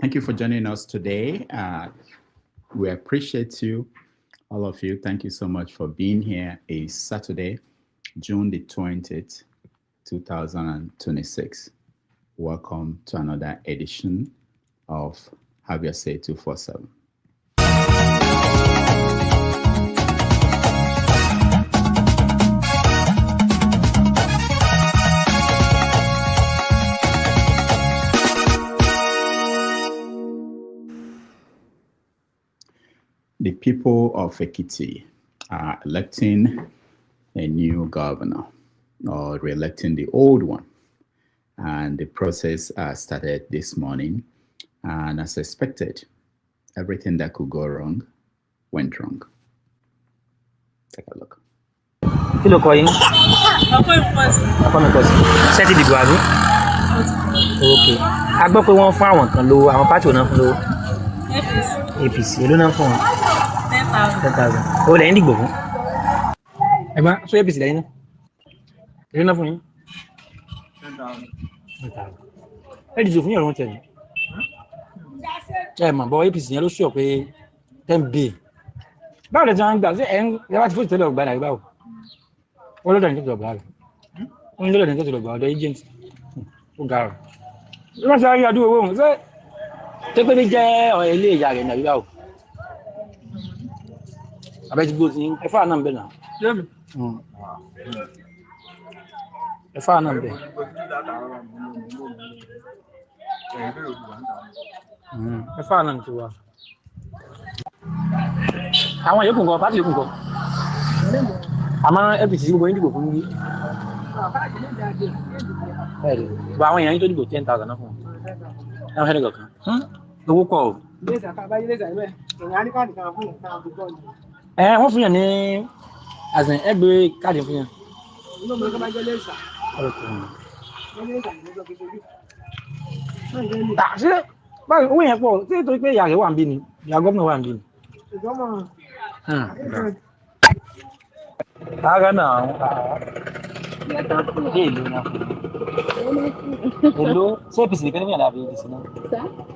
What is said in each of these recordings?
Thank you for joining us today. We appreciate you, all of you. Thank you so much for being here. It's Saturday, June the 20th, 2026. Welcome to another edition of Have Your Say 247. The people of Ekiti are electing a new governor or re-electing the old one. And the process started this morning. And as expected, everything that could go wrong went wrong. Take a look. Kí ló kọ yín? Ọkọ mi kọ sí. Ṣé ti dìbò àbí? Okay. A gbọ́ pé wọ́n fún àwọn kan lówó, àwọn pátì ò náà fún lówó. APC. Èló náà fún wọn? 10,000. Ó lẹ́yìn dìgbò fún. Ẹ bá sọ APC lẹ́yìn náà. Èló náà fún yín? 10,000. Ẹ dìbò fún yàrá wọn tẹ̀lé. Ẹ mọ̀ bọ́ APC yẹn ló sọ pé 10 bill. Báwo lè ti máa ń gbà sí ẹ̀ ń yàrá tí fóònù tẹ́lẹ̀ ọ̀gbà náà báwo? Wọ́n lọ́dọ̀ ní tó lọ́gbà rẹ̀. Wọ́n lọ́dọ̀ ní tó lọ́gbà ọ̀dọ̀ agent. Ó ga rẹ̀. Bí wọ́n ṣe rí adúgbò owó òun ṣé tó pé ní jẹ́ ọ̀rẹ́ ilé ìyá rẹ̀ nàbí báwo? Àbẹ́tí gbó ti ẹ̀fà náà ń bẹ̀ náà. Ẹ̀fà náà ń bẹ̀. Ẹ̀fà náà ń ti wá. Àwọn yòókù nǹkan pàtì yòókù nǹkan. Àmọ́ APC gbogbo yín dìbò fún mi. Gbogbo àwọn èèyàn yín tó dìbò 10,000 náà fún wọn. Ẹ̀wọ̀n ṣẹ́ni kankan. Owó pọ̀ o. Wọ́n fún yàn ní àzìn ẹgbẹ́ káàdì fún yàn. Ṣé báyìí owó yẹn pọ̀ ṣé torí pé ìyá rẹ̀ wà ń bí ni ìyá gómìnà wà ń bí ni. Ara náà dé ìlú náà. Èló ṣé APC nìkan ní fìyàn àbí ADC náà?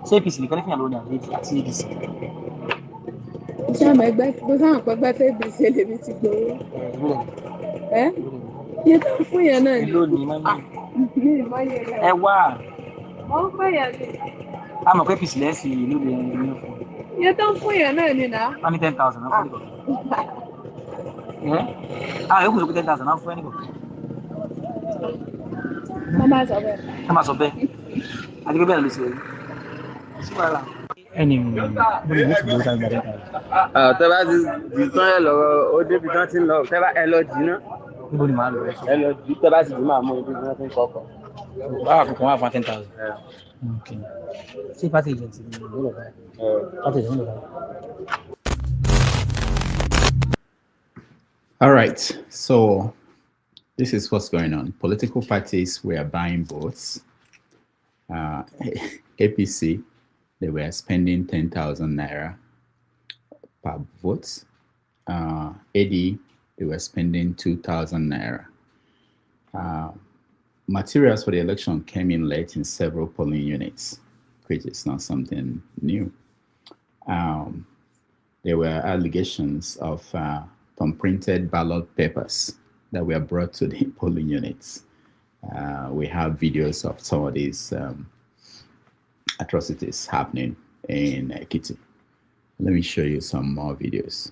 Ṣé APC nìkan ní fìyàn lónìí àti ADC? Iṣẹ́ àmọ́ ẹgbẹ́ bó sáà pẹ́gbẹ́ fẹ́ bí ṣe lèmi ti gbowó. Iye tó ń fún yẹn náà ni. Èló ni ẹ wá. Wọ́n ń pè yẹn ni. A mọ̀ pé APC lẹ́sìn ìlú lè ní fún. Iye tó ń fún yẹn náà ni náà. Wọ́n ní 10,000 náà fún ẹnìkan. Àwọn yòókù sọ pé 10,000 náà fún ẹnìkan. Wọ́n máa sọ bẹ́ẹ̀. Wọ́n máa sọ bẹ́ẹ̀. Àti pé bẹ́ẹ̀ ló ṣe rí. Ẹni mo lè wọ́n ti gbọ́dọ̀ gbàdé kan. Tẹ́ bá ti di tán ẹ lọ ó débi tán ti ń lọ tẹ́ bá ẹ lọ jì náà. Níbo ni màá lọ? Ẹ lọ jì tẹ́ bá sì jì máa mú ibi tí wọ́n ti ń kọ́kọ́. Báwa kankan wà fún 10,000. Okay. Ṣé pàtì agent ni ìlú lọ báyìí? Pàtì agent lọ báyìí. All right, so this is what's going on. Political parties were buying votes. APC, they were spending 10,000 naira per vote. AD, they were spending 2,000 naira. Materials for the election came in late in several polling units, which is not something new. There were allegations of printed ballot papers that were brought to the polling units. We have videos of some of these atrocities happening in Ekiti. Let me show you some more videos.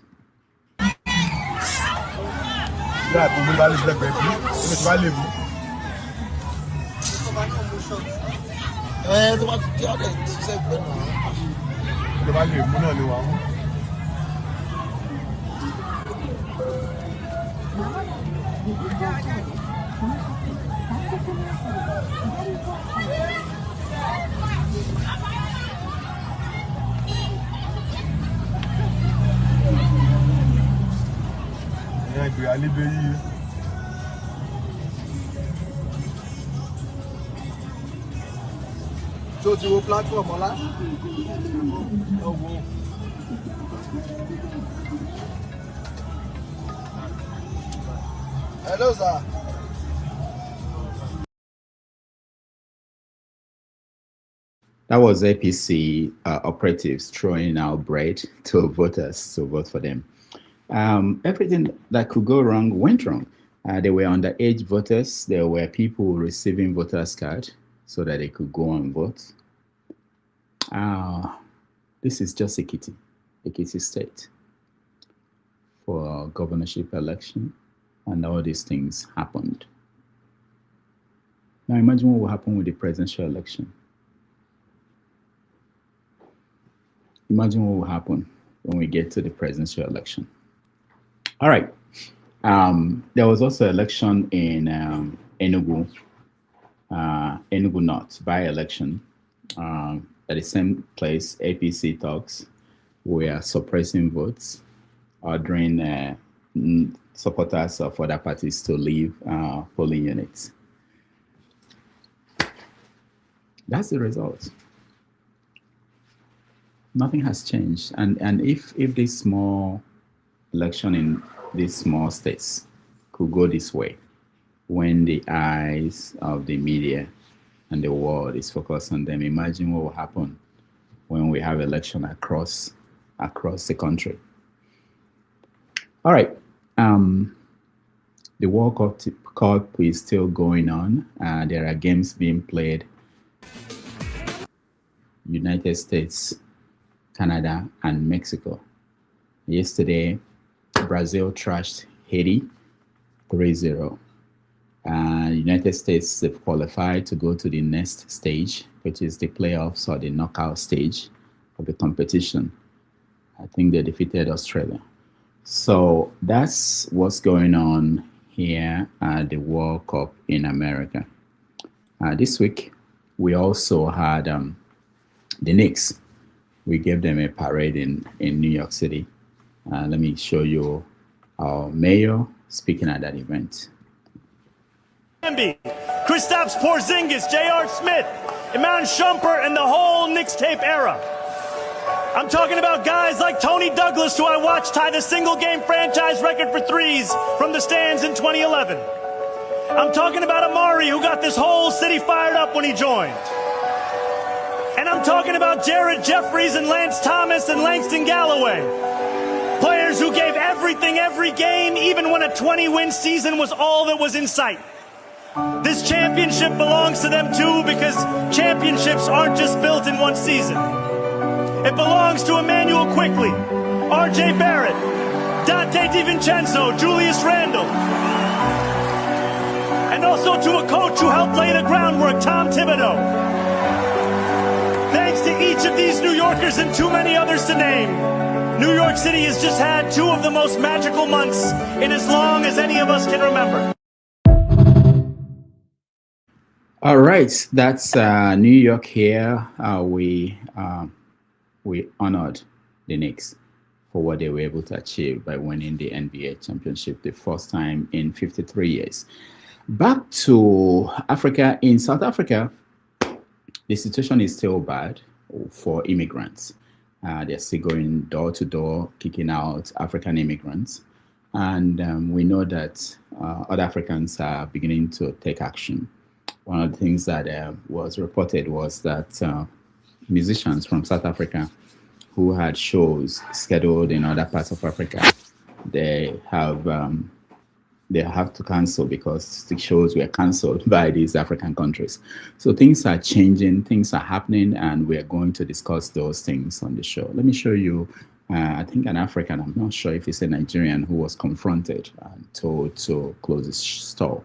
So ti wo platform ọlá. Hello sir. That was APC operatives throwing out bread to voters to vote for them. Everything that could go wrong went wrong. There were underage voters. There were people receiving voters' card so that they could go and vote. This is just Ekiti State for governorship election, and all these things happened. Now imagine what will happen with the presidential election. Imagine what will happen when we get to the presidential election. All right. There was also election in Enugu North, by-election. At the same place, APC talks were suppressing votes, ordering supporters of other parties to leave polling units. That's the result. Nothing has changed. And if this small election in these small states could go this way, when the eyes of the media and the world is focused on them, imagine what will happen when we have election across the country. All right. The World Cup is still going on. There are games being played. United States, Canada, and Mexico. Yesterday, Brazil trashed Haiti 3-0. United States have qualified to go to the next stage, which is the playoffs or the knockout stage of the competition. I think they defeated Australia. So that's what's going on here at the World Cup in America. This week, we also had the Knicks. We gave them a parade in New York City. Let me show you our mayor speaking at that event. Kristaps Porzingis, J.R. Smith, Iman Shumpert, and the whole Knicks tape era. I'm talking about guys like Tony Douglas, who I watched tie the single-game franchise record for threes from the stands in 2011. I'm talking about Amari, who got this whole city fired up when he joined. And I'm talking about Jared Jeffries and Lance Thomas and Langston Galloway. Players who gave everything every game, even when a 20-win season was all that was in sight. This championship belongs to them too, because championships aren't just built in one season. It belongs to Emmanuel Quickley, R.J. Barrett, Dante DiVincenzo, Julius Randle, and also to a coach who helped lay the groundwork, Tom Thibodeau. Thanks to each of these New Yorkers and too many others to name, New York City has just had two of the most magical months in as long as any of us can remember. All right, that's New York here. We honored the Knicks for what they were able to achieve by winning the NBA championship the first time in 53 years. Back to Africa. In South Africa, the situation is still bad for immigrants. They're still going door to door, kicking out African immigrants. And we know that other Africans are beginning to take action. One of the things that was reported was that musicians from South Africa who had shows scheduled in other parts of Africa, they have to cancel because the shows were canceled by these African countries. So things are changing, things are happening, and we're going to discuss those things on the show. Let me show you, I think an African, I'm not sure if it's a Nigerian, who was confronted and told to close his store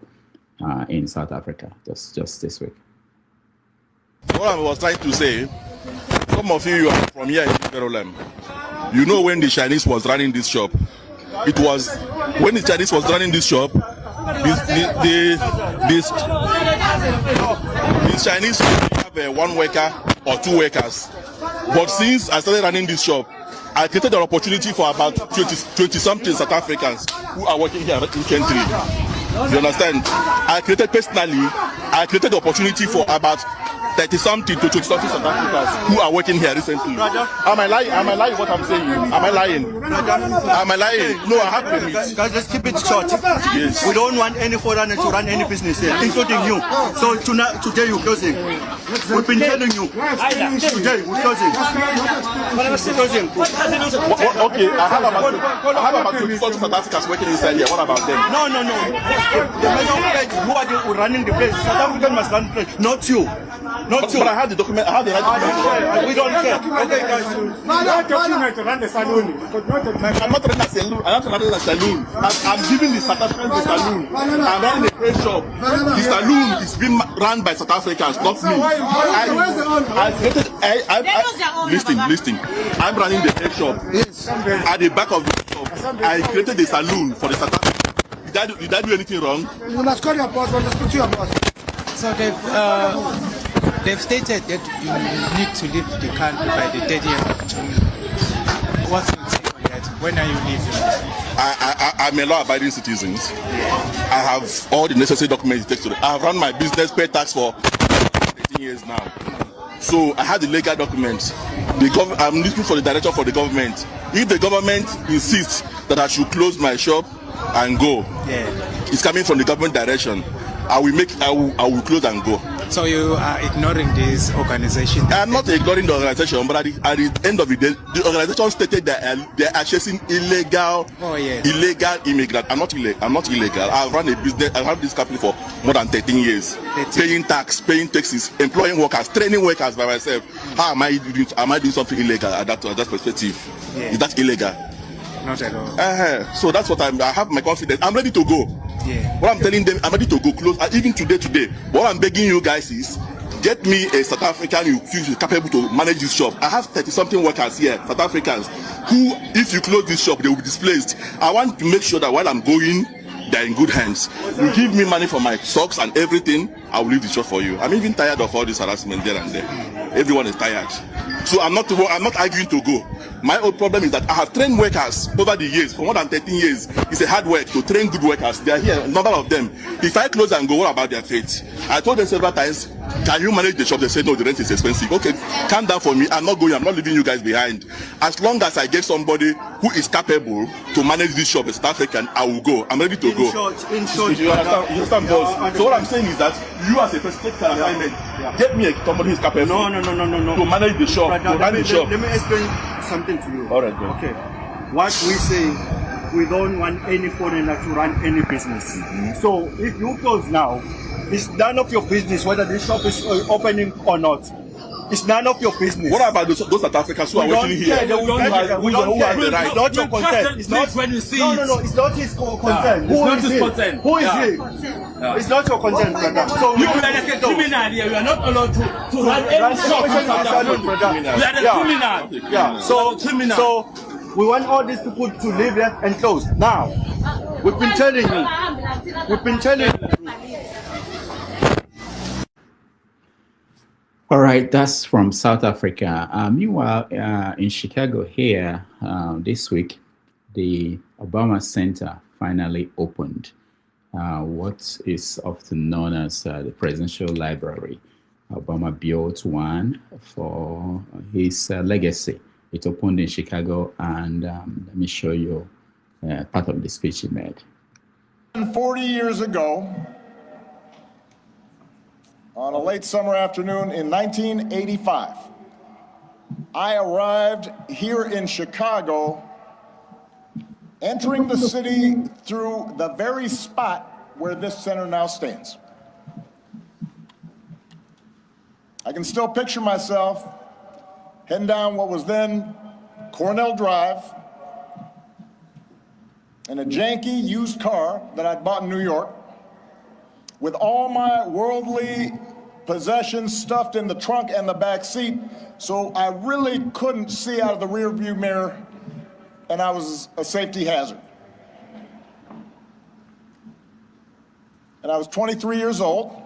in South Africa just this week. What I was trying to say, some of you are from here in Petroleum. You know when the Chinese was running this shop. It was when the Chinese was running this shop, the Chinese have one worker or two workers. But since I started running this shop, I created an opportunity for about 20-something South Africans who are working here recently. You understand? I created the opportunity for about 30-something to 20-something South Africans who are working here recently. Am I lying? Am I lying what I'm saying? Am I lying? Am I lying? No, I have permits. Guys, just keep it short. Yes. We don't want any foreigner to run any business here, including you. So today you're closing. We've been telling you. Today we're closing. Closing. Okay, I have about 24 South Africans working inside here. What about them? No. The matter of fact, who are running the place? South African must run the place, not you. Not you. But I have the document. I have the right document. We don't care. Okay, guys. I'm not running a saloon. I'm not running a saloon. I'm giving the South Africans the saloon. I'm running a trade shop. The saloon is being run by South Africans, not me. Listen. I'm running the trade shop. At the back of the shop, I created a saloon for the South Africans. Did I do anything wrong? You must call your boss, but speak to your boss. So they've stated that you need to leave the country by the 30th of June. What's your take on that? When are you leaving? I'm a law-abiding citizen. I have all the necessary documents it takes to. I have run my business, paid tax for 18 years now. So I have the legal documents. I'm looking for the direction for the government. If the government insists that I should close my shop and go, it's coming from the government direction. I will close and go. So you are ignoring this organization? I'm not ignoring the organization, but at the end of the day, the organization stated that they are chasing illegal immigrants. I'm not illegal. I've run a business. I've had this company for more than 13 years, paying tax, paying taxes, employing workers, training workers by myself. How am I doing something illegal at that perspective? Yeah. Is that illegal? Not at all. So that's what I have my confidence. I'm ready to go. Yeah. What I'm telling them, I'm ready to go close. Even today. What I'm begging you guys is, get me a South African who is capable to manage this shop. I have 30-something workers here, South Africans, who, if you close this shop, they will be displaced. I want to make sure that while I'm going, they're in good hands. You give me money for my socks and everything, I will leave the shop for you. I'm even tired of all this harassment there and there. Everyone is tired. So I'm not arguing to go. My own problem is that I have trained workers over the years, for more than 13 years. It's a hard work to train good workers. They are here, a number of them. If I close and go, what about their fate? I told them several times, can you manage the shop? They said, no, the rent is expensive. Okay, calm down for me. I'm not going. I'm not leaving you guys behind. As long as I get somebody who is capable to manage this shop as South African, I will go. I'm ready to go. In short, you understand, boss? So what I'm saying is that you as a president can assignment, get me somebody who is capable to manage the shop. Let me explain something to you. All right, go. Okay. What we say, we don't want any foreigner to run any business. So if you close now, it's none of your business whether this shop is opening or not. It's none of your business. What about those South Africans who are working here? Who have the right? It's not your consent. It's not when you see No. It's not his consent. Who is his consent? Who is he? It's not your consent, brother. So you are like a criminal here. You are not allowed to run any shop. You are the criminal. Yeah. So we want all these people to leave here and close. Now, we've been telling you. All right, that's from South Africa. Meanwhile, in Chicago here this week, the Obama Center finally opened what is often known as the Presidential Library. Obama built one for his legacy. It opened in Chicago, and let me show you part of the speech he made. 40 years ago, on a late summer afternoon in 1985, I arrived here in Chicago, entering the city through the very spot where this center now stands. I can still picture myself heading down what was then Cornell Drive in a janky used car that I'd bought in New York, with all my worldly possessions stuffed in the trunk and the back seat, so I really couldn't see out of the rearview mirror, and I was a safety hazard. And I was 23 years old.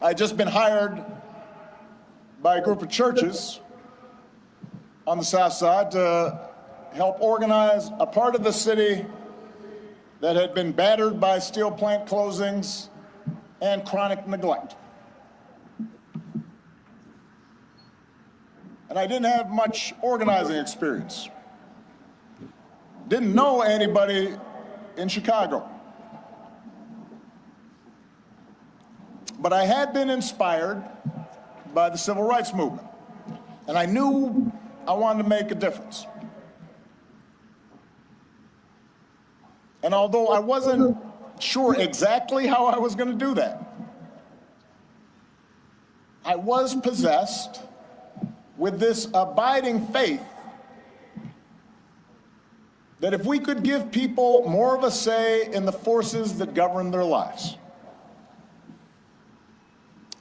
I'd just been hired by a group of churches on the South Side to help organize a part of the city that had been battered by steel plant closings and chronic neglect. and I didn't have much organizing experience. Didn't know anybody in Chicago. But I had been inspired by the civil rights movement, and I knew I wanted to make a difference. And although I wasn't sure exactly how I was going to do that, I was possessed with this abiding faith that if we could give people more of a say in the forces that govern their lives,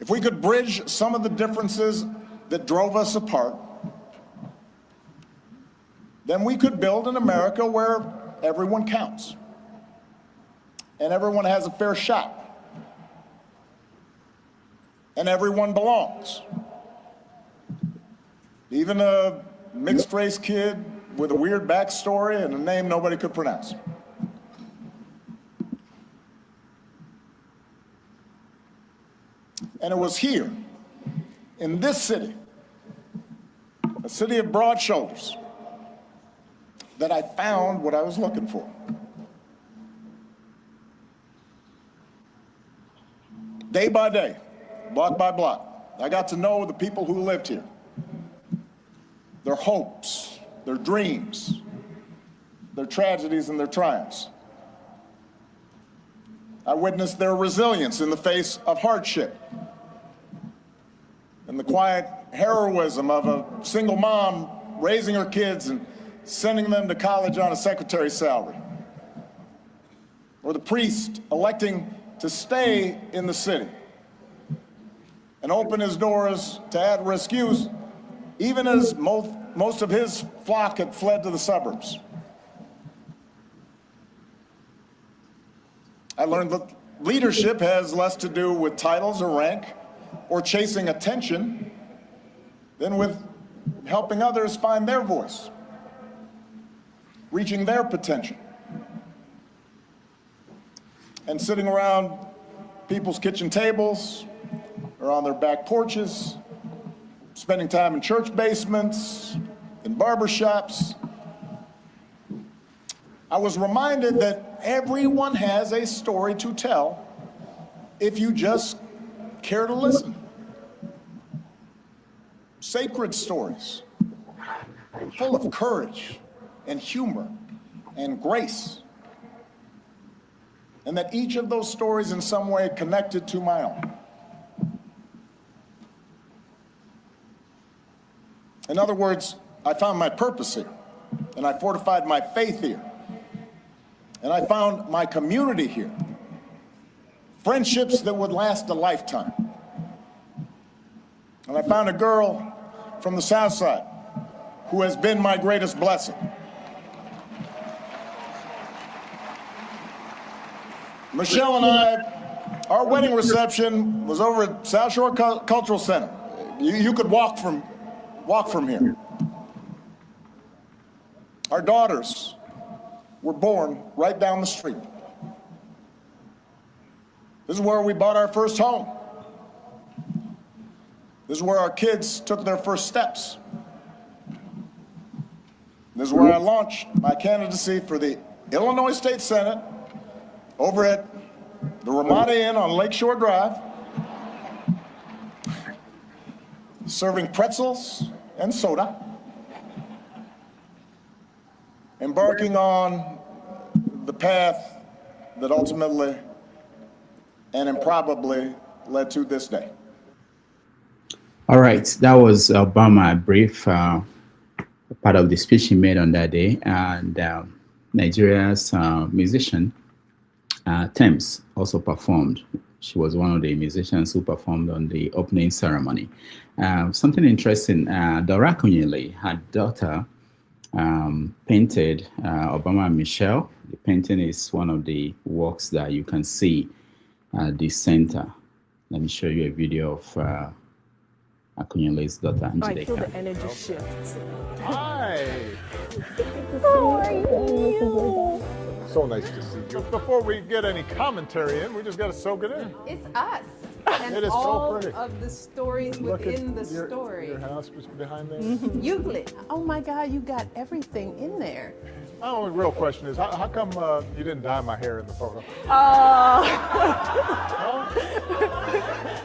if we could bridge some of the differences that drove us apart, then we could build an America where everyone counts and everyone has a fair shot and everyone belongs. Even a mixed-race kid with a weird backstory and a name nobody could pronounce. And it was here, in this city, a city of broad shoulders, that I found what I was looking for. Day by day, block by block, I got to know the people who lived here, their hopes, their dreams, their tragedies and their triumphs. I witnessed their resilience in the face of hardship and the quiet heroism of a single mom raising her kids and sending them to college on a secretary's salary, or the priest electing to stay in the city and open his doors to at-risk youth, even as most of his flock had fled to the suburbs. I learned that leadership has less to do with titles or rank or chasing attention than with helping others find their voice, reaching their potential, and sitting around people's kitchen tables or on their back porches, spending time in church basements, in barbershops. I was reminded that everyone has a story to tell if you just care to listen. Sacred stories, full of courage and humor and grace, and that each of those stories in some way connected to my own. In other words, I found my purpose here, and I fortified my faith here, and I found my community here, friendships that would last a lifetime. And I found a girl from the South Side who has been my greatest blessing. Michelle and I, our wedding reception was over at South Shore Cultural Center. You could walk from here. Our daughters were born right down the street. This is where we bought our first home. This is where our kids took their first steps. This is where I launched my candidacy for the Illinois State Senate over at the Ramada Inn on Lakeshore Drive, serving pretzels and soda, embarking on the path that ultimately and improbably led to this day. All right, that was Obama, a brief part of the speech he made on that day. And Nigeria's musician, Thames, also performed. She was one of the musicians who performed on the opening ceremony. Something interesting, Dora Akunyili, her daughter, painted Obama and Michelle. The painting is one of the works that you can see at the center. Let me show you a video of Akunyili's daughter, Angelica. I feel the energy shift. Hi! How are you? So nice to see you. Before we get any commentary in, we just got to soak it in. It's us. And It is all so pretty. of the stories Look within at the story. Your house was behind there. Euclid. Oh my God, you got everything in there. My only real question is, how come you didn't dye my hair in the photo?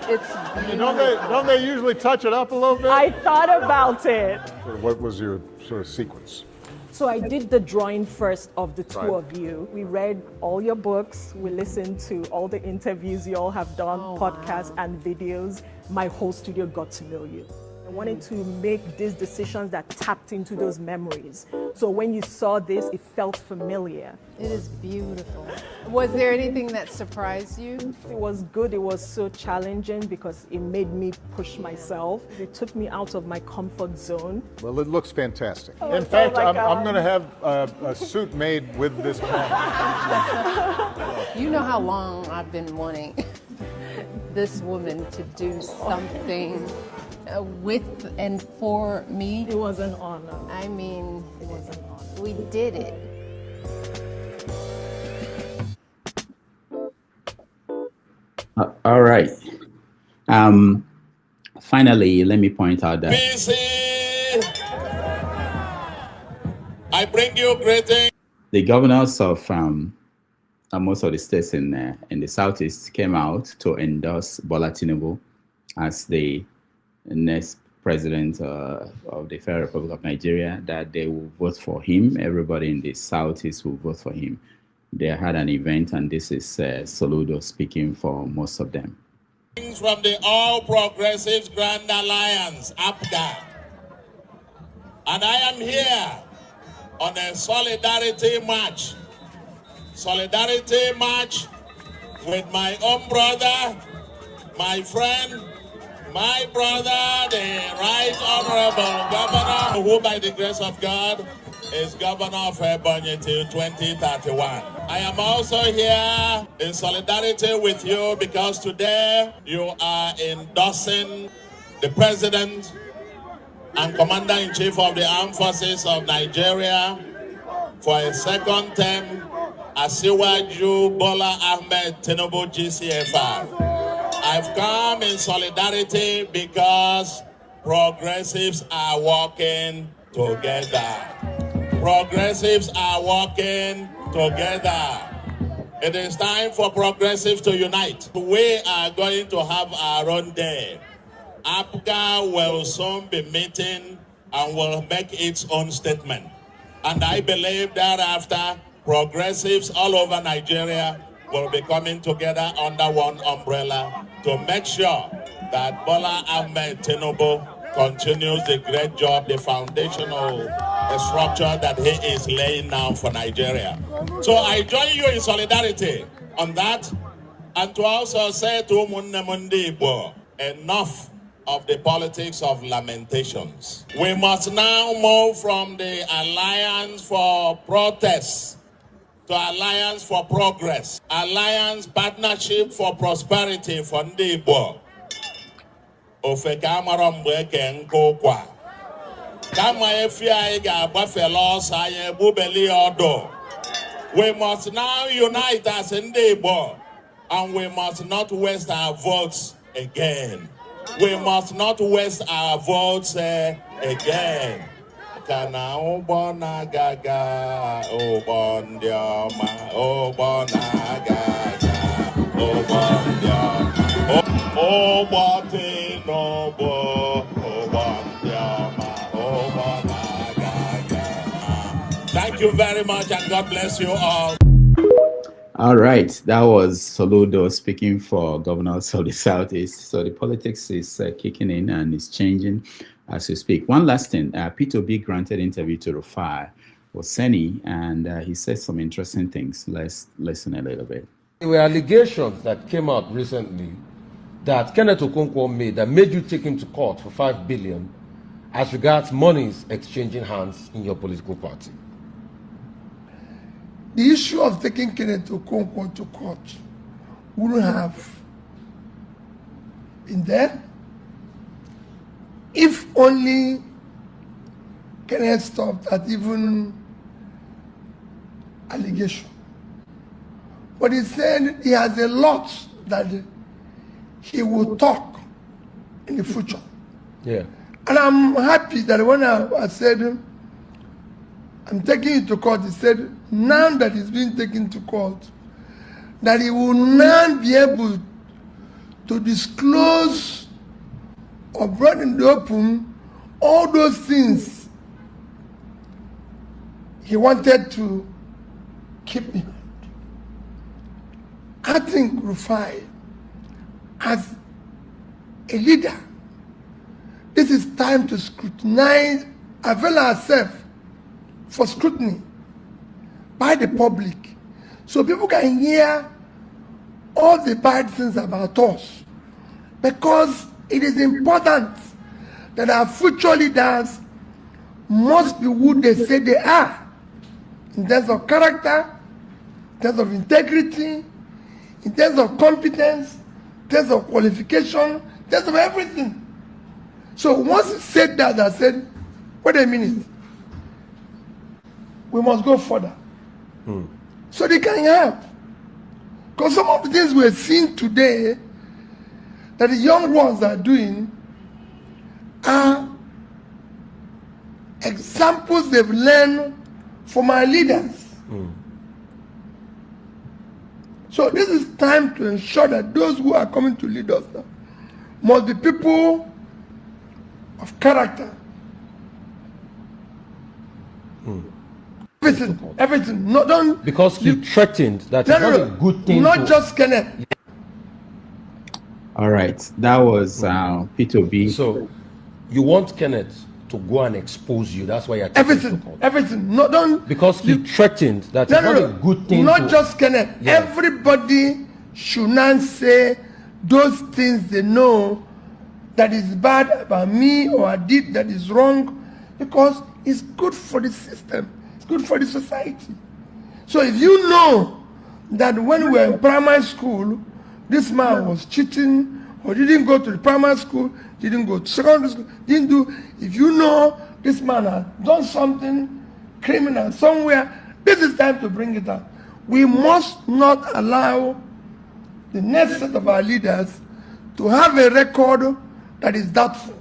It's Don't they usually touch it up a little bit? I thought about it. What was your sort of sequence? So I did the drawing first of the two Right. of you. We read all your books. We listened to all the interviews you all have done, podcasts and videos. My whole studio got to know you. I wanted to make these decisions that tapped into those memories. So when you saw this, it felt familiar. It is beautiful. Was there anything that surprised you? It was good. It was so challenging because it made me push myself. It took me out of my comfort zone. Well, it looks fantastic. Oh, In fact, my I'm God. going to have a suit made with this pattern. You know how long I've been wanting this woman to do something with and for me. It was an honor. I mean, It was an honor. we did it. All right. Finally, let me point out that I bring you greetings. the governors of most of the states in the Southeast came out to endorse Bola Tinubu as the next president of the Federal Republic of Nigeria, that they will vote for him. Everybody in the Southeast will vote for him. They had an event, and this is Soludo speaking for most of them. From the All Progressives Grand Alliance, APGA. And I am here on a solidarity march. Solidarity march with my own brother, my friend, my brother, the Right Honorable Governor, who by the grace of God is Governor of Ebonyi till 2031. I am also here in solidarity with you because today you are endorsing the President and Commander-in-Chief of the Armed Forces of Nigeria for a second term, Asiwaju Bola Ahmed Tinubu GCFR. I've come in solidarity because progressives are working together. Progressives are working together. It is time for progressives to unite. We are going to have our own day. APGA will soon be meeting and will make its own statement. And I believe thereafter, progressives all over Nigeria will be coming together under one umbrella to make sure that Bola Ahmed Tinubu continues the great job, the foundational structure that he is laying now for Nigeria. So I join you in solidarity on that, and to also say to Umunne Mundibo, enough of the politics of lamentations. We must now move from the alliance for protest to alliance for progress, alliance partnership for prosperity for Ndibo. Ofeka amara mgbe eke nkokwa. Kama efi anyị ga-agbafela ọsọ anyị egbubeli ọdụ. We must now unite as Ndibo, and we must not waste our votes again. We must not waste our votes again. Kana ụgbọ na-agaga, ụgbọ ndị ọma, ụgbọ na-agaga, ụgbọ ndị ọma, ụgbọ Tinubu, ụgbọ ndị ọma, ụgbọ na-agaga. Thank you very much, and God bless you all. All right, that was Soludo speaking for governors of the Southeast. So the politics is kicking in and it's changing as we speak. One last thing, P2B granted interview to Rufai Oseni, and he said some interesting things. Let's listen a little bit. There were allegations that came out recently that Kenneth Okonkwo made you take him to court for 5 billion as regards monies exchanging hands in your political party. The issue of taking Kenneth Okonkwo to court wouldn't have been there if only Kenneth stopped at even allegation. But he said he has a lot that he will talk in the future. Yeah. And I'm happy that when I said, I'm taking it to court, he said, now that he's being taken to court, that he will now be able to disclose or bring in the open all those things he wanted to keep behind. I think Rufai, as a leader, this is time to scrutinize, avail ourselves for scrutiny by the public, so people can hear all the bad things about us, because it is important that our future leaders must be who they say they are, in terms of character, in terms of integrity, in terms of competence, in terms of qualification, in terms of everything. So once he said that, I said, wait a minute, we must go further. So they can help. Because some of the things we're seeing today that the young ones are doing are examples they've learned from our leaders. So this is time to ensure that those who are coming to lead us now must be people of character. Everything. No, don't. Because he threatened that it's not a good thing. Not just Kenneth. All right, that was P2B. So you want Kenneth to go and expose you? That's why you're taking everything. No, don't. Because he threatened that it's not a good thing. Not just Kenneth. Yeah. Everybody should not say those things they know that is bad about me or I did that is wrong, because it's good for the system. It's good for the society. So if you know that when we were in primary school, this man was cheating or didn't go to the primary school, didn't go to secondary school, didn't do, if you know this man has done something criminal somewhere, this is time to bring it up. We must not allow the next set of our leaders to have a record that is doubtful.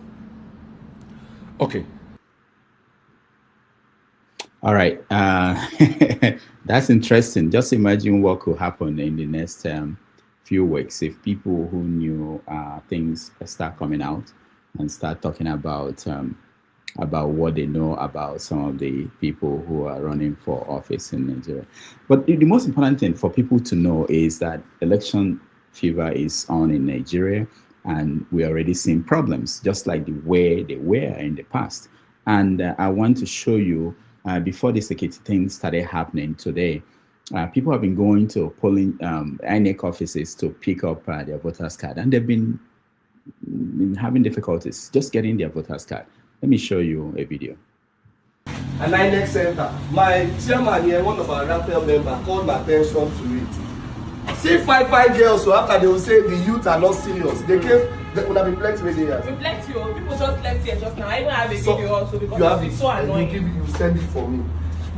Okay. All right. That's interesting. Just imagine what could happen in the next few weeks if people who knew things start coming out and start talking about what they know about some of the people who are running for office in Nigeria. But the most important thing for people to know is that election fever is on in Nigeria, and we're already seeing problems, just like the way they were in the past. And I want to show you, before the security thing started happening today, people have been going to polling INEC offices to pick up their voters card, and they've been having difficulties just getting their voters card. Let me show you a video. An INEC center. My chairman here, one of our rappel members, called my attention to it. See 5 girls, so after they will say the youth are not serious. They came, they would have been plenty with here. We plenty, people just left here just now. I even have a video also because it's so annoying. You send it for me.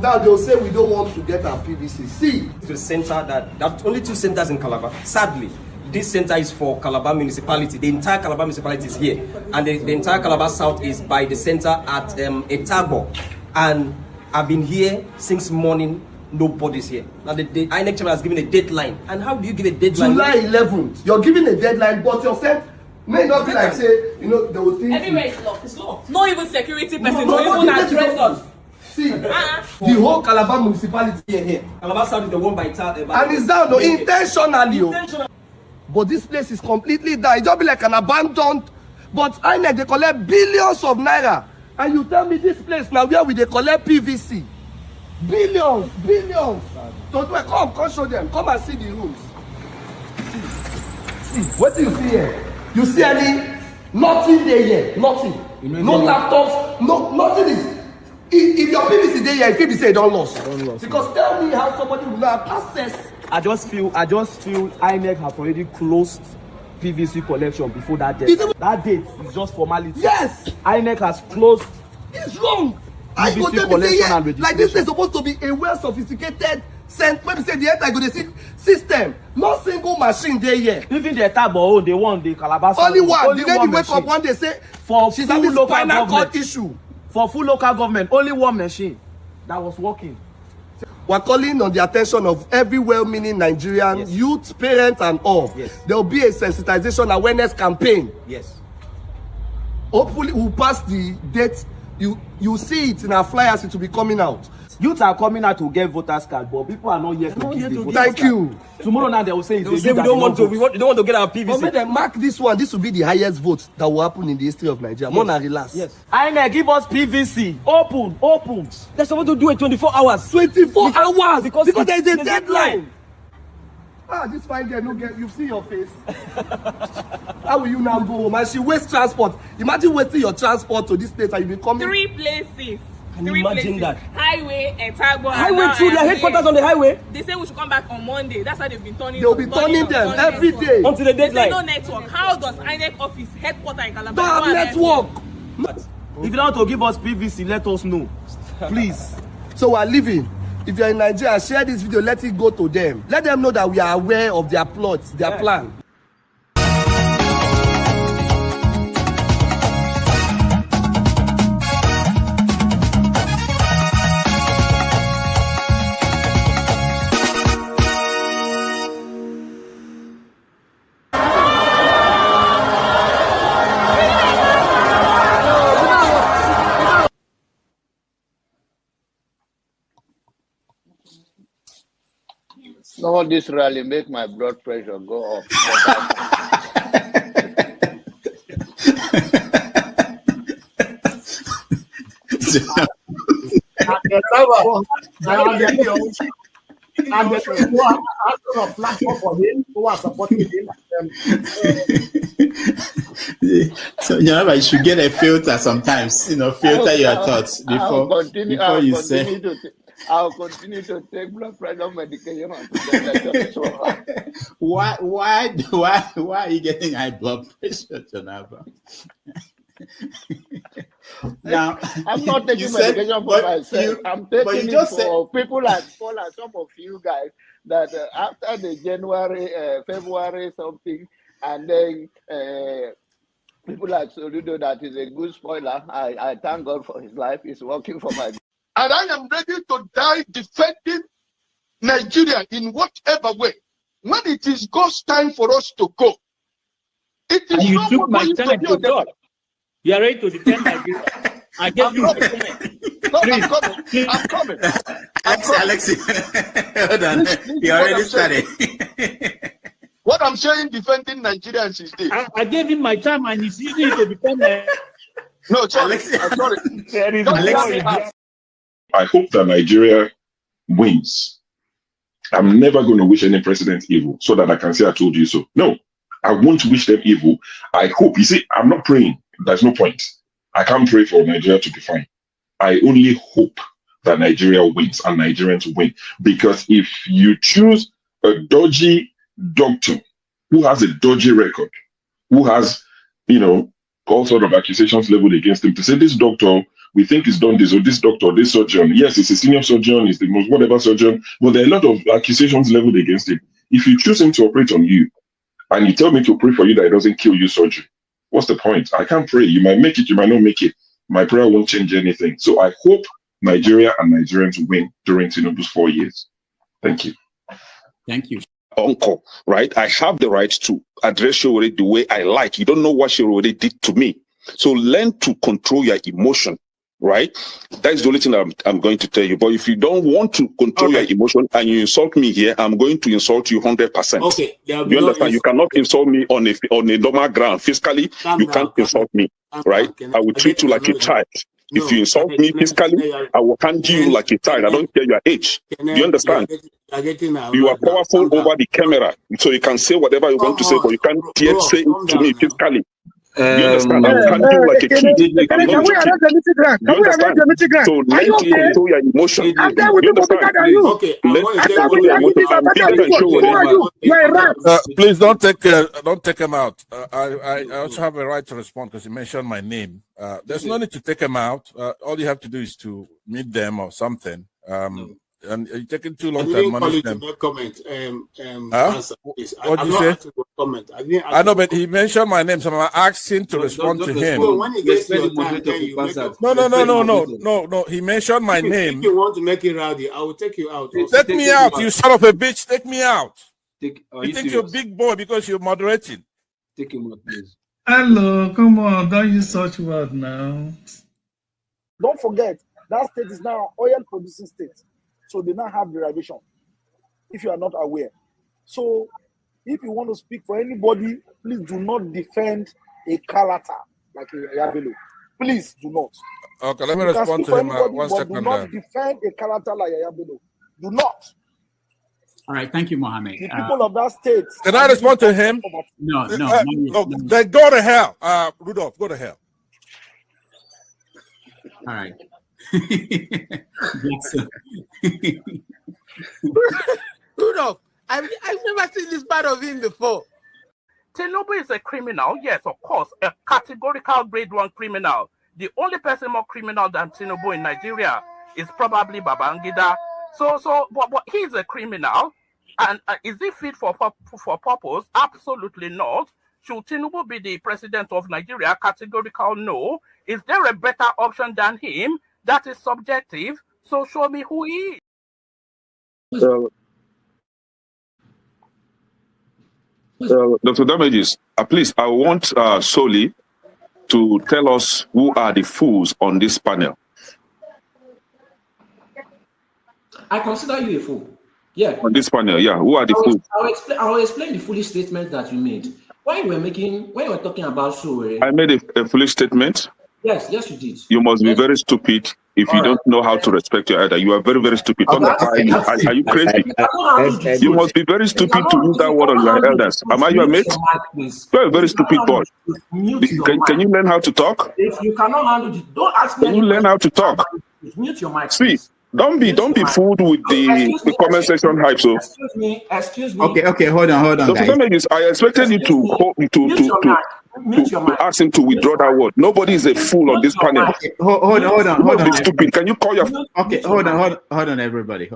Now they'll say we don't want to get our PVC. See, the center that only 2 centers in Calabar. Sadly, this center is for Calabar municipality. The entire Calabar municipality is here, and the entire Calabar South is by the center at Etagbo. And I've been here since morning. Nobody's here. Now the INEC chairman has given a deadline. And how do you give a deadline? July 11th. You're giving a deadline, but your set may not be like say, you know, they will think. Everywhere is locked. It's locked. Not even security person to even address us. See, the whole Calabar municipality here. Calabar South is the one by and it's down though, intentionally. But this place is completely down. It just be like an abandoned. But INEC, they collect billions of naira. And you tell me this place now where we they collect PVC. Billions. So come show them. Come and see the rooms. See. What do you see here? You see any? Nothing there here. Nothing. No laptops. No, nothing is. If your PVC there here, PVC don't lost. Because tell me how somebody will not have access. I just feel INEC have already closed PVC collection before that date. That date is just formality. Yes. INEC has closed. It's wrong. PVC collection and registration. Like this is supposed to be a well sophisticated sent when we say the entire go dey see system, no single machine dey here. Even the Etabo, they won the Calabar. Only one. The lady wake up one day say for she's full having local spinal cord government issue. For full local government, only one machine that was working. We're calling on the attention of every well-meaning Nigerian youth, parents, and all. Yes. There will be a sensitization awareness campaign. Yes. Hopefully, we'll pass the date. You see it in our flyers. It will be coming out. Youths are coming out to get voters card, but people are not yet to give the voters Thank you. card. Tomorrow now they will say, we don't want to. We don't want to get our PVC. But when they mark this one, this will be the highest vote that will happen in the history of Nigeria. More than relax. Yes. INEC give us PVC. Open. They're supposed to do it 24 hours. 24 hours because there is a deadline. deadline. This fine girl, no get. You see your face. How will you now go home? And she wastes transport. Imagine wasting your transport to this place and you be coming. 3 places. Can you imagine that? Highway, Etagbo. Highway through their headquarters on the highway. They say we should come back on Monday. That's how they've been turning. They'll be turning them every day until the deadline. They say no network. How does INEC office headquarters in Calabar? Don't have network. If you don't want to give us PVC, let us know, please. So we're leaving. If you're in Nigeria, share this video. Let it go to them. Let them know that we are aware of their plots, their plan. No, this rally make my blood pressure go up. And the people who are asking a platform for him, who are supporting him. So you should get a filter sometimes. Filter your thoughts before you say. I'll continue to take blood pressure medication. Why are you getting high blood pressure, Jonava? Now, I'm not taking medication for myself. I'm taking it for people like some of you guys that after the January, February something, and then people like Soludo that is a good spoiler. I thank God for his life. He's working for my. And I am ready to die defending Nigeria in whatever way. When it is God's time for us to go, it is you not took my time to talk. You are ready to defend Nigeria. I gave you my comment. No, I'm coming. Alexi, hold on. You already started. What I'm saying, defending Nigerians is this. I gave him my time and he's using it to defend Nigeria. No, sorry. I'm sorry. I hope that Nigeria wins. I'm never going to wish any president evil so that I can say I told you so. No, I won't wish them evil. I hope. You see, I'm not praying. There's no point. I can't pray for Nigeria to be fine. I only hope that Nigeria wins and Nigerians win. Because if you choose a dodgy doctor who has a dodgy record, who has, all sort of accusations leveled against him, to say this doctor, we think he's done this, or this doctor, this surgeon. Yes, he's a senior surgeon, he's the most whatever surgeon, but there are a lot of accusations leveled against him. If you choose him to operate on you, and you tell me to pray for you that it doesn't kill you surgery, what's the point? I can't pray. You might make it, you might not make it. My prayer won't change anything. So I hope Nigeria and Nigerians win during Tinubu's 4 years. Thank you. Thank you. Uncle, right? I have the right to address Showore the way I like. You don't know what Showore did to me. So learn to control your emotion, right? That is the only thing I'm going to tell you. But if you don't want to control your emotion and you insult me here, I'm going to insult you 100%. Okay. You understand? You cannot insult me on a normal ground. Fiscally, you can't insult me, right? I will treat you like a child. If you insult me physically, I will handle you like a child. I don't care your age. Do you understand? You are powerful over the camera, so you can say whatever you want to say, but you can't dare say it to me physically. You understand? I will handle you like a kid. Can we arrange the meeting ground? Can we arrange the meeting ground? So learn to control your emotion. You understand? Okay, please don't take him out. I also have a right to respond because you mentioned my name. There's no need to take him out. All you have to do is to meet them or something. And you're taking too long I to didn't call admonish you to them. make comment. Huh? Answer, please. What did I'm you not say? asking for comment. I didn't. I know, but he mentioned my name, so I'm asking to respond to him. So when he gets your time, then you make your No. He mentioned my name. If you want to make it rowdy, I will take you out. Take me out, you son of a bitch. Take me out. You you think you're a big boy because you're moderating. Take him out, please. Hello, come on, don't use such word now. Don't forget, that state is now an oil producing state. So they now have derivation, if you are not aware. So if you want to speak for anybody, please do not defend a character like Yabelo. Please do not. Okay, let me You can respond speak to for him. anybody, One but second do not there. defend a character like Yabelo. Do not. All right, thank you, Mohammed. The people of that state. Can I respond to him? No. Then go to hell. Rudolph, go to hell. All right. Rudolph, I've never seen this part of him before. Tinubu is a criminal, yes, of course, a categorical grade 1 criminal. The only person more criminal than Tinubu in Nigeria is probably Babangida. But he's a criminal, and is he fit for purpose? Absolutely not. Should Tinubu be the president of Nigeria? Categorical no. Is there a better option than him? That is subjective. So show me who he is. Dr. Damages, please, I want Soli to tell us who are the fools on this panel. I consider you a fool. Yeah. On this panel, yeah. Who are the fools? I will explain the foolish statement that you made. When you were talking about Sowore. I made a foolish statement. Yes, you did. You must be very stupid if you don't know how to respect your elder. You are very, very stupid. Are you crazy? You must be very stupid to use that word on your elders. Am I your mate? You're a very stupid boy. Can you learn how to talk? If you cannot handle it, don't ask me. Can you learn how to talk? Mute your mic. See, don't be fooled with the comment section hype. So excuse me. Okay, hold on, guys. I expected you to ask him to withdraw that word. Nobody is a fool on this panel. Okay, hold on. Be stupid. Can you call your? Okay, hold on, everybody.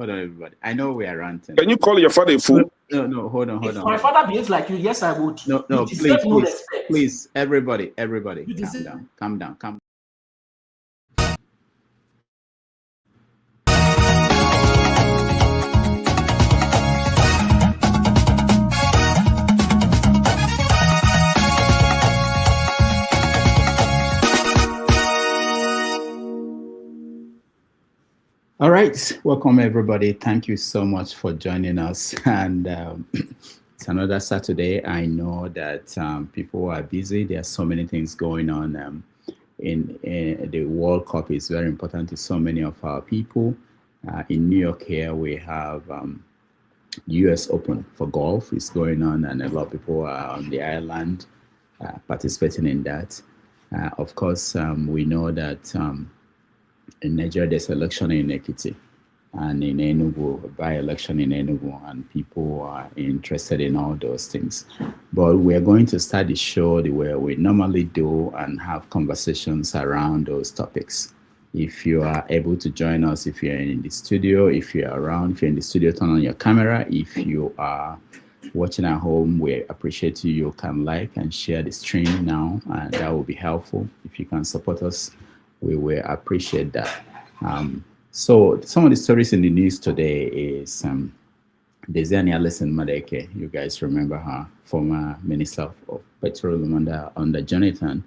I know we are ranting. Can you call your father a fool? No, hold on. If my father behaves like you, yes, I would. No, please, everybody, calm down. All right, welcome everybody. Thank you so much for joining us. And it's another Saturday. I know that people are busy. There are so many things going on. In the World Cup is very important to so many of our people. In New York here, we have US Open for golf is going on, and a lot of people are on the island participating in that. Of course, we know that in Nigeria, there's election in Ekiti and in Enugu, a by-election in Enugu, and people are interested in all those things. But we're going to start the show the way we normally do and have conversations around those topics. If you are able to join us, if you're in the studio, if you're around, if you're in the studio, turn on your camera. If you are watching at home, we appreciate you. You can like and share the stream now, and that will be helpful. If you can support us, we will appreciate that. So some of the stories in the news today is Diezani Alison-Madueke. You guys remember her, former Minister of Petroleum under Jonathan,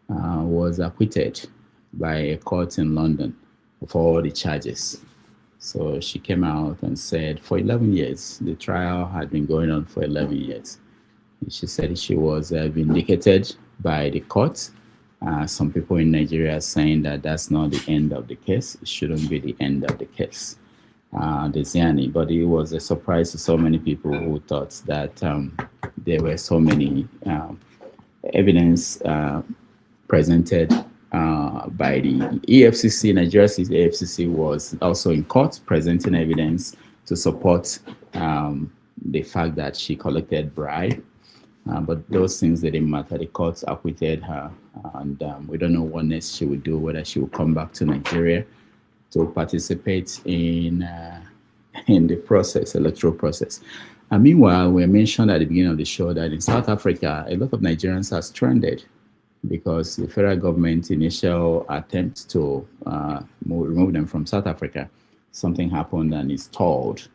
was acquitted by a court in London for all the charges. So she came out and said for 11 years, the trial had been going on for 11 years. She said she was vindicated by the court. Some people in Nigeria are saying that that's not the end of the case. It shouldn't be the end of the case. Deziani, but it was a surprise to so many people who thought that there were so many evidence presented by the EFCC. Nigeria's EFCC was also in court presenting evidence to support the fact that she collected bribe. But those things didn't matter. The courts acquitted her, and we don't know what next she will do, whether she will come back to Nigeria to participate in in the process, electoral process. And meanwhile, we mentioned at the beginning of the show that in South Africa, a lot of Nigerians are stranded because the federal government initial attempts to remove them from South Africa, something happened and it's stalled.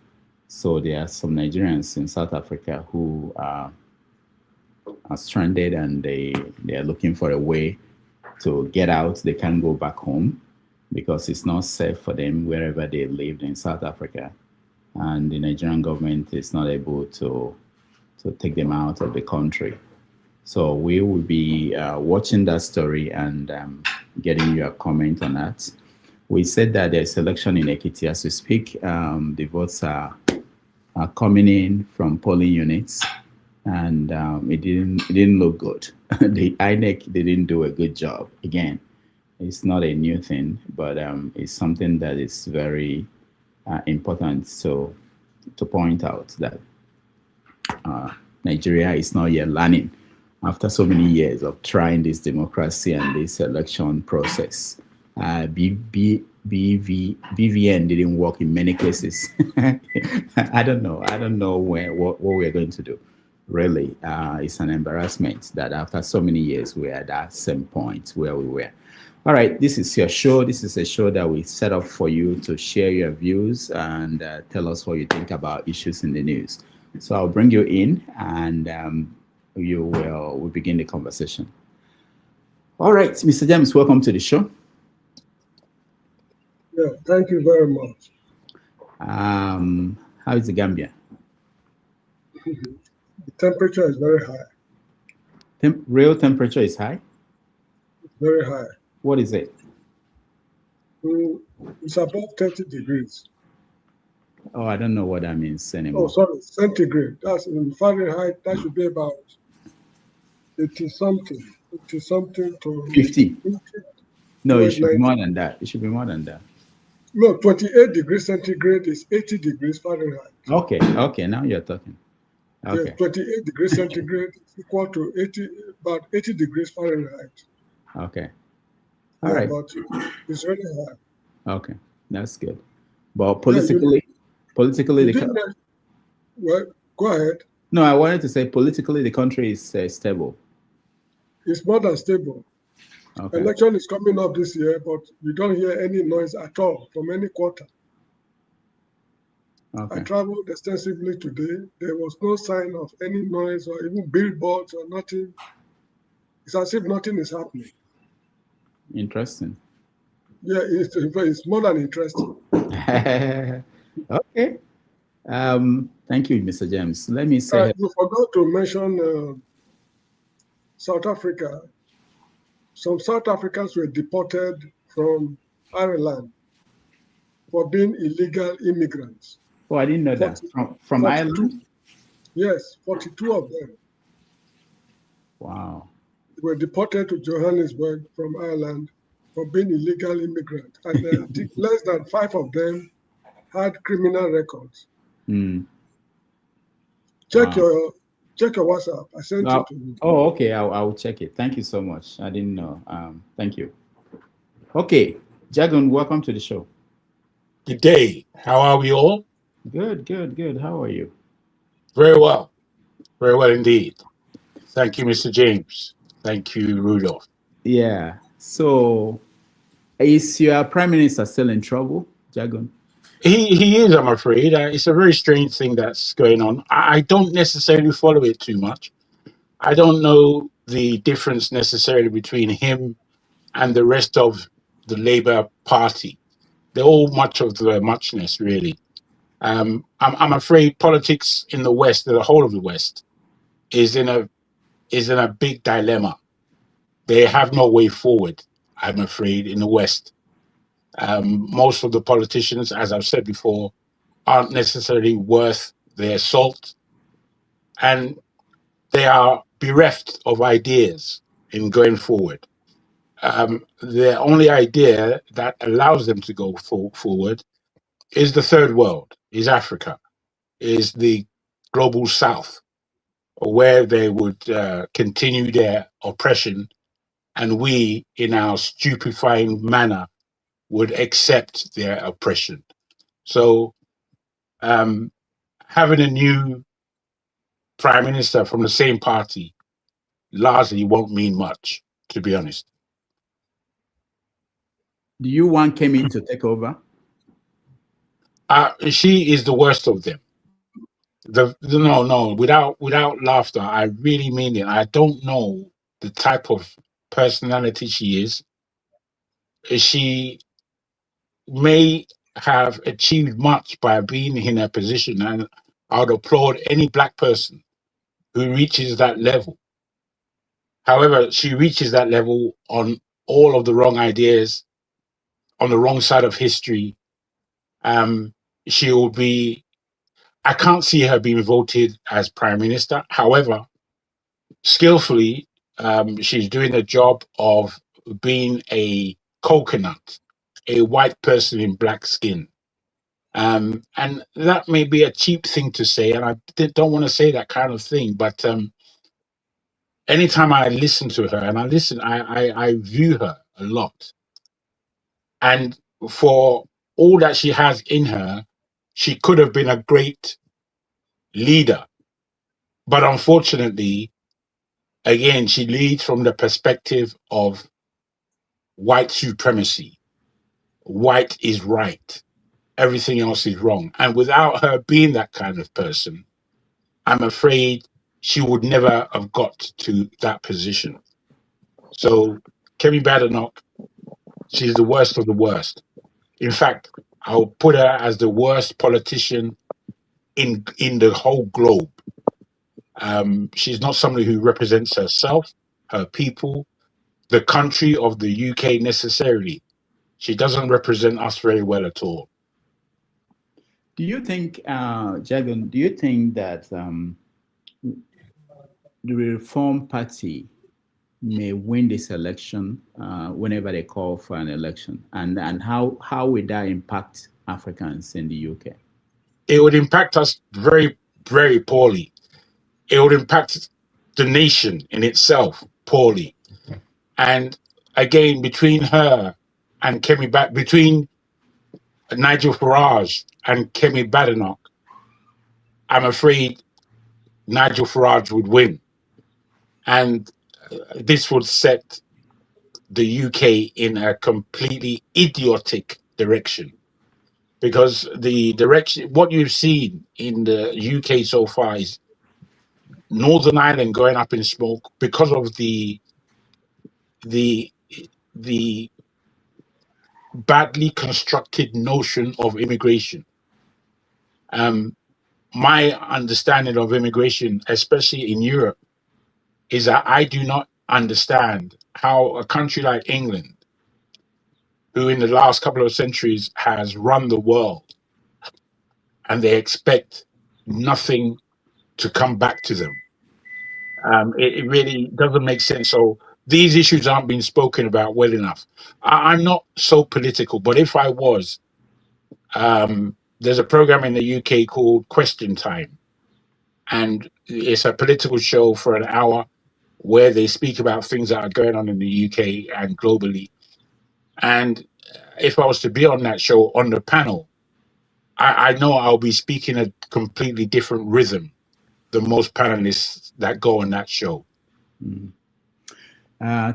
So there are some Nigerians in South Africa who are stranded and they are looking for a way to get out. They can't go back home because it's not safe for them wherever they lived in South Africa. And the Nigerian government is not able to take them out of the country. So we will be watching that story and getting your comment on that. We said that there's election in Ekiti as we speak. The votes are coming in from polling units, and it didn't look good. The INEC didn't do a good job. Again, it's not a new thing, but it's something that is very important to point out that Nigeria is not yet learning after so many years of trying this democracy and this election process. BVN didn't work in many cases. I don't know what we're going to do. Really, it's an embarrassment that after so many years we're at that same point where we were. All right, this is your show. This is a show that we set up for you to share your views and tell us what you think about issues in the news. So I'll bring you in and we'll begin the conversation. All right, Mr. James, welcome to the show. Yeah, thank you very much. How is the Gambia? The temperature is very high. Real temperature is high? Very high. What is it? It's above 30 degrees. Oh, I don't know what that means anymore. Oh, sorry, centigrade. That's in Fahrenheit. That should be about 80 something to 50. No, it should be more than that. It should be more than that. No, 28 degrees centigrade is 80 degrees Fahrenheit. Okay, now you're talking. Okay. Yeah, 28 degrees centigrade is equal to about 80 degrees Fahrenheit. Okay. All right. But it's really high. Okay, that's good. But politically, well, go ahead. No, I wanted to say politically the country is stable. It's more than stable. Okay. Election is coming up this year, but you don't hear any noise at all from any quarter. Okay. I traveled extensively today. There was no sign of any noise or even billboards or nothing. It's as if nothing is happening. Interesting. Yeah, it's more than interesting. Okay. Thank you, Mr. James. Let me say... you forgot to mention South Africa. Some South Africans were deported from Ireland for being illegal immigrants. Oh, I didn't know that. From Ireland? Yes, 42 of them. Wow. They were deported to Johannesburg from Ireland for being illegal immigrants. And I think less than 5 of them had criminal records. Mm. Check your WhatsApp. I sent it to you. Oh, okay. I'll check it. Thank you so much. I didn't know. Thank you. Okay. Jagun, welcome to the show. Good day. How are we all? Good. How are you? Very well. Very well indeed. Thank you, Mr. James. Thank you, Rudolph. Yeah. So, is your prime minister still in trouble, Jagun? He is, I'm afraid. It's a very strange thing that's going on. I don't necessarily follow it too much. I don't know the difference necessarily between him and the rest of the Labour Party. They're all much of the muchness, really. I'm afraid politics in the West, the whole of the West, is in a big dilemma. They have no way forward, I'm afraid, in the West. Most of the politicians, as I've said before, aren't necessarily worth their salt, and they are bereft of ideas in going forward. The only idea that allows them to go forward is the third world, is Africa, is the global South, where they would continue their oppression, and we, in our stupefying manner, would accept their oppression. So having a new prime minister from the same party largely won't mean much, to be honest. Do you want Kemi to take over? She is the worst of them. No, without laughter, I really mean it. I don't know the type of personality she is. She may have achieved much by being in her position, and I would applaud any black person who reaches that level. However, she reaches that level on all of the wrong ideas, on the wrong side of history. She will be, I can't see her being voted as prime minister. However, skillfully, she's doing the job of being a coconut, a white person in black skin. And that may be a cheap thing to say, and I don't want to say that kind of thing, but anytime I listen to her, and I view her a lot. And for all that she has in her, she could have been a great leader. But unfortunately, again, she leads from the perspective of white supremacy. White is right. Everything else is wrong. And without her being that kind of person, I'm afraid she would never have got to that position. So Kemi Badenoch, she's the worst of the worst. In fact, I'll put her as the worst politician in the whole globe. She's not somebody who represents herself, her people, the country of the UK necessarily. She doesn't represent us very well at all. Do you think, Jagan, do you think that the Reform Party may win this election whenever they call for an election? And how would that impact Africans in the UK? It would impact us very, very poorly. It would impact the nation in itself poorly. And again, between her and between Nigel Farage and Kemi Badenoch, I'm afraid Nigel Farage would win. And this would set the UK in a completely idiotic direction. Because the direction, what you've seen in the UK so far is Northern Ireland going up in smoke because of the badly constructed notion of immigration. My understanding of immigration, especially in Europe, is that I do not understand how a country like England, who in the last couple of centuries has run the world, and they expect nothing to come back to them. It really doesn't make sense. So these issues aren't being spoken about well enough. I'm not so political, but if I was, there's a program in the UK called Question Time. And it's a political show for an hour where they speak about things that are going on in the UK and globally. And if I was to be on that show, on the panel, I know I'll be speaking a completely different rhythm than most panelists that go on that show. Mm.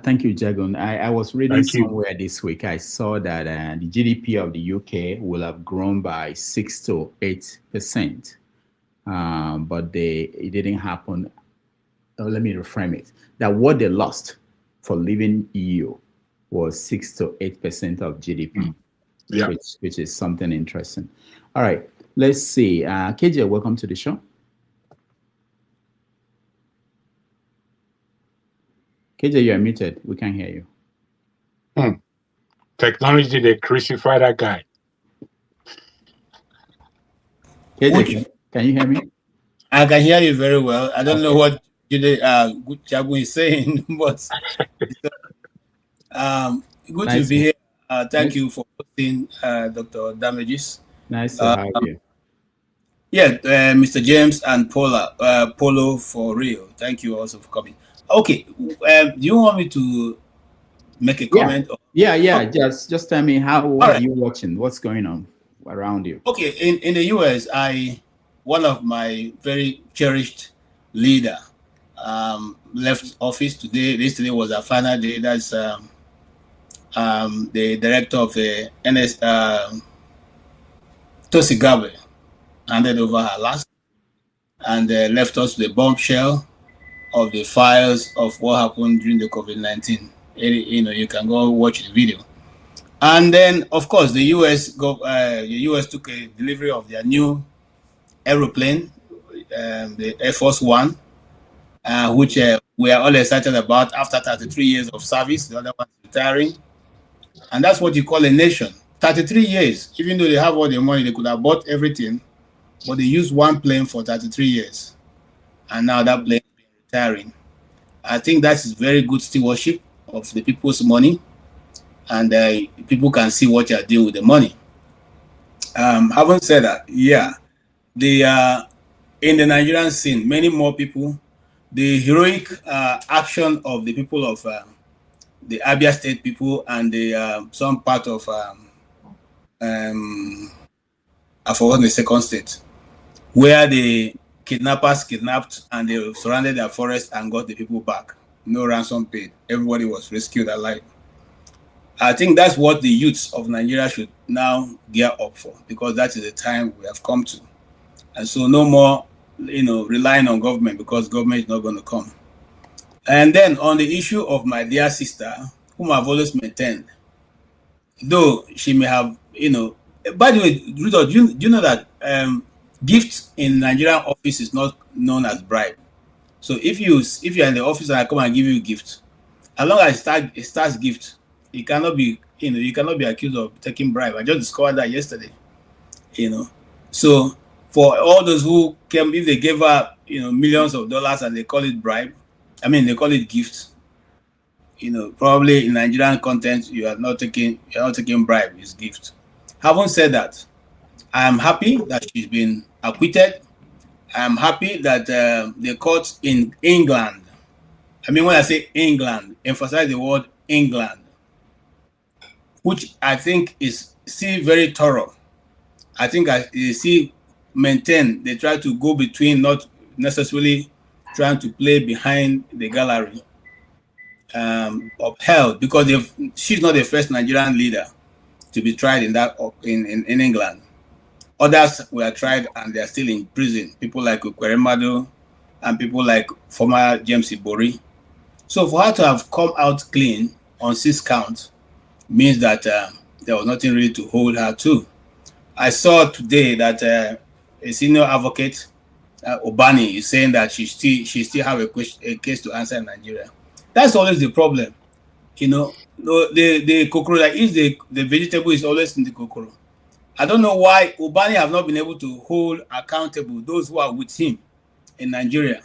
Thank you, Jagun. I was reading somewhere this week. I saw that the GDP of the UK will have grown by 6 to 8%, but it didn't happen. Let me reframe it. That what they lost for leaving EU was 6 to 8% of GDP, yeah, which is something interesting. All right, let's see. KJ, welcome to the show. KJ, you're muted. We can't hear you. Technology, they crucify that guy. KJ, can you hear me? I can hear you very well. I don't know what Jagun is saying, but good to be here. Thank you for hosting Dr. Damages. Nice to have you. Yeah, Mr. James and Polo for real. Thank you also for coming. Okay, do you want me to make a comment? Yeah. Just tell me what are you watching? What's going on? around you? Okay, in the US, one of my very cherished leader left office today. Yesterday was our final day. That's the director of the NS, Tosi Gabe, handed over her last and left us the bombshell of the files of what happened during the COVID-19. You can go watch the video. And then, of course, the US took a delivery of their new aeroplane, the Air Force One, which we are all excited about after 33 years of service. The other one is retiring. And that's what you call a nation. 33 years, even though they have all the money, they could have bought everything, but they used one plane for 33 years. And now that plane is retiring. I think that is very good stewardship of the people's money. And people can see what you are doing with the money. Having said that, yeah, in the Nigerian scene, many more people, the heroic action of the people of the Abia State people and the some part of I forgot the second state, where the kidnappers kidnapped and they surrounded their forest and got the people back. No ransom paid. Everybody was rescued alive. I think that's what the youths of Nigeria should now gear up for, because that is the time we have come to. And so no more, relying on government, because government is not going to come. And then on the issue of my dear sister, whom I've always maintained, though she may have, by the way, Rudolph, do you know that gift in Nigerian office is not known as bribe? So if you're in the office and I come and give you a gift, as long as it starts gift, it cannot be, you cannot be accused of taking bribe. I just discovered that yesterday, So for all those who came, if they gave her, millions of dollars and they call it bribe, they call it gift, probably in Nigerian content, you're not taking bribe, it's gift. Having said that, I am happy that she's been acquitted. I am happy that the court in England, when I say England, emphasize the word England, which I think is still very thorough. I think they try to go between, not necessarily trying to play behind the gallery, upheld, because she's not the first Nigerian leader to be tried in England. Others were tried and they are still in prison. People like Ukweremadu and people like former James Ibori. So for her to have come out clean on 6 counts means that there was nothing really to hold her to. I saw today that a senior advocate, Obani, is saying that she still have a case to answer in Nigeria. That's always the problem. The kokoro that eats the vegetable is always in the kokoro. I don't know why Obani have not been able to hold accountable those who are with him in Nigeria.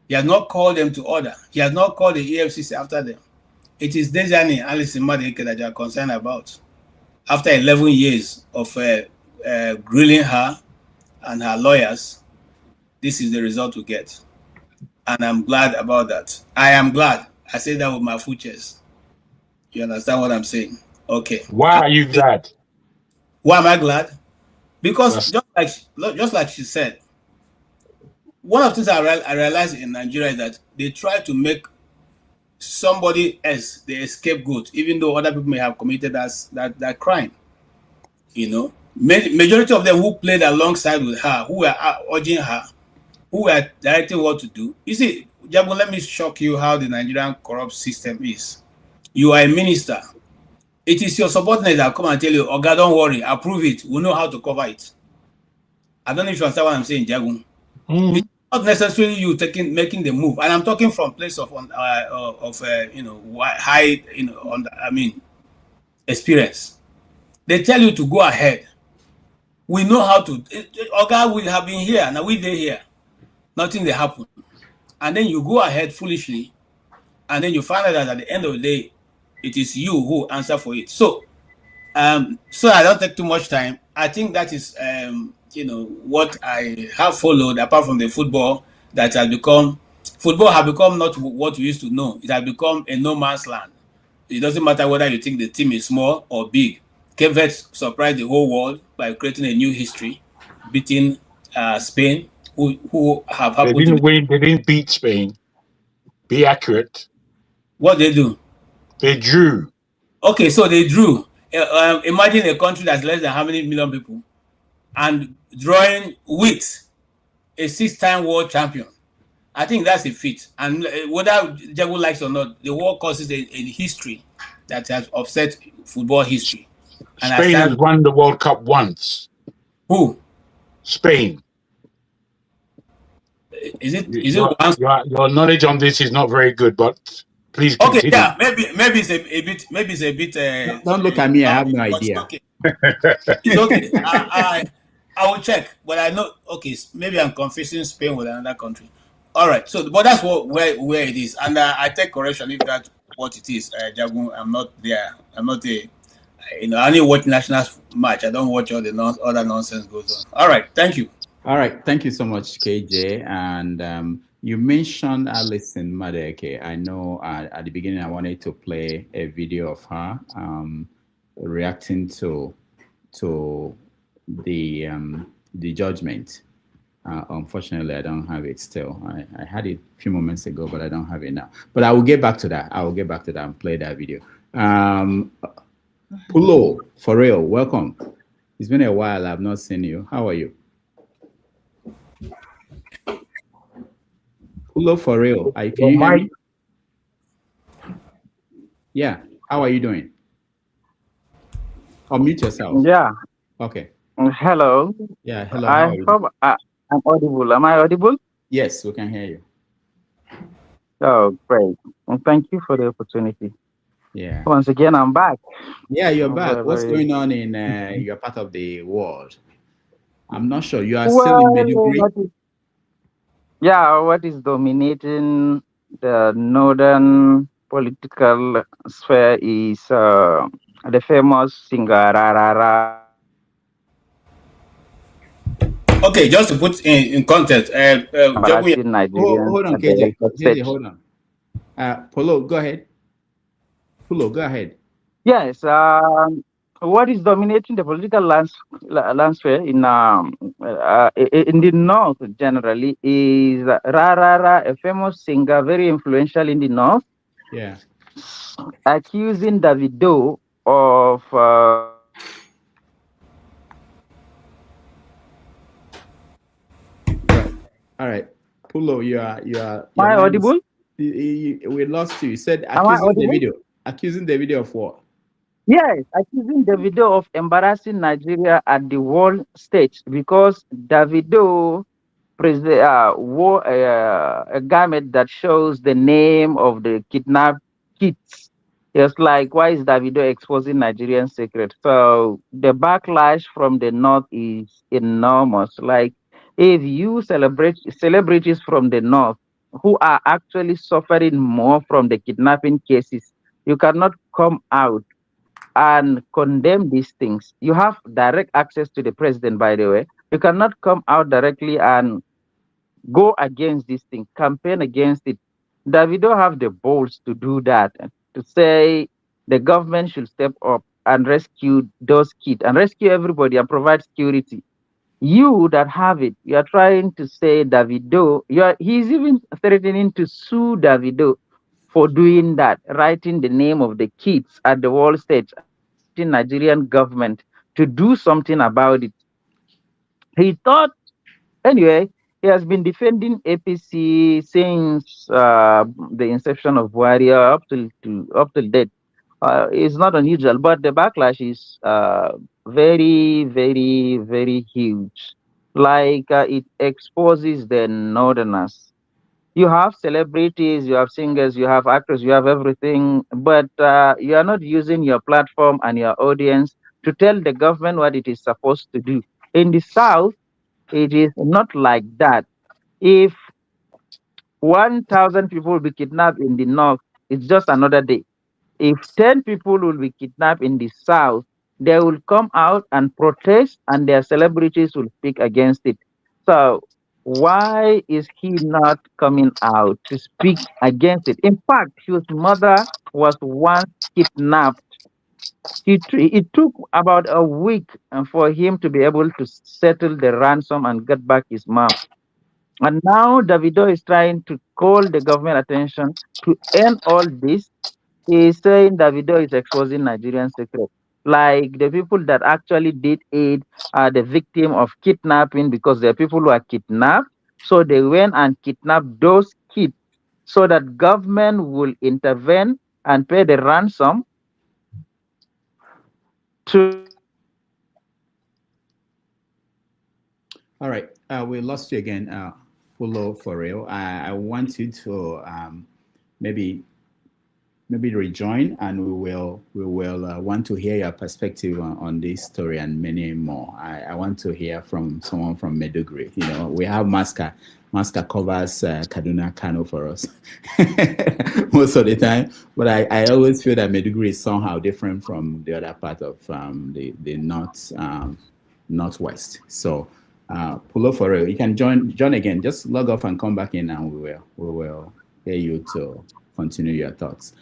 He has not called them to order. He has not called the EFCC after them. It is Diezani Alison-Madueke that you are concerned about. After 11 years of grilling her and her lawyers, this is the result we get. And I'm glad about that. I am glad. I say that with my full chest. You understand what I'm saying? Okay. Why are you glad? Why am I glad? Because just like she said, one of the things I realized in Nigeria is that they try to make somebody else the scapegoat, even though other people may have committed that crime. Majority of them who played alongside with her, who were urging her, who were directing what to do. You see, Jago, let me shock you how the Nigerian corrupt system is. You are a minister. It is your subordinates that come and tell you, "Oga, don't worry, approve it. We know how to cover it." I don't know if you understand what I'm saying, Jago. It's not necessarily you making the move, and I'm talking from place of high, experience. They tell you to go ahead. We know how to. Oga, we have been here, now we're here. Nothing they happen, and then you go ahead foolishly, and then you find out that at the end of the day, it is you who answer for it. So I don't take too much time. I think that is, what I have followed, apart from the football that has become not what we used to know. It has become a no man's land. It doesn't matter whether you think the team is small or big. Cape Verde surprised the whole world by creating a new history, beating Spain, who have They happened to didn't be. win. They didn't beat Spain. Be accurate. What they do? They drew. Okay, so they drew. Imagine a country that's less than how many million people, and drawing with a 6-time world champion. I think that's a feat. And whether Jago likes or not, the world causes a history that has upset football history. And Spain has won the World Cup once. Who? Spain. Is it once? Your knowledge on this is not very good, but please continue. Okay, yeah, maybe it's a bit. Don't look at me. I have no idea. Okay. It's okay. I will check, but I know. Okay, maybe I'm confusing Spain with another country. All right. So, but that's where it is, and I take correction if that's what it is. Jagun, I'm not there. I'm not there. I only watch national match. I don't watch all the other nonsense goes on. All right. Thank you. All right. Thank you so much, KJ. And you mentioned Alison-Madueke. I know at the beginning I wanted to play a video of her reacting to the judgment. Unfortunately, I don't have it still. I had it a few moments ago, but I don't have it now. But I will get back to that. I will get back to that and play that video. Pulo, for real, welcome. It's been a while. I've not seen you. How are you? Pulo, for real. Can you hear me? Yeah. How are you doing? Unmute yourself. Yeah. Okay. Hello. Yeah. Hello. I hope I'm audible. Am I audible? Yes, we can hear you. Oh, great. Well, thank you for the opportunity. Yeah. Once again, I'm back. Yeah, you're back. What's going on in your part of the world? I'm not sure. You are still in Maiduguri? What is dominating the northern political sphere is the famous singer Rarara. Okay, just to put in context, hold on, KJ. Hold on. Polo, go ahead. Polo, go ahead. Yes. What is dominating the political landscape in the north generally is Rarara, a famous singer, very influential in the north. Yeah. Accusing Davido of All right, Pulo, you are. Am I audible? We lost you. You said accusing Davido of what? Yes, accusing Davido of embarrassing Nigeria at the world stage because Davido wore a garment that shows the name of the kidnapped kids. It's like, why is Davido exposing Nigerian secret? So the backlash from the north is enormous. Like, if you celebrate celebrities from the north who are actually suffering more from the kidnapping cases, you cannot come out and condemn these things. You have direct access to the president, by the way. You cannot come out directly and go against this thing, campaign against it. Davido have the balls to do that, to say the government should step up and rescue those kids and rescue everybody and provide security. You that have it, you are trying to say Davido, he's even threatening to sue Davido for doing that, writing the name of the kids at the world stage, the Nigerian government to do something about it. He thought, anyway, he has been defending APC since the inception of Warrior up till date. It's not unusual, but the backlash is very, very, very huge. Like it exposes the northerners. You have celebrities, you have singers, you have actors, you have everything, but you are not using your platform and your audience to tell the government what it is supposed to do. In the South, it is not like that. If 1,000 people will be kidnapped in the North, it's just another day. If 10 people will be kidnapped in the South, they will come out and protest and their celebrities will speak against it. So why is he not coming out to speak against it? In fact, his mother was once kidnapped It took about a week for him to be able to settle the ransom and get back his mom. And now Davido is trying to call the government attention to end all this. He is saying Davido is exposing Nigerian secrets. Like the people that actually did it are the victim of kidnapping, because there are people who are kidnapped. So they went and kidnapped those kids so that government will intervene and pay the ransom to. All right, we lost you again, Pulo, for real. I want you to maybe rejoin, and we will want to hear your perspective on this story and many more. I want to hear from someone from Maiduguri. You know, we have Maska covers Kaduna, Kano for us most of the time, but I always feel that Maiduguri is somehow different from the other part of the northwest. So Pulo, for real, you can join again. Just log off and come back in, and we will hear you to continue your thoughts.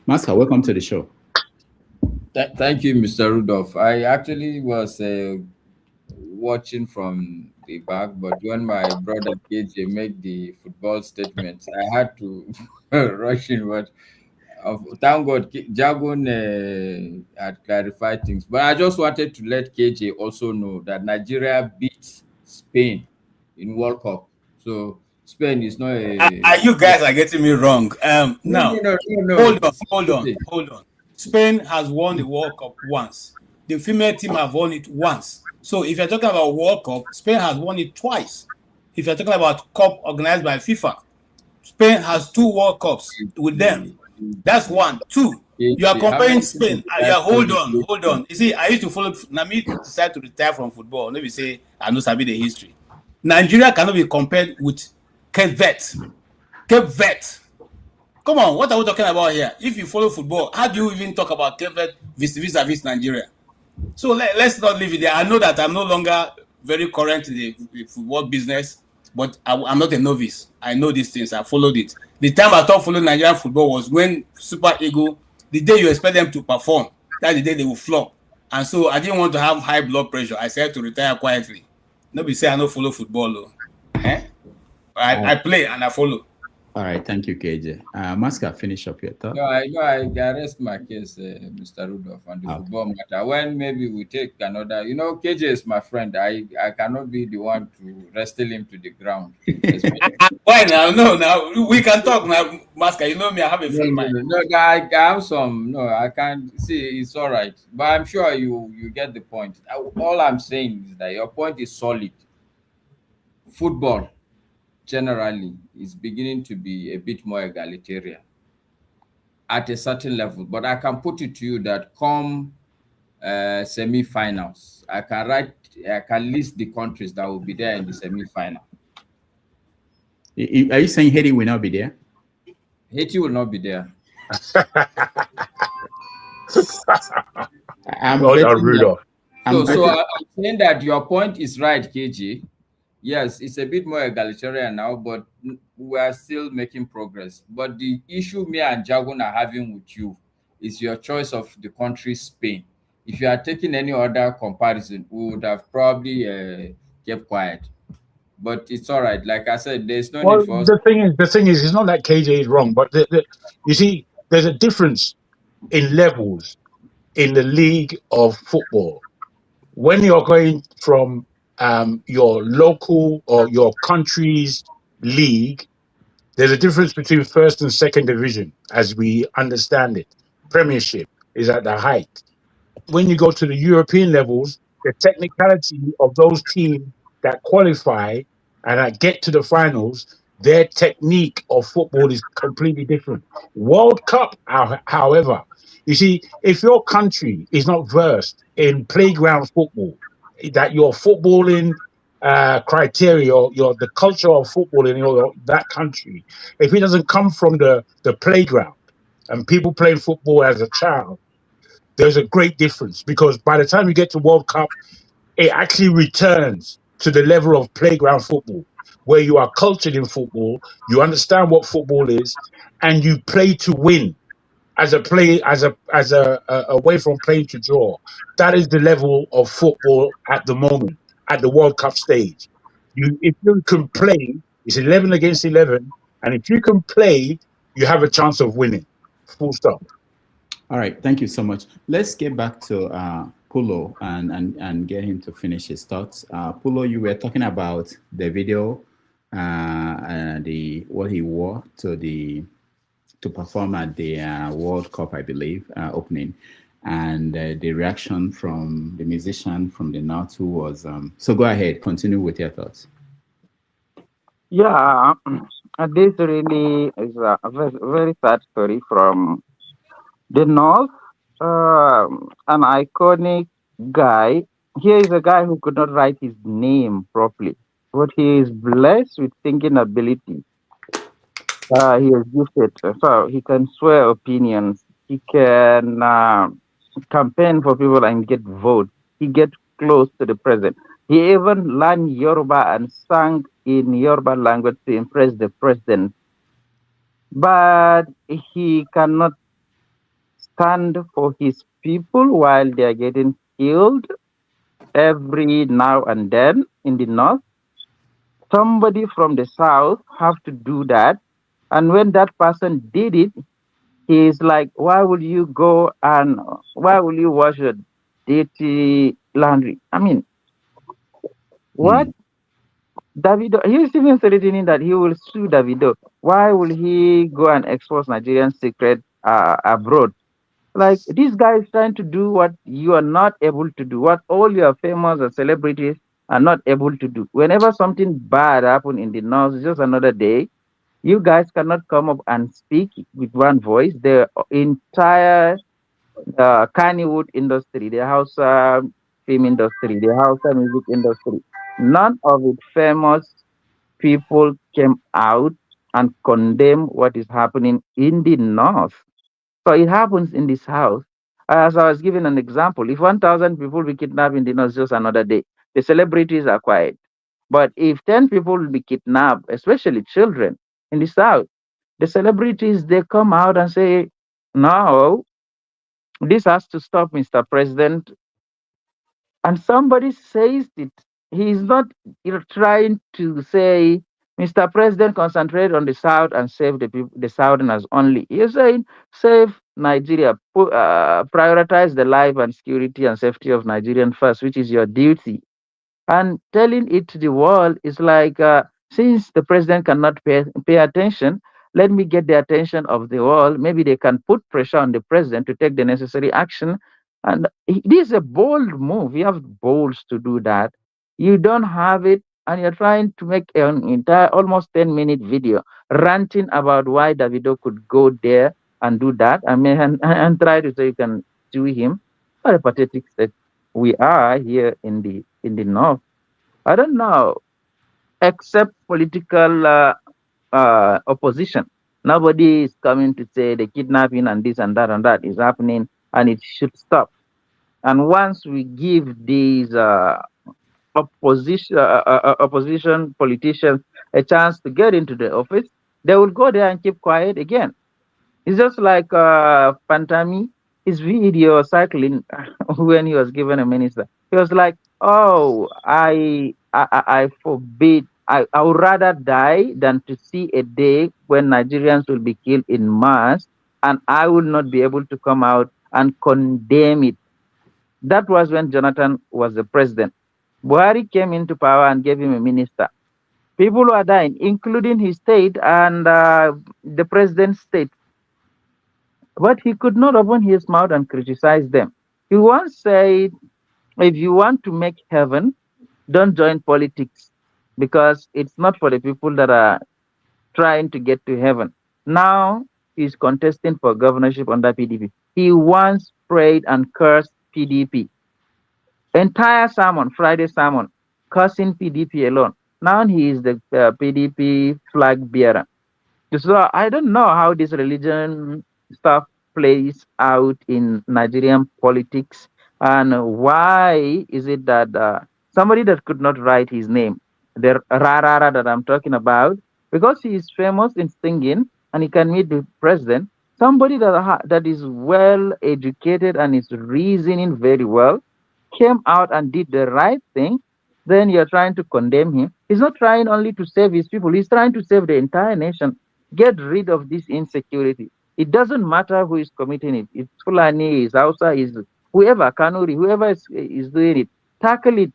Maska, welcome to the show. Thank you, Mr. Rudolph. I actually was watching from the back, but when my brother KJ made the football statements, I had to rush in. But thank God, Jagun had clarified things. But I just wanted to let KJ also know that Nigeria beat Spain in World Cup. So Spain is not a... You guys are getting me wrong. Now, hold on. Spain has won the World Cup once. The female team have won it once. So if you're talking about World Cup, Spain has won it twice. If you're talking about cup organized by FIFA, Spain has 2 World Cups with them. That's 1. 2. You are comparing Spain. Hold on. You see, I used to follow. Nami decided to retire from football. Let me say, I know sabi the history. Nigeria cannot be compared with Cape Verde. Come on, what are we talking about here? If you follow football, how do you even talk about Cape Verde vis-a-vis Nigeria? So let's not leave it there. I know that I'm no longer very current in the football business, but I'm not a novice. I know these things. I followed it. The time I thought following Nigerian football was when Super Eagles, the day you expect them to perform, that's the day they will flop. And so I didn't want to have high blood pressure. I said to retire quietly. Nobody say I don't follow football, though. I play and I follow. All right, thank you, KJ. Maska, finish up your thought. No, I rest my case, Mr. Rudolph, on the football matter. When maybe we take another, KJ is my friend. I cannot be the one to wrestle him to the ground. Why now? No, now we can talk now, Maska. You know me, I have a friend. No, I have some. No, I can't see. It's all right, but I'm sure you get the point. All I'm saying is that your point is solid. Football generally is beginning to be a bit more egalitarian at a certain level, but I can put it to you that come semi-finals, I can list the countries that will be there in the semi-final. Are you saying Haiti will not be there? Haiti will not be there. I'm saying that your point is right, KG. Yes, it's a bit more egalitarian now, but we are still making progress. But the issue me and Jagun are having with you is your choice of the country, Spain. If you are taking any other comparison, we would have probably kept quiet. But it's all right. Like I said, there's no need for us. The thing is, it's not that KJ is wrong, but you see, there's a difference in levels in the league of football. When you're going from your local or your country's league, there's a difference between first and second division, as we understand it. Premiership is at the height. When you go to the European levels, the technicality of those teams that qualify and that get to the finals, their technique of football is completely different. World Cup, however, you see, if your country is not versed in playground football, that your footballing criteria, the culture of football in that country, if it doesn't come from the playground and people playing football as a child, there's a great difference, because by the time you get to World Cup, it actually returns to the level of playground football, where you are cultured in football, you understand what football is, and you play to win. as a away from playing to draw. That is the level of football at the moment, at the World Cup stage. If you can play, it's 11 against 11, and if you can play, you have a chance of winning. Full stop. All right, thank you so much. Let's get back to Pulo and get him to finish his thoughts. Pulo, you were talking about the video and what he wore to perform at the World Cup, I believe, opening, and the reaction from the musician from the North who was. So go ahead, continue with your thoughts. Yeah, this really is a very, very sad story from the North. An iconic guy. Here is a guy who could not write his name properly, but he is blessed with thinking ability. He is gifted, so he can swear opinions. He can campaign for people and get votes. He gets close to the president. He even learned Yoruba and sang in Yoruba language to impress the president. But he cannot stand for his people while they are getting killed every now and then in the north. Somebody from the south have to do that. And when that person did it, he is like, why will you go and why will you wash your dirty laundry? I mean, what? Davido, he is even threatening that he will sue Davido. Why will he go and expose Nigerian secret abroad? Like, this guy is trying to do what you are not able to do, what all your famous and celebrities are not able to do. Whenever something bad happens in the north, it's just another day. You guys cannot come up and speak with one voice. The entire Kannywood industry, the Hausa film industry, the Hausa music industry, none of its famous people came out and condemn what is happening in the north. So it happens in this house. As I was giving an example, if 1,000 people be kidnapped in the north, just another day, the celebrities are quiet. But if 10 people will be kidnapped, especially children in the south, the celebrities, they come out and say, no, this has to stop, Mr. President. And somebody says it. He is not trying to say, Mr. President, concentrate on the South and save the people, the Southerners only. He is saying, save Nigeria, prioritize the life and security and safety of Nigerians first, which is your duty. And telling it to the world is like, since the president cannot pay attention, let me get the attention of the world. Maybe they can put pressure on the president to take the necessary action. And this is a bold move. You have balls to do that. You don't have it, and you're trying to make an entire almost 10-minute video ranting about why Davido could go there and do that. I mean, and try to say you can sue him. What a pathetic state we are here in the north. I don't know, except political opposition. Nobody is coming to say the kidnapping and this and that is happening, and it should stop. And once we give these opposition politicians a chance to get into the office, they will go there and keep quiet again. It's just like Pantami, his video cycling when he was given a minister. He was like, "Oh, I forbid. I would rather die than to see a day when Nigerians will be killed in mass, and I will not be able to come out and condemn it." That was when Jonathan was the president. Buhari came into power and gave him a minister. People were dying, including his state and the president's state. But he could not open his mouth and criticize them. He once said, if you want to make heaven, don't join politics, because it's not for the people that are trying to get to heaven. Now he's contesting for governorship under PDP. He once prayed and cursed PDP. Entire sermon, Friday sermon, cursing PDP alone. Now he is the PDP flag bearer. So I don't know how this religion stuff plays out in Nigerian politics, and why is it that somebody that could not write his name, the Rarara that I'm talking about, because he is famous in singing and he can meet the president, Somebody that is well educated and is reasoning very well came out and did the right thing, then you're trying to condemn him. He's not trying only to save his people, he's trying to save the entire nation. Get rid of this insecurity. It doesn't matter who is committing it. It's Fulani, is Hausa, is whoever, Kanuri, whoever is doing it. Tackle it.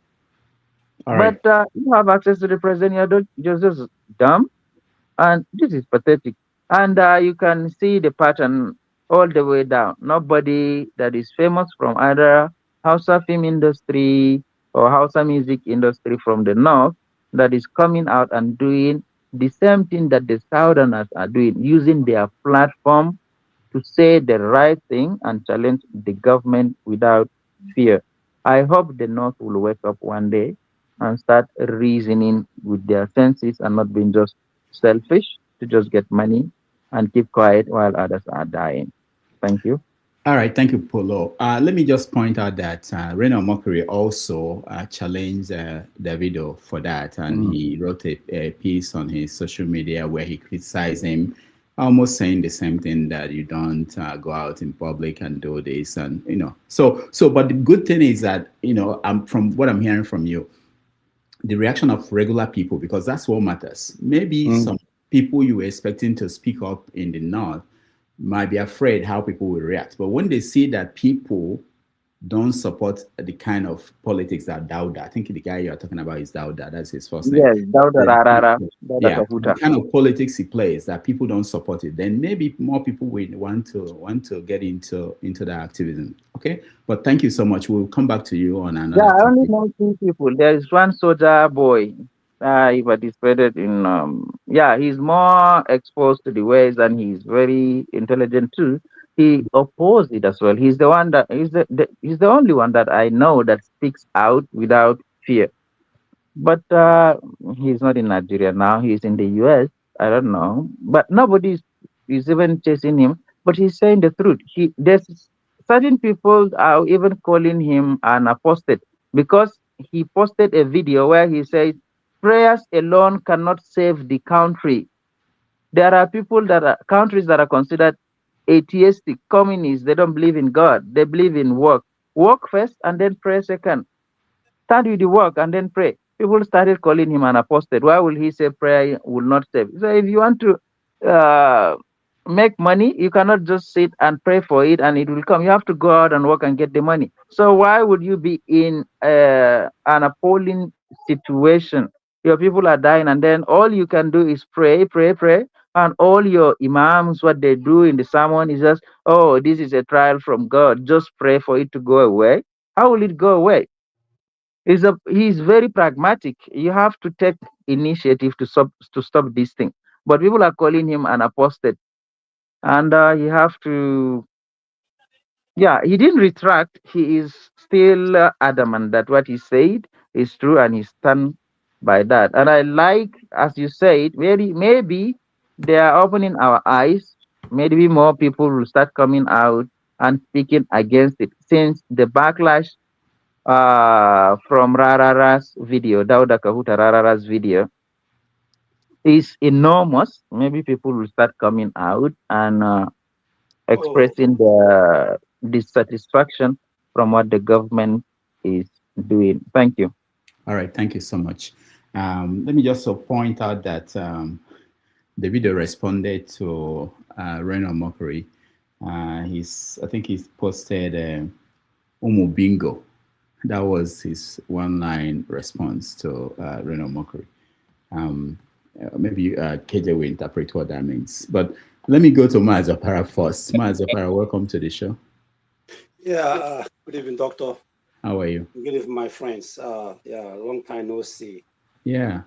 All right. But you have access to the president, you're just dumb. And this is pathetic. And you can see the pattern all the way down. Nobody that is famous from either Hausa film industry or Hausa music industry from the north that is coming out and doing the same thing that the Southerners are doing, using their platform to say the right thing and challenge the government without fear. I hope the North will wake up one day and start reasoning with their senses and not being just selfish to just get money and keep quiet while others are dying. Thank you. All right, thank you, Polo. Let me just point out that Reno Mockery also challenged Davido for that, and he wrote a piece on his social media where he criticized him, almost saying the same thing, that you don't go out in public and do this, and So, but the good thing is that from what I'm hearing from you, the reaction of regular people, because that's what matters. Maybe some people you were expecting to speak up in the north might be afraid how people will react. But when they see that people don't support the kind of politics that Dauda, I think the guy you're talking about is Dauda, that's his first name. Yes, Dauda Rarara. The kind of politics he plays, that people don't support it, then maybe more people will want to get into that activism. Okay, but thank you so much. We'll come back to you on another. Yeah, I only know 2 people. There is one soldier boy. He participated in. He's more exposed to the ways, and he's very intelligent too. He opposed it as well. He's the one that he's the only one that I know that speaks out without fear. But he's not in Nigeria now. He's in the US. I don't know. But nobody is even chasing him. But he's saying the truth. There's certain people are even calling him an apostate because he posted a video where he says prayers alone cannot save the country. There are countries that are considered atheistic, communists. They don't believe in God. They believe in work. Work first and then pray second. Start with the work and then pray. People started calling him an apostate. Why will he say prayer will not save? So if you want to make money, you cannot just sit and pray for it and it will come. You have to go out and work and get the money. So why would you be in an appalling situation? Your people are dying and then all you can do is pray, and all your imams, what they do in the sermon is just, oh, this is a trial from God. Just pray for it to go away. How will it go away? He's very pragmatic. You have to take initiative to stop this thing. But people are calling him an apostate. And he have to, he didn't retract. He is still adamant that what he said is true and he stand by that. And I like, as you said, maybe they are opening our eyes. Maybe more people will start coming out and speaking against it, since the backlash from Rarara's video, Dauda Kahuta Rarara's video, is enormous. Maybe people will start coming out and expressing the dissatisfaction from what the government is doing. Thank you. All right, thank you so much. Let me just point out that the video responded to Reno Mockery. I think he's posted Umu Bingo. That was his one-line response to Reno Mockery. Maybe KJ will interpret what that means. But let me go to Mazapara first. Mazapara, welcome to the show. Yeah, good evening, doctor. How are you? Good evening, my friends. Long time no see. Yeah.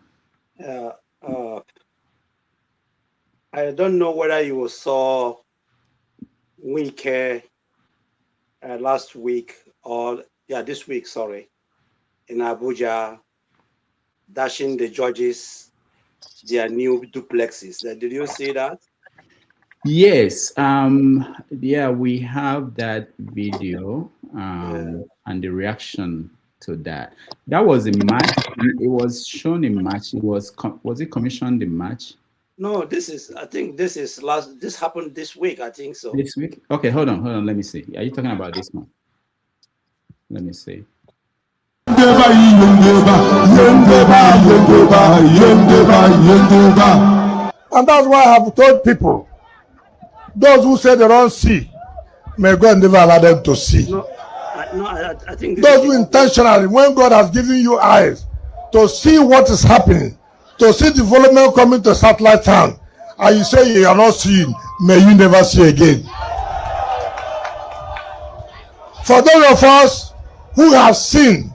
I don't know whether you saw Wike last week or this week, sorry, in Abuja, dashing the judges their new duplexes. Did you see that? Yes. We have that video and the reaction to that. That was a match. It was shown in March. Was it commissioned in March? No, I think this happened this week, I think so. This week? Okay, hold on, let me see. Are you talking about this one? Let me see. And that's why I have told people, those who say they don't see, may God never allow them to see. I think those who intentionally, when God has given you eyes to see what is happening, to see development coming to satellite town, and you say you are not seeing, may you never see again. For those of us who have seen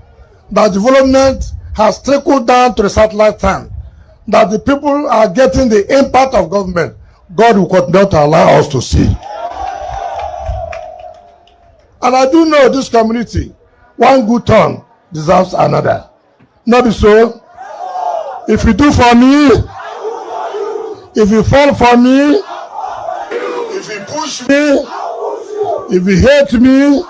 that development has trickled down to the satellite town, that the people are getting the impact of government, God will continue to allow us to see. And I do know this community, one good turn deserves another. Not be so. If you do for me, if you fall for me, if you push me, if you hate me,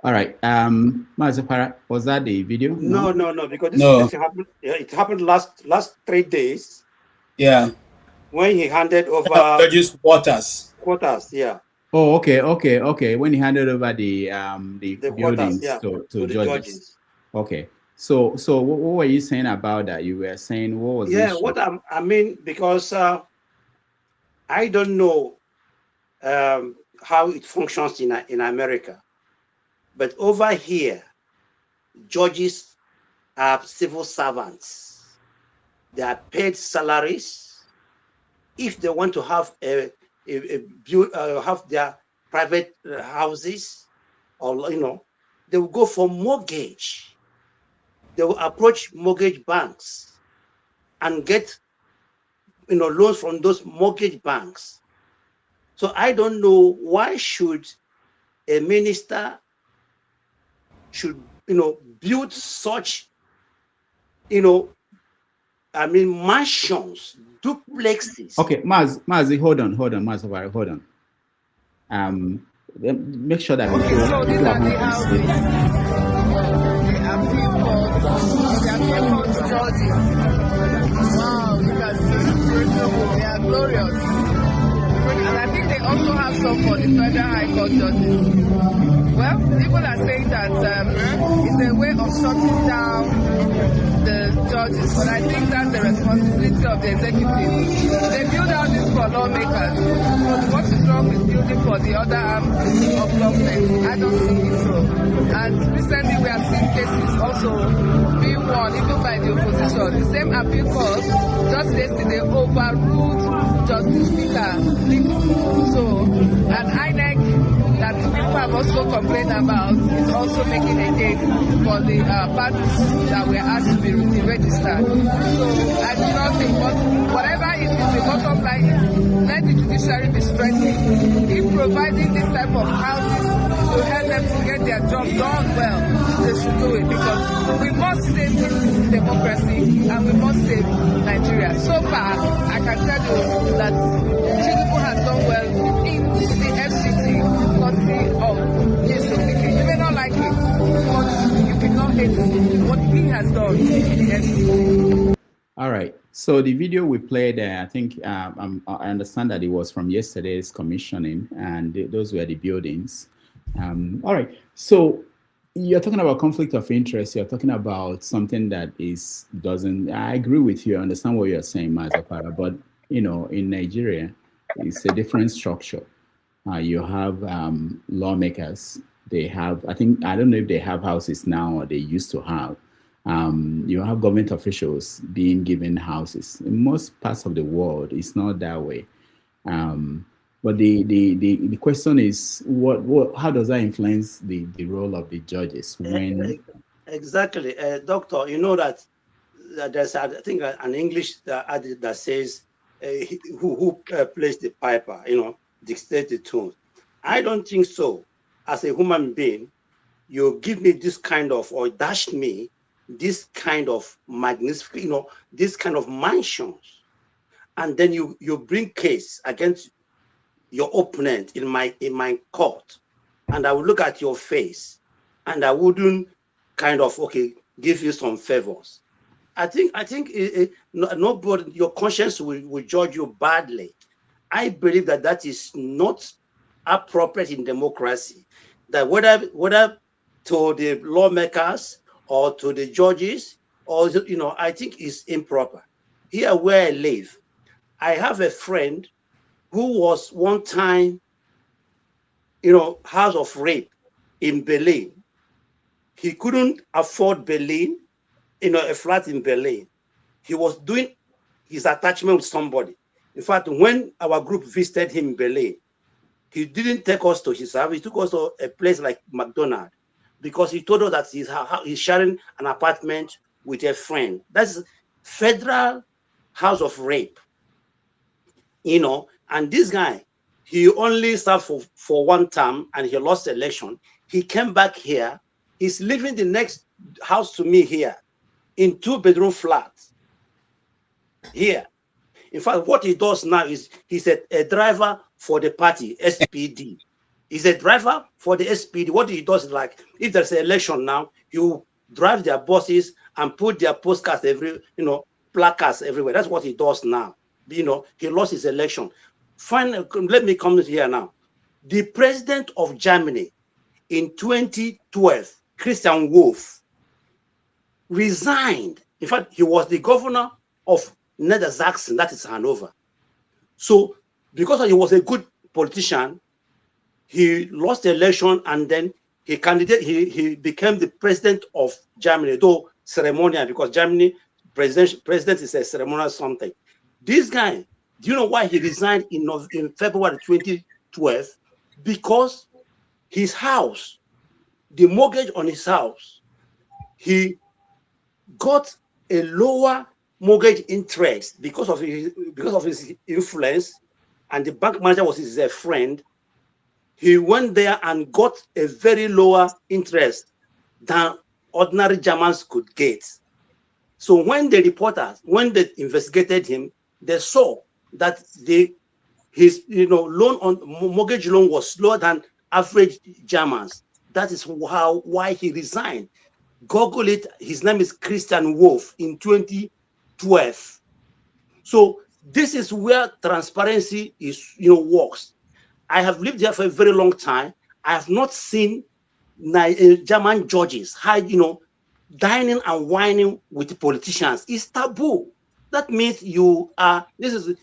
All right. Mazapara, was that the video? No, because this happened. It happened last 3 days. Yeah. When he handed over judges' quarters. Yeah. Oh, okay. When he handed over the buildings quarters, to judges. Okay. So what were you saying about that? You were saying what was the issue? I mean, because I don't know how it functions in America, but over here, judges are civil servants. They are paid salaries. If they want to have have their private houses, or they will go for mortgage. They will approach mortgage banks and get loans from those mortgage banks. So I don't know why should a minister should build such mansions, duplexes. Okay, Mazi, hold on, Mazapara, hold on. Make sure that So these are the houses. They are people judges. Wow, you can see they are glorious. And I think they also have some for the Federal High Court judges. Well, people are saying that it's a way of shutting down the judges, but I think that's the responsibility of the executive. They build out this for lawmakers. So what is wrong with building for the other arms of government? I don't see it so. And recently we have seen cases also being won, even by the opposition. The same appeal court just yesterday overruled Justice Peter. So, and INEC, that people have also complained about, is also making a case for the parties that were asked to be registered. So I do not think, but whatever it is, the bottom line is, let the judiciary be strengthened. If providing this type of houses to help them to get their job done well, they should do it, because we must save this democracy and we must save Nigeria. So far, I can tell you that Tinubu has done well in the FCT courtesy of Yeso Wike. You may not like it, but you cannot hate what he has done in the FCT. All right. So the video we played, I think I understand that it was from yesterday's commissioning, and those were the buildings. All right. So you're talking about conflict of interest. You're talking about something that doesn't. I agree with you. I understand what you're saying, Mazapara. But in Nigeria, it's a different structure. You have lawmakers. They have. I don't know if they have houses now or they used to have. You have government officials being given houses. In most parts of the world, it's not that way. But the question is, how does that influence the role of the judges when? Exactly, Doctor. You know that there's I think an English adage that says, "Who plays the piper? Dictate the tune." I don't think so. As a human being, you give me this kind of, or dash me this kind of magnificent, this kind of mansions, and then you bring case against your opponent in my court, and I will look at your face, and I wouldn't kind of give you some favors. I think nobody, your conscience will judge you badly. I believe that is not appropriate in democracy. That whether to the lawmakers or to the judges, or I think is improper. Here where I live, I have a friend who was one time, house of rape in Berlin. He couldn't afford Berlin, a flat in Berlin. He was doing his attachment with somebody. In fact, when our group visited him in Berlin, he didn't take us to his house. He took us to a place like McDonald's because he told us that he's sharing an apartment with a friend. That's federal house of rape, and this guy, he only served for one term and he lost the election. He came back here. He's living the next house to me here in 2-bedroom flats here. In fact, what he does now is he's a driver for the party, SPD. He's a driver for the SPD. What he does is, like, if there's an election now, he will drive their buses and put their postcards placards everywhere. That's what he does now. He lost his election. Finally, let me come here now. The president of Germany in 2012, Christian Wolff, resigned. In fact, he was the governor of Niedersachsen, that is Hanover. So, because he was a good politician, he lost the election and then he became the president of Germany, though ceremonial, because Germany president is a ceremonial something. This guy, do you know why he resigned in February 2012? Because his house, the mortgage on his house, he got a lower mortgage interest because of his influence, and the bank manager was his friend. He went there and got a very lower interest than ordinary Germans could get. So when they investigated him, they saw that his mortgage loan was lower than average Germans. That is why he resigned. Google it. His name is Christian Wolff in 2012. So this is where transparency works. I have lived here for a very long time. I have not seen German judges dining and whining with politicians. It's taboo. That means this is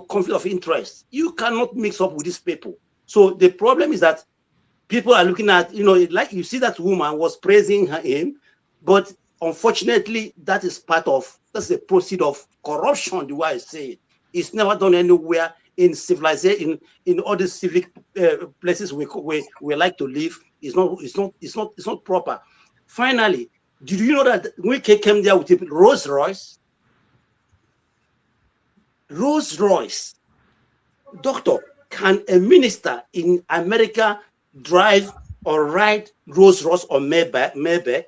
conflict of interest. You cannot mix up with these people. So the problem is that people are looking at, like you see that woman was praising him, but unfortunately that's a proceed of corruption, the way I say it. It's never done anywhere in civilization, in all these civic places we like to live. It's not proper. Finally, did you know that Wike came there with a Rolls Royce? Rolls Royce. Doctor, can a minister in America drive or ride Rolls Royce or Maybach?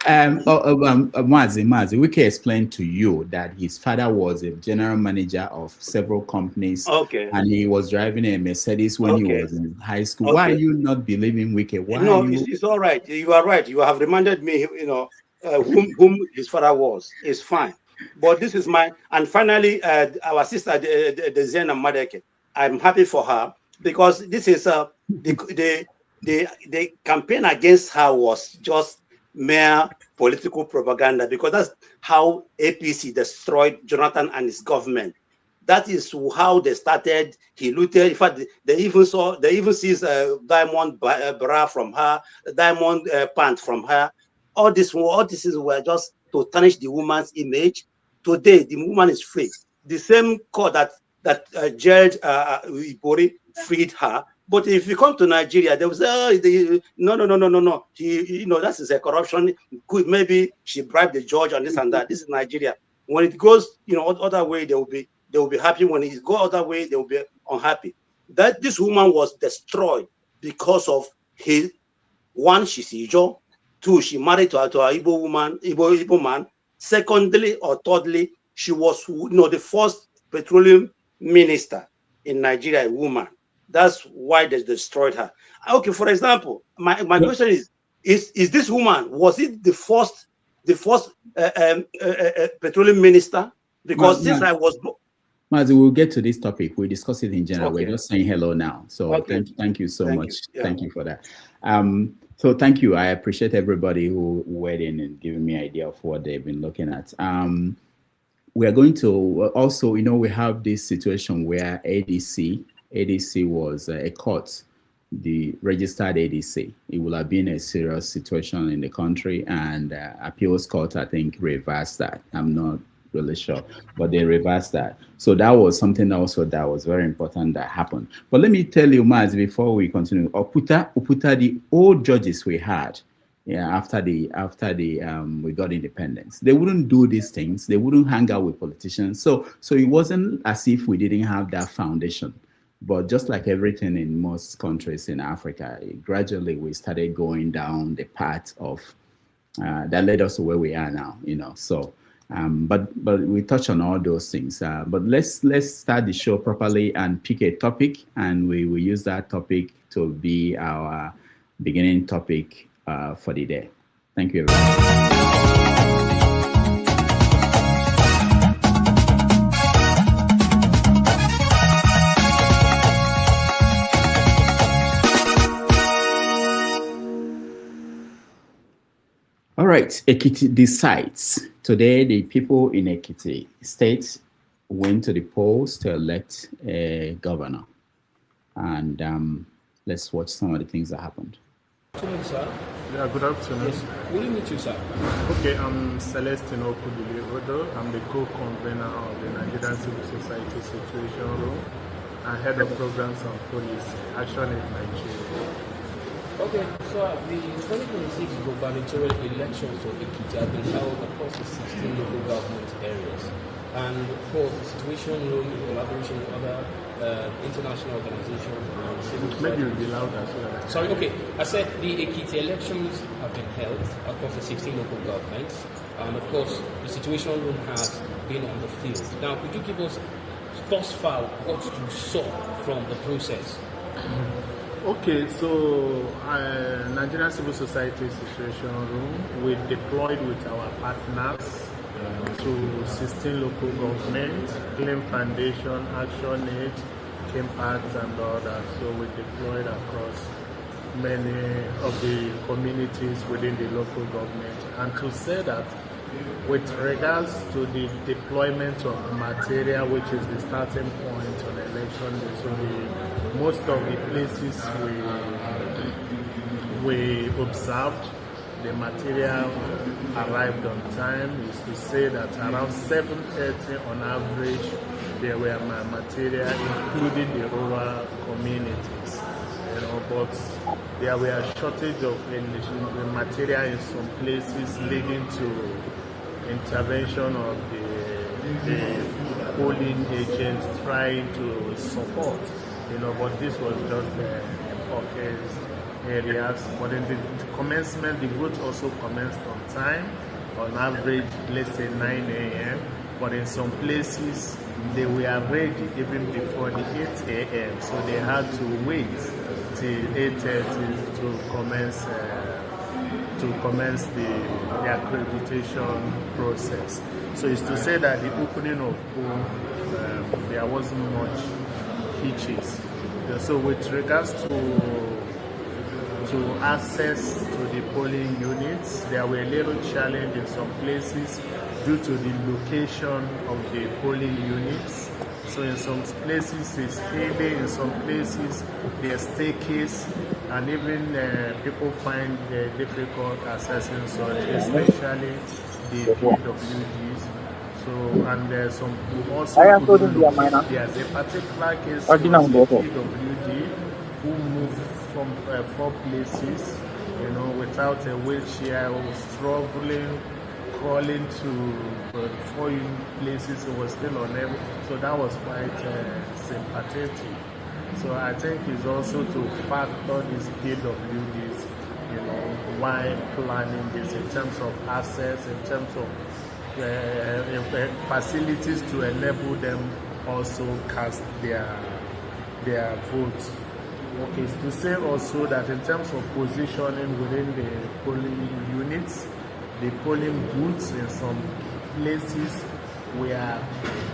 Mazi, we can explain to you that his father was a general manager of several companies. Okay. And he was driving a Mercedes when he was in high school. Okay. Why are you not believing Wike? It's all right. You are right. You have reminded me, whom his father was. It's fine. But this is and finally, our sister, Deziani Alison-Madueke. I'm happy for her because this is the campaign against her was just mere political propaganda, because that's how APC destroyed Jonathan and his government. That is how they started. He looted. In fact, they even seized a diamond bra from her, a diamond pant from her. All these were just to tarnish the woman's image. Today, the woman is free. The same court that jailed Ibori freed her. But if you come to Nigeria, they will say, no. That is a corruption. Maybe she bribed the judge and this and that. This is Nigeria. When it goes, other way, they will be happy. When it goes other way, they will be unhappy. That this woman was destroyed because of she's Ijo, Two, she married to an Igbo woman, Igbo man. Secondly or thirdly, she was the first petroleum minister in Nigeria, a woman. That's why they destroyed her. Okay, for example, my question is this woman, was it the first petroleum minister? Because since I was... Mazi, we'll get to this topic. We'll discuss it in general. Okay. We're just saying hello now. So Okay. thank you so much. Yeah. Thank you for that. So thank you. I appreciate everybody who weighed in and giving me an idea of what they've been looking at. We are going to also, we have this situation where ADC was a court, the registered ADC. It would have been a serious situation in the country, and appeals court, I think, reversed that. I'm not really sure, but they reversed that. So that was something also that was very important that happened. But let me tell you, Maz, before we continue, Uputa, the old judges we had, after we got independence, they wouldn't do these things. They wouldn't hang out with politicians. So it wasn't as if we didn't have that foundation. But just like everything in most countries in Africa, gradually we started going down the path of that led us to where we are now. So. But we touch on all those things. But let's start the show properly and pick a topic, and we will use that topic to be our beginning topic for the day. Thank you, everyone. All right, Ekiti decides. Today, the people in Ekiti State went to the polls to elect a governor. And let's watch some of the things that happened. Good afternoon, sir. Yeah, good afternoon. Yes. Will you meet you, sir? Okay, I'm Celestine Okudili-Odo. I'm the co-convener of the Nigerian Civil Society Situation Room and head of programs on police, Action in Nigeria. Okay, so the 2026 gubernatorial elections for Ekiti have been held across the 16 local government areas. And of course, the Situation Room in collaboration with other international organizations and civil society. Maybe you'll be louder. Sorry, okay. I said the Ekiti elections have been held across the 16 local governments. And of course, the Situation Room has been on the field. Now, could you give us thus far what you saw from the process? Okay, so Nigerian Civil Society Situation Room, we deployed with our partners to 16 local governments, Claim Foundation, Action Aid, Kimpact, and others. So we deployed across many of the communities within the local government. And to say that with regards to the deployment of material, which is the starting point on election day, so most of the places we observed, the material arrived on time. Is to say that around 7:30 on average, there were material, including the rural communities. But there were a shortage of material in some places, leading to intervention of the polling agents trying to support, but this was just pocket areas. But in the commencement, the vote also commenced on time, on average, let's say 9 a.m. But in some places, they were ready even before the 8 a.m. So they had to wait till 8:30 to commence the accreditation process. So it's to say that the opening of poll, there wasn't much hitches. So with regards to access to the polling units, there were a little challenge in some places due to the location of the polling units. So in some places it's hilly, in some places there's staircase, and even people find difficult accessing such, especially the PWDs. So, and there's some also there's a particular case of the PWD who moved from 4 places, without a wheelchair, was struggling, crawling to 4 places, it was still unable. So that was quite sympathetic. So I think it's also to factor these PWDs while planning this, in terms of assets, in terms of facilities to enable them also cast their votes. Okay, to say also that in terms of positioning within the polling units, the polling booths in some places were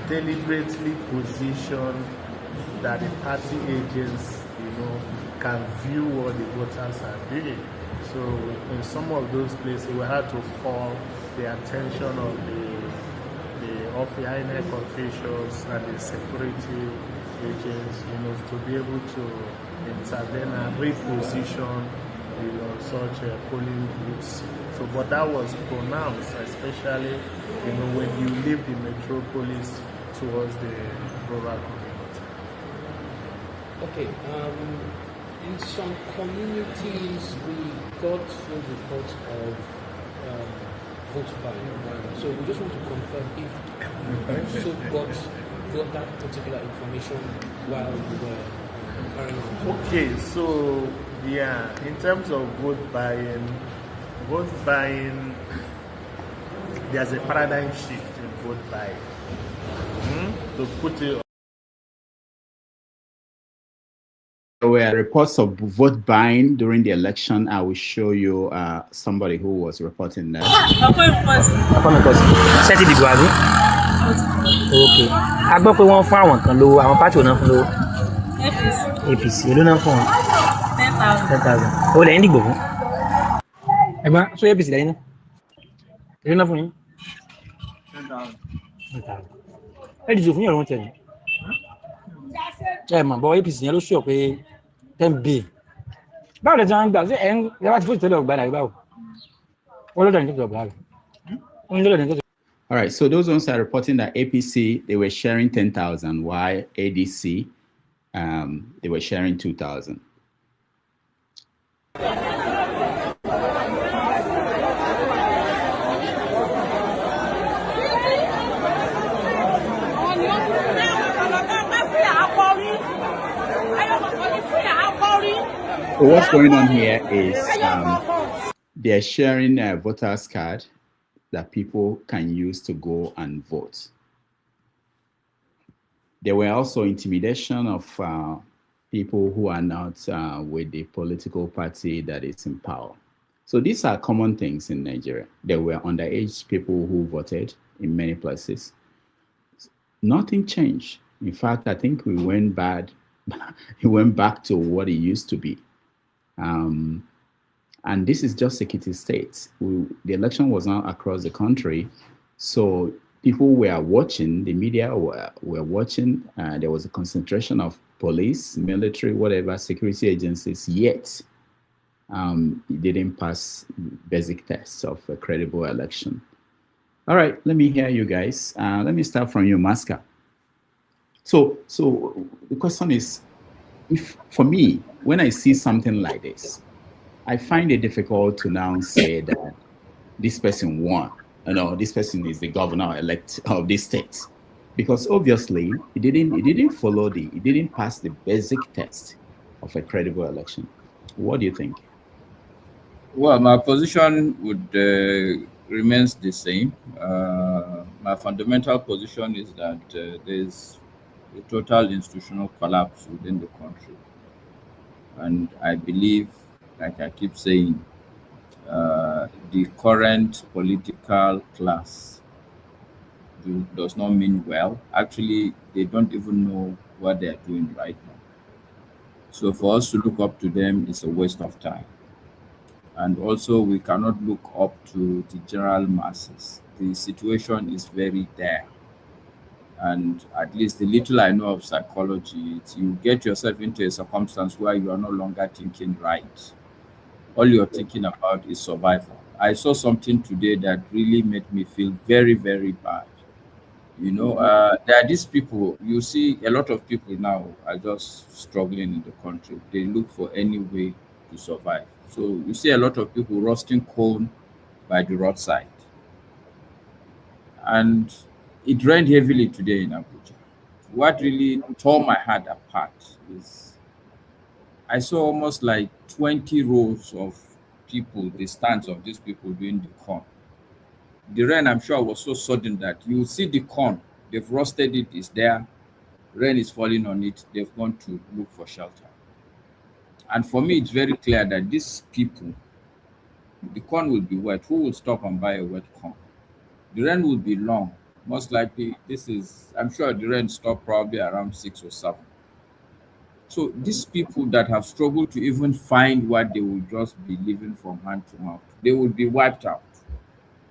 deliberately positioned that the party agents, can view what the voters are doing. So in some of those places, we had to call the attention of the INEC officials and the security agents, to be able to intervene and reposition, such polling booths. So, but that was pronounced, especially, when you leave the metropolis towards the rural community. Okay. In some communities, we got full reports of vote buying. So we just want to confirm if you also got that particular information while you were carrying on. Okay, so yeah, in terms of vote buying, there's a paradigm shift in vote buying. To put it. There were reports of vote buying during the election. I will show you somebody who was reporting that. Okay. A gbọ́ pé wọ́n fún àwọn kan lówó, àwọn pátì náà fún lówó. APC èló náà fún wọn. 10,000. Owó lẹ́yìn dìgbò fún. Ẹ̀gbọ́n sọ APC lẹ́yìn náà. Èló náà fún yín. 10,000. Ẹ dìjọ fún yàrá wọn tẹ̀lé. Ẹ mọ̀ bọ́ APC yẹn ló sọ pé 10 bill. Báwo lè jẹun gbà sí ẹ̀ ń yàrá tí fún ìtẹ́lẹ̀ ọ̀gbà náà báwo? Wọ́n ló dà ní tó ọ̀gbà rẹ̀. Wọ́n ló dà ní tó. All right, so those ones are reporting that APC, they were sharing 10,000, while ADC, they were sharing 2,000. So what's going on here is they're sharing a voter's card that people can use to go and vote. There were also intimidation of people who are not with the political party that is in power. So these are common things in Nigeria. There were underage people who voted in many places. Nothing changed. In fact, I think we went bad. It went back to what it used to be. And this is just Ekiti State. The election was not across the country. So people were watching, the media were watching. There was a concentration of police, military, whatever, security agencies, yet it didn't pass basic tests of a credible election. All right, let me hear you guys. Let me start from you, Maska. So the question is, for me, when I see something like this, I find it difficult to now say that this person won. This person is the governor-elect of this state, because obviously it didn't pass the basic test of a credible election. What do you think? Well, my position would remains the same. My fundamental position is that there's a total institutional collapse within the country, and I believe, like I keep saying, the current political class does not mean well. Actually, they don't even know what they are doing right now. So for us to look up to them is a waste of time. And also, we cannot look up to the general masses. The situation is very dire. And at least the little I know of psychology, you get yourself into a circumstance where you are no longer thinking right. All you're thinking about is survival. I saw something today that really made me feel very, very bad. There are these people, you see a lot of people now are just struggling in the country. They look for any way to survive. So you see a lot of people roasting corn by the roadside. And it rained heavily today in Abuja. What really tore my heart apart is I saw almost like 20 rows of people, the stance of these people doing the corn. The rain, I'm sure, was so sudden that you see the corn, they've roasted it, it's there, rain is falling on it, they've gone to look for shelter. And for me, it's very clear that these people, the corn will be wet. Who will stop and buy a wet corn? The rain will be long. Most likely, I'm sure the rain stopped probably around 6 or 7. So these people that have struggled to even find what they will just be living from hand to mouth, they will be wiped out.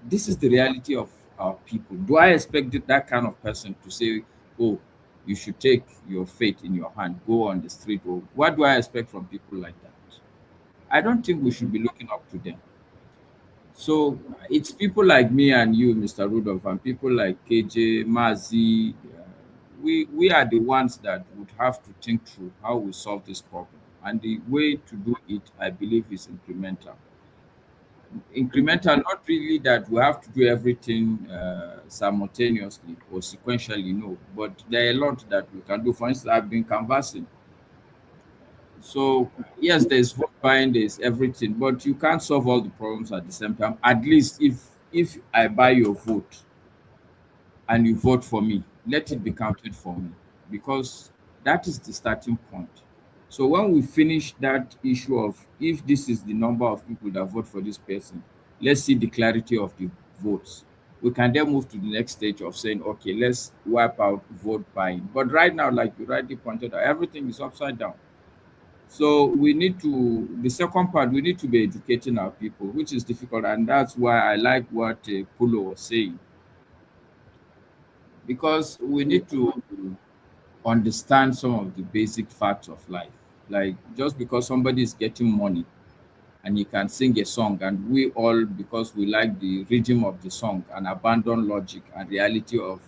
This is the reality of our people. Do I expect that kind of person to say, oh, you should take your fate in your hand, go on the street? Or what do I expect from people like that? I don't think we should be looking up to them. So it's people like me and you, Mr. Rudolph, and people like KJ, Mazi. We are the ones that would have to think through how we solve this problem. And the way to do it, I believe, is incremental. Incremental, not really that we have to do everything simultaneously or sequentially, no. But there are a lot that we can do. For instance, I've been canvassing. So yes, there's vote buying, there's everything, but you can't solve all the problems at the same time. At least if I buy your vote and you vote for me, let it be counted for me, because that is the starting point. So when we finish that issue of if this is the number of people that vote for this person, let's see the clarity of the votes. We can then move to the next stage of saying, okay, let's wipe out vote buying. But right now, like you rightly pointed out, everything is upside down. So we need to, the second part, we need to be educating our people, which is difficult. And that's why I like what Pulo was saying. Because we need to understand some of the basic facts of life. Like just because somebody is getting money and he can sing a song, and we all, because we like the rhythm of the song, and abandon logic and reality of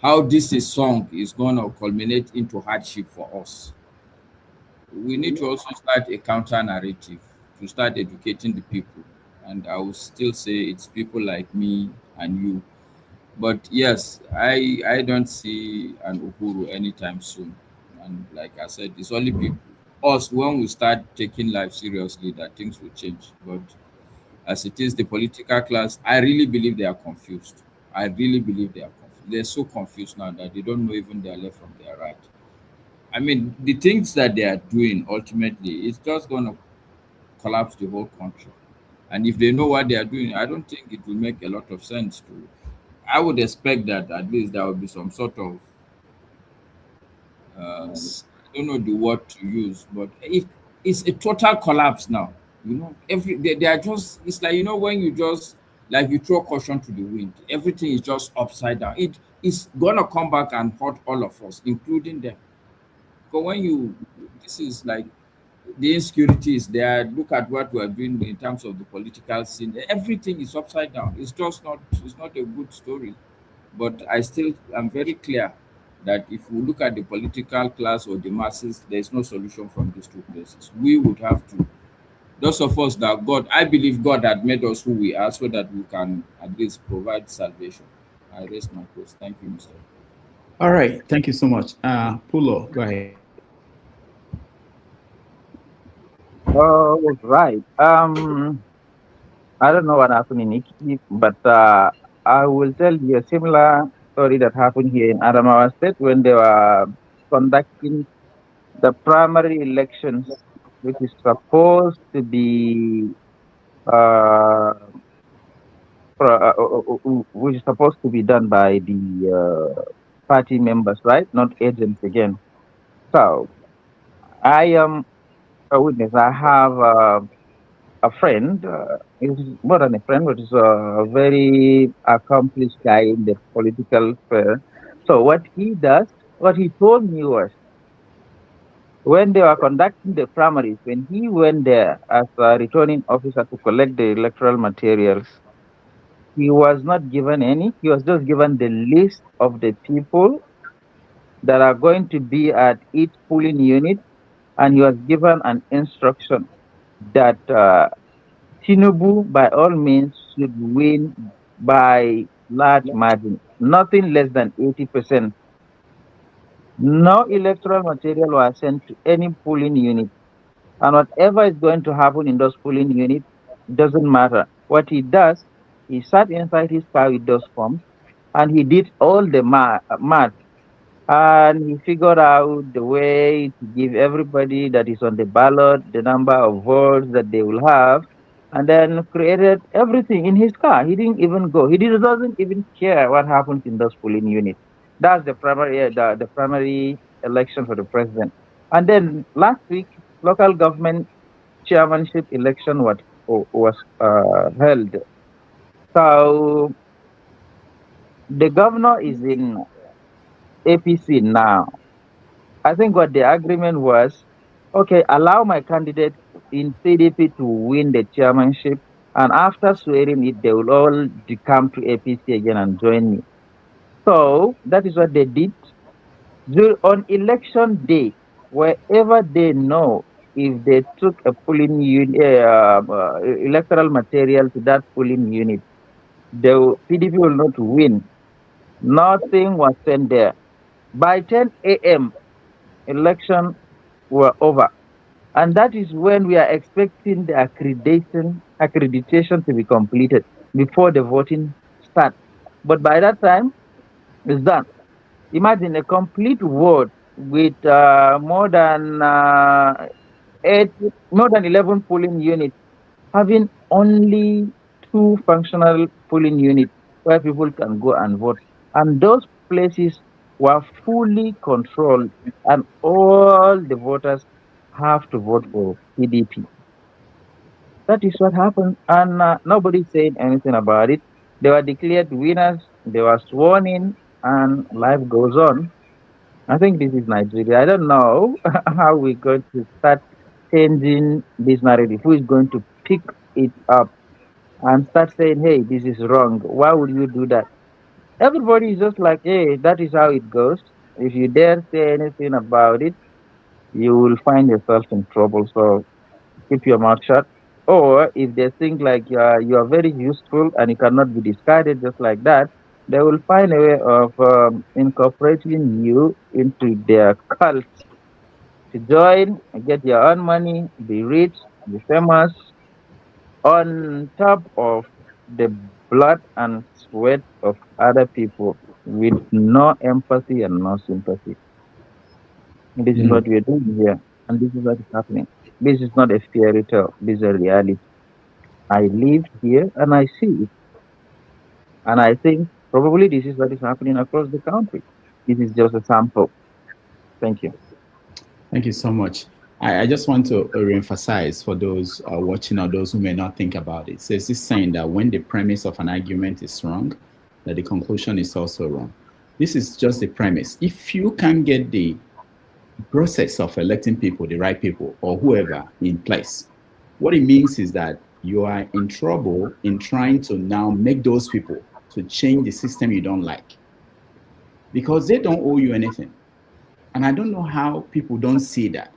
how this song is going to culminate into hardship for us. We need to also start a counter narrative to start educating the people. And I will still say it's people like me and you. But yes, I don't see an Uhuru anytime soon. And like I said, it's only people, us, when we start taking life seriously, that things will change. But as it is, the political class, I really believe they are confused. I really believe they are confused. They're so confused now that they don't know even their left from their right. I mean, the things that they are doing ultimately, it's just going to collapse the whole country. And if they know what they are doing, I don't think it will make a lot of sense to. I would expect that at least there will be some sort of, I don't know the word to use, but it's a total collapse now. You know, they are just, it's like, you know, when you just, like you throw caution to the wind, everything is just upside down. It is going to come back and hurt all of us, including them. But when this is like, the insecurity is there. Look at what we are doing in terms of the political scene. Everything is upside down. It's just not, it's not a good story. But I'm very clear that if we look at the political class or the masses, there is no solution from these two places. We would have to, those of us that I believe God had made us who we are so that we can at least provide salvation. I raise my case. Thank you, Mr. All right. Thank you so much. Pulo, go ahead. Oh, right. I don't know what happened in Iki, but I will tell you a similar story that happened here in Adamawa State when they were conducting the primary elections, which is supposed to be which is supposed to be done by the party members, right? Not agents again. So I am a witness. I have a friend. He's more than a friend, but he's a very accomplished guy in the political sphere. So what he told me was, when they were conducting the primaries, when he went there as a returning officer to collect the electoral materials, he was not given any. He was just given the list of the people that are going to be at each polling unit, and he was given an instruction that Tinubu, by all means, should win by large margin, nothing less than 80%. No electoral material was sent to any polling unit. And whatever is going to happen in those polling units, doesn't matter. What he does, he sat inside his car with those forms, and he did all the math, and he figured out the way to give everybody that is on the ballot the number of votes that they will have, and then created everything in his car. He didn't even go. Doesn't even care what happens in those polling units. That's the primary election for the president. And then last week, local government chairmanship election was held. So the governor is in APC now. I think what the agreement was, okay, allow my candidate in CDP to win the chairmanship, and after swearing it, they will all come to APC again and join me. So that is what they did. On election day, wherever they know, if they took a polling electoral material to that polling unit, the PDP will not win. Nothing was sent there. By 10 a.m., election were over. And that is when we are expecting the accreditation to be completed before the voting starts. But by that time, it's done. Imagine a complete ward with more than 11 polling units having only 2 functional polling units where people can go and vote. And those places were fully controlled, and all the voters have to vote for PDP. That is what happened, and nobody said anything about it. They were declared winners, they were sworn in, and life goes on. I think this is Nigeria. I don't know how we're going to start changing this narrative. Who is going to pick it up and start saying, hey, this is wrong? Why would you do that? Everybody is just like, hey, that is how it goes. If you dare say anything about it, you will find yourself in trouble. So keep your mouth shut. Or if they think like you are very useful and you cannot be discarded just like that, they will find a way of incorporating you into their cult to join, get your own money, be rich, be famous, on top of the blood and sweat of other people with no empathy and no sympathy. This is what we're doing here, and this is what is happening. This is not a fairy tale, this is a reality. I live here and I see it. And I think probably this is what is happening across the country. This is just a sample. Thank you. Thank you so much. I just want to reemphasize for those watching or those who may not think about it. So it's this saying that when the premise of an argument is wrong, that the conclusion is also wrong. This is just the premise. If you can get the process of electing people, the right people, or whoever in place, what it means is that you are in trouble in trying to now make those people to change the system you don't like, because they don't owe you anything. And I don't know how people don't see that.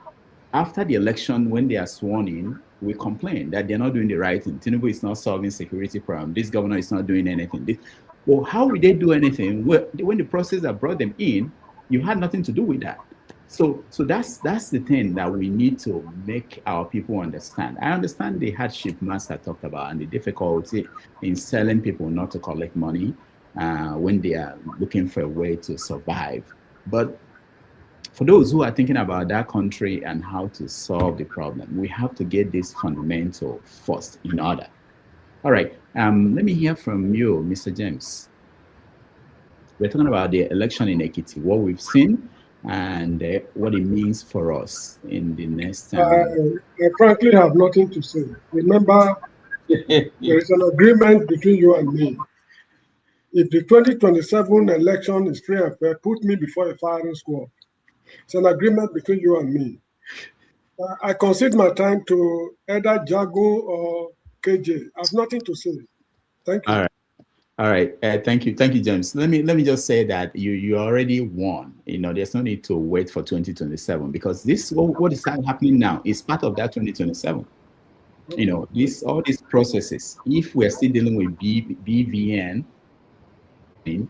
After the election, when they are sworn in, we complain that they're not doing the right thing. Tinubu is not solving security problem. This governor is not doing anything. Well, how will they do anything when the process that brought them in, you had nothing to do with that? So that's the thing that we need to make our people understand. I understand the hardship Master talked about and the difficulty in selling people not to collect money when they are looking for a way to survive. But for those who are thinking about that country and how to solve the problem, we have to get this fundamental first in order. All right, let me hear from you, Mr. James. We're talking about the election in Ekiti, what we've seen, and what it means for us in the next time. I frankly have nothing to say. Remember, there is an agreement between you and me. If the 2027 election is free and fair, put me before a firing squad. It's an agreement between you and me. I concede my time to either Jago or KJ. I have nothing to say. Thank you. All right. Thank you, James. Let me just say that you already won. You know, there's no need to wait for 2027 because this what is happening now is part of that 2027. You know, all these processes. If we are still dealing with BVN,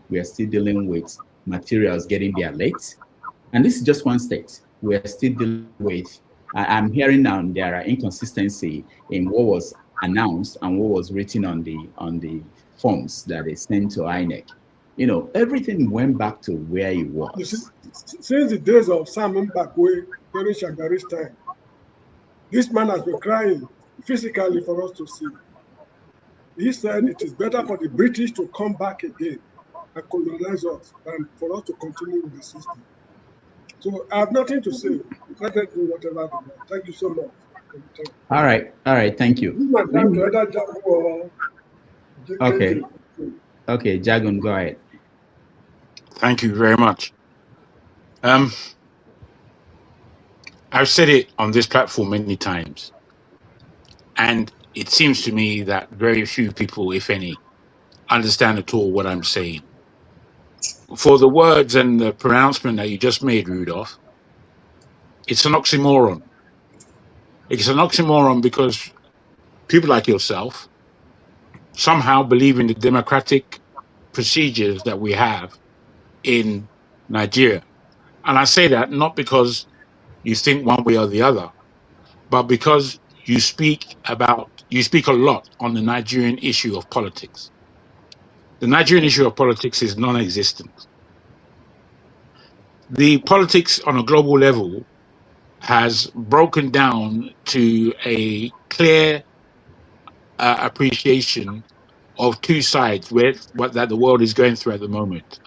we are still dealing with materials getting there late, and this is just one state. We are still dealing with. I'm hearing now there are inconsistency in what was announced and what was written on the forms that they sent to INEC, everything went back to where it was. Since the days of Simon Bakwe during Shagari's time, this man has been crying physically for us to see. He said it is better for the British to come back again and colonize us than for us to continue with the system. So I have nothing to say. Let them do whatever they want. Thank you so much. All right. Thank you. Okay, Jagun, go ahead. Thank you very much. I've said it on this platform many times, and it seems to me that very few people, if any, understand at all what I'm saying. For the words and the pronouncement that you just made, Rudolph, it's an oxymoron. It's an oxymoron because people like yourself somehow believe in the democratic procedures that we have in Nigeria. And I say that not because you think one way or the other, but because you speak a lot on the Nigerian issue of politics. The Nigerian issue of politics is non-existent. The politics on a global level has broken down to a clear appreciation of two sides that the world is going through at the moment.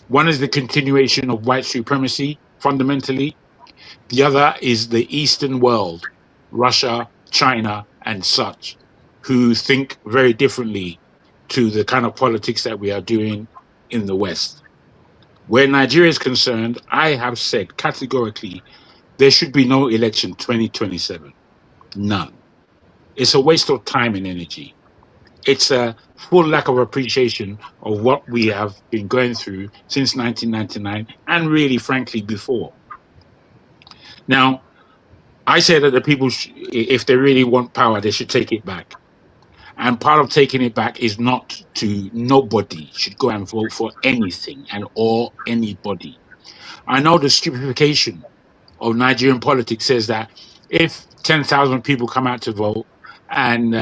One is the continuation of white supremacy, fundamentally. The other is the Eastern world, Russia, China, and such, who think very differently to the kind of politics that we are doing in the West. Where Nigeria is concerned, I have said categorically, there should be no election 2027. None. It's a waste of time and energy. It's a full lack of appreciation of what we have been going through since 1999 and really, frankly, before. Now, I say that the people, if they really want power, they should take it back. And part of taking it back is nobody should go and vote for anything or anybody. I know the stupefaction of Nigerian politics says that if 10,000 people come out to vote and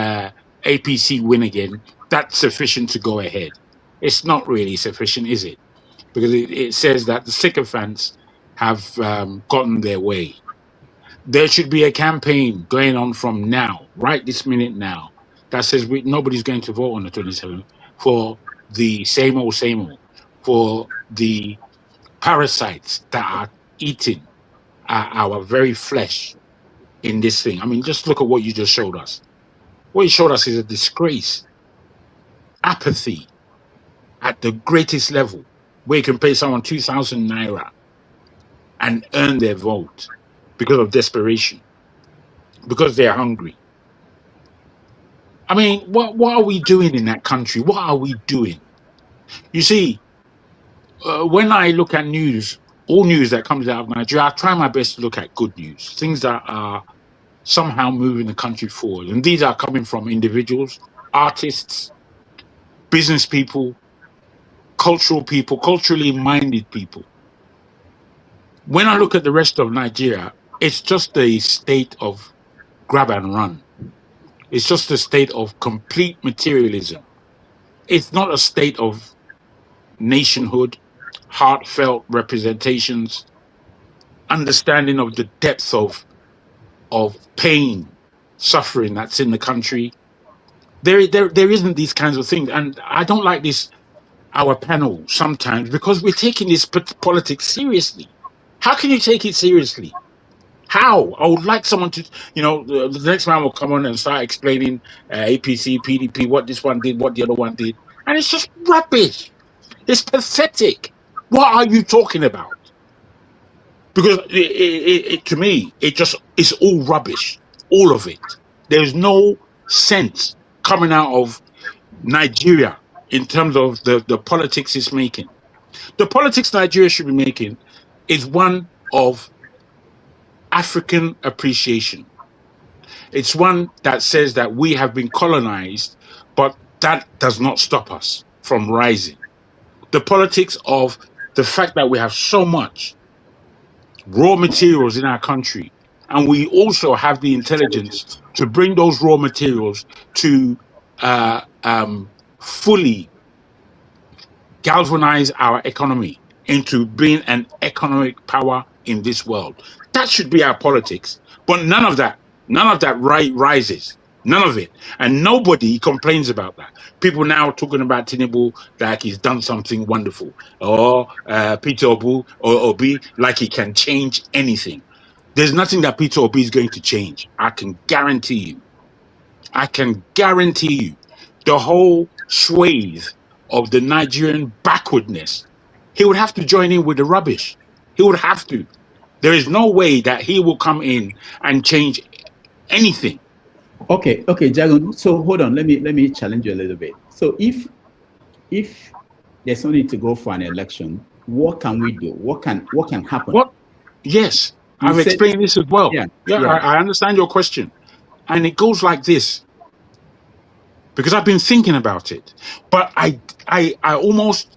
APC win again, that's sufficient to go ahead. It's not really sufficient, is it? Because it says that the sycophants have gotten their way. There should be a campaign going on from now, right this minute now, that says nobody's going to vote on the 27th for the same old, for the parasites that are eating our very flesh in this thing. I mean, just look at what you just showed us. What you showed us is a disgrace, apathy at the greatest level, where you can pay someone 2,000 naira and earn their vote because of desperation, because they're hungry. I mean, what are we doing in that country? What are we doing? You see, when I look at news, all news that comes out of Nigeria, I try my best to look at good news, things that are somehow moving the country forward. And these are coming from individuals, artists, business people, culturally minded people. When I look at the rest of Nigeria, it's just a state of grab and run. It's just a state of complete materialism. It's not a state of nationhood, heartfelt representations, understanding of the depth of pain, suffering that's in the country. There isn't these kinds of things. And I don't like this, our panel sometimes, because we're taking this politics seriously. How can you take it seriously? How? I would like someone to, the next man will come on and start explaining APC, PDP, what this one did, what the other one did. And it's just rubbish. It's pathetic. What are you talking about? Because to me, it's all rubbish. All of it. There's no sense coming out of Nigeria in terms of the politics it's making. The politics Nigeria should be making is one of African appreciation. It's one that says that we have been colonized, but that does not stop us from rising. The politics of the fact that we have so much raw materials in our country and we also have the intelligence to bring those raw materials to fully galvanize our economy into being an economic power in this world. That should be our politics. But none of that rises. None of it. And nobody complains about that. People now talking about Tinubu like he's done something wonderful. Or Peter Obi like he can change anything. There's nothing that Peter Obi is going to change. I can guarantee you. I can guarantee you. The whole swathe of the Nigerian backwardness, he would have to join in with the rubbish. He would have to. There is no way that he will come in and change anything. Okay, Jagan. So hold on. Let me challenge you a little bit. So if there's no need to go for an election, what can we do? What can happen? What? Yes, I've explained this as well. Yeah. I understand your question, and it goes like this. Because I've been thinking about it, but I almost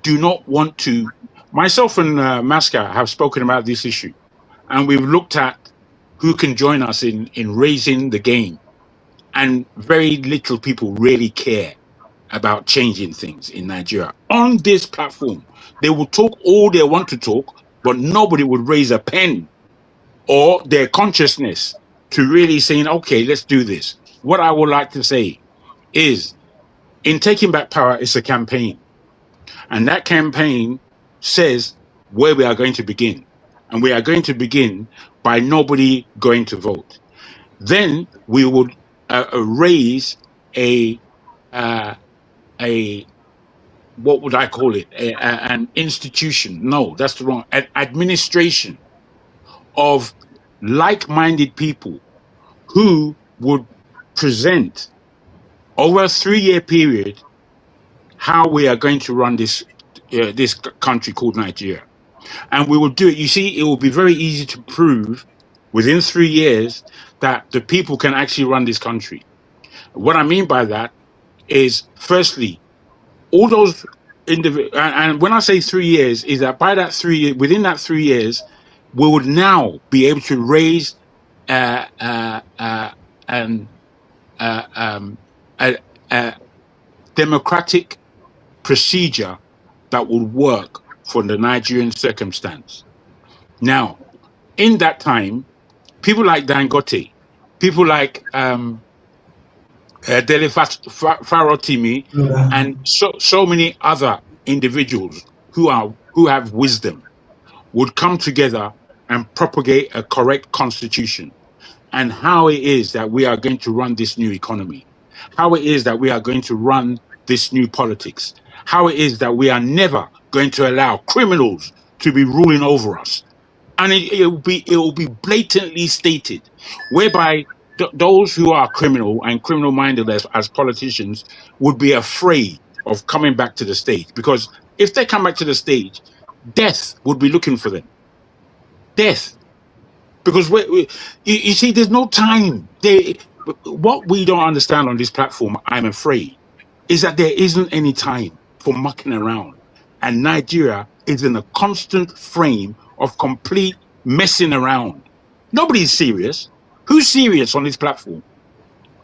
do not want to. Myself and Masca have spoken about this issue, and we've looked at who can join us in raising the game, and very little people really care about changing things in Nigeria. On this platform, they will talk all they want to talk, but nobody would raise a pen or their consciousness to really saying, okay, let's do this. What I would like to say is, in taking back power, it's a campaign. And that campaign says where we are going to begin. And we are going to begin by nobody going to vote. Then we would raise a what would I call it? An institution. No, that's the wrong. An administration of like-minded people who would present over a 3-year period how we are going to run this country called Nigeria. And we will do it. You see, it will be very easy to prove within 3 years that the people can actually run this country. What I mean by that is, firstly, all those individuals, and when I say 3 years, is that by that 3 years, within that 3 years, we would now be able to raise a democratic procedure that would work for the Nigerian circumstance. Now, in that time, people like Dangote, people like Dele Farotimi, and so many other individuals who have wisdom would come together and propagate a correct constitution, and how it is that we are going to run this new economy, how it is that we are going to run this new politics, how it is that we are never going to allow criminals to be ruling over us. And it will be blatantly stated, whereby those who are criminal and criminal-minded as politicians would be afraid of coming back to the stage, because if they come back to the stage, death would be looking for them. Death. Because you see, there's no time. What we don't understand on this platform, I'm afraid, is that there isn't any time for mucking around. And Nigeria is in a constant frame of complete messing around. Nobody's serious. Who's serious on this platform?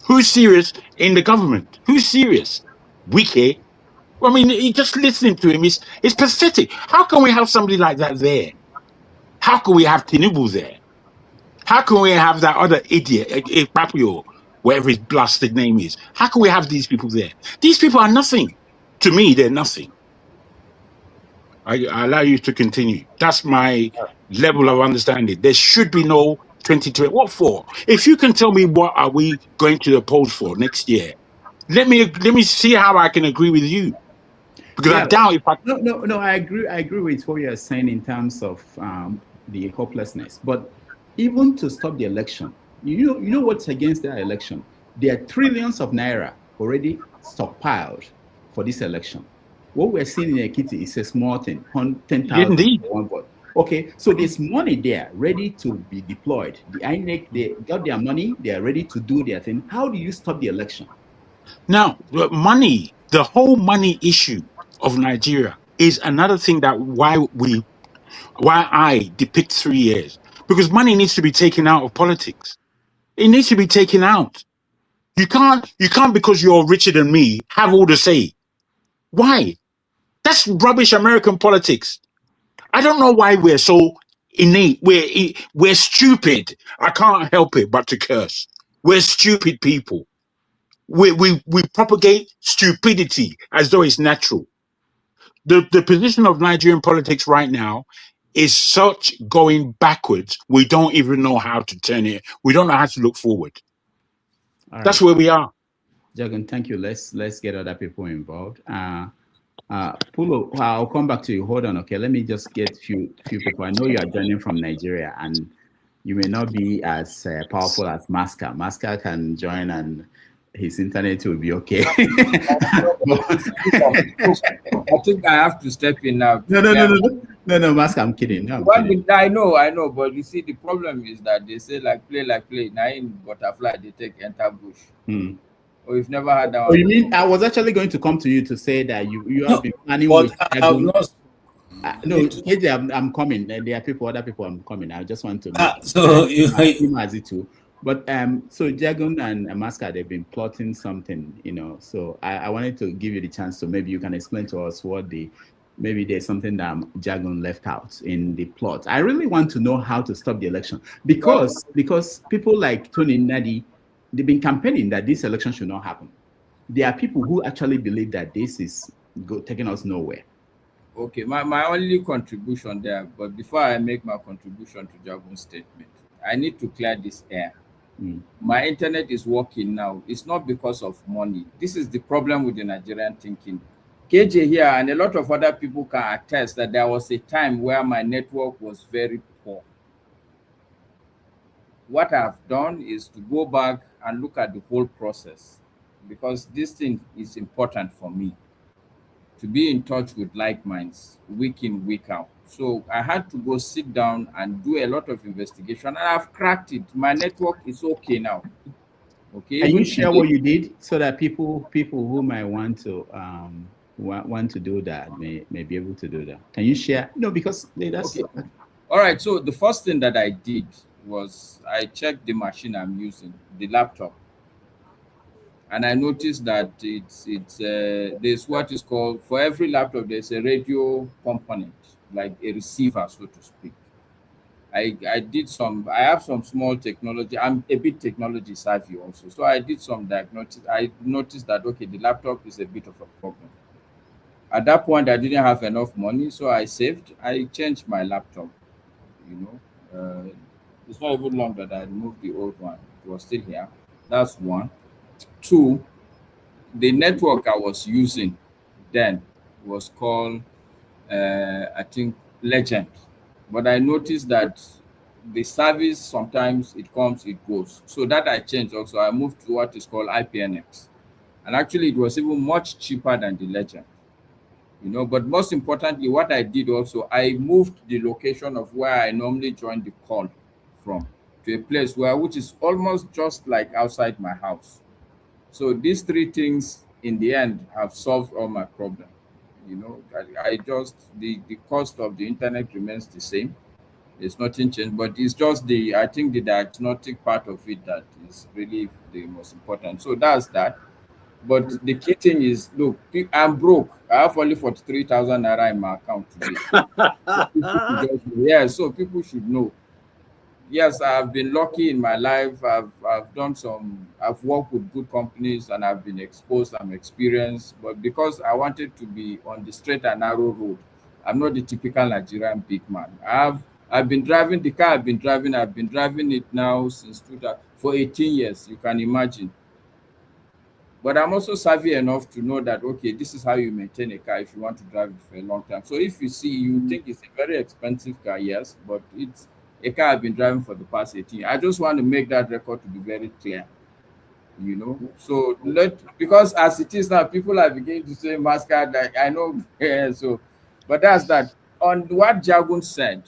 Who's serious in the government? Who's serious? Wike. I mean, just listening to him, it's pathetic. How can we have somebody like that there? How can we have Tinubu there? How can we have that other idiot, Papio, whatever his blasted name is? How can we have these people there? These people are nothing. To me, they're nothing. I allow you to continue. That's my level of understanding. There should be no 2020. What for? If you can tell me what are we going to oppose for next year, let me see how I can agree with you. Because I doubt if I... No, I agree with what you're saying in terms of the hopelessness. But even to stop the election, you know what's against that election? There are trillions of naira already stockpiled for this election. What we're seeing in Ekiti is a small thing, 10,000 for one vote. Okay, so there's money there ready to be deployed. The INEC, they got their money, they are ready to do their thing. How do you stop the election? Now, money, the whole money issue of Nigeria is another thing that why I depict 3 years. because money needs to be taken out of politics. It needs to be taken out. You can't because you're richer than me have all the say. Why? That's rubbish American politics. I don't know why we're so innate. We're stupid. I can't help it but to curse. We're stupid people. We propagate stupidity as though it's natural. The position of Nigerian politics right now is such going backwards. We don't even know how to turn it. We don't know how to look forward. That's where we are. Jagan, thank you. Let's get other people involved. Pulo, I'll come back to you. Hold on, okay? Let me just get few people. I know you are joining from Nigeria, and you may not be as powerful as Maska. Maska can join, and his internet will be okay. I think I have to step in now. No, Maska, I'm kidding. No, I'm kidding. I know, but you see, the problem is that they say like play. Now in butterfly, they take enter bush. Or you've never had that. Oh, you mean I was actually going to come to you to say that you have been planning with. No, KJ, I'm coming. There are other people. I'm coming. I just want to. So you as it too. But so Jagun and Maska, they've been plotting something, So I wanted to give you the chance to maybe you can explain to us maybe there's something that Jagun left out in the plot. I really want to know how to stop the election because people like Tony Nadi, they've been campaigning that this election should not happen. There are people who actually believe that this is taking us nowhere. Okay, my only contribution there, but before I make my contribution to Jagun's statement, I need to clear this air. My internet is working now. It's not because of money. This is the problem with the Nigerian thinking. KJ here and a lot of other people can attest that there was a time where my network was very poor. What I've done is to go back and look at the whole process, because this thing is important for me to be in touch with like minds week in, week out. So I had to go sit down and do a lot of investigation, and I've cracked it. My network is okay now. Okay. Can you share what you did so that people who might want to do that may be able to do that? Can you share? No, because that's okay. All right. So the first thing that I did was I checked the machine I'm using, the laptop, and I noticed that there's what is called, for every laptop there's a radio component, like a receiver, so to speak. I have some small technology. I'm a bit technology savvy also, so I did some diagnosis. I noticed that okay, the laptop is a bit of a problem. At that point, I didn't have enough money, so I saved. I changed my laptop. It's not even long that I removed the old one. It was still here. That's one. Two, the network I was using then was called, I think, Legend. But I noticed that the service, sometimes it comes, it goes. So that I changed also. I moved to what is called IPNX. And actually, it was even much cheaper than the Legend. But most importantly, what I did also, I moved the location of where I normally join the call from to a place which is almost just like outside my house. So these three things in the end have solved all my problem. I just, the cost of the internet remains the same. It's nothing changed, but it's just I think the diagnostic part of it that is really the most important. So that's that. But the key thing is, look, I'm broke. I have only 43,000 naira in my account today. So people should know. Yes, I've been lucky in my life. I've worked with good companies and I've been exposed, I'm experienced. But because I wanted to be on the straight and narrow road, I'm not the typical Nigerian big man. I've been driving the car I've been driving it now for 18 years, you can imagine. But I'm also savvy enough to know that, okay, this is how you maintain a car if you want to drive it for a long time. So if you think it's a very expensive car, yes, but it's a car I've been driving for the past 18. I just want to make that record to be very clear, So because as it is now, people are beginning to say Mascot, like I know, but that's that. On what Jagun said,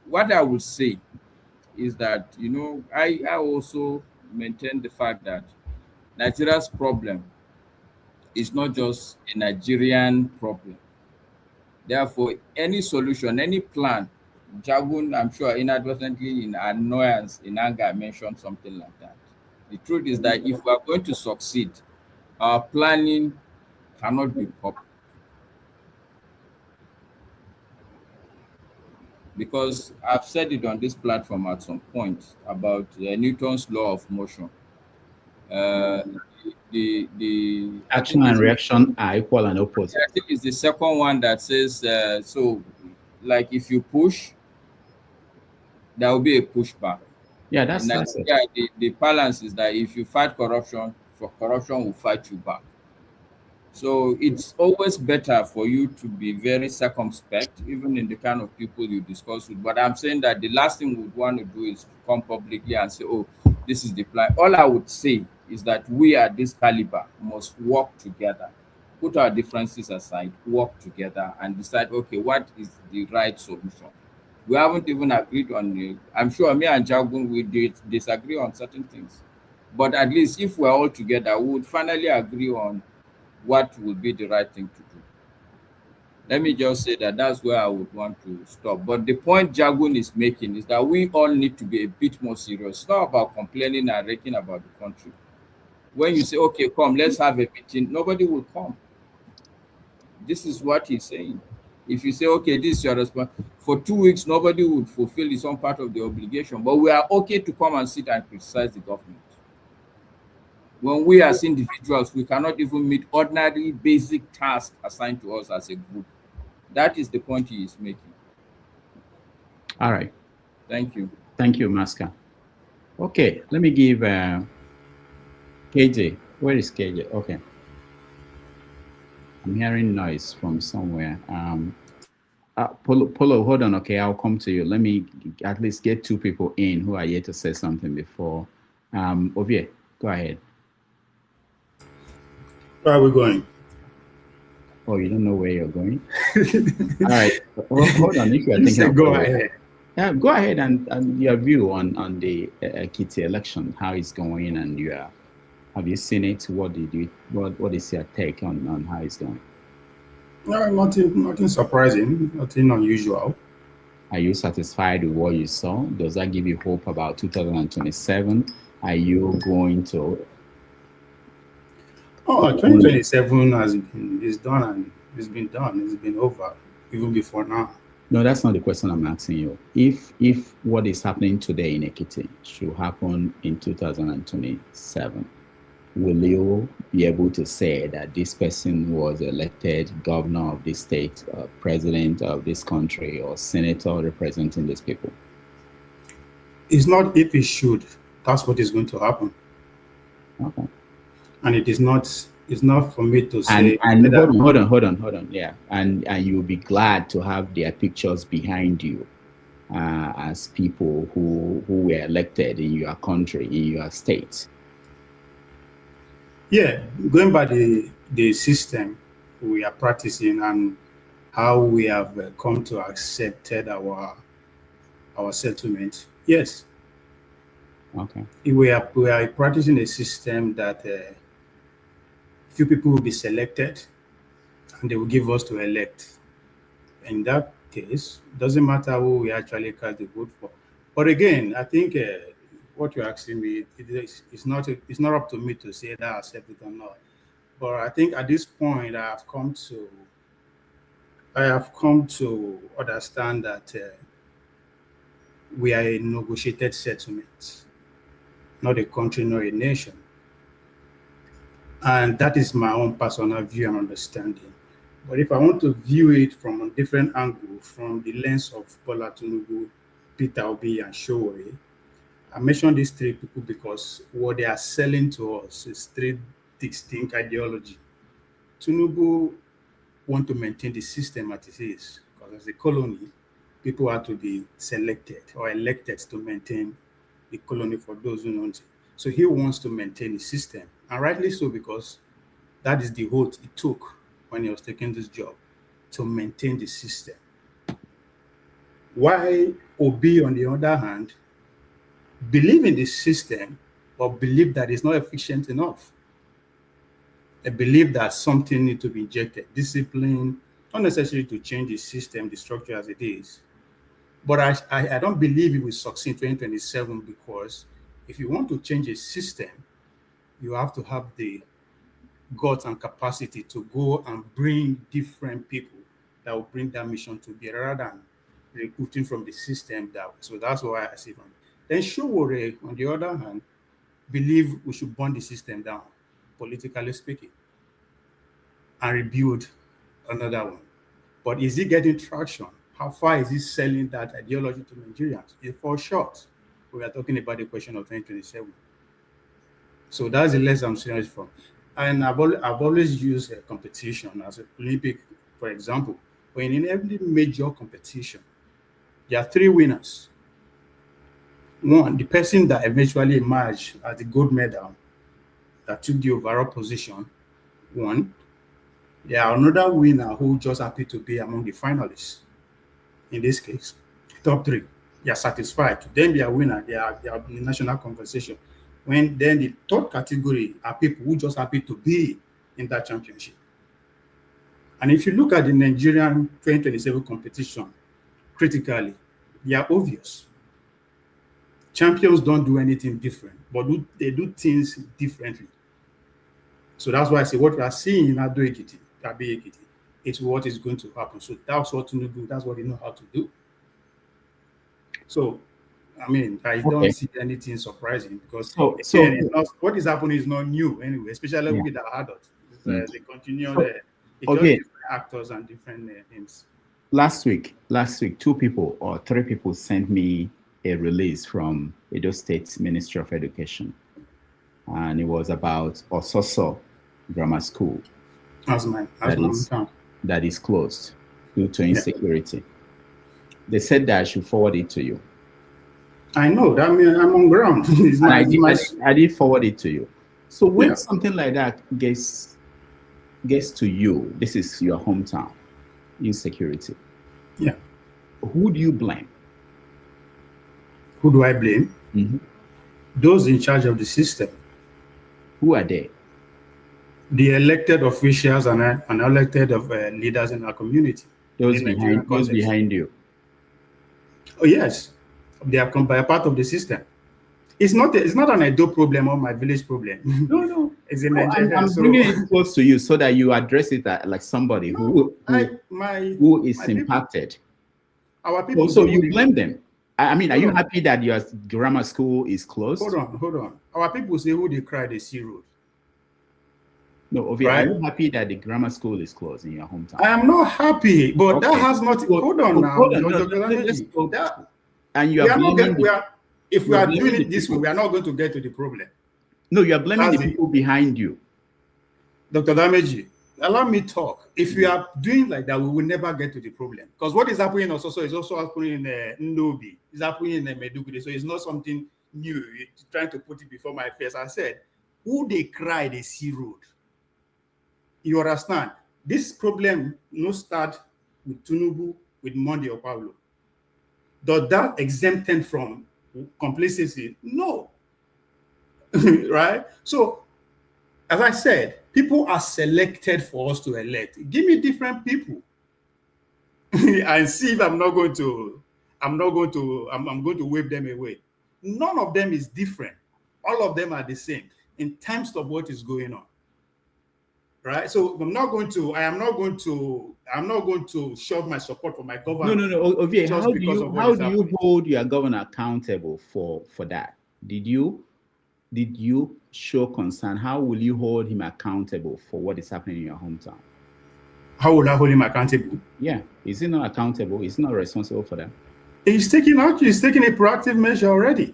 what I would say is that, I also maintain the fact that Nigeria's problem is not just a Nigerian problem. Therefore, any solution, any plan Jagun, I'm sure inadvertently, in annoyance, in anger, mentioned something like that. The truth is that if we are going to succeed, our planning cannot be public. Because I've said it on this platform at some point about Newton's law of motion. The Action and reaction are equal and opposite. I think it's the second one that says so, like if you push, there will be a pushback. Yeah, that's it. The balance is that if you fight corruption, corruption will fight you back. So it's always better for you to be very circumspect, even in the kind of people you discuss with. But I'm saying that the last thing we would want to do is to come publicly and say, oh, this is the plan. All I would say is that we at this caliber must work together, put our differences aside, work together and decide, okay, what is the right solution? We haven't even agreed on the, I'm sure me and Jagun, we disagree on certain things. But at least if we're all together, we would finally agree on what would be the right thing to do. Let me just say that that's where I would want to stop. But the point Jagun is making is that we all need to be a bit more serious. It's not about complaining and raking about the country. When you say, okay, come, let's have a meeting, nobody will come. This is what he's saying. If you say, okay, this is your response, for 2 weeks, nobody would fulfill its own part of the obligation. But we are okay to come and sit and criticize the government. When we as individuals, we cannot even meet ordinary basic tasks assigned to us as a group. That is the point he is making. All right. Thank you. Thank you, Maska. Okay, let me give KJ. Where is KJ? Okay. I'm hearing noise from somewhere. Polo, hold on. Okay, I'll come to you. Let me at least get 2 people in who are here to say something before. Ovie, go ahead. Where are we going? Oh, you don't know where you're going? All right. Hold on. If you are thinking, go ahead. Yeah, go ahead and your view on the Ekiti election, how it's going, and have you seen it? What is your take on how it's going? No, nothing surprising, nothing unusual. Are you satisfied with what you saw? Does that give you hope about 2027? Are you going to? Oh, 2027 is done and it's been done. It's been over even before now. No, that's not the question I'm asking you. If what is happening today in Ekiti should happen in 2027, will you be able to say that this person was elected governor of this state, president of this country, or senator representing these people? It's not if it should. That's what is going to happen. Okay. And it's not for me to say. And hold on. Yeah. And you'll be glad to have their pictures behind you as people who were elected in your country, in your state. Yeah, going by the system we are practicing and how we have come to accept our settlement, yes. Okay. We are practicing a system that few people will be selected and they will give us to elect. In that case, it doesn't matter who we actually cast the vote for. But again, I think what you're asking me, it's not up to me to say that I accept it or not. But I think at this point, I have come to understand that we are a negotiated settlement, not a country, nor a nation. And that is my own personal view and understanding. But if I want to view it from a different angle, from the lens of Bola Tinubu, Peter Obi, and Sowore, I mentioned these 3 people because what they are selling to us is 3 distinct ideology. Tinubu want to maintain the system as it is, because as a colony, people have to be selected or elected to maintain the colony for those who want it. So he wants to maintain the system, and rightly so, because that is the oath he took when he was taking this job, to maintain the system. Why Obi, on the other hand, believe in the system, but believe that it's not efficient enough. They believe that something needs to be injected, discipline, not necessarily to change the system, the structure as it is, But I don't believe it will succeed in 2027, because if you want to change a system, you have to have the guts and capacity to go and bring different people that will bring that mission to bear, rather than recruiting from the system. So that's why I see from. Then Showore, on the other hand, believe we should burn the system down, politically speaking, and rebuild another one. But is he getting traction? How far is he selling that ideology to Nigerians? It falls short. We are talking about the question of 2027. So that's the lesson I'm serious from. And I've always used competition as an Olympic, for example. When in every major competition, there are three winners. One, the person that eventually emerged as the gold medal, that took the overall position, won. There are another winner who just happened to be among the finalists. In this case, top three, they are satisfied. Then they are winner. They are in national conversation. When then the third category are people who just happen to be in that championship. And if you look at the Nigerian 2027 competition critically, they are obvious. Champions don't do anything different, but they do things differently. So that's why I say what we are seeing in Ado Ekiti, Kabe Ekiti, it's what is going to happen. So that's what to do. That's what they know how to do. So, I mean, I don't see anything surprising, because again, what is happening is not new anyway, especially with the adults. They continue different actors and different names. Last week, 2 people or 3 people sent me a release from Edo State Ministry of Education, and it was about Ososo Grammar School that is closed due to insecurity. They said that I should forward it to you. I know that. I mean, I'm on ground. I did forward it to you. So when something like that gets to you, this is your hometown, insecurity. Yeah. Who do you blame? Who do I blame? Mm-hmm. Those in charge of the system. Who are they? The elected officials and elected leaders in our community. Those behind you. Oh yes, they have come by a part of the system. It's not an Edo problem or my village problem. No. It's in Nigeria. I'm bringing it close to you so that you address it like somebody who is impacted. Our people. So you blame them. I mean, are you happy that your grammar school is closed? Hold on. Our people say who they cry, they see road. No, are you happy that the grammar school is closed in your hometown? I am not happy, but that has not. Hold on now. And you are blaming. If we are doing it this way, we are not going to get to the problem. No, you are blaming the people behind you. Dr. Dameji, allow me talk. If we are doing like that, we will never get to the problem. Because what is happening also is also happening in Nnobi. It's happening in Meduguri. So it's not something new. You're trying to put it before my face. I said, who they cry, they see road. You understand? This problem no start with Tinubu, with Monday or Pablo. Does that exempt them from complacency? No. Right? So, as I said, people are selected for us to elect. Give me different people and see if I'm going to wave them away. None of them is different. All of them are the same in terms of what is going on. Right? So I'm not going to show my support for my governor. No. Ovie, how do you hold your governor accountable for that? Did you show concern? How will you hold him accountable for what is happening in your hometown? How will I hold him accountable? Yeah, is he not accountable? Is he not responsible for that? He's taking a proactive measure already.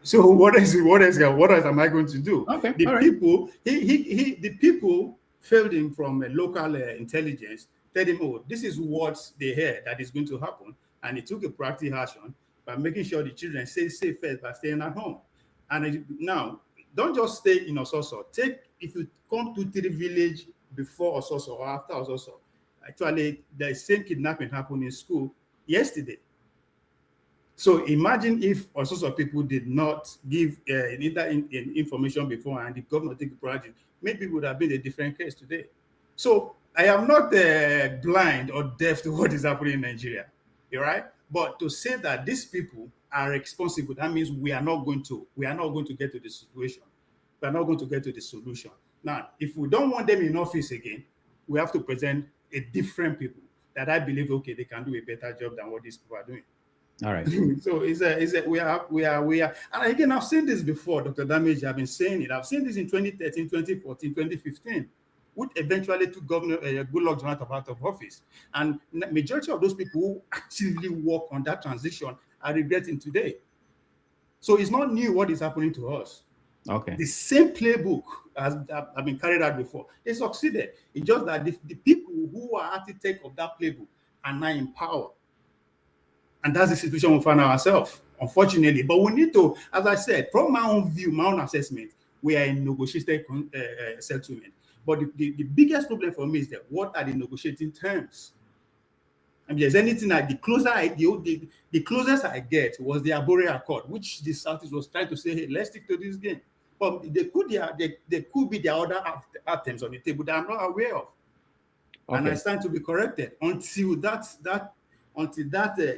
So what else am I going to do? Okay, the people failed him from local intelligence, told him, oh, this is what they heard that is going to happen. And he took a proactive action by making sure the children stay safe first by staying at home. And now, don't just stay in Ososo. If you come to Tiri village before Ososo or after Ososo, actually, the same kidnapping happened in school yesterday. So imagine if Ososo people did not give information before and the governor take the project, maybe it would have been a different case today. So I am not blind or deaf to what is happening in Nigeria. right? But to say that these people are responsible, that means we are not going to get to the situation. We are not going to get to the solution. Now, if we don't want them in office again, we have to present a different people that I believe, okay, they can do a better job than what these people are doing. All right. So we are, and again, I've seen this before, Dr. Damage, I've been saying it. I've seen this in 2013, 2014, 2015, which eventually took Governor Goodluck Jonathan out of office. And majority of those people who actively work on that transition are regretting today. So it's not new what is happening to us. Okay. The same playbook has been carried out before. They succeeded. It's just that the people who are architects of that playbook are now in power. And that's the situation we find ourselves, unfortunately. But we need to, as I said, from my own view, my own assessment, we are in negotiated settlement. But the biggest problem for me is that what are the negotiating terms? I mean, there's anything like the closest I get was the Abore Accord, which the Southeast was trying to say, hey, let's stick to this game. But there could be the other items on the table that I'm not aware of. Okay. And I stand to be corrected until that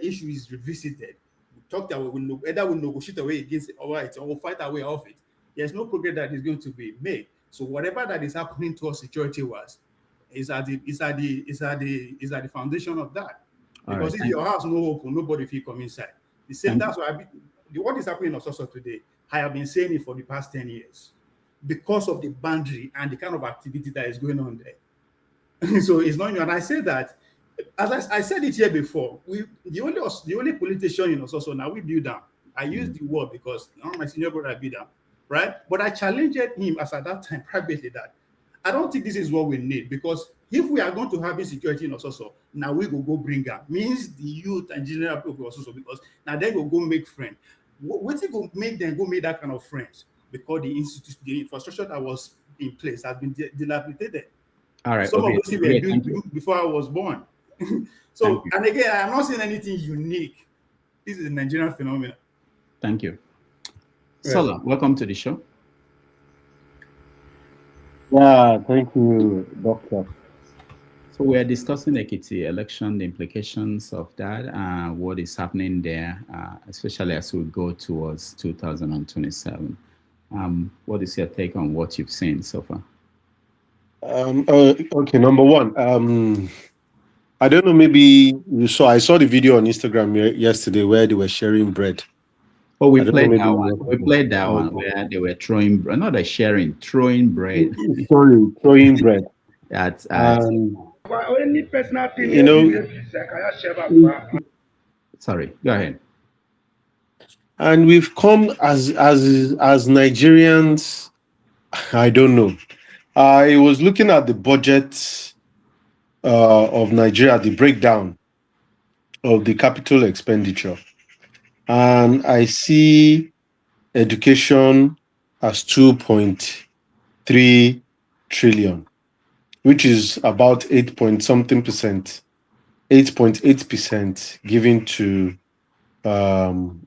issue is revisited. We talk that we will either negotiate away against it or we'll fight our way off it. There's no progress that is going to be made. So whatever that is happening to us security-wise is at the foundation of that. Because if your house no open, nobody will come inside. The same. That's why what is happening in Ososo today, I have been saying it for the past 10 years, because of the boundary and the kind of activity that is going on there. So it's not new. And I say that, as I said it here before, the only politician in Ososo now we build down. I use the word because my senior brother build down, right? But I challenged him as at that time privately that I don't think this is what we need, because if we are going to have insecurity in Ososo, now we go bring her. Means the youth and general people of Ososo, because now they go make friends. What it go make them go make that kind of friends? Because the infrastructure that was in place has been dilapidated. All right. Some of those people were doing before I was born. So, and again, I'm not saying anything unique. This is a Nigerian phenomenon. Thank you. Sola, welcome to the show. Yeah, thank you, Doctor. So we are discussing Ekiti election, the implications of that, what is happening there, especially as we go towards 2027. What is your take on what you've seen so far? Okay, number one, I don't know, maybe you saw, I saw the video on Instagram yesterday where they were sharing bread. Oh, we played that one. We played that one where they were throwing, not a sharing, throwing bread. Sorry, throwing bread. That's you know. Sorry, go ahead. And we've come as Nigerians. I don't know. I was looking at the budget of Nigeria, the breakdown of the capital expenditure. And I see education as 2.3 trillion, which is about 8.8% given to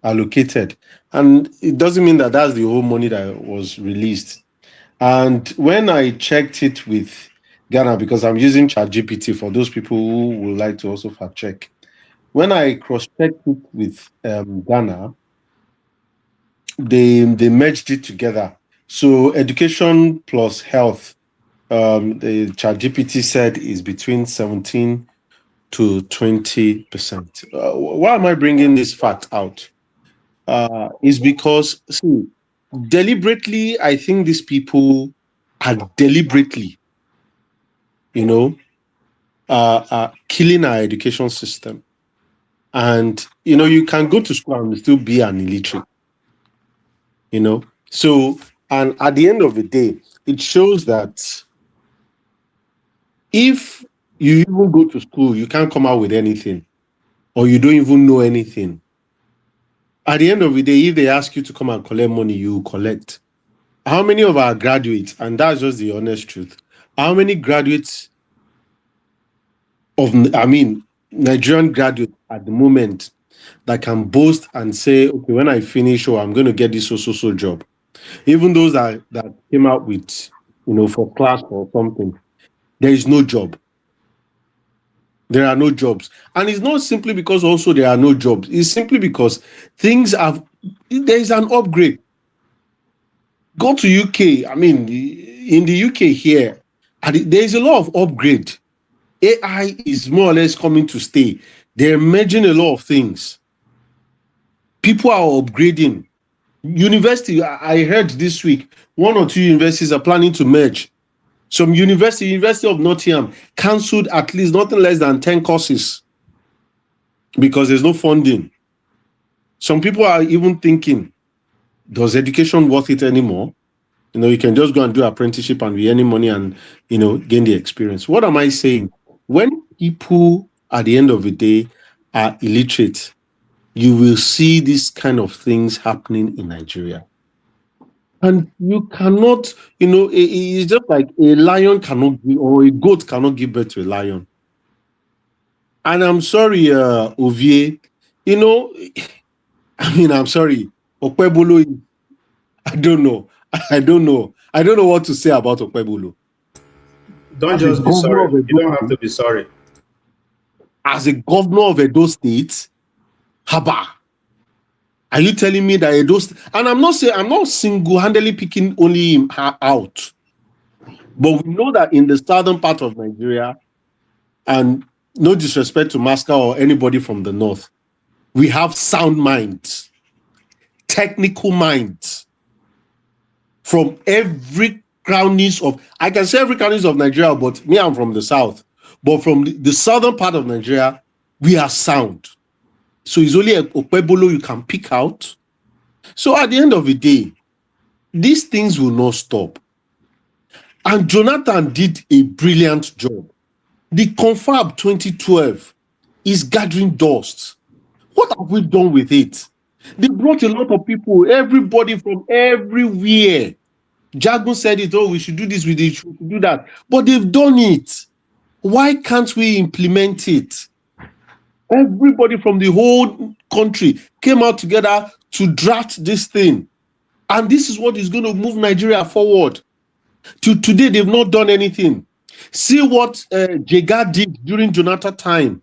allocated. And it doesn't mean that that's the whole money that was released. And when I checked it with Ghana, because I'm using ChatGPT for those people who would like to also fact check, when I cross-checked it with Ghana, they merged it together. So education plus health, the ChatGPT said is between 17 to 20%. Why am I bringing this fact out? Is because, see, deliberately, I think these people are deliberately, killing our education system. And, you can go to school and still be an illiterate, So, and at the end of the day, it shows that if you even go to school, you can't come out with anything, or you don't even know anything. At the end of the day, if they ask you to come and collect money, you collect. How many of our graduates, and that's just the honest truth, how many graduates Nigerian graduates at the moment that can boast and say, okay, when I finish, I'm going to get this so job. Even those that came out with, for class or something, there is no job. There are no jobs. And it's not simply because also there are no jobs. It's simply because things have, there is an upgrade. Go to UK. I mean, in the UK here, there is a lot of upgrade. AI is more or less coming to stay. They're merging a lot of things. People are upgrading. University, I heard this week, 1 or 2 universities are planning to merge. Some University of Nottingham cancelled at least nothing less than 10 courses because there's no funding. Some people are even thinking, does education worth it anymore? You can just go and do apprenticeship and be earning money and, gain the experience. What am I saying? When people at the end of the day are illiterate, you will see these kind of things happening in Nigeria. And you cannot, it's just like a lion cannot give, or a goat cannot give birth to a lion. And I'm sorry, Ovie, I'm sorry, Okpebolo, I don't know what to say about Okpebolo. Don't just be sorry. You don't have to be sorry. As a governor of Edo State, haba. Are you telling me that Edo State, and I'm not single-handedly picking only him out, but we know that in the southern part of Nigeria, and no disrespect to Masker or anybody from the north, we have sound minds, technical minds from every counties of, I can say every counties of Nigeria, but me, I'm from the south. But from the southern part of Nigeria, we are sound. So it's only a Okpebolo you can pick out. So at the end of the day, these things will not stop. And Jonathan did a brilliant job. The Confab 2012 is gathering dust. What have we done with it? They brought a lot of people, everybody from everywhere. Jagun said it, we should do this, we should do that. But they've done it. Why can't we implement it? Everybody from the whole country came out together to draft this thing. And this is what is going to move Nigeria forward. To today, they've not done anything. See what Jega did during Jonathan time.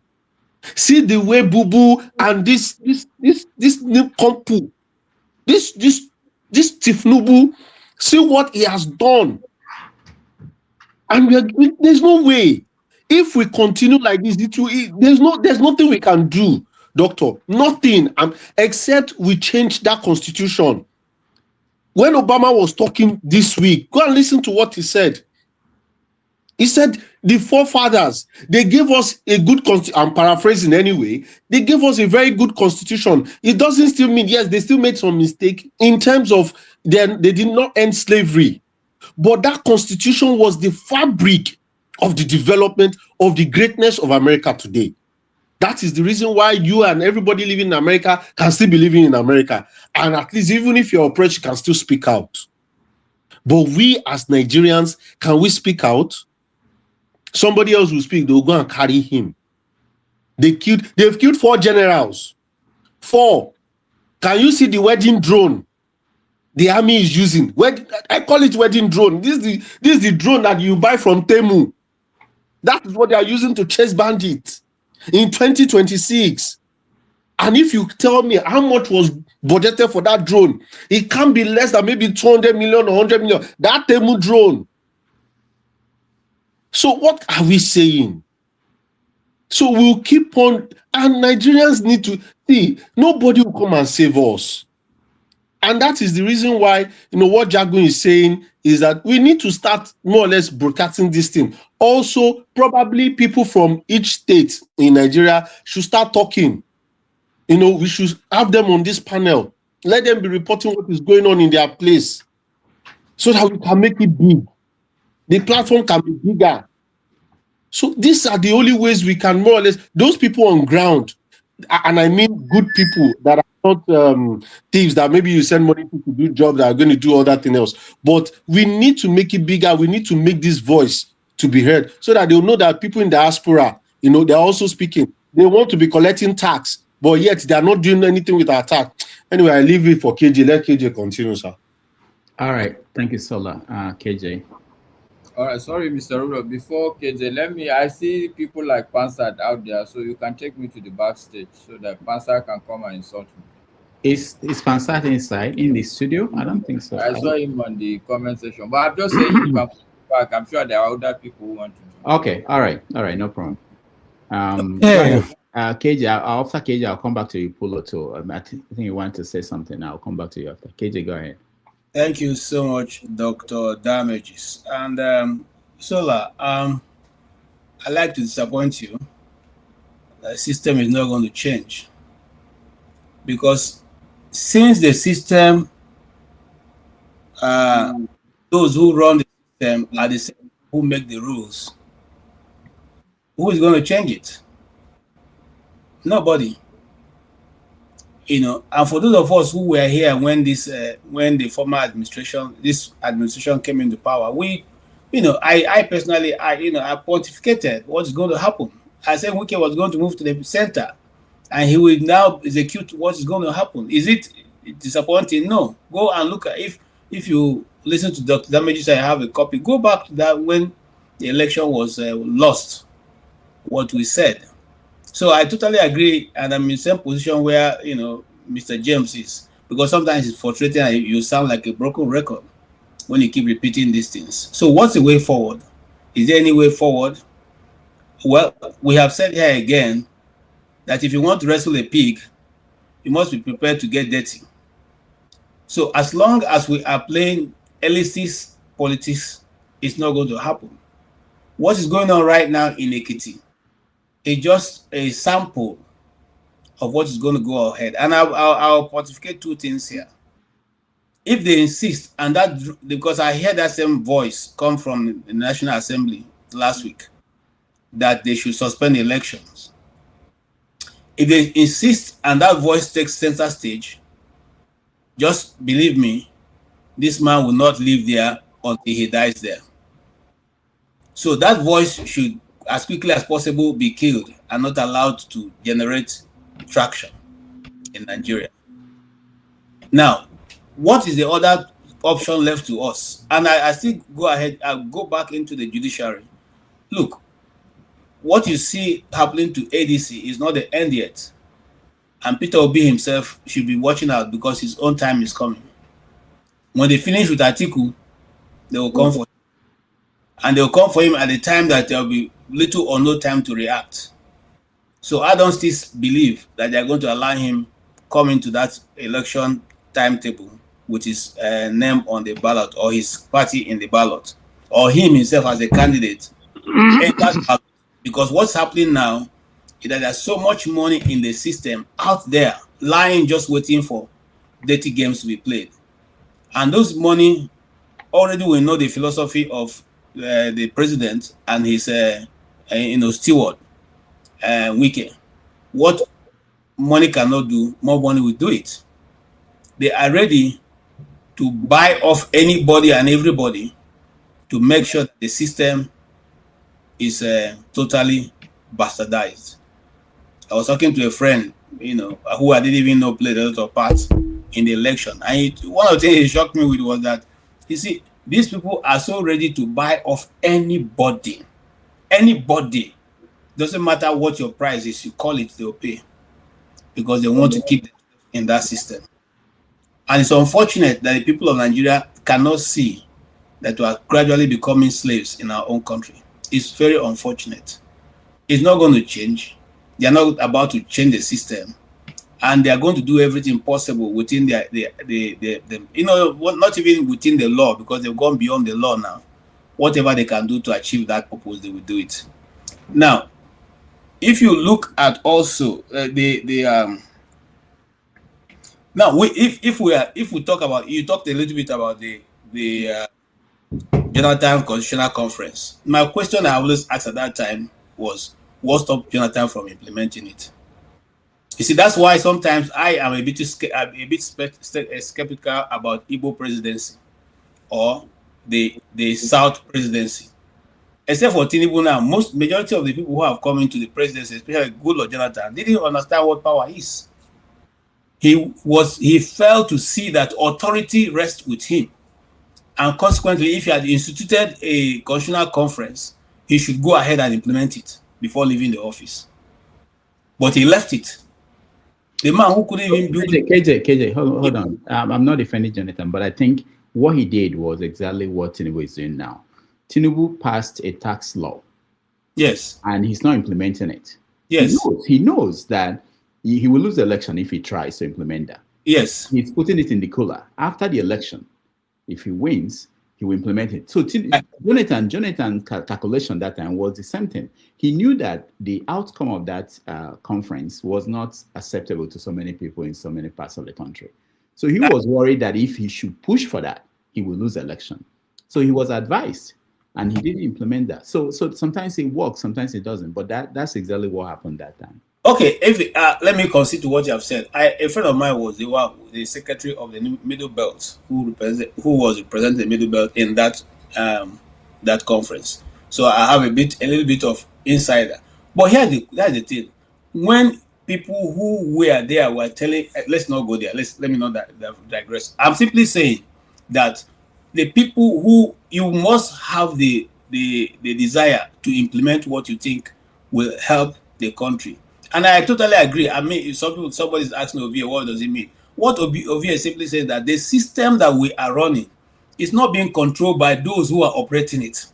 See the way Bubu and this new Kompu, this Tifnubu, see what he has done. And there's no way. If we continue like this, there's nothing we can do, Doctor. Nothing, except we change that constitution. When Obama was talking this week, go and listen to what he said. He said the forefathers, they gave us a good constitution. I'm paraphrasing anyway. They gave us a very good constitution. It doesn't still mean, yes, they still made some mistake in terms of they did not end slavery. But that constitution was the fabric of the development of the greatness of America today. That is the reason why you and everybody living in America can still be living in America. And at least even if you're oppressed, you can still speak out. But we as Nigerians, can we speak out? Somebody else will speak, they'll go and carry him. They've killed 4 generals. 4. Can you see the wedding drone the army is using? I call it wedding drone. This is the drone that you buy from Temu. That is what they are using to chase bandits in 2026. And if you tell me how much was budgeted for that drone, it can't be less than maybe 200 million or 100 million. That Temu drone. So what are we saying? So we'll keep on, and Nigerians need to see, nobody will come and save us. And that is the reason why, what Jagun is saying is that we need to start more or less broadcasting this thing. Also, probably people from each state in Nigeria should start talking. We should have them on this panel. Let them be reporting what is going on in their place so that we can make it big. The platform can be bigger. So these are the only ways we can more or less, those people on ground, and I mean good people that are not thieves that maybe you send money to do jobs that are going to do all that thing else. But we need to make it bigger. We need to make this voice to be heard so that they'll know that people in diaspora, they're also speaking. They want to be collecting tax, but yet they're not doing anything with our tax. Anyway, I leave it for KJ. Let KJ continue, sir. All right. Thank you, Sola. KJ. All right, sorry, Mr. Rudolph. Before KJ, I see people like Pansat out there, so you can take me to the backstage so that Pansat can come and insult me. Is Pansat inside in the studio? I don't think so. I saw him on the comment section, but I'm just saying you can come back. I'm sure there are other people who want to. Okay, all right, no problem. KJ, after KJ, I'll come back to you, Pulo, too. I think you want to say something. I'll come back to you after. KJ, go ahead. Thank you so much, Dr. Damages. And Sola, I like to disappoint you. The system is not going to change. Because since the system, those who run the system are the same who make the rules, who is going to change it? Nobody. You know, and for those of us who were here when the former administration, this administration came into power, we, you know, I personally, I pontificated what's going to happen. I said Wike was going to move to the center, and he will now execute what is going to happen. Is it disappointing? No. Go and look at, if you listen to Dr. Damages, I have a copy. Go back to that when the election was lost, what we said. So I totally agree, and I'm in the same position where, you know, Mr. James is, because sometimes it's frustrating and you sound like a broken record when you keep repeating these things. So what's the way forward? Is there any way forward? Well, we have said here again that if you want to wrestle a pig, you must be prepared to get dirty. So as long as we are playing elitist politics, it's not going to happen. What is going on right now in Ekiti is just a sample of what is going to go ahead. And I'll pontificate two things here. If they insist, and that, because I heard that same voice come from the National Assembly last week, that they should suspend elections. If they insist and that voice takes center stage, just believe me, this man will not live there until he dies there. So that voice should, as quickly as possible, be killed and not allowed to generate traction in Nigeria. Now, what is the other option left to us? And I still go ahead, I'll go back into the judiciary. Look, what you see happening to ADC is not the end yet. And Peter Obi himself should be watching out, because his own time is coming. When they finish with Atiku, they will come for him. And they will come for him at the time that there will be little or no time to react. So I don't still believe that they're going to allow him come into that election timetable with his name on the ballot, or his party in the ballot, or him himself as a candidate. Because what's happening now is that there's so much money in the system out there, lying just waiting for dirty games to be played. And those money, already we know the philosophy of the president and his steward, Wike. What money cannot do, more money will do it. They are ready to buy off anybody and everybody to make sure that the system is totally bastardized. I was talking to a friend, you know, who I didn't even know played a lot of parts in the election. And one of the things he shocked me with was that, you see, these people are so ready to buy off anybody. Anybody. Doesn't matter what your price is, you call it, they'll pay. Because they want to keep in that system. And it's unfortunate that the people of Nigeria cannot see that we are gradually becoming slaves in our own country. It's very unfortunate. It's not going to change. They are not about to change the system. And they are going to do everything possible within not even within the law, because they've gone beyond the law now. Whatever they can do to achieve that purpose, they will do it. Now, if you look at also if we talk about, you talked a little bit about the Jonathan Constitutional Conference. My question I always asked at that time was, what stopped Jonathan from implementing it? You see, that's why sometimes I am a bit skeptical about Igbo presidency or the South presidency. Except for Tinubu now, majority of the people who have come into the presidency, especially Goodluck Jonathan, didn't understand what power is. He failed to see that authority rests with him. And consequently, if he had instituted a constitutional conference, he should go ahead and implement it before leaving the office. But he left it. The man who couldn't even build... KJ, hold on. I'm not defending Jonathan, but I think what he did was exactly what Tinubu is doing now. Tinubu passed a tax law. Yes. And he's not implementing it. Yes. He knows that he will lose the election if he tries to implement that. Yes. He's putting it in the cooler. After the election, if he wins, he will implement it. So Jonathan's calculation that time was the same thing. He knew that the outcome of that conference was not acceptable to so many people in so many parts of the country. So he was worried that if he should push for that, he will lose the election. So he was advised, and he didn't implement that. So sometimes it works, sometimes it doesn't. But that's exactly what happened that time. Okay, let me concede to what you have said. A friend of mine was the secretary of the Middle Belt, who was representing the Middle Belt in that that conference. So I have a little bit of insider. But that's the thing. When people who were there were telling, let's not go there. Let me not digress. I'm simply saying that the people who you must have the desire to implement what you think will help the country. And I totally agree. I mean, if somebody's asking Ovie, what does it mean? What Ovie simply says that the system that we are running is not being controlled by those who are operating it.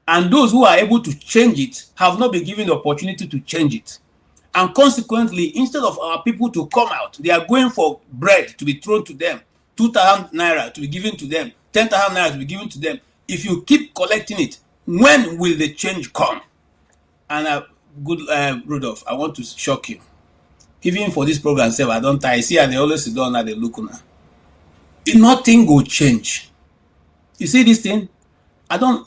And those who are able to change it have not been given the opportunity to change it. And consequently, instead of our people to come out, they are going for bread to be thrown to them, 2,000 naira to be given to them, 10,000 naira to be given to them. If you keep collecting it, when will the change come? And Rudolph, I want to shock you. Even for this program, I don't tie. See, and they always sit down at the look now. Nothing will change. You see this thing?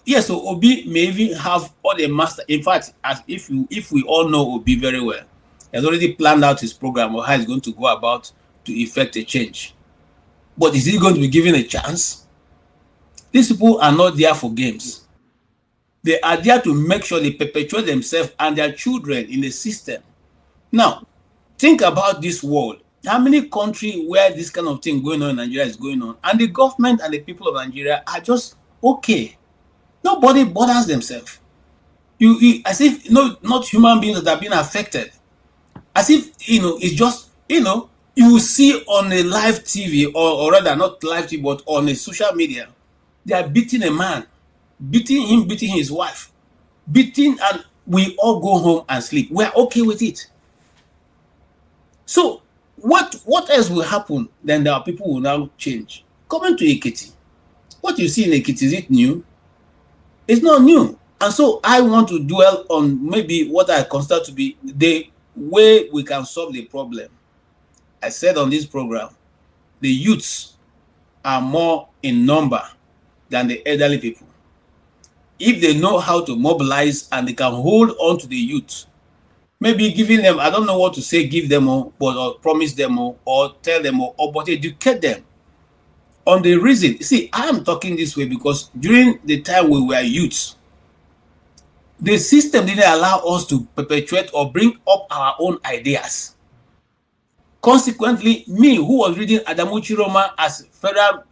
Yes, so Obi may even have all the master. In fact, if we all know Obi very well, he has already planned out his program or how he's going to go about to effect a change. But is he going to be given a chance? These people are not there for games. They are there to make sure they perpetuate themselves and their children in the system. Now, think about this world. How many countries where this kind of thing going on in Nigeria is going on, and the government and the people of Nigeria are just okay. Nobody bothers themselves. As if not human beings that are being affected. As if it's just you see on a live TV or rather not live TV but on a social media, they are beating a man. Beating his wife, and we all go home and sleep. We're okay with it. So what else will happen? Then there are people who will now change. Coming to Ekiti, what you see in Ekiti, is it new? It's not new. And so I want to dwell on maybe what I consider to be the way we can solve the problem. I said on this program, the youths are more in number than the elderly people. If they know how to mobilize and they can hold on to the youth, maybe giving them, I don't know what to say, give them or promise them or tell them but educate them on the reason. See, I am talking this way because during the time we were youths, the system didn't allow us to perpetuate or bring up our own ideas. Consequently, me, who was reading Adamu Chiroma as Federal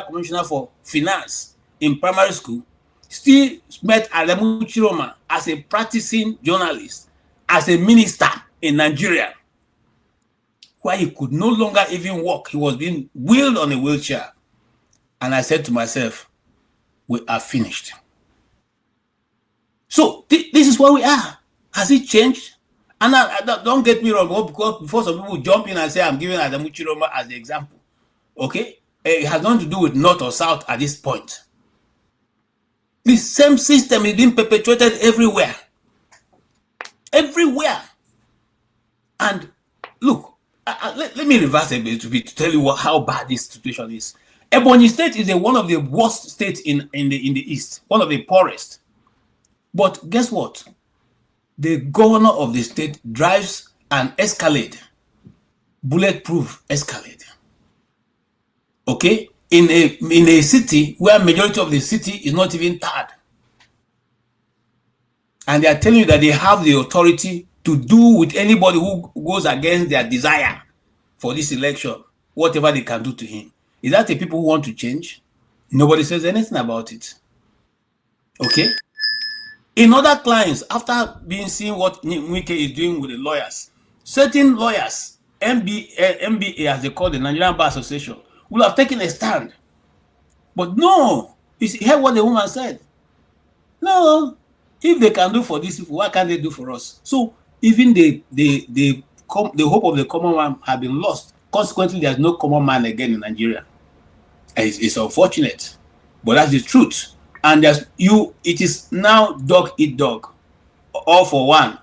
Commissioner for Finance in primary school, still met Adamu Chiroma as a practicing journalist, as a minister in Nigeria, where he could no longer even walk. He was being wheeled on a wheelchair. And I said to myself, we are finished. So this is where we are. Has it changed? And don't get me wrong, because before some people jump in and say, I'm giving Adamu Chiroma as the example. Okay? It has nothing to do with North or South at this point. The same system is being perpetuated everywhere. Everywhere. And look, let me reverse a bit to tell you how bad this situation is. Ebonyi State is one of the worst states in the East, one of the poorest. But guess what? The governor of the state drives an Escalade, bulletproof Escalade. Okay? In a city where majority of the city is not even tarred. And they are telling you that they have the authority to do with anybody who goes against their desire for this election, whatever they can do to him. Is that the people who want to change? Nobody says anything about it. Okay? In other clients, after being seen what Wike is doing with the lawyers, certain lawyers, MBA as they call the Nigerian Bar Association, will have taken a stand. But no, you hear what the woman said. No, if they can do for these people, why can't they do for us? So even the hope of the common man have been lost. Consequently, there's no common man again in Nigeria. It's unfortunate, but that's the truth. And it is now dog eat dog, all for one.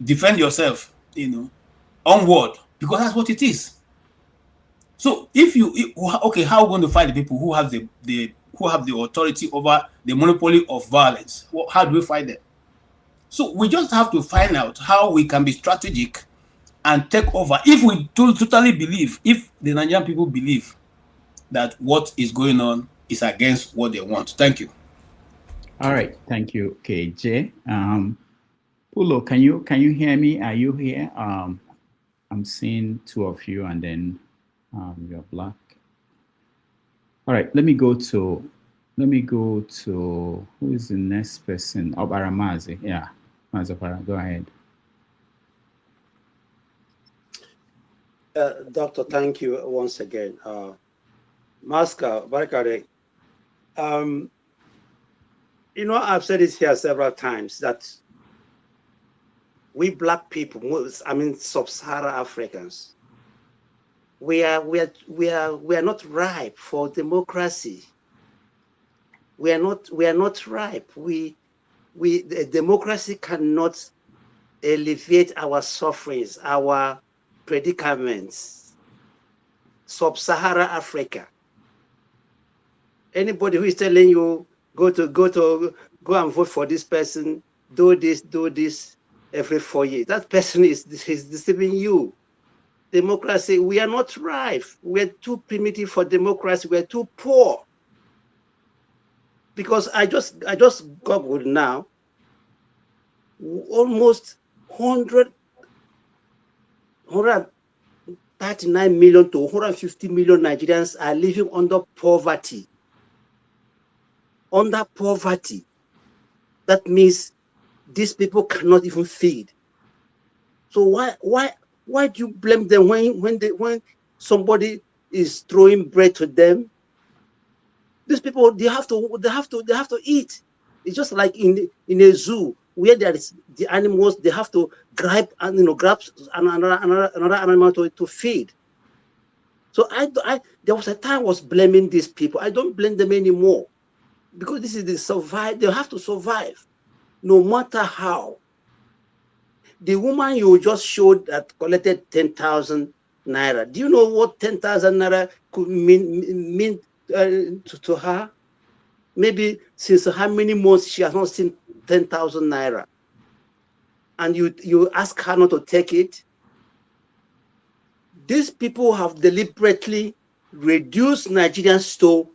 Defend yourself. Onward, because that's what it is. So okay, how are we going to fight the people who have the authority over the monopoly of violence? How do we fight them? So we just have to find out how we can be strategic and take over. If we totally believe, if the Nigerian people believe that what is going on is against what they want. Thank you. All right, thank you, KJ. Pulo, can you hear me? Are you here? I'm seeing two of you, and then you're black. All right, let me go to who is the next person? Obaramazi. Yeah, Mazapara, go ahead. Doctor, thank you once again. Maska, Barikade, I've said this here several times that we black people, sub-Saharan Africans, we are not ripe for democracy. We are not ripe. Democracy cannot alleviate our sufferings, our predicaments. Sub-Saharan Africa. Anybody who is telling you go and vote for this person, do this every 4 years, that person is deceiving you. Democracy, we are not ripe. We're too primitive for democracy. We're too poor. Because I just googled now, almost 139 million to 150 million Nigerians are living under poverty. Under poverty. That means these people cannot even feed. So why do you blame them when somebody is throwing bread to them? These people, they have to eat. It's just like in a zoo where there is the animals, they have to grab another animal to feed. So there was a time I was blaming these people. I don't blame them anymore, because this is the survive. They have to survive, no matter how. The woman you just showed that collected 10,000 naira. Do you know what 10,000 naira could mean to her? Maybe since how many months she has not seen 10,000 naira, and you ask her not to take it. These people have deliberately reduced Nigerian store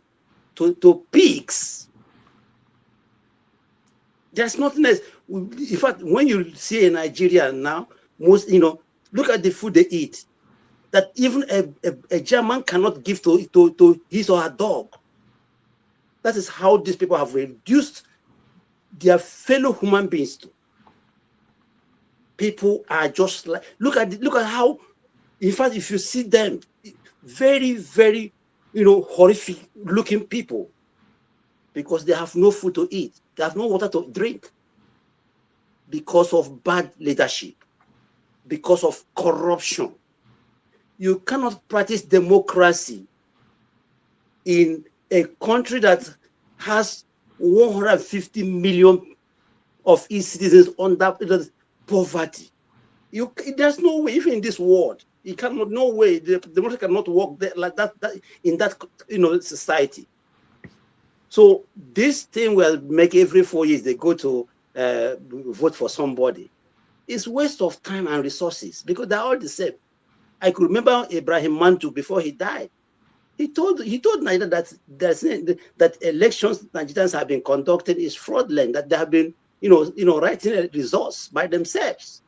to pigs. There's nothing else. In fact, when you see in Nigeria now, look at the food they eat, that even a German cannot give to his or her dog. That is how these people have reduced their fellow human beings to. People are just like, look at how, in fact, if you see them, very, very, horrific looking people, because they have no food to eat, they have no water to drink, because of bad leadership, because of corruption. You cannot practice democracy in a country that has 150 million of its citizens under poverty. There's no way, even in this world, you cannot. No way, the democracy cannot work like that in that society. So this thing will make every 4 years they go to vote for somebody. It's waste of time and resources, because they're all the same. I could remember Ibrahim Mantu before he died. He told Nigeria that elections Nigerians have been conducted is fraudulent, that they have been writing a results by themselves.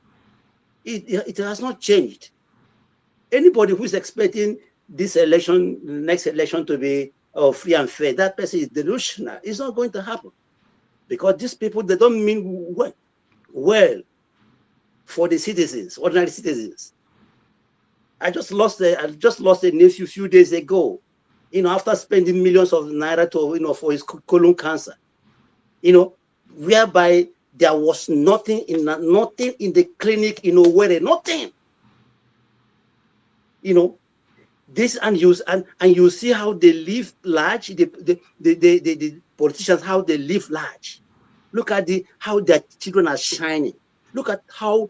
It has not changed. Anybody who's expecting this election, the next election, to be or free and fair, that person is delusional. It's not going to happen. Because these people, they don't mean well for the citizens, ordinary citizens. I just lost a nephew a few days ago, after spending millions of naira to, for his colon cancer, whereby there was nothing in the clinic, where nothing, this and you see how they live large, the politicians, how they live large. Look at how their children are shining. Look at how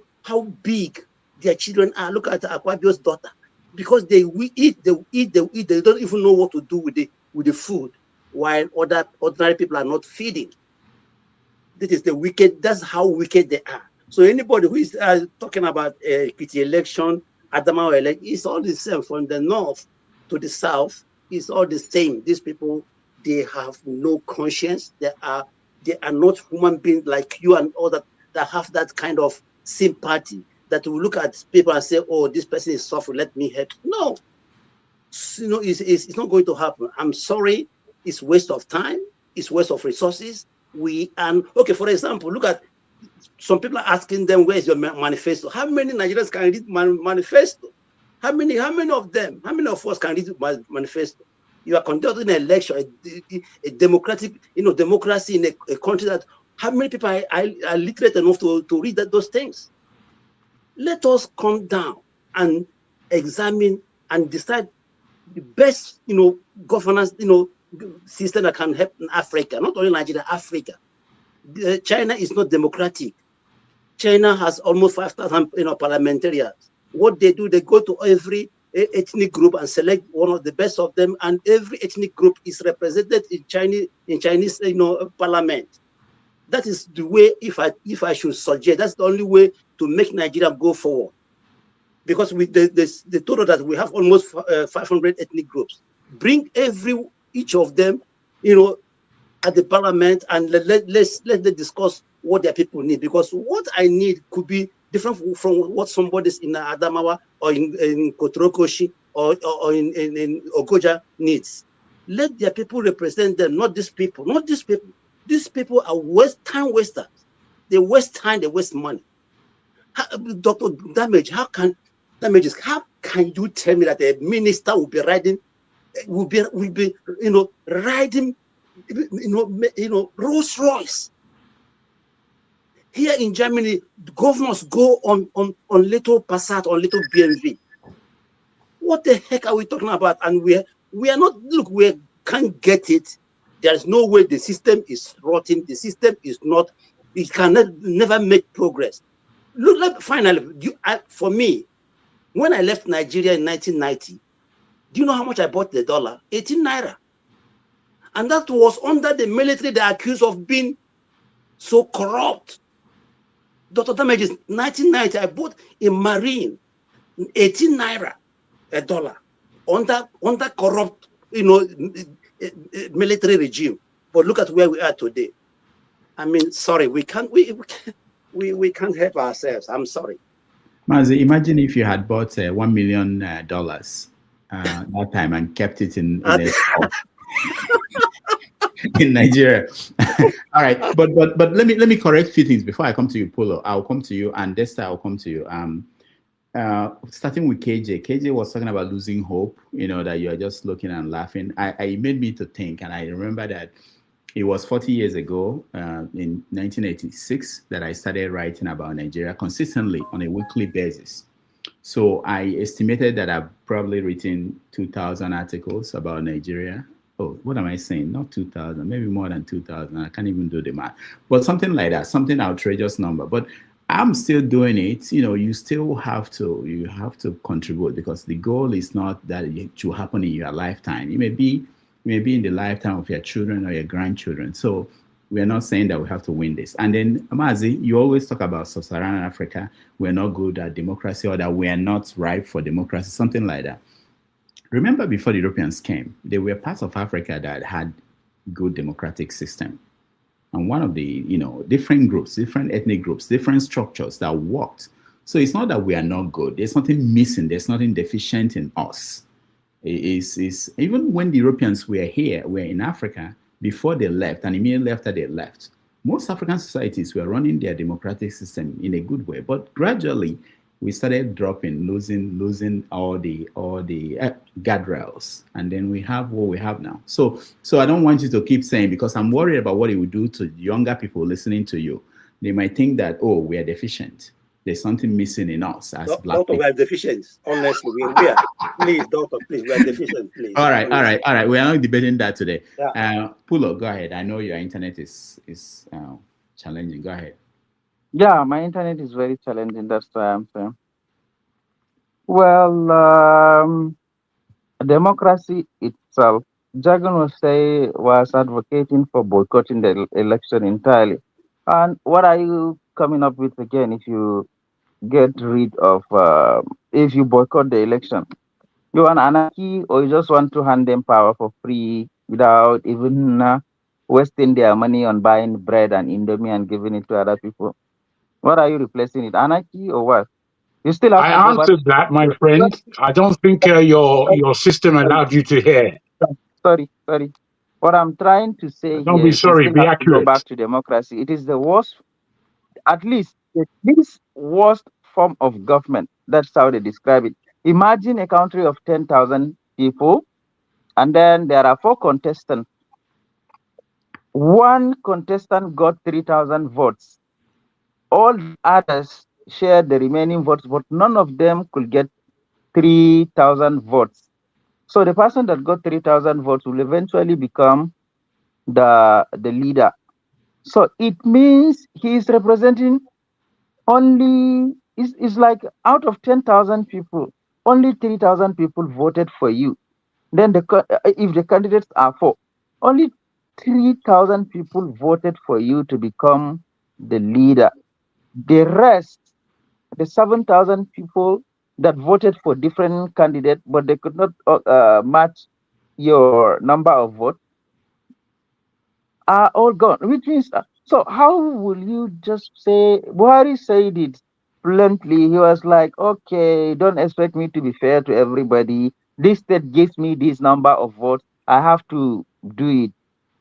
big their children are. Look at Akpabio's daughter, because they eat, they don't even know what to do with the food, while ordinary people are not feeding. This is the wicked. That's how wicked they are. So anybody who is talking about Ekiti election, Adamawa election, it's all the same. From the north to the south, it's all the same. These people, they have no conscience. They are not human beings like you and others that have that kind of sympathy, that will look at people and say, oh, this person is suffering, let me help. No, it's not going to happen. I'm sorry, it's waste of time, it's waste of resources. Okay, for example, look at some people are asking them, where's your manifesto? How many Nigerians can read manifesto? How many of them? How many of us can read manifesto? You are conducting an election, a democratic, democracy in a country that, how many people are literate enough to read those things? Let us come down and examine and decide the best, governance, system that can help in Africa, not only Nigeria, Africa. China is not democratic. China has almost 5,000, parliamentarians. What they do, they go to every ethnic group and select one of the best of them, and every ethnic group is represented in Chinese, parliament. That is the way. If I should suggest, that's the only way to make Nigeria go forward. Because with the total that we have almost 500 ethnic groups, bring each of them, at the parliament, and let's discuss what their people need. Because what I need could be different from what somebody's in Adamawa or in Kotorokoshi or in Ogoja needs. Let their people represent them, not these people. Not these people. These people are time wasters. They waste time, they waste money. Dr. Damage, how can you tell me that a minister will be riding, riding, Rolls Royce? Here in Germany, the governors go on little Passat, on little BMW. What the heck are we talking about? And we are not, look, we can't get it. There's no way. The system is rotting. The system is not, it cannot never make progress. Look, like, finally, for me, when I left Nigeria in 1990, do you know how much I bought the dollar? 18 naira. And that was under the military they accused of being so corrupt. Dr. Damages, 1990, I bought a Marine, 18 naira a dollar, under corrupt, military regime. But look at where we are today. I mean, sorry, we can't help ourselves. I'm sorry. Mazi, imagine if you had bought $1 million that time and kept it in in Nigeria. All right, but let me correct a few things before I come to you, Polo. I'll come to you, and Desta, I'll come to you. Starting with KJ. KJ was talking about losing hope. That you are just looking and laughing. It made me to think, and I remember that it was 40 years ago, in 1986, that I started writing about Nigeria consistently on a weekly basis. So I estimated that I've probably written 2,000 articles about Nigeria. Oh, what am I saying? Not 2,000, maybe more than 2,000. I can't even do the math. But something like that, something outrageous number. But I'm still doing it. You still have to contribute, because the goal is not that it should happen in your lifetime. It may be in the lifetime of your children or your grandchildren. So we're not saying that we have to win this. And then, Amazi, you always talk about Sub-Saharan Africa. We're not good at democracy, or that we are not ripe for democracy, something like that. Remember, before the Europeans came, there were parts of Africa that had good democratic system. And one of the, different groups, different ethnic groups, different structures that worked. So it's not that we are not good. There's nothing missing. There's nothing deficient in us. Is even when the Europeans were here, were in Africa before they left, and immediately after they left, most African societies were running their democratic system in a good way. But gradually, we started dropping, losing all the guardrails, and then we have what we have now. So I don't want you to keep saying, because I'm worried about what it will do to younger people listening to you. They might think that, oh, we are deficient. There's something missing in us as black Doctor, people. we are deficient. Honestly, we are. Please, doctor, please, we are deficient, please. All right. We are not debating that today. Yeah. Pulo, go ahead. I know your internet is challenging. Go ahead. Yeah, my internet is very challenging. That's why I'm saying. Well, democracy itself, Jagan was advocating for boycotting the election entirely. And what are you coming up with again if you get rid of, if you boycott the election? You want anarchy, or you just want to hand them power for free without even wasting their money on buying bread and indomie and giving it to other people? What are you replacing it? Anarchy or what? You still have to I go back. answered that, my friend. I don't think your system allowed you to hear. Sorry. What I'm trying to say Don't here be is you sorry, still be have to go accurate. back to democracy. It is the worst, at least the least worst form of government. That's how they describe it. Imagine a country of 10,000 people, and then there are 4 contestants. One contestant got 3,000 votes. All the others shared the remaining votes, but none of them could get 3,000 votes. So the person that got 3,000 votes will eventually become the leader. So it means he is representing only, it's like out of 10,000 people, only 3,000 people voted for you. Then if the candidates are 4, only 3,000 people voted for you to become the leader. The rest, the 7,000 people that voted for different candidates, but they could not match your number of votes, are all gone. Which means, so how will you just say, Buhari said it bluntly. He was like, okay, don't expect me to be fair to everybody. This state gives me this number of votes. I have to do it.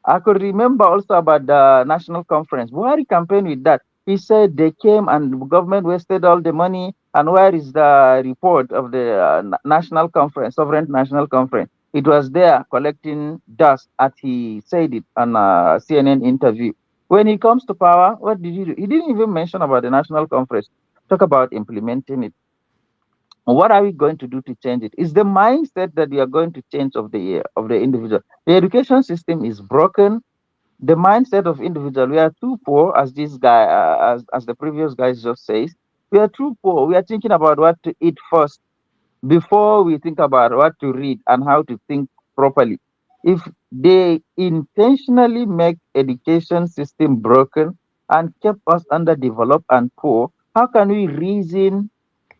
I could remember also about the national conference. Buhari campaigned with that. He said they came and the government wasted all the money. And where is the report of the national conference, sovereign national conference? It was there collecting dust, as he said it on a CNN interview. When he comes to power, what did he do? He didn't even mention about the national conference. Talk about implementing it. What are we going to do to change it? It's the mindset that we are going to change of the individual. The education system is broken. The mindset of individual, we are too poor, as this guy, as the previous guy just says. We are too poor. We are thinking about what to eat first before we think about what to read and how to think properly. If they intentionally make education system broken and kept us underdeveloped and poor, how can we reason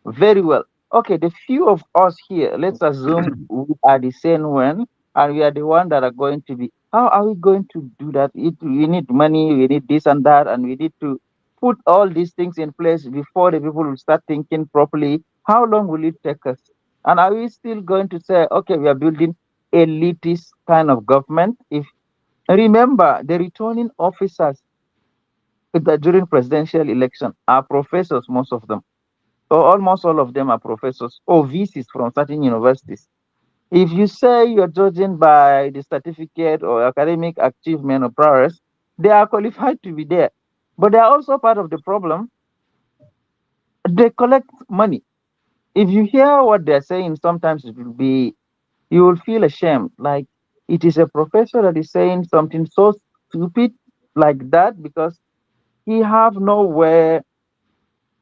very well? Okay, the few of us here, let's assume we are the same one, and we are the one that are going to be. How are we going to do that? We need money, we need this and that, and we need to put all these things in place before the people will start thinking properly. How long will it take us? And are we still going to say, okay, we are building elitist kind of government? If remember, the returning officers during presidential election are professors, most of them. So almost all of them are professors or VCs from certain universities. If you say you're judging by the certificate or academic achievement or prowess, they are qualified to be there. But they are also part of the problem. They collect money. If you hear what they're saying, sometimes it will be, you will feel ashamed. Like it is a professor that is saying something so stupid like that because he have nowhere.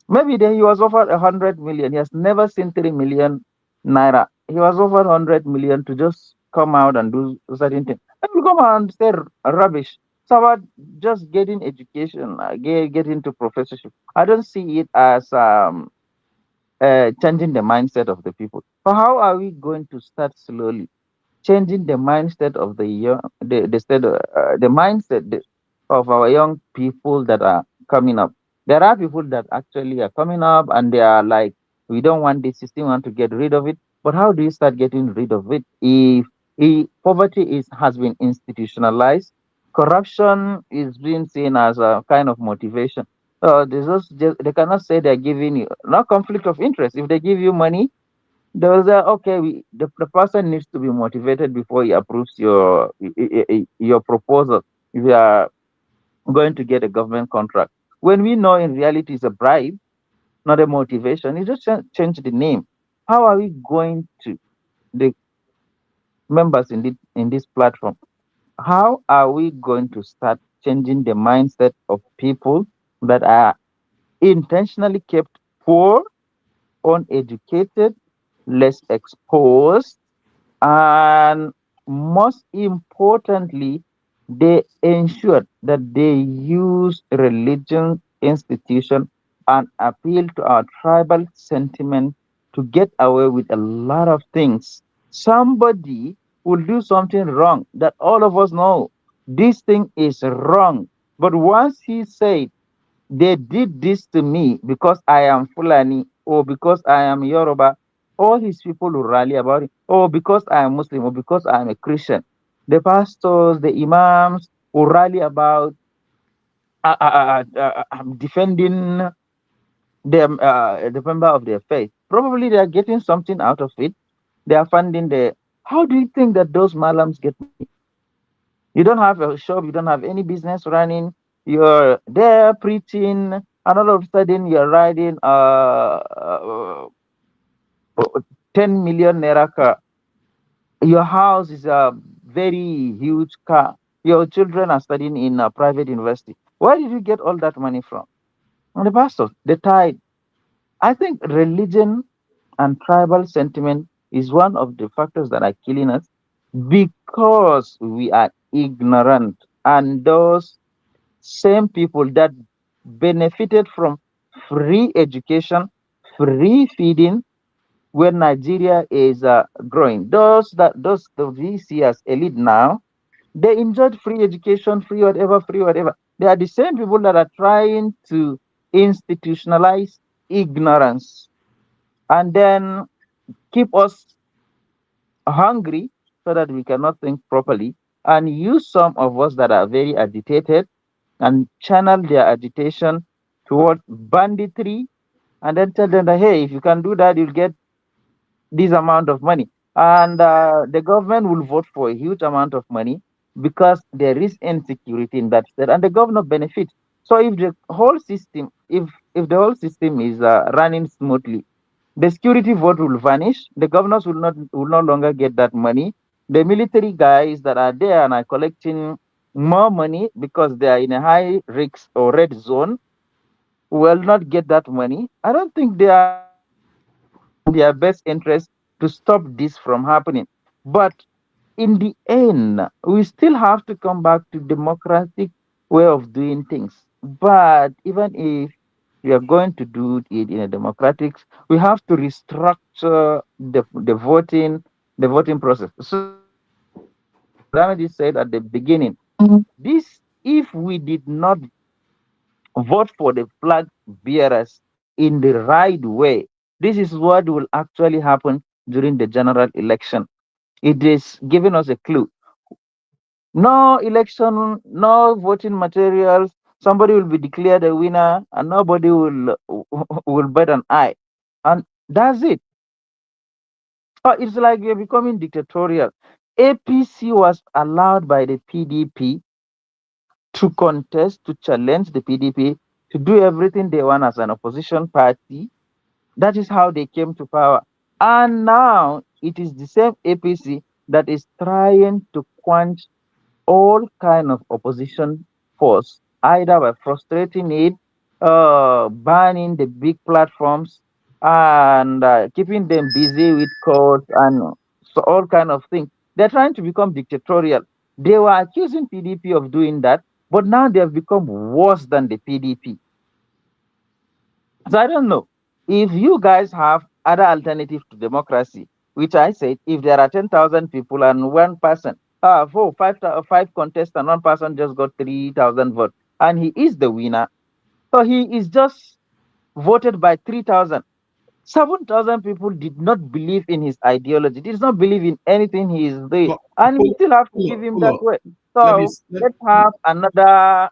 Maybe then he was offered 100 million. He has never seen 3 million naira. He was offered 100 million to just come out and do certain things. And you come out and say rubbish. So about just getting education, get into professorship. I don't see it as changing the mindset of the people. But how are we going to start slowly changing the mindset of the young, the mindset of our young people that are coming up? There are people that actually are coming up and they are like, we don't want this system, we want to get rid of it. But how do you start getting rid of it if poverty has been institutionalized? Corruption is being seen as a kind of motivation. They cannot say they're giving you no conflict of interest. If they give you money, they will say, okay, the person needs to be motivated before he approves your proposal. If you are going to get a government contract, when we know in reality it's a bribe, not a motivation, you just change the name. How are we going to the members in this platform? How are we going to start changing the mindset of people that are intentionally kept poor, uneducated, less exposed, and most importantly, they ensure that they use religion, institution, and appeal to our tribal sentiment to get away with a lot of things. Somebody will do something wrong that all of us know this thing is wrong. But once he said, they did this to me because I am Fulani or because I am Yoruba, all his people will rally about it, or because I am Muslim or because I am a Christian. The pastors, the imams will rally about defending them, the member of their faith. Probably they are getting something out of it. They are funding the. How do you think that those malams get money? You don't have a shop, you don't have any business running. You're there preaching, and all of a sudden you're riding 10 million naira car. Your house is a very huge car. Your children are studying in a private university. Where did you get all that money from? And the pastors, the tithe. I think religion and tribal sentiment is one of the factors that are killing us because we are ignorant. And those same people that benefited from free education, free feeding, when Nigeria is growing. Those we see as elite now, they enjoyed free education, free whatever, free whatever. They are the same people that are trying to institutionalize ignorance and then keep us hungry so that we cannot think properly and use some of us that are very agitated and channel their agitation towards banditry and then tell them that, hey, if you can do that, you'll get this amount of money. And the government will vote for a huge amount of money because there is insecurity in that state and the governor benefits. So if the whole system, if the whole system is running smoothly, the security vote will vanish. The governors will no longer get that money. The military guys that are there and are collecting more money because they are in a high risk or red zone will not get that money. I don't think they are in their best interest to stop this from happening. But in the end, we still have to come back to democratic way of doing things. But even if we are going to do it in a democratic, we have to restructure the voting process. So Madam said at the beginning, this if we did not vote for the flag bearers in the right way, this is what will actually happen during the general election. It is giving us a clue. No election, no voting materials. Somebody will be declared a winner, and nobody will will bet an eye, and that's it. Oh, it's like we're becoming dictatorial. APC was allowed by the PDP to contest, to challenge the PDP, to do everything they want as an opposition party. That is how they came to power. And now it is the same APC that is trying to quench all kind of opposition force, either by frustrating it, banning the big platforms, and keeping them busy with courts and so all kind of things. They're trying to become dictatorial. They were accusing PDP of doing that, but now they have become worse than the PDP. So I don't know if you guys have other alternative to democracy, which I said, if there are 10,000 people and one person, five contests and one person just got 3,000 votes, and he is the winner. So he is just voted by 3,000. 7,000 people did not believe in his ideology, did not believe in anything he is doing, and we still have to give him that way. So let's have another.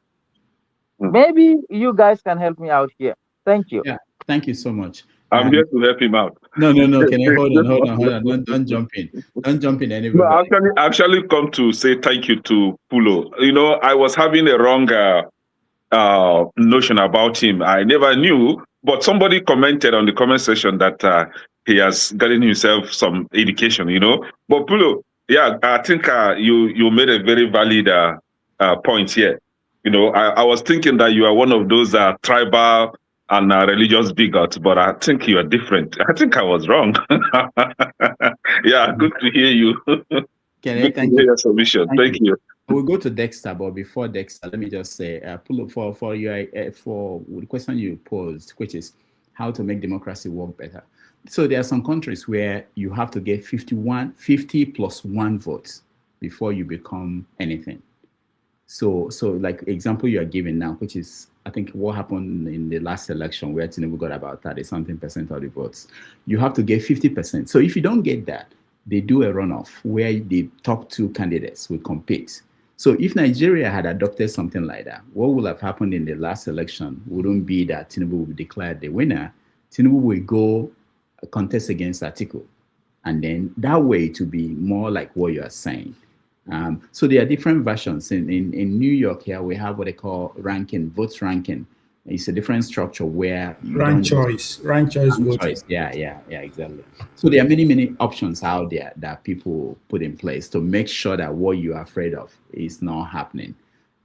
Maybe you guys can help me out here. Thank you. Yeah, thank you so much. I'm here to help him out. No. Can you hold on? Don't jump in. Don't jump in anywhere. No, actually come to say thank you to Pulo. You know, I was having a wrong notion about him. I never knew, but somebody commented on the comment section that he has gotten himself some education, you know. But Pulo, yeah, I think you made a very valid point here. You know, I was thinking that you are one of those tribal and religious bigots, but I think you are different. I think I was wrong. Yeah, good to hear you. Good to hear your submission. Thank you. We'll go to Dexter, but before Dexter, let me just say, Pulo, for the question you posed, which is how to make democracy work better. So there are some countries where you have to get 50 plus 1 votes before you become anything. So like example you are giving now, which is I think what happened in the last election where Tinubu got about 30-something% of the votes. You have to get 50%. So if you don't get that, they do a runoff where the top 2 candidates will compete. So if Nigeria had adopted something like that, what would have happened in the last election wouldn't be that Tinubu will be declared the winner. Tinubu will go contest against Atiku. And then that way to be more like what you are saying. So there are different versions. In New York here, we have what they call ranking, votes ranking. It's a different structure where you rank choice voting. Yeah, exactly. So there are many options out there that people put in place to make sure that what you are afraid of is not happening.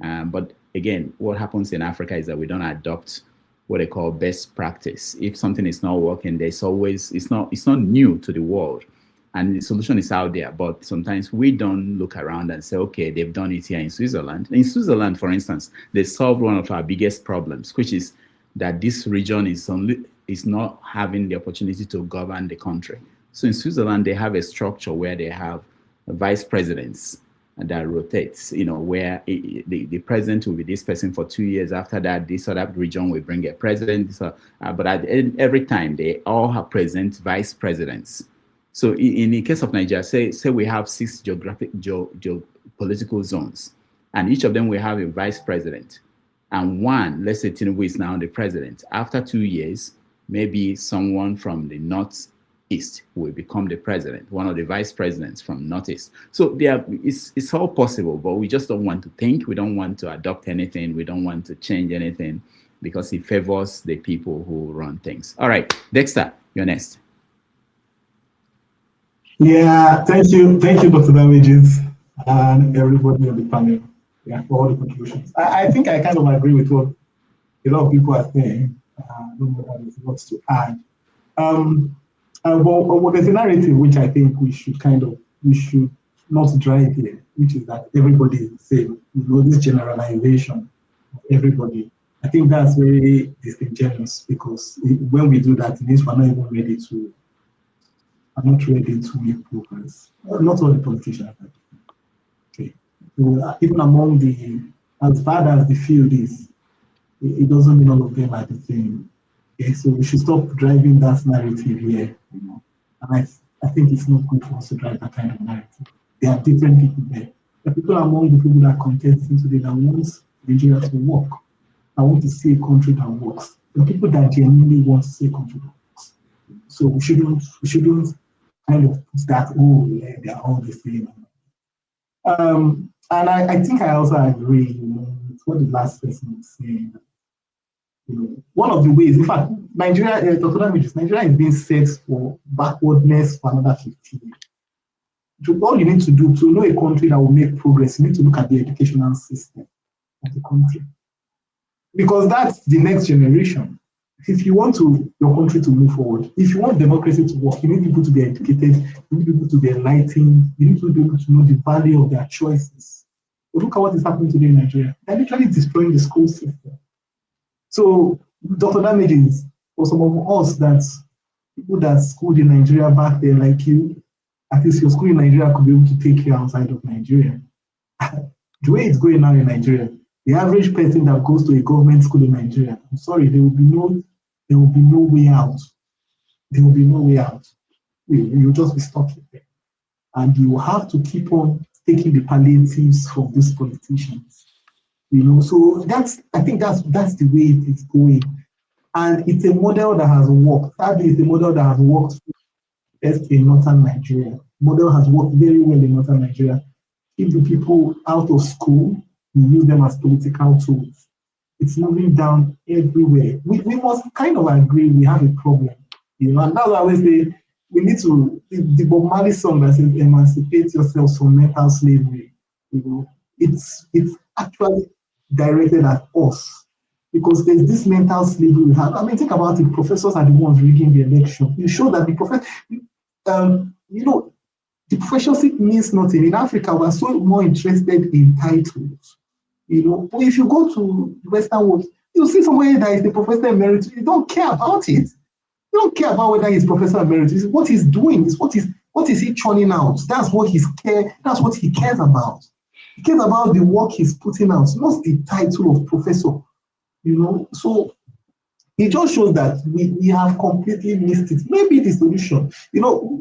But again, what happens in Africa is that we don't adopt what they call best practice. If something is not working, there's always it's not new to the world. And the solution is out there, but sometimes we don't look around and say, okay, they've done it here in Switzerland. In Switzerland, for instance, they solved one of our biggest problems, which is that this region is not having the opportunity to govern the country. So in Switzerland, they have a structure where they have vice presidents that rotates, you know, where the president will be this person for 2 years. After that, this other region will bring a president. So, but at the end, every time, they all have present vice presidents. So in the case of Nigeria, say we have 6 geopolitical zones, and each of them will have a vice president. And one, let's say Tinubu is now the president. After 2 years, maybe someone from the northeast will become the president, one of the vice presidents from northeast. So it's all possible, but we just don't want to think. We don't want to adopt anything. We don't want to change anything because it favors the people who run things. All right, Dexter, you're next. Yeah, thank you, Dr. Damages, and everybody on the panel, for all the contributions. I think I kind of agree with what a lot of people are saying. I don't know if there's lots to add. But there's a narrative which I think we should not drive here, which is that everybody is the same. You know, this generalization of everybody. I think that's very disingenuous because when we do that, it means we're not even ready to. I'm not ready to make progress. Not all the politicians. Okay. So even among as bad as the field is, it doesn't mean all of them are the same. Okay, so we should stop driving that narrative here. You know, and I think it's not good for us to drive that kind of narrative. There are different people there. The people among the people that contest today that want Nigeria to work. I want to see a country that works. The people that genuinely want to see a country that works. So we shouldn't kind of put that, yeah, they're all the same. And I think I also agree, you know, with what the last person was saying. You know, one of the ways, in fact, Nigeria is being set for backwardness for another 15 years. All you need to do to know a country that will make progress, you need to look at the educational system of the country. Because that's the next generation. If you want your country to move forward, if you want democracy to work, you need people to be educated, you need people to be enlightened, you need to be able to know the value of their choices. But look at what is happening today in Nigeria. They're literally destroying the school system. So, Dr. Damages, for some of us, people that schooled in Nigeria back there like you, at least your school in Nigeria could be able to take you outside of Nigeria. The way it's going now in Nigeria, the average person that goes to a government school in Nigeria, I'm sorry, there will be no way out. there will be no way out. You'll just be stuck in there. And you have to keep on taking the palliatives from these politicians. So I think that's the way it is going. And it's a model that has worked. Sadly, it's a model that has worked in northern Nigeria. Model has worked very well in northern Nigeria. Keep the people out of school, we use them as political tools. It's moving down everywhere. We must kind of agree we have a problem. And that's why I always say we need to, the Bob Marley song that says emancipate yourselves from mental slavery. It's actually directed at us. Because there's this mental slavery we have. I mean, think about it. Professors are the ones rigging the election. You show that the the professorship means nothing. In Africa, we're so more interested in titles. But if you go to the Western world, you see somebody that is the professor emeritus. You don't care about it. You don't care about whether he's professor emeritus. What he's doing is what is he churning out. That's what he cares about. He cares about the work he's putting out, not the title of professor. So it just shows that we have completely missed it. Maybe the solution,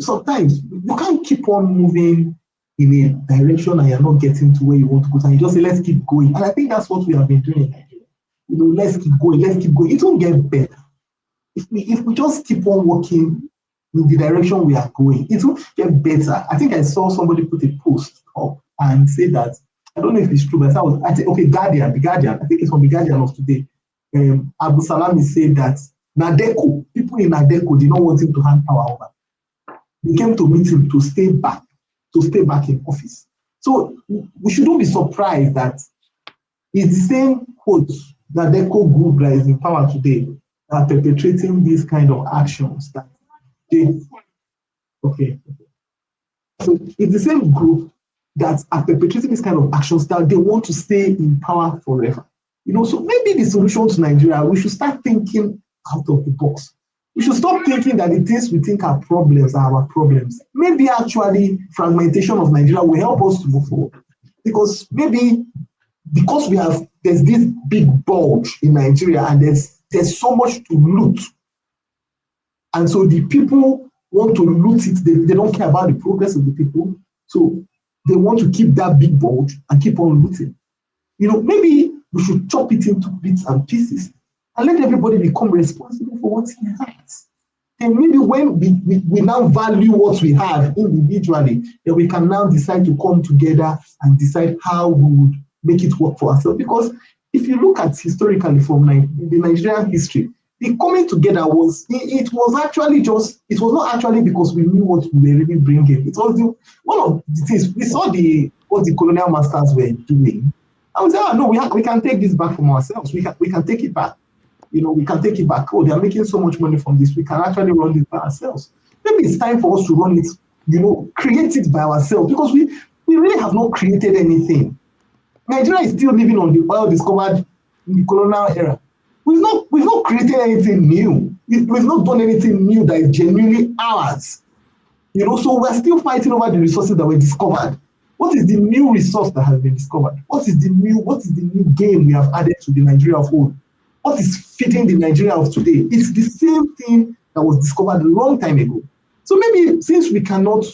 sometimes you can't keep on moving in a direction and you're not getting to where you want to go. And you just say, let's keep going. And I think that's what we have been doing in Nigeria. Let's keep going. It won't get better. If we just keep on working in the direction we are going, it will get better. I think I saw somebody put a post up and say that, I don't know if it's true, but I think, okay, The Guardian, I think it's from The Guardian of today. Abu Salami said that people in Nadeco did not want him to hand power over. They came to meet him to stay back in office. So we shouldn't be surprised that it's the same Nadeco group that is in power today that are perpetrating these kind of actions. So it's the same group that are perpetrating these kind of actions that they want to stay in power forever. So maybe the solution to Nigeria, we should start thinking out of the box. We should stop thinking that the things we think are problems are our problems. Maybe actually fragmentation of Nigeria will help us to move forward. Because there's this big bulge in Nigeria and there's so much to loot. And so the people want to loot it. They don't care about the progress of the people. So they want to keep that big bulge and keep on looting. Maybe we should chop it into bits and pieces and let everybody become responsible for what he has. And maybe when we now value what we have individually, then we can now decide to come together and decide how we would make it work for ourselves. Because if you look at historically from the Nigerian history, the coming together was not actually because we knew what we were really bringing. It was one of the things we saw what the colonial masters were doing. I would say, no, we can take this back from ourselves. We can take it back. We can take it back. Oh, they are making so much money from this. We can actually run this by ourselves. Maybe it's time for us to run it, create it by ourselves, because we really have not created anything. Nigeria is still living on the oil discovered in the colonial era. We've not created anything new. We've not done anything new that is genuinely ours. So we're still fighting over the resources that were discovered. What is the new resource that has been discovered? What is the new game we have added to the Nigeria of old? What is feeding the Nigeria of today? It's the same thing that was discovered a long time ago. So maybe since we cannot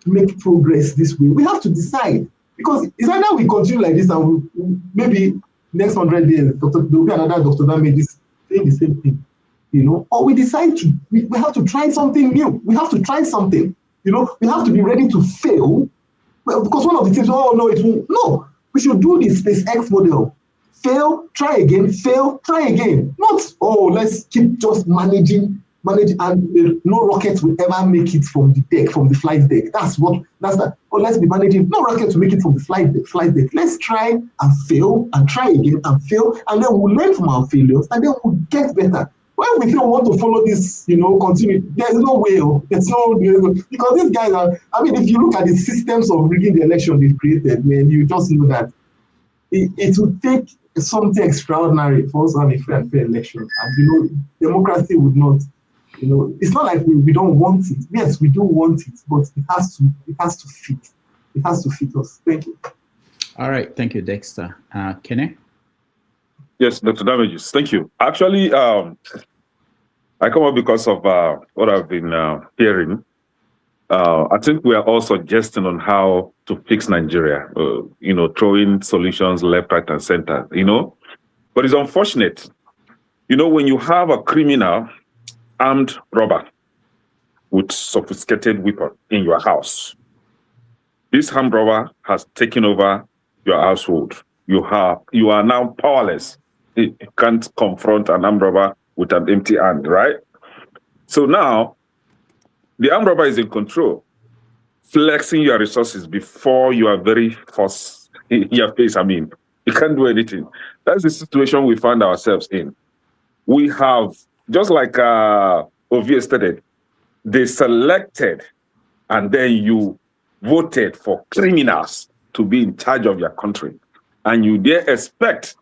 make progress this way, we have to decide. Because it's either we continue like this and maybe next 100 years, there will be another Dr. that made this saying the same thing. Or we decide we have to try something new. We have to try something. We have to be ready to fail. Well, because one of the things, no, we should do the SpaceX model. Fail, try again, fail, try again. Not, let's keep just managing, and no rocket will ever make it from the flight deck. That's that. Or let's be managing, no rocket will make it from the flight deck. Let's try and fail, and try again and fail, and then we'll learn from our failures, and then we'll get better. When we don't want to follow this, continue, there's no way. Because these guys are, if you look at the systems of rigging the election they've created, man, you just know that it would take something extraordinary for us to have a free and fair election. And, democracy would not, it's not like we don't want it. Yes, we do want it, but it has to fit. It has to fit us. Thank you. All right. Thank you, Dexter. Kene? Yes, Dr. Damages. Thank you. Actually, I come up because of what I've been hearing. I think we are all suggesting on how to fix Nigeria, throwing solutions left, right, and center, But it's unfortunate, when you have a criminal armed robber with sophisticated weapon in your house, this armed robber has taken over your household. You are now powerless. You can't confront an armed robber with an empty hand, right? So now, the armed robber is in control, flexing your resources before you are very forced in your face. I mean, you can't do anything. That's the situation we find ourselves in. We have, just like Ovie stated, they selected and then you voted for criminals to be in charge of your country. And you dare expect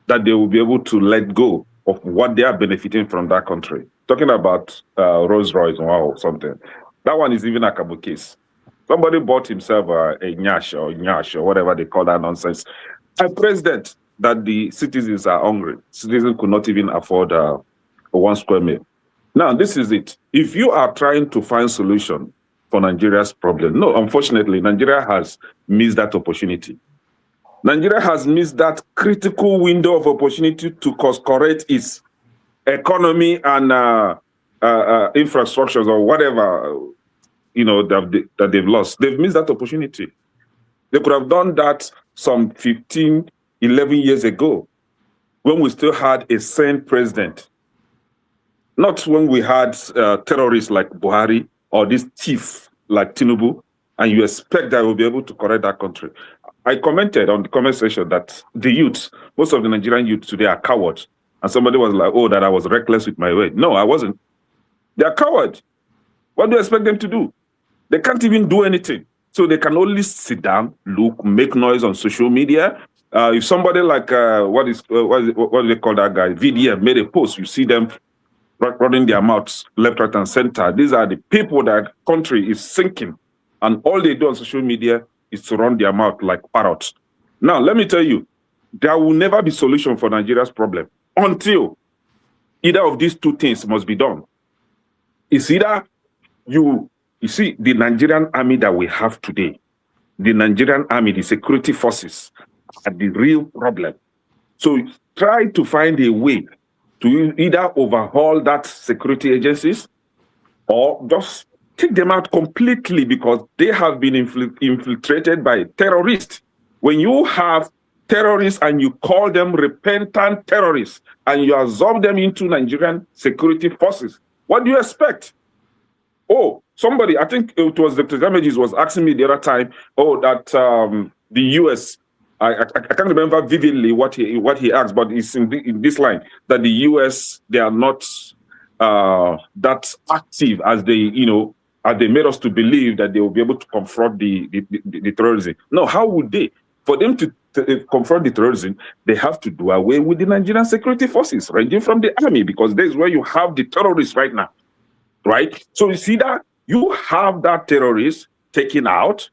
that they will be able to let go of what they are benefiting from that country. Talking about Rolls Royce or something. That one is even a Kabu case. Somebody bought himself a nyash or whatever they call that nonsense. A president that the citizens are hungry. Citizens could not even afford a 1 square meal. Now, this is it. If you are trying to find solution for Nigeria's problem, no, unfortunately, Nigeria has missed that opportunity. Nigeria has missed that critical window of opportunity to course-correct its economy and infrastructures or whatever, that they've lost. They've missed that opportunity. They could have done that some 15, 11 years ago when we still had a sane president. Not when we had terrorists like Buhari or this thief like Tinubu, and you expect that we'll be able to correct that country. I commented on the comment section that the youth, most of the Nigerian youth today are cowards. And somebody was like, oh, that I was reckless with my word. No, I wasn't. They are cowards. What do you expect them to do? They can't even do anything. So they can only sit down, look, make noise on social media. If somebody like, what do they call that guy? VDM made a post, you see them running their mouths left, right, and center. These are the people that country is sinking. And all they do on social media is to run their mouth like parrots. Now, let me tell you, there will never be solution for Nigeria's problem until either of these two things must be done. It's either you see, the Nigerian army that we have today, the Nigerian army, the security forces, are the real problem. So try to find a way to either overhaul that security agencies or just take them out completely because they have been infiltrated by terrorists. When you have terrorists and you call them repentant terrorists and you absorb them into Nigerian security forces, what do you expect? Oh, somebody, I think it was Dr. Damages was asking me the other time, that the US, I can't remember vividly what he asked, but it's in this line, that the US, they are not that active as they, as they made us to believe that they will be able to confront the terrorism. No, how would they? For them to confront the terrorism, they have to do away with the Nigerian security forces, ranging from the army, because there's where you have the terrorists right now, right? So you see that you have that terrorist taken out,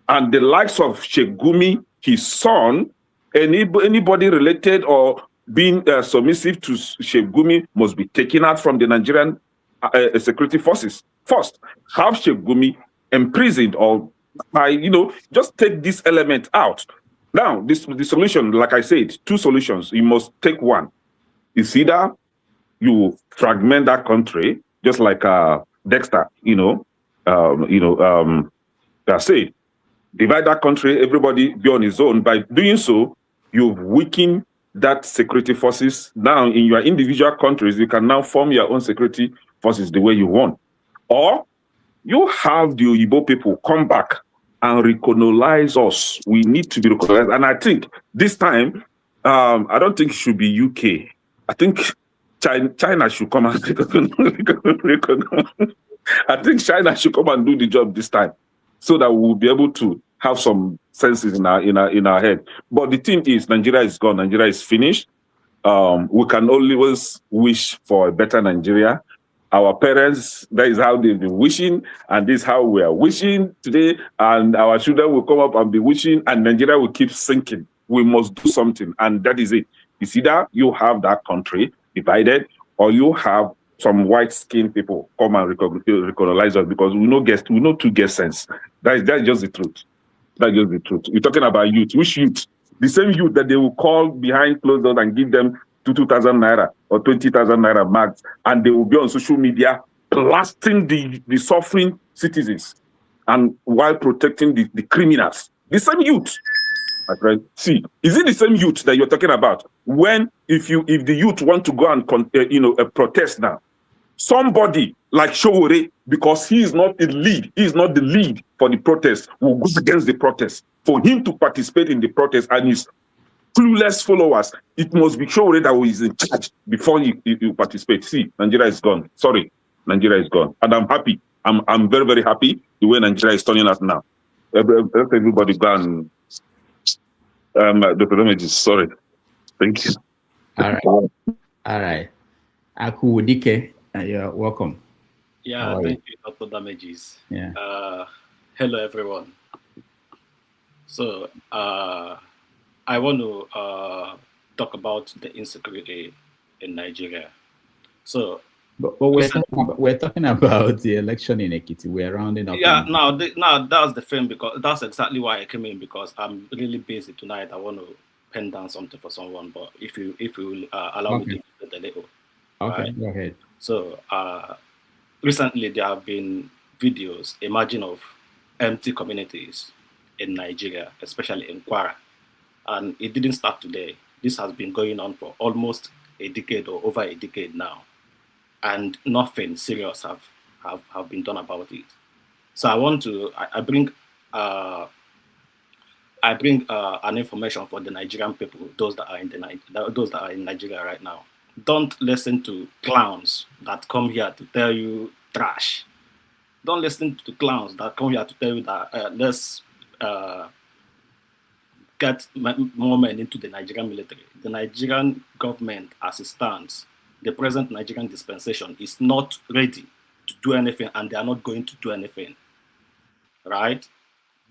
and the likes of Sheikh Gumi, his son, anybody related or being submissive to Sheikh Gumi must be taken out from the Nigerian security forces. First, have Sheikh Gumi imprisoned or just take this element out. Now, the solution, like I said, two solutions. You must take one. It's either you fragment that country, just like Dexter, say, divide that country, everybody be on his own. By doing so, you've weakened that security forces. Now, in your individual countries, you can now form your own security forces the way you want. Or you have the Oyibo people come back and recolonize us. We need to be recognized. And I think this time, I don't think it should be UK. I think China should come and I think China should come and do the job this time, so that we'll be able to have some senses in our head. But the thing is, Nigeria is gone. Nigeria is finished. We can always wish for a better Nigeria. Our parents, that is how they've been wishing, and this is how we are wishing today. And our children will come up and be wishing, and Nigeria will keep sinking. We must do something, and that is it. It's either you have that country divided, or you have some white-skinned people come and recognize us because we know to get sense. That's just the truth. That's just the truth. We're talking about youth. Which youth? The same youth that they will call behind closed doors and give them 2,000 naira or 20,000 naira max, and they will be on social media blasting the suffering citizens and while protecting the criminals. The same youth. Right. See, is it the same youth that you're talking about? When if the youth want to go and protest now, somebody like Showore, because he is not the lead for the protest, will go against the protest. For him to participate in the protest and his clueless followers, it must be Showore that is in charge before you participate. See, Nigeria is gone. Sorry, Nigeria is gone, and I'm happy. I'm very, very happy the way Nigeria is turning out now. Everybody gone. Dr. Damages, sorry. Thank you. All right. Akudike, you're welcome. Yeah, thank you, Dr. Damages. Yeah. Hello, everyone. So, I want to talk about the insecurity in Nigeria. So, but we're talking about the election in Ekiti. We're rounding up. Yeah, now that's the thing, because that's exactly why I came in, because I'm really busy tonight. I want to pen down something for someone, but if you will allow me to do it a little. Okay, right? go ahead. So recently there have been videos emerging of empty communities in Nigeria, especially in Kwara, and it didn't start today. This has been going on for almost a decade or over a decade now, and nothing serious have been done about it. So I bring an information for the Nigerian people, those that are in Nigeria right now. Don't listen to clowns that come here to tell you trash. Don't listen to clowns that come here to tell you that let's get more men into the Nigerian military. The Nigerian government, as it stands, the present Nigerian dispensation, is not ready to do anything, and they are not going to do anything. Right?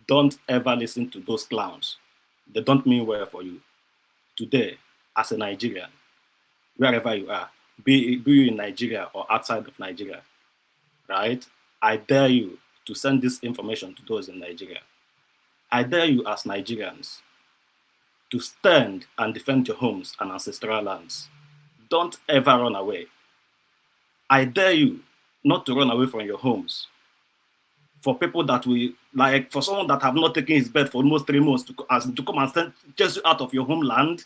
Don't ever listen to those clowns. They don't mean well for you. Today, as a Nigerian, wherever you are, be you in Nigeria or outside of Nigeria, right? I dare you to send this information to those in Nigeria. I dare you as Nigerians to stand and defend your homes and ancestral lands. Don't ever run away. I dare you not to run away from your homes. For people that for someone that have not taken his bed for almost 3 months to come and chase you out of your homeland.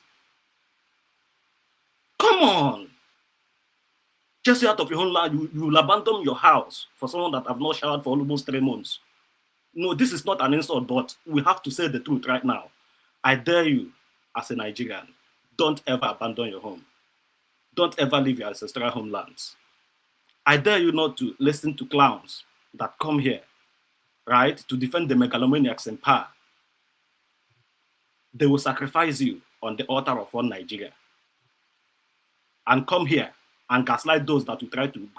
Come on. Chase you out of your homeland, you will abandon your house for someone that have not showered for almost 3 months. No, this is not an insult, but we have to say the truth right now. I dare you, as a Nigerian, don't ever abandon your home. Don't ever leave your ancestral homelands. I dare you not to listen to clowns that come here, right, to defend the megalomaniacs in power. They will sacrifice you on the altar of one Nigeria. And come here and gaslight those that will try to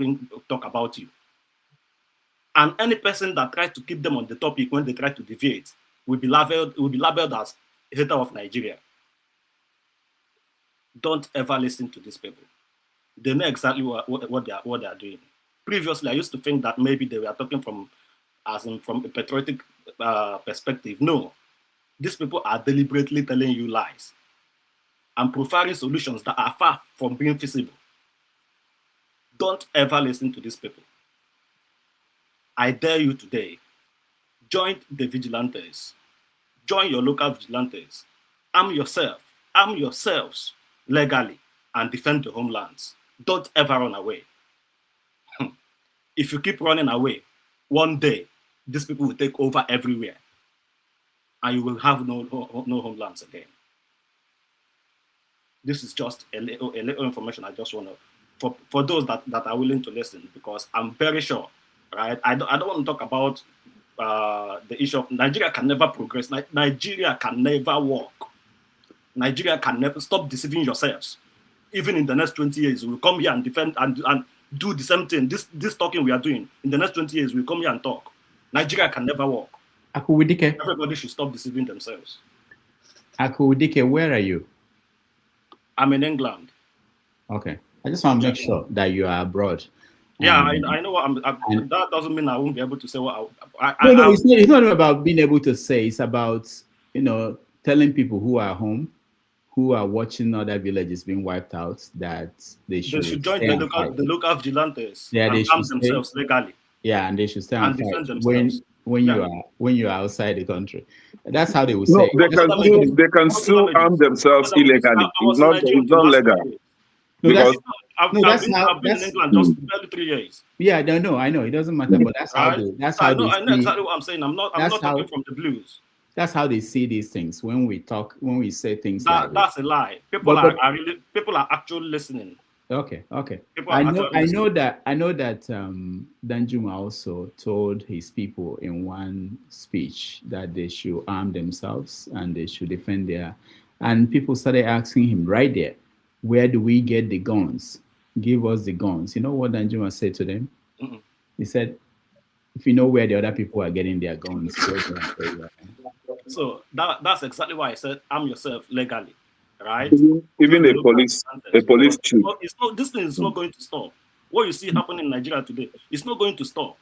talk about you. And any person that tries to keep them on the topic when they try to deviate will be labeled as a hater of Nigeria. Don't ever listen to these people. They know exactly what they are doing. Previously, I used to think that maybe they were talking from a patriotic perspective. No, these people are deliberately telling you lies and profiling solutions that are far from being feasible. Don't ever listen to these people. I dare you today, join the vigilantes, join your local vigilantes, arm yourselves legally and defend your homelands. Don't ever run away. If you keep running away, one day, these people will take over everywhere and you will have no homelands again. This is just a little information I just want to, for those that are willing to listen, because I'm very sure, right? I don't want to talk about the issue of Nigeria can never progress. Nigeria can never work. Nigeria can never stop deceiving yourselves. Even in the next 20 years, we'll come here and defend and do the same thing. This talking we are doing, in the next 20 years, we'll come here and talk. Nigeria can never work. Akudike. Everybody should stop deceiving themselves. Akudike, where are you? I'm in England. Okay. I just want to make sure that you are abroad. Yeah, I know what that doesn't mean I won't be able to say what no, it's not about being able to say. It's about, telling people who are home, who are watching other villages being wiped out, that they should join the local vigilantes and arm themselves legally. Yeah, and they should stay and and defend fight themselves. when you are outside the country. That's how they will No, say. they can still arm themselves illegally. It's not legal. No, I've been in England just barely 3 years. Yeah, I know. It doesn't matter, but that's how they. That's how I know they see. exactly what I'm saying. I'm not talking from the blues. That's how they see these things when we say things like that's a lie. People are actually listening. Okay. I know that Danjuma also told his people in one speech that they should arm themselves and they should defend and people started asking him right there, where do we get the guns? Give us the guns. You know what Danjuma said to them? Mm-mm. He said, if you know where the other people are getting their guns. So that's exactly why I said arm yourself legally. Right? Even a police chief. This thing is not going to stop. What you see happening in Nigeria today, it's not going to stop.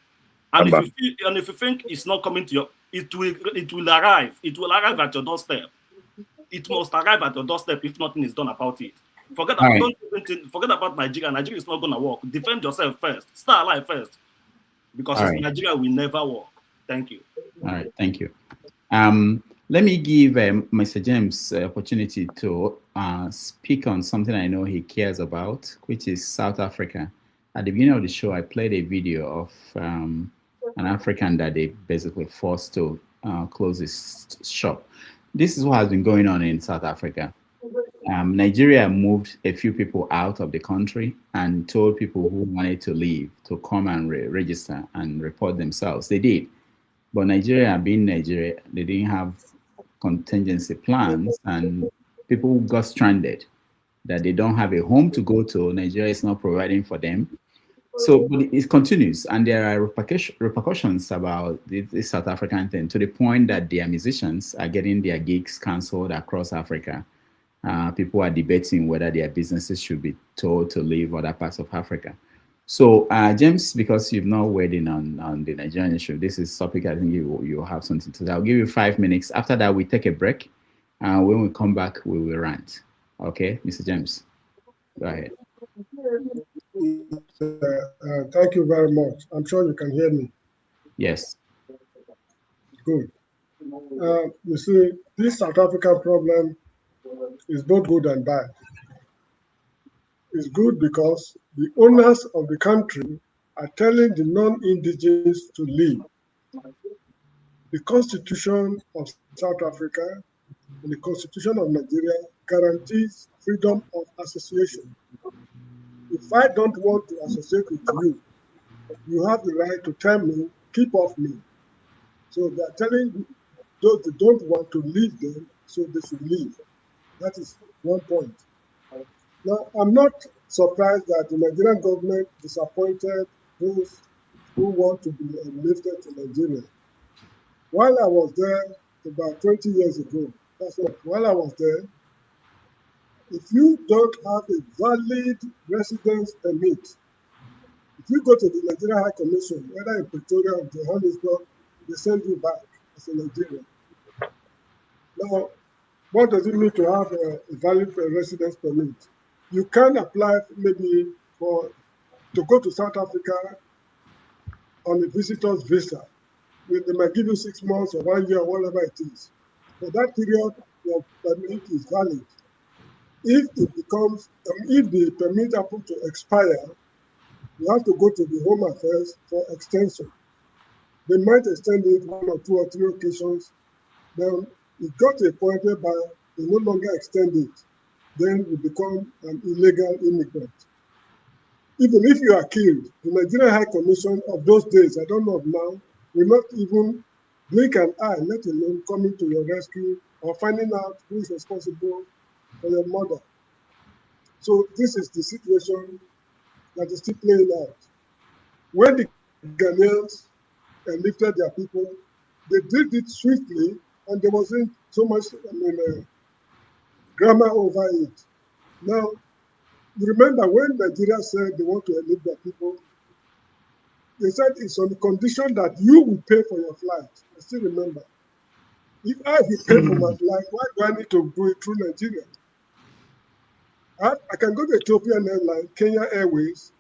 And if you think it's not coming to your, it will arrive. It will arrive at your doorstep. It must arrive at your doorstep if nothing is done about it. Forget about Nigeria. Nigeria is not going to work. Defend yourself first. Stay alive first. Because Nigeria will never work. Thank you. All right. Thank you. Let me give Mr. James opportunity to speak on something I know he cares about, which is South Africa. At the beginning of the show, I played a video of an African that they basically forced to close his shop. This is what has been going on in South Africa. Nigeria moved a few people out of the country and told people who wanted to leave to come and register and report themselves. They did. But Nigeria, being Nigeria, they didn't have contingency plans, and people got stranded, that they don't have a home to go to. Nigeria is not providing for them. So but it continues, and there are repercussions about this South African thing, to the point that their musicians are getting their gigs cancelled across Africa. People are debating whether their businesses should be told to leave other parts of Africa. So, James, because you've not weighed in on the Nigerian issue, this is topic I think you have something to say. I'll give you 5 minutes. After that, we take a break. When we come back, we will rant. Okay, Mr. James, go ahead. Thank you very much. I'm sure you can hear me. Yes. Good. You see, this South African problem is both good and bad. It's good because the owners of the country are telling the non-indigenous to leave. The Constitution of South Africa and the Constitution of Nigeria guarantees freedom of association. If I don't want to associate with you, you have the right to tell me, keep off me. So they're telling those that don't want to leave them, so they should leave. That is one point. Now, I'm not surprised that the Nigerian government disappointed those who want to be lifted to Nigeria. While I was there about 20 years ago, while I was there, if you don't have a valid residence permit, if you go to the Nigerian High Commission, whether in Pretoria or Johannesburg, they send you back as a Nigerian. Now, what does it mean to have a valid residence permit? You can apply maybe to go to South Africa on a visitor's visa. They might give you 6 months or 1 year or whatever it is. For that period, your permit is valid. If the permit happens to expire, you have to go to the Home Affairs for extension. They might extend it 1 or 2 or 3 occasions. Then it got to a point whereby they no longer extend it. Then you become an illegal immigrant. Even if you are killed, the Nigerian High Commission of those days, I don't know of now, will not even blink an eye, let alone coming to your rescue or finding out who is responsible for your murder. So this is the situation that is still playing out. When the Ghanaians lifted their people, they did it swiftly, and there wasn't so much grammar over it. Now, remember when Nigeria said they want to elite their people, they said it's on the condition that you will pay for your flight. I still remember. If I will pay for my flight, why do I need to go it through Nigeria? I can go to Ethiopian Airlines, Kenya Airways,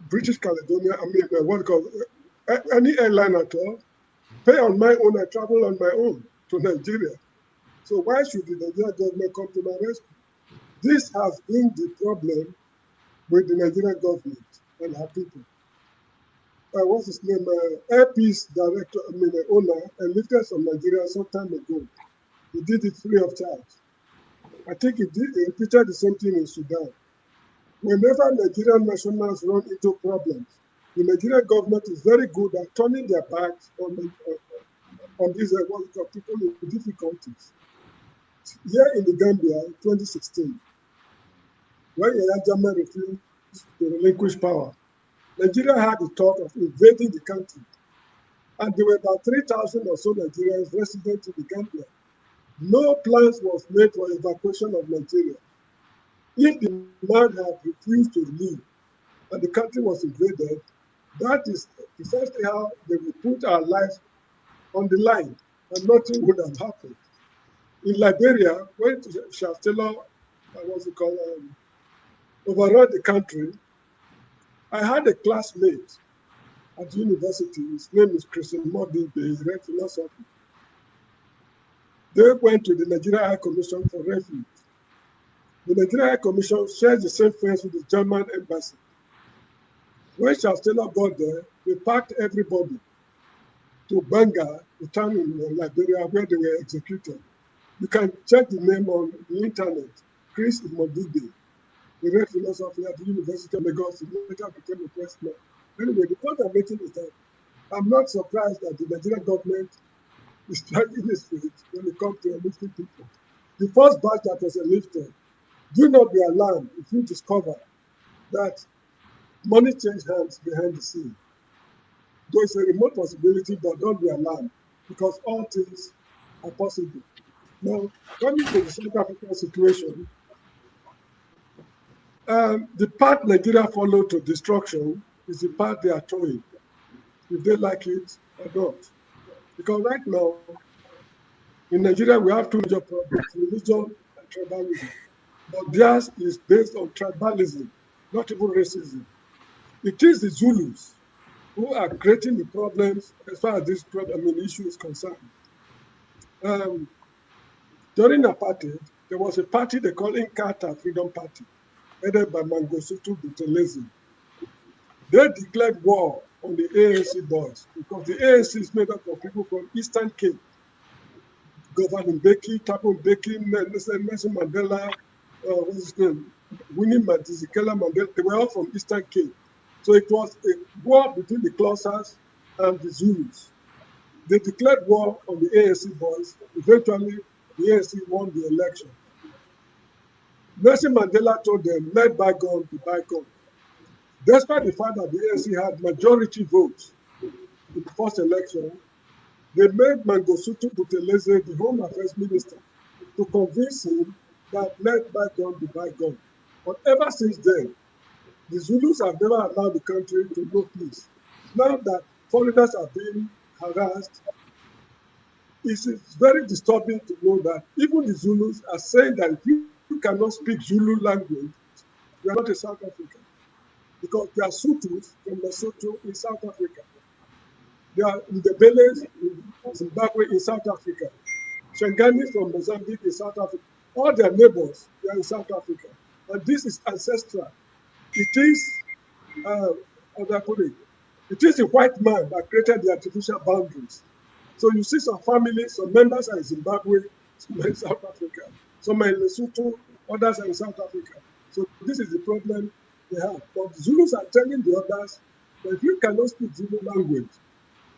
British Caledonia, what called any airline at all, pay on my own, I travel on my own to Nigeria. So why should the Nigerian government come to my rescue? This has been the problem with the Nigerian government and our people. What's his name? Airpeace director, owner, enlisted from Nigeria some time ago. He did it free of charge. I think he repeated the same thing in Sudan. Whenever Nigerian nationals run into problems, the Nigerian government is very good at turning their backs on these people in difficulties. Here in the Gambia, in 2016, when Yahya Jammeh refused to relinquish power, Nigeria had the thought of invading the country. And there were about 3,000 or so Nigerians resident in the Gambia. No plans was made for evacuation of Nigeria. If the man had refused to leave and the country was invaded, that is precisely how they would put our lives on the line and nothing would have happened. In Liberia, when Charles Taylor, overran the country, I had a classmate at university. His name is Christian Modi, he read philosophy. They went to the Nigerian High Commission for Refuge. The Nigerian High Commission shares the same fence with the German embassy. When Charles Taylor got there, they packed everybody to Banga, the town in Liberia where they were executed. You can check the name on the internet. Chris Imodide. He read philosophy at the University of Lagos. He later became a pressman. Anyway, the point I'm making is that I'm not surprised that the Nigerian government is dragging its feet when it comes to enlisting people. The first batch that was enlisted, do not be alarmed if you discover that money changed hands behind the scene. Though it's a remote possibility, but don't be alarmed because all things are possible. Now, coming to the South African situation, the path Nigeria followed to destruction is the path they are towing, if they like it or not. Because right now, in Nigeria, we have two major problems, religion and tribalism. But theirs is based on tribalism, not even racism. It is the Zulus who are creating the problems as far as this issue is concerned. During apartheid, there was a party they call NICASA Freedom Party, headed by Mangosuthu Buthelezi. They declared war on the ANC boys because the ANC is made up of people from Eastern Cape. Governor Mbeki, Thabo Mbeki, Nelson Mandela, what's his name? Winnie Madikizela Mandela, they were all from Eastern Cape. So it was a war between the Xhosas and the Zulus. They declared war on the ANC boys. Eventually, the ANC won the election. Nelson Mandela told them, let bygone be bygone. Despite the fact that the ANC had majority votes in the first election, they made Mangosuthu Buthelezi the Home Affairs Minister to convince him that let bygone be bygone. But ever since then, the Zulus have never allowed the country to know peace. Now that foreigners are being harassed, it is very disturbing to know that even the Zulus are saying that if you cannot speak Zulu language, you are not a South African. Because there are Sutus from Lesotho in South Africa. There are Ndebeles in Zimbabwe in South Africa. Shangani from Mozambique in South Africa. All their neighbors, they are in South Africa. And this is ancestral. It is, how do I put it? It is a white man that created the artificial boundaries. So you see some families, some members are in Zimbabwe, some are in South Africa. Some are in Lesotho, others are in South Africa. So this is the problem they have. But the Zulus are telling the others that if you cannot speak Zulu language,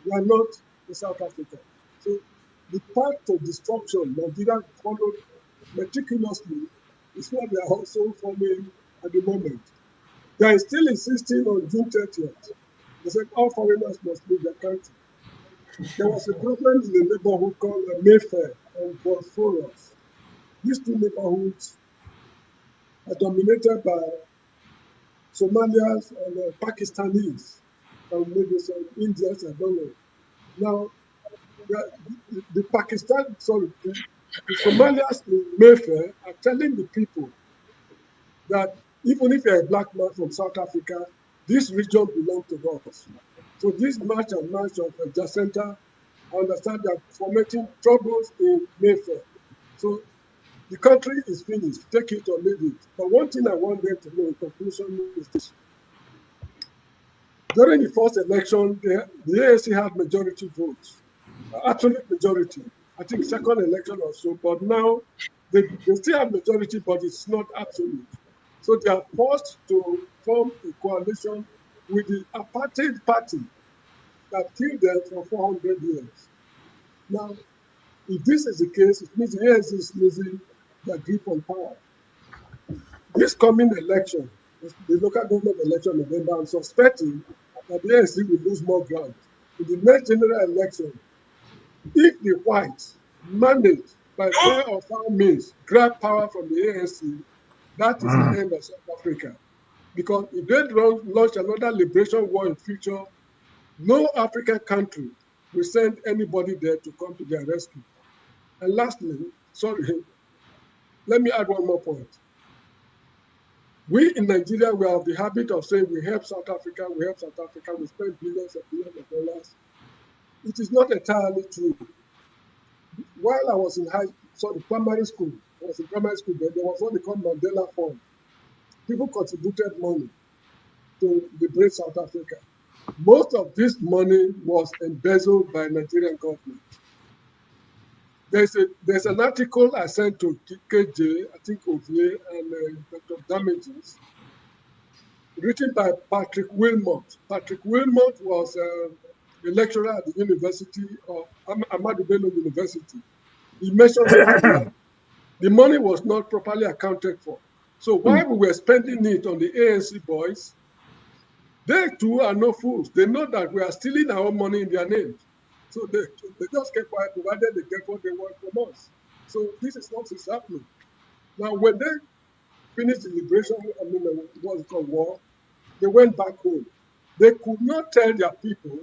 you are not in South Africa. So the path to destruction Nigeria followed meticulously is what they are also following at the moment. They are still insisting on June 30th. They said all foreigners must leave the country. There was a problem in the neighborhood called Mayfair and Bosphorus. These two neighborhoods are dominated by Somalians and Pakistanis, and maybe some Indians, I don't know. Now, the Somalians in Mayfair are telling the people that even if you're a black man from South Africa, this region belongs to us. So this march and march of Jacinta, I understand they're fomenting troubles in Mayfair. So the country is finished, take it or leave it. But one thing I want them to know in conclusion is this. During the first election, the ANC had majority votes, absolute majority. I think second election or so, but now they still have majority, but it's not absolute. So they are forced to form a coalition with the apartheid party that killed them for 400 years. Now, if this is the case, it means the ANC is losing their grip on power. This coming election, the local government election in November, I'm suspecting that the ANC will lose more ground. In the next general election, if the whites manage by fair or foul means grab power from the ANC, that is the end of South Africa. Because if they launch another liberation war in future, no African country will send anybody there to come to their rescue. And lastly, sorry, let me add one more point. We in Nigeria, we have the habit of saying we help South Africa, we spend billions and billions of dollars. It is not entirely true. While I was in primary school, there was what they call Mandela Fund. People contributed money to liberate South Africa. Most of this money was embezzled by Nigerian government. There's an article I sent to KJ, I think Ovie and Dr. Damages, written by Patrick Wilmot. Patrick Wilmot was a lecturer at the University of Ahmadu Bello University. He mentioned that the money was not properly accounted for. So while we were spending it on the ANC boys, they too are no fools. They know that we are stealing our own money in their names. So they just keep quiet, provided they get what they want from us. So this is what is happening. Now, when they finished the liberation, what's it called, war, they went back home. They could not tell their people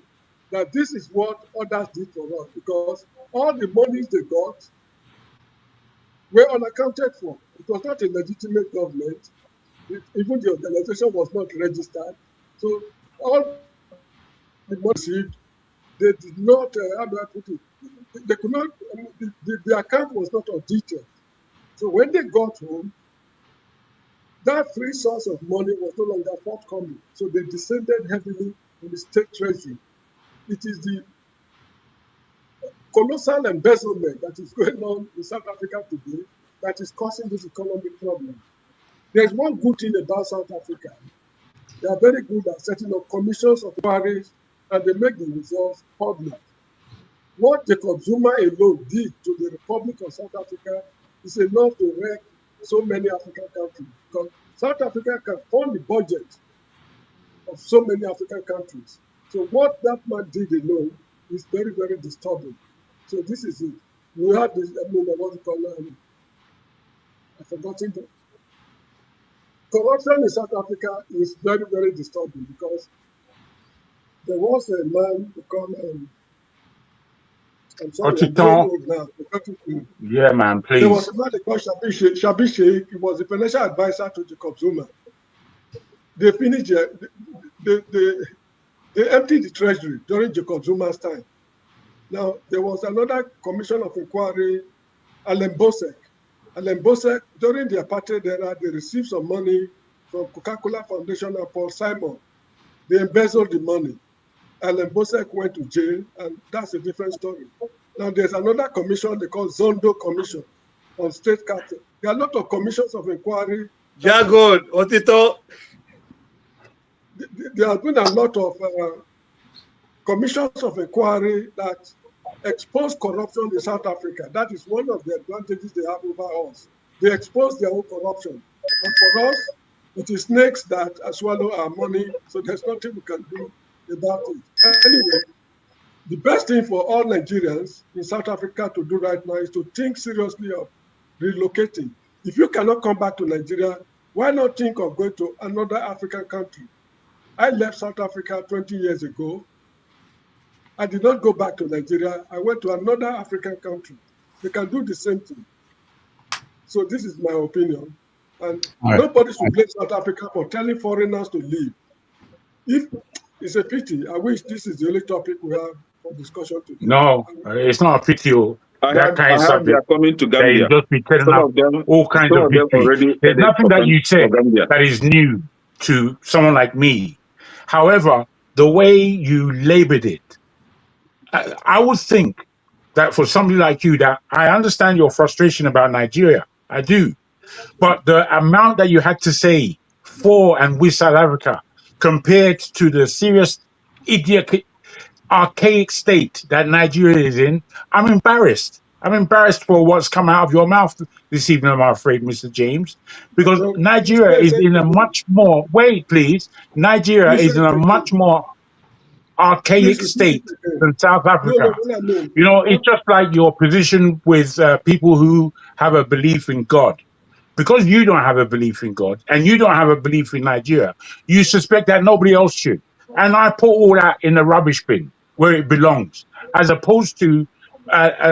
that this is what others did for us, because all the monies they got were unaccounted for. It was not a legitimate government. Even the organization was not registered. So all the money received, they did not, how do I put it? They could not, the account was not audited. So when they got home, that free source of money was no longer forthcoming. So they descended heavily on the state treasury. It is the colossal embezzlement that is going on in South Africa today that is causing this economic problem. There's one good thing about South Africa. They are very good at setting up commissions of inquiries, and they make the results public. What Jacob Zuma alone did to the Republic of South Africa is enough to wreck so many African countries, because South Africa can fund the budget of so many African countries. So what that man did alone is very, very disturbing. So this is it. We have this, what we call, I've forgotten that. Corruption in South Africa is very, very disturbing, because there was a man who called, I'm sorry, yeah, man, please. There was a man called Shabi Sheikh. He was the financial advisor to Jacob Zuma. They finished, they emptied the treasury during Jacob Zuma's time. Now, there was another commission of inquiry, Allen Bosek. Allen Bosek, during the apartheid era, they received some money from Coca-Cola Foundation and Paul Simon. They embezzled the money. Allen Bosek went to jail, and that's a different story. Now, there's another commission they call Zondo Commission on State Capital. There are a lot of commissions of inquiry. Jargon, Otito. There have been a lot of commissions of inquiry that expose corruption in South Africa. That is one of the advantages they have over us. They expose their own corruption. And for us, it is snakes that swallow our money, so there's nothing we can do about it. Anyway, the best thing for all Nigerians in South Africa to do right now is to think seriously of relocating. If you cannot come back to Nigeria, Why not think of going to another African country? I left South Africa 20 years ago. I did not go back to Nigeria. I went to another African country. They can do the same thing. So this is my opinion. And nobody should blame South Africa for telling foreigners to leave. If it's a pity, I wish this is the only topic we have for discussion today. No, it's not a pity. I That kind of heard they subject. are coming to They Gambia. just be telling Some us of them, all kinds some of of them history. already There's headed nothing that you said Gambia. that is new to someone like me. However, the way you labored it, I would think that for somebody like you, that I understand your frustration about Nigeria. I do. But the amount that you had to say for and with South Africa compared to the serious archaic state that Nigeria is in, I'm embarrassed. I'm embarrassed for what's come out of your mouth this evening, I'm afraid, Mr. James, because Nigeria is in a much more, wait, please, Nigeria is in a much more archaic state than South Africa. You know, it's just like your position with people who have a belief in God. Because you don't have a belief in God and you don't have a belief in Nigeria, you suspect that nobody else should. And I put all that in the rubbish bin where it belongs, as opposed to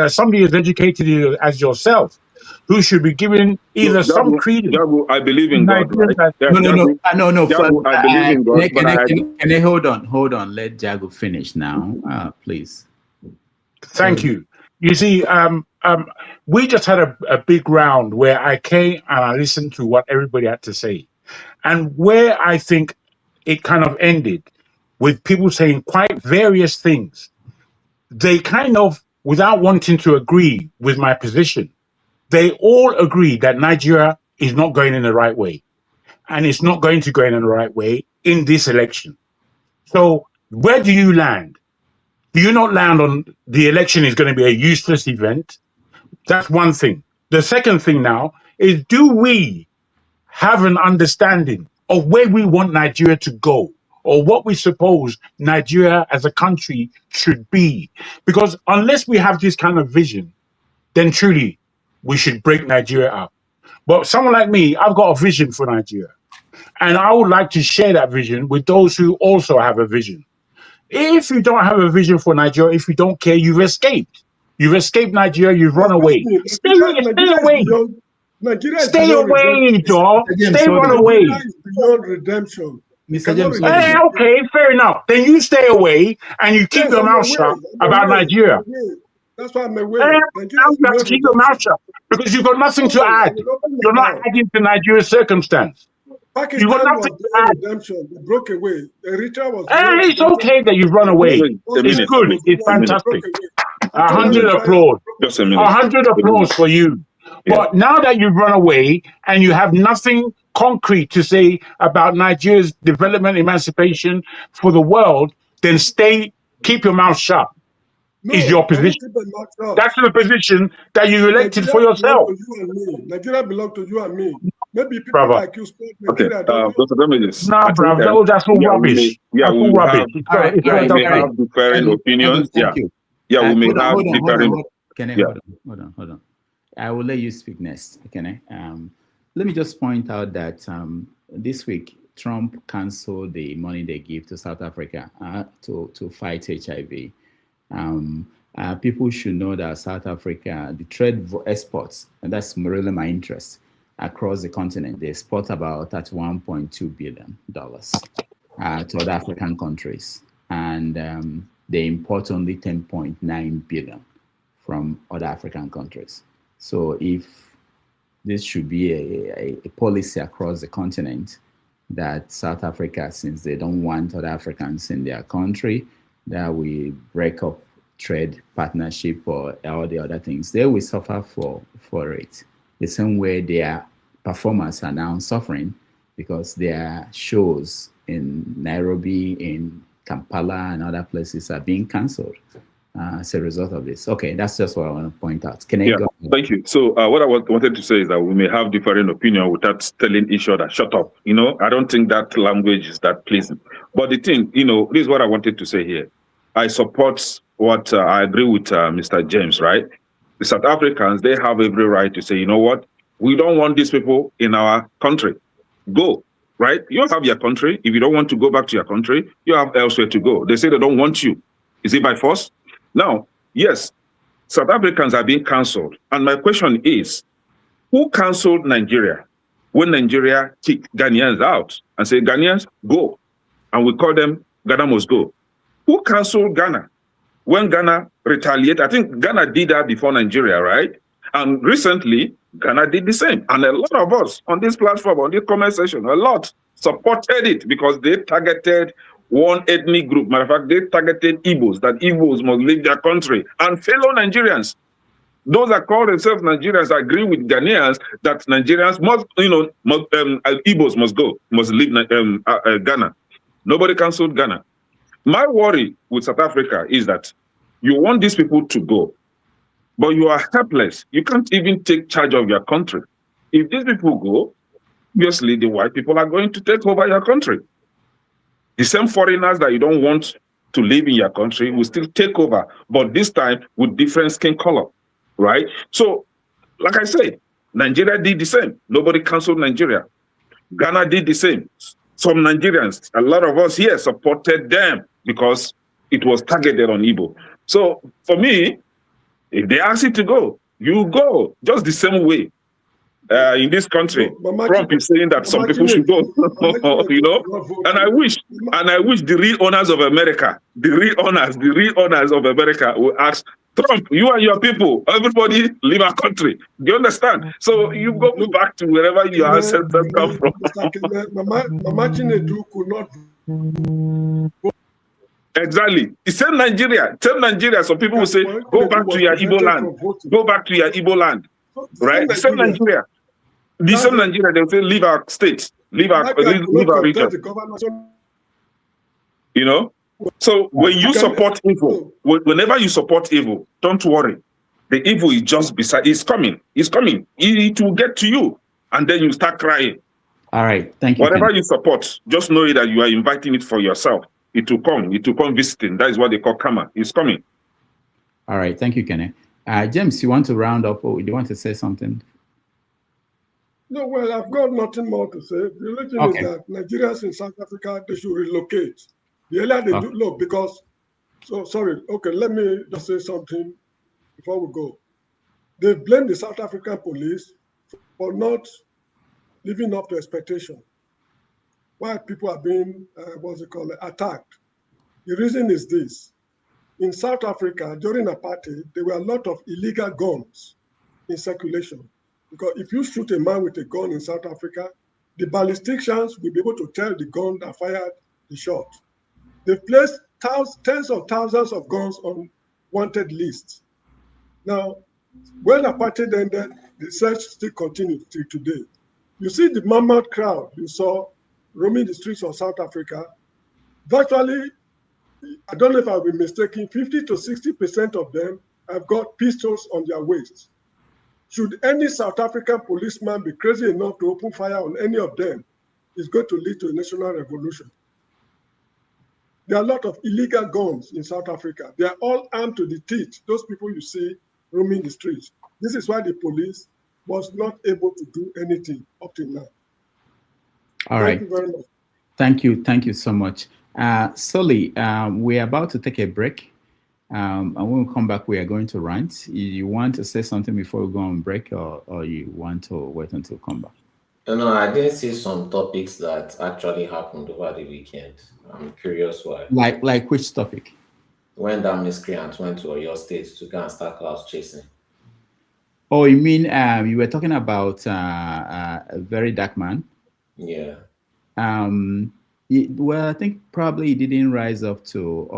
somebody as educated as yourself, who should be given either some credence. Jabu, I believe in God, right? No. Jabu, I believe in God, but can I hold on? Let Jagu finish now, please. Thank you. You see, we just had a big round where I came and I listened to what everybody had to say. And where I think it kind of ended with people saying quite various things, they kind of, without wanting to agree with my position, they all agree that Nigeria is not going in the right way. And it's not going to go in the right way in this election. So where do you land? Do you not land on the election is going to be a useless event? That's one thing. The second thing now is, do we have an understanding of where we want Nigeria to go, or what we suppose Nigeria as a country should be? Because unless we have this kind of vision, then truly we should break Nigeria up. But someone like me, I've got a vision for Nigeria. And I would like to share that vision with those who also have a vision. If you don't have a vision for Nigeria, if you don't care, you've escaped. You've escaped Nigeria, you've run away. Stay away. Stay away, dog. Stay run away. Nigeria is beyond redemption. Mr. James, okay, fair enough. Then you stay away and you keep your mouth shut about Nigeria. That's why I'm away. You have to keep your mouth shut because you've got nothing to add. You're not adding to Nigeria's circumstance. Pakistan You've got nothing was to add. redemption. They broke away. Eritrea was. It's okay that you've run away. It's good. It's fantastic. 100 applause. Just a minute. 100 applause for you. Yeah. But now that you've run away and you have nothing concrete to say about Nigeria's development, emancipation for the world, then keep your mouth shut. Is your position. That's the position that you elected for yourself. Nigeria belongs to you and me. Maybe people like you spoke Nigeria. Nah, bro, that's all rubbish. Yeah, we may have different opinions. Yeah, we may have different. Can I hold on? I will let you speak next. Can I? Let me just point out that this week Trump canceled the money they give to South Africa to fight HIV. People should know that South Africa, the trade exports, and that's really my interest, across the continent, they export about $31.2 billion to other African countries. And they import only $10.9 billion from other African countries. So if this should be a policy across the continent that South Africa, since they don't want other Africans in their country, that we break up trade partnership or all the other things, they will suffer for it. The same way their performers are now suffering because their shows in Nairobi, in Kampala, and other places are being cancelled as a result of this. Okay, that's just what I want to point out. Can I go? Thank you. So what I wanted to say is that we may have different opinion without telling each other, shut up. I don't think that language is that pleasing. But the thing, this is what I wanted to say here. I support what I agree with Mr. James, right? The South Africans, they have every right to say, you know what? We don't want these people in our country. go, right? You have your country. If you don't want to go back to your country, you have elsewhere to go. They say they don't want you. Is it by force? Now, yes, South Africans are being cancelled. And my question is, who cancelled Nigeria when Nigeria kicked Ghanaians out and said, Ghanaians, go? And we call them, Ghana must go. Who cancelled Ghana when Ghana retaliated? I think Ghana did that before Nigeria, right? And recently, Ghana did the same. And a lot of us on this platform, on this comment section, a lot supported it because they targeted one ethnic group. Matter of fact, they targeted Igbos, that Igbos must leave their country, and fellow Nigerians. Those that call themselves Nigerians agree with Ghanaians that Nigerians must, Igbos must go, must leave Ghana. Nobody cancelled Ghana. My worry with South Africa is that you want these people to go, but you are helpless. You can't even take charge of your country. If these people go, obviously the white people are going to take over your country. The same foreigners that you don't want to live in your country will still take over, but this time with different skin color, right? So, like I say, Nigeria did the same. Nobody canceled Nigeria. Ghana did the same. Some Nigerians, a lot of us here supported them because it was targeted on Igbo. So, for me, if they ask you to go, you go, just the same way. In this country, Trump is saying that some people should go, you know, and I wish the real owners of America, the real owners of America will ask Trump, you and your people, everybody leave our country. Do you understand? So you go back to wherever your ancestors come from. Mama Chinedu could not. Exactly. It's same Nigeria. Tell Nigeria. Some people will say, go back to your Igbo land. Go back to your Igbo land. Right? The same Nigeria. The same Nigeria, they'll say, leave our state, leave our region. You know? So when you support evil, whenever you support evil, don't worry. The evil is just beside, it's coming. It's coming. It will get to you. And then you start crying. All right. Thank you. Whatever you support, just know that you are inviting it for yourself. It will come. It will come visiting. That is what they call karma. It's coming. All right. Thank you, Kenny. James, you want to round up or do you want to say something? No, well, I've got nothing more to say. The religion is that Nigerians in South Africa, they should relocate. The earlier they do, look, because, let me just say something before we go. They blame the South African police for not living up to expectation. Why people are being, attacked. The reason is this. In South Africa, during apartheid, there were a lot of illegal guns in circulation. Because if you shoot a man with a gun in South Africa, the ballisticians will be able to tell the gun that fired the shot. They've placed tens of thousands of guns on wanted lists. Now, when apartheid ended, the search still continues till today. You see the mammoth crowd you saw roaming the streets of South Africa, virtually, I don't know if I'll be mistaken, 50 to 60% of them have got pistols on their waists. Should any South African policeman be crazy enough to open fire on any of them, it's going to lead to a national revolution. There are a lot of illegal guns in South Africa. They are all armed to the teeth, those people you see roaming the streets. This is why the police was not able to do anything up till now. All right. Thank you very much. Thank you. Thank you so much. Sully, we're about to take a break. And when we come back, we are going to rant. You want to say something before we go on break, or you want to wait until we come back? No, I did see some topics that actually happened over the weekend. I'm curious why. Like which topic? When that miscreant went to your state to go and start cloud chasing. Oh, you mean you were talking about a very dark man? Yeah. Well, I think probably it didn't rise up to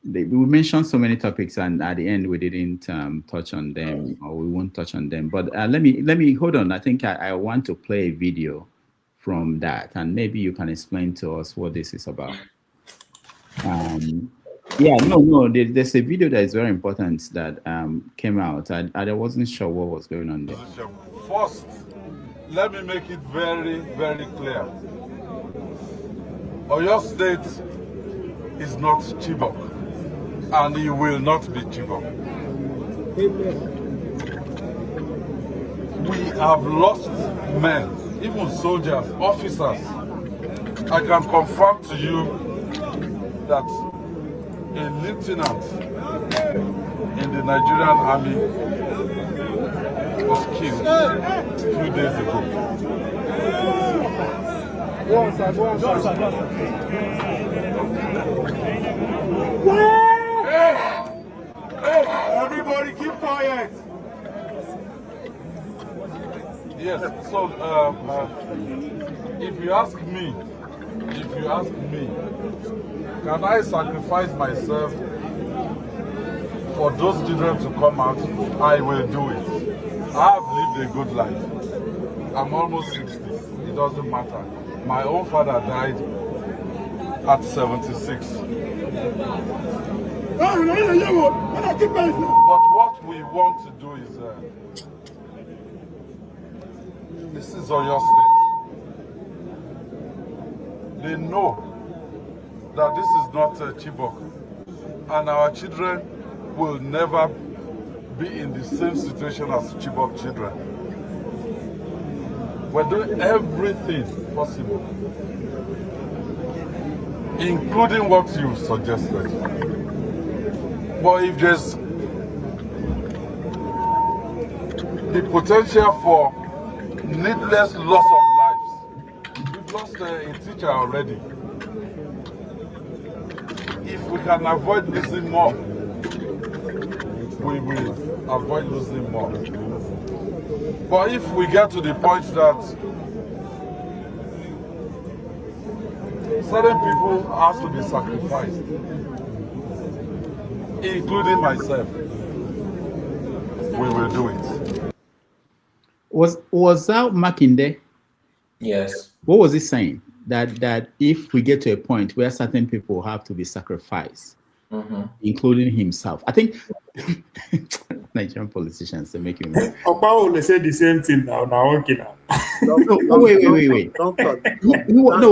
we mentioned so many topics, and at the end we didn't touch on them, or we won't touch on them. But let me hold on. I think I want to play a video from that, and maybe you can explain to us what this is about. There's a video that is very important that came out. I wasn't sure what was going on there. First, let me make it very, very clear. Oyo State is not Chibok, and it will not be Chibok. We have lost men even soldiers, officers. I can confirm to you that a lieutenant in the Nigerian army was killed a few days ago. Everybody keep quiet. Yes, so if you ask me, can I sacrifice myself for those children to come out? I will do it. I have lived a good life. I'm almost 60. It doesn't matter. My own father died at 76. But what we want to do is, this is Oyo State. They know that this is not Chibok, and our children will never be in the same situation as Chibok children. We're doing everything possible, including what you suggested. But if there's the potential for needless loss of lives, we've lost a teacher already. If we can avoid losing more, we will avoid losing more. But if we get to the point that certain people have to be sacrificed, including myself, we will do it. Was that Makinde? Yes. What was he saying? That if we get to a point where certain people have to be sacrificed, including himself, I think Nigerian politicians, they make you mad. Opa will say the same thing now. Okay, now. Wait. No,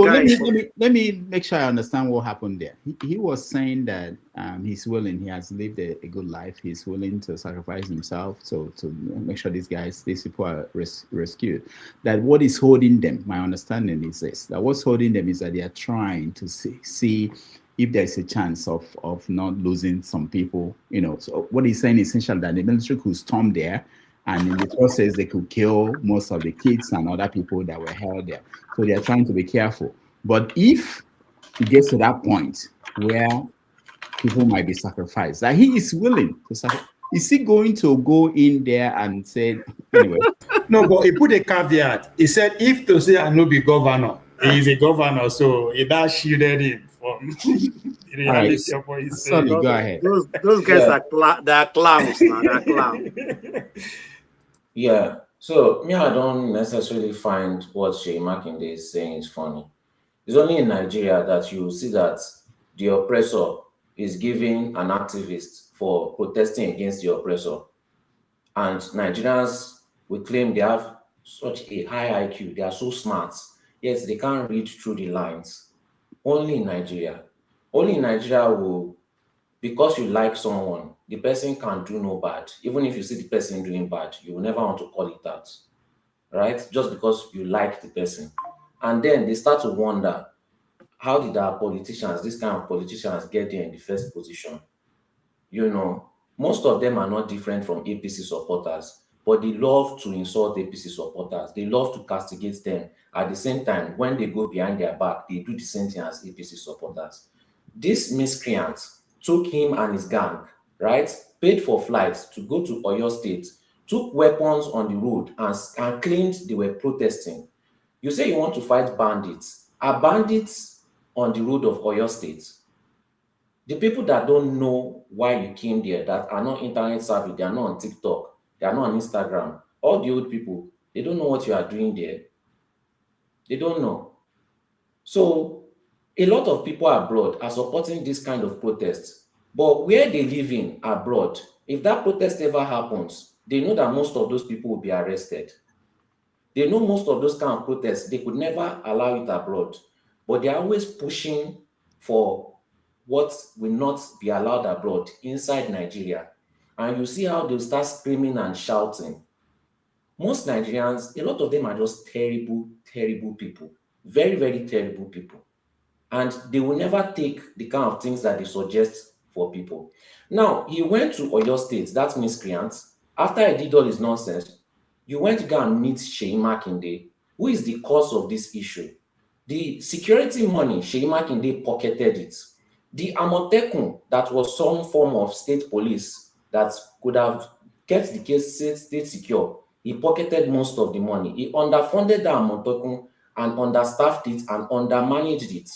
let me make sure I understand what happened there. He was saying that he's willing. He has lived a good life. He's willing to sacrifice himself to make sure these people are rescued. That what is holding them, my understanding is this: that what's holding them is that they are trying to see if there is a chance of not losing some people. So what he's saying is essentially that the military could storm there, and in the process they could kill most of the kids and other people that were held there. So they are trying to be careful. But if it gets to that point where people might be sacrificed, that he is willing to sacrifice, is he going to go in there and say, anyway? No, but he put a caveat. He said, if to say I no be governor, he is a governor, so he that shielded him from the reality of what he's saying. Sorry, go ahead. Those guys are clowns now. They're clowns. Yeah. So me, I don't necessarily find what Sheyi Makinde is saying is funny. It's only in Nigeria that you see that the oppressor is giving an activist for protesting against the oppressor. And Nigerians will claim they have such a high IQ, they are so smart, yet they can't read through the lines. Only in Nigeria. Only in Nigeria will, because you like someone, the person can do no bad. Even if you see the person doing bad, you will never want to call it that, right? Just because you like the person. And then they start to wonder, how did our politicians, this kind of politicians, get there in the first position? Most of them are not different from APC supporters, but they love to insult APC supporters. They love to castigate them. At the same time, when they go behind their back, they do the same thing as APC supporters. This miscreant took him and his gang, right, paid for flights to go to Oyo State, took weapons on the road and claimed they were protesting. You say you want to fight bandits. Are bandits on the road of Oyo State? The people that don't know why you came there, that are not internet savvy, they are not on TikTok, they are not on Instagram, all the old people, they don't know what you are doing there. They don't know. So a lot of people abroad are supporting this kind of protest. But where they live in abroad, if that protest ever happens, they know that most of those people will be arrested. They know most of those kind of protests, they could never allow it abroad. But they are always pushing for what will not be allowed abroad inside Nigeria. And you see how they'll start screaming and shouting. most Nigerians, a lot of them are just terrible, terrible people. Very, very terrible people. And they will never take the kind of things that they suggest for people. Now, he went to Oyo State, that miscreant. After he did all his nonsense, you went to go and meet Seyi Makinde, who is the cause of this issue. The security money, Seyi Makinde pocketed it. The Amotekun, that was some form of state police that could have kept the case state secure, he pocketed most of the money. He underfunded the Amotekun and understaffed it and undermanaged it.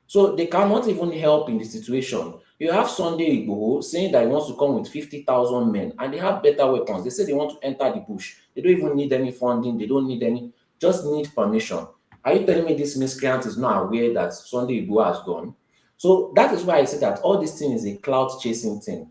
So they cannot even help in the situation. You have Sunday Igboho saying that he wants to come with 50,000 men and they have better weapons. They say they want to enter the bush. They don't even need any funding. They don't need any, just need permission. Are you telling me this miscreant is not aware that Sunday Igboho has gone? So that is why I say that all this thing is a clout chasing thing.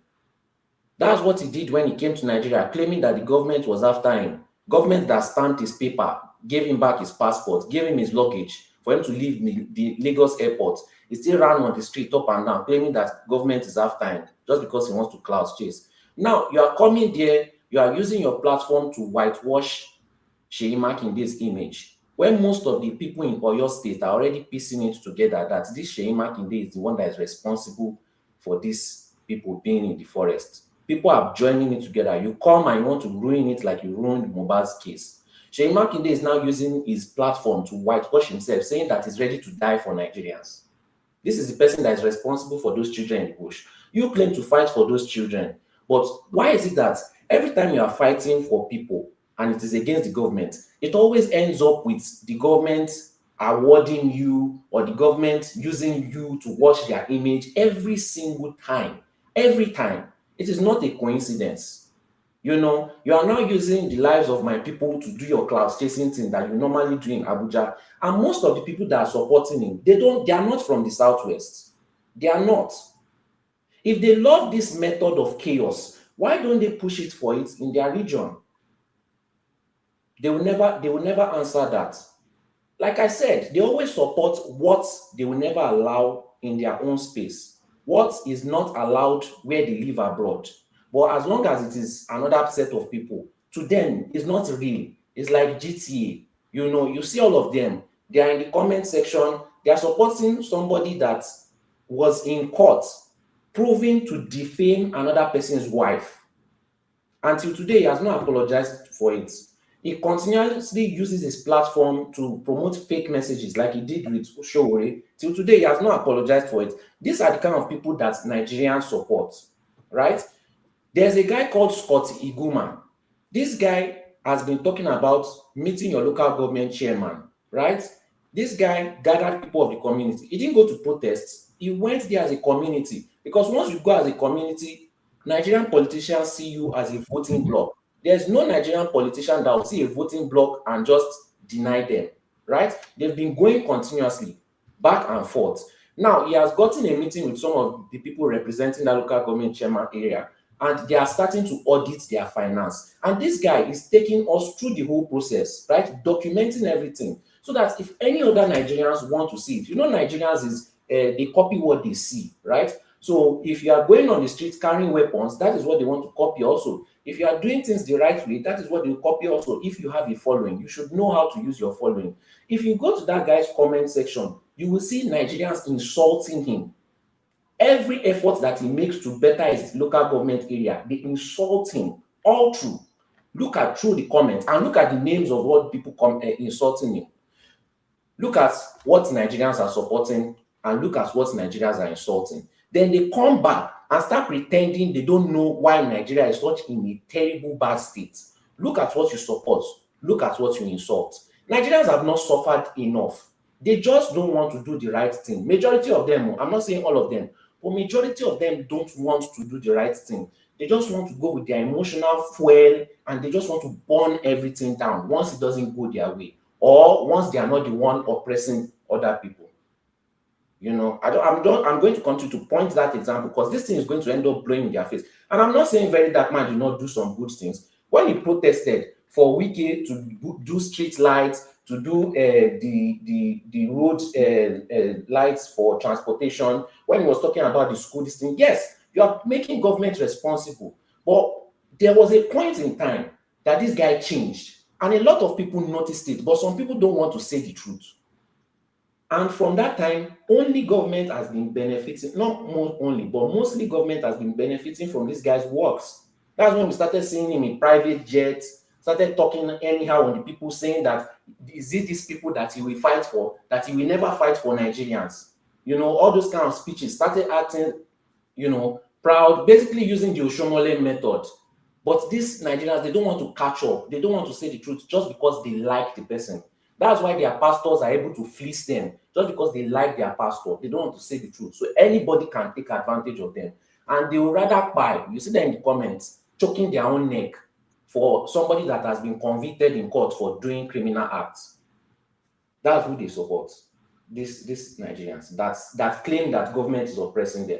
That's what he did when he came to Nigeria, claiming that the government was after him. Government that stamped his paper, gave him back his passport, gave him his luggage for him to leave the Lagos airport. He still ran on the street up and down, claiming that government is after him just because he wants to clout chase. Now, you are coming there, you are using your platform to whitewash Seyi Makinde's image, when most of the people in Oyo State are already piecing it together that this Seyi Makinde is the one that is responsible for these people being in the forest. People are joining it together. You come and you want to ruin it like you ruined Mohbad's case. Seyi Makinde is now using his platform to whitewash himself, saying that he's ready to die for Nigerians. This is the person that is responsible for those children in the bush. You claim to fight for those children, but why is it that every time you are fighting for people and it is against the government, it always ends up with the government awarding you or the government using you to wash their image every single time? Every time. It is not a coincidence. You know, you are now using the lives of my people to do your cloud chasing thing that you normally do in Abuja. And most of the people that are supporting him, they are not from the Southwest. They are not. If they love this method of chaos, why don't they push it for it in their region? They will never answer that. Like I said, they always support what they will never allow in their own space. What is not allowed where they live abroad. But as long as it is another set of people, to them, it's not real. It's like GTA. You know, you see all of them. They are in the comment section. They are supporting somebody that was in court, proving to defame another person's wife. Until today, he has not apologized for it. He continuously uses his platform to promote fake messages like he did with Showore. Till today, he has not apologized for it. These are the kind of people that Nigerians support, right? There's a guy called Scott Iguma. This guy has been talking about meeting your local government chairman, right? This guy gathered people of the community. He didn't go to protests. He went there as a community. Because once you go as a community, Nigerian politicians see you as a voting bloc. There's no Nigerian politician that will see a voting bloc and just deny them, right? They've been going continuously, back and forth. Now, he has gotten a meeting with some of the people representing the local government chairman area, and they are starting to audit their finance. And this guy is taking us through the whole process, right? Documenting everything. So that if any other Nigerians want to see it, you know, Nigerians is, they copy what they see, right? So if you are going on the streets carrying weapons, that is what they want to copy also. If you are doing things the right way, that is what they will copy also. If you have a following, you should know how to use your following. If you go to that guy's comment section, you will see Nigerians insulting him. Every effort that he makes to better his local government area, they insult him all through. Look at through the comments and look at the names of what people insulting him. Look at what Nigerians are supporting and look at what Nigerians are insulting. Then they come back and start pretending they don't know why Nigeria is such in a terrible bad state. Look at what you support. Look at what you insult. Nigerians have not suffered enough. They just don't want to do the right thing. Majority of them, I'm not saying all of them, but majority of them don't want to do the right thing. They just want to go with their emotional fuel and they just want to burn everything down once it doesn't go their way or once they are not the one oppressing other people. You know, I'm going to continue to point that example because this thing is going to end up blowing in their face. And I'm not saying Very Dark Man did not do some good things. When he protested for Wike to do street lights, to do the road lights for transportation, when he was talking about the school, this thing, yes, you are making government responsible. But there was a point in time that this guy changed. And a lot of people noticed it, but some people don't want to say the truth. And from that time, only government has been benefiting, not more only, but mostly government has been benefiting from this guy's works. That's when we started seeing him in private jets, started talking anyhow on the people, saying that, is it these people that he will fight for, that he will never fight for Nigerians? You know, all those kind of speeches, started acting, you know, proud, basically using the Oshomole method. But these Nigerians, they don't want to catch up. They don't want to say the truth just because they like the person. That's why their pastors are able to fleece them, just because they like their pastor. They don't want to say the truth. So anybody can take advantage of them. And they will rather buy, you see that in the comments, choking their own neck for somebody that has been convicted in court for doing criminal acts. That's who they support. These Nigerians that claim that government is oppressing them.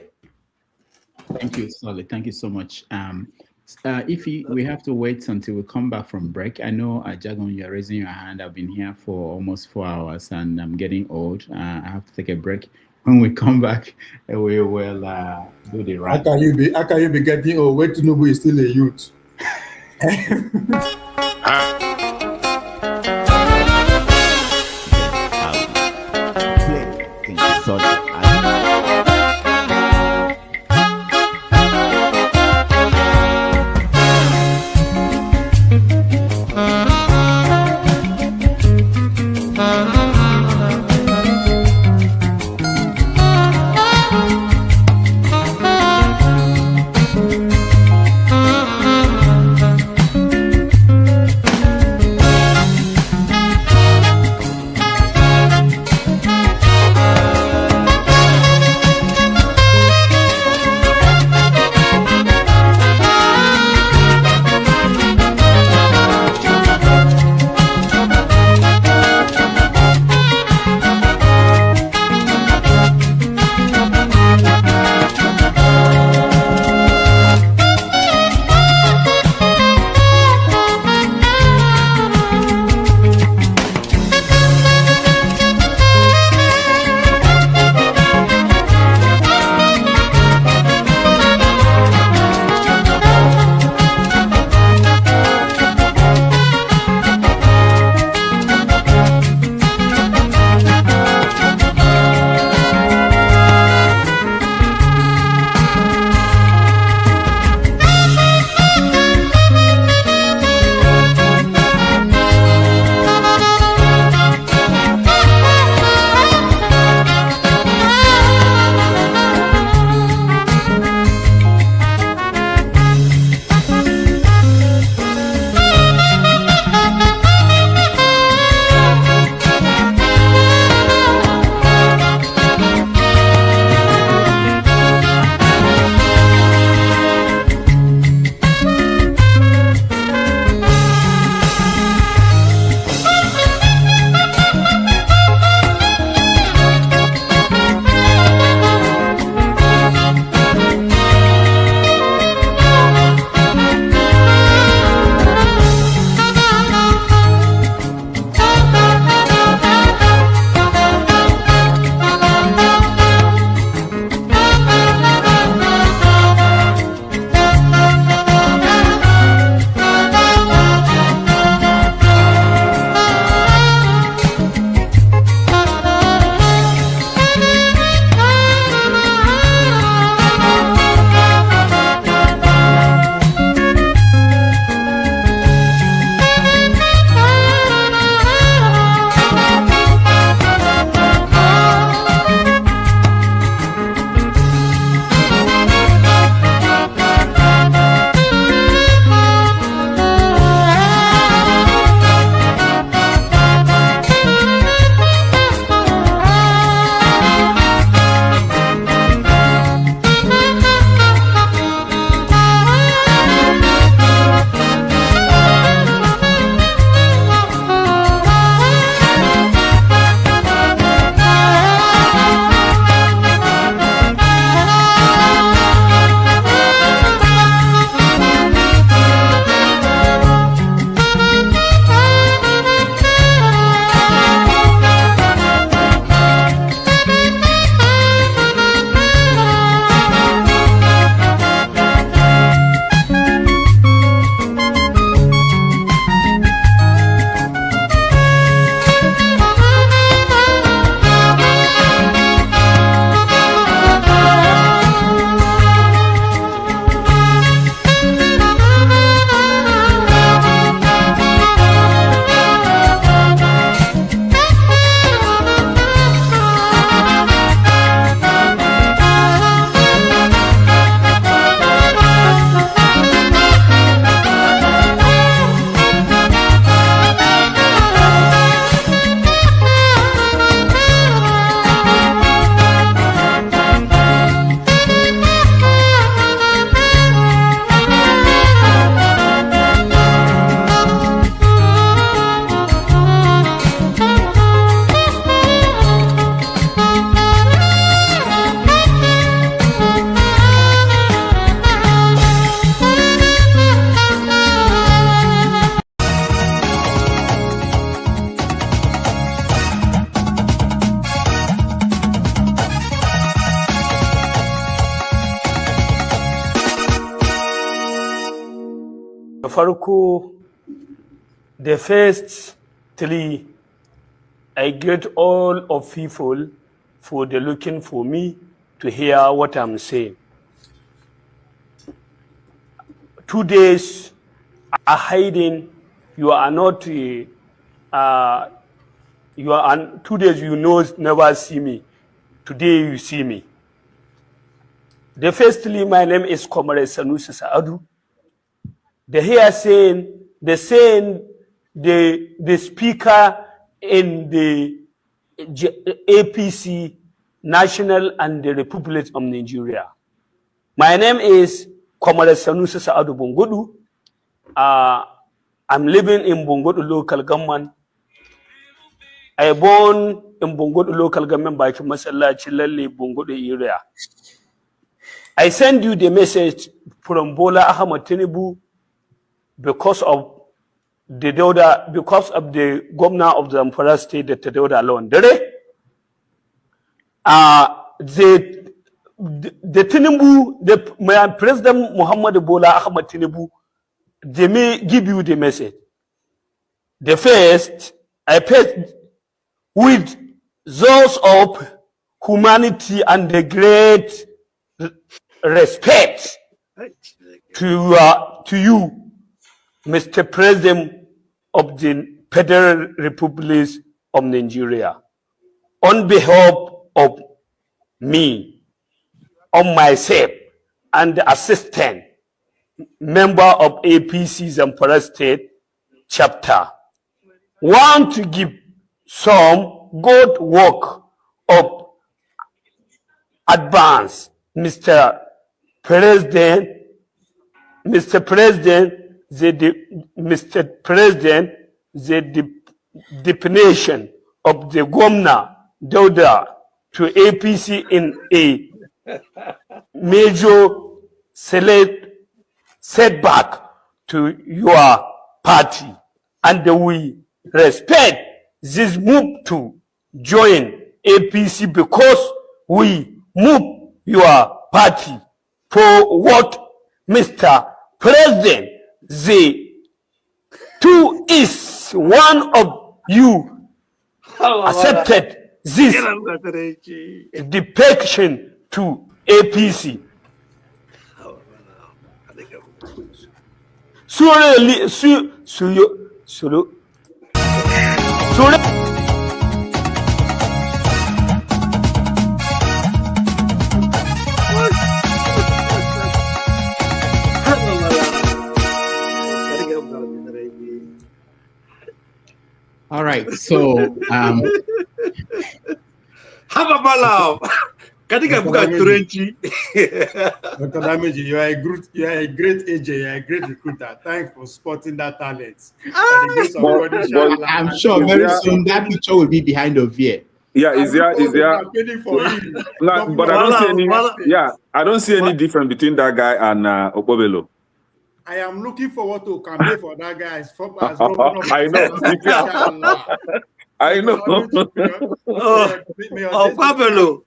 Thank you, Solid. Thank you so much. We have to wait until we come back from break. I know, Jagon, you're raising your hand. I've been here for almost 4 hours and I'm getting old. I have to take a break. When we come back, we will do the right. How can you be getting old? Wait to know who is still a youth. farko, the first three, I get all of people for the looking for me to hear what I'm saying. 2 days are hiding. You are not. You are 2 days. You know, never see me. Today you see me. The firstly, my name is Comrade Sanusi Saadu. The here saying the speaker in the APC National and the Republic of Nigeria. My name is Comrade Sanusi Saadu Bungudu. I'm living in Bungudu local government. I born in Bungudu local government by Masala Chilali Bungudu area. I send you the message from Bola Ahmed Tinubu because of the governor of the Zamfara state, the Dauda alone. The Tinubu, my President Muhammad Bola Ahmed Tinubu, they may give you the message. The first, I paid with those of humanity and the great respect to you, Mr. President of the Federal Republic of Nigeria. On behalf of me, on myself, and the assistant member of APC Zamfara State chapter, want to give some good work of advance, Mr. President, the definition of the governor Dauda to APC in a major setback to your party, and we respect this move to join APC because we move your party for what Mr. President, the two is one of you accepted this defection to APC. All right, so Dr. Damage, you are a great AJ, you are a great recruiter. Thanks for spotting that talent. I'm sure very soon that picture will be behind the veil. Yeah, is there? But I don't see any. Yeah, I don't see any difference between that guy and Okpobelo. I am looking forward to campaign for that guy as I know. I know. Pablo.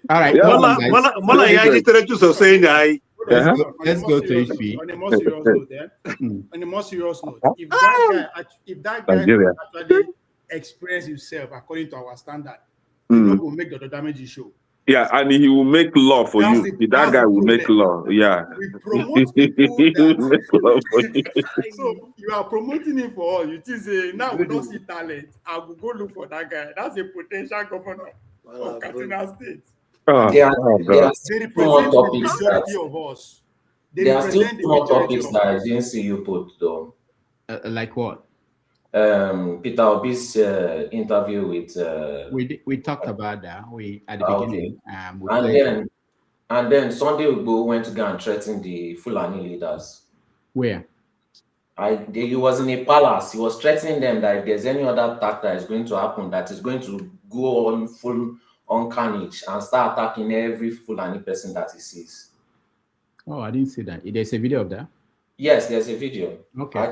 All right. Yeah. Let's go to HP. On a more serious note, if that guy actually express himself according to our standard, he will make the damage show. Yeah, and he will make law for you. That guy will make law. Yeah. We promote people so you are promoting him for all. You say now we don't see talent. I will go look for that guy. That's a potential governor of Katsina State. There are still more topics that I didn't see you put though. Like what? Peter Obi's interview with we talked about that at the beginning. And then Sunday Igboho went to go and threaten the Fulani leaders. Where? He was in a palace. He was threatening them that if there's any other attack that is going to happen, that is going to go on full on carnage and start attacking every Fulani person that he sees. Oh, I didn't see that. There's a video of that? Yes, there's a video. Okay, I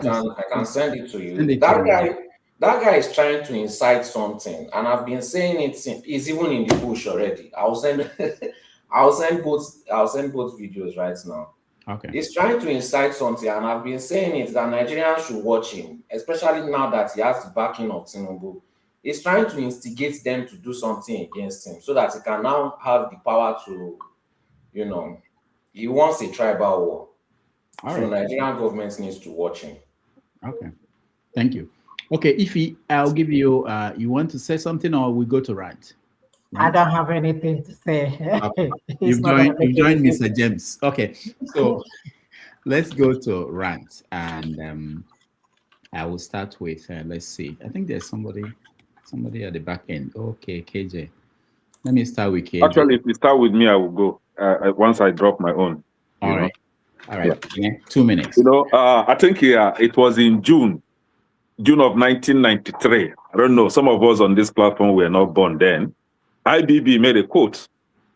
can send it to you. That guy is trying to incite something, and I've been saying it since. He's even in the bush already. I'll send both videos right now. Okay. He's trying to incite something, and I've been saying it that Nigerians should watch him, especially now that he has the backing of Tinubu. He's trying to instigate them to do something against him so that he can now have the power to, you know, he wants a tribal war. All so right. Nigerian government needs to watch him. Okay. Thank you. Okay, Ify, I'll give you, you want to say something or we go to rant? I don't have anything to say. Okay. You've joined Mr. James. Okay, so let's go to rant, and I will start with, let's see. I think there's somebody at the back end. Okay, KJ. Let me start with KJ. Actually, if you start with me, I will go once I drop my own. All right. All right. Yeah. 2 minutes. You know, I think it was in June of 1993. I don't know. Some of us on this platform were not born then. IBB made a quote,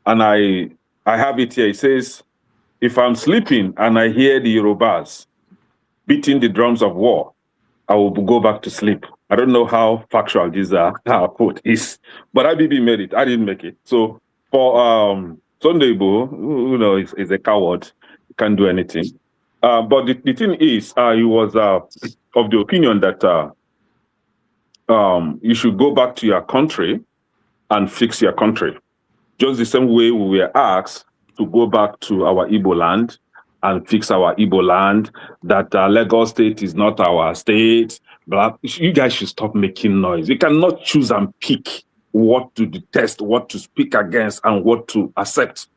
and I have it here. It says, "If I'm sleeping and I hear the Yorubas beating the drums of war, I will go back to sleep." I don't know how factual this quote is, but IBB made it. I didn't make it. So for Sunday Igboho, you know, is a coward. He can't do anything. But the thing is, he was of the opinion that you should go back to your country and fix your country. Just the same way we were asked to go back to our Igbo land and fix our Igbo land, that Lagos State is not our state. But you guys should stop making noise. You cannot choose and pick what to detest, what to speak against, and what to accept.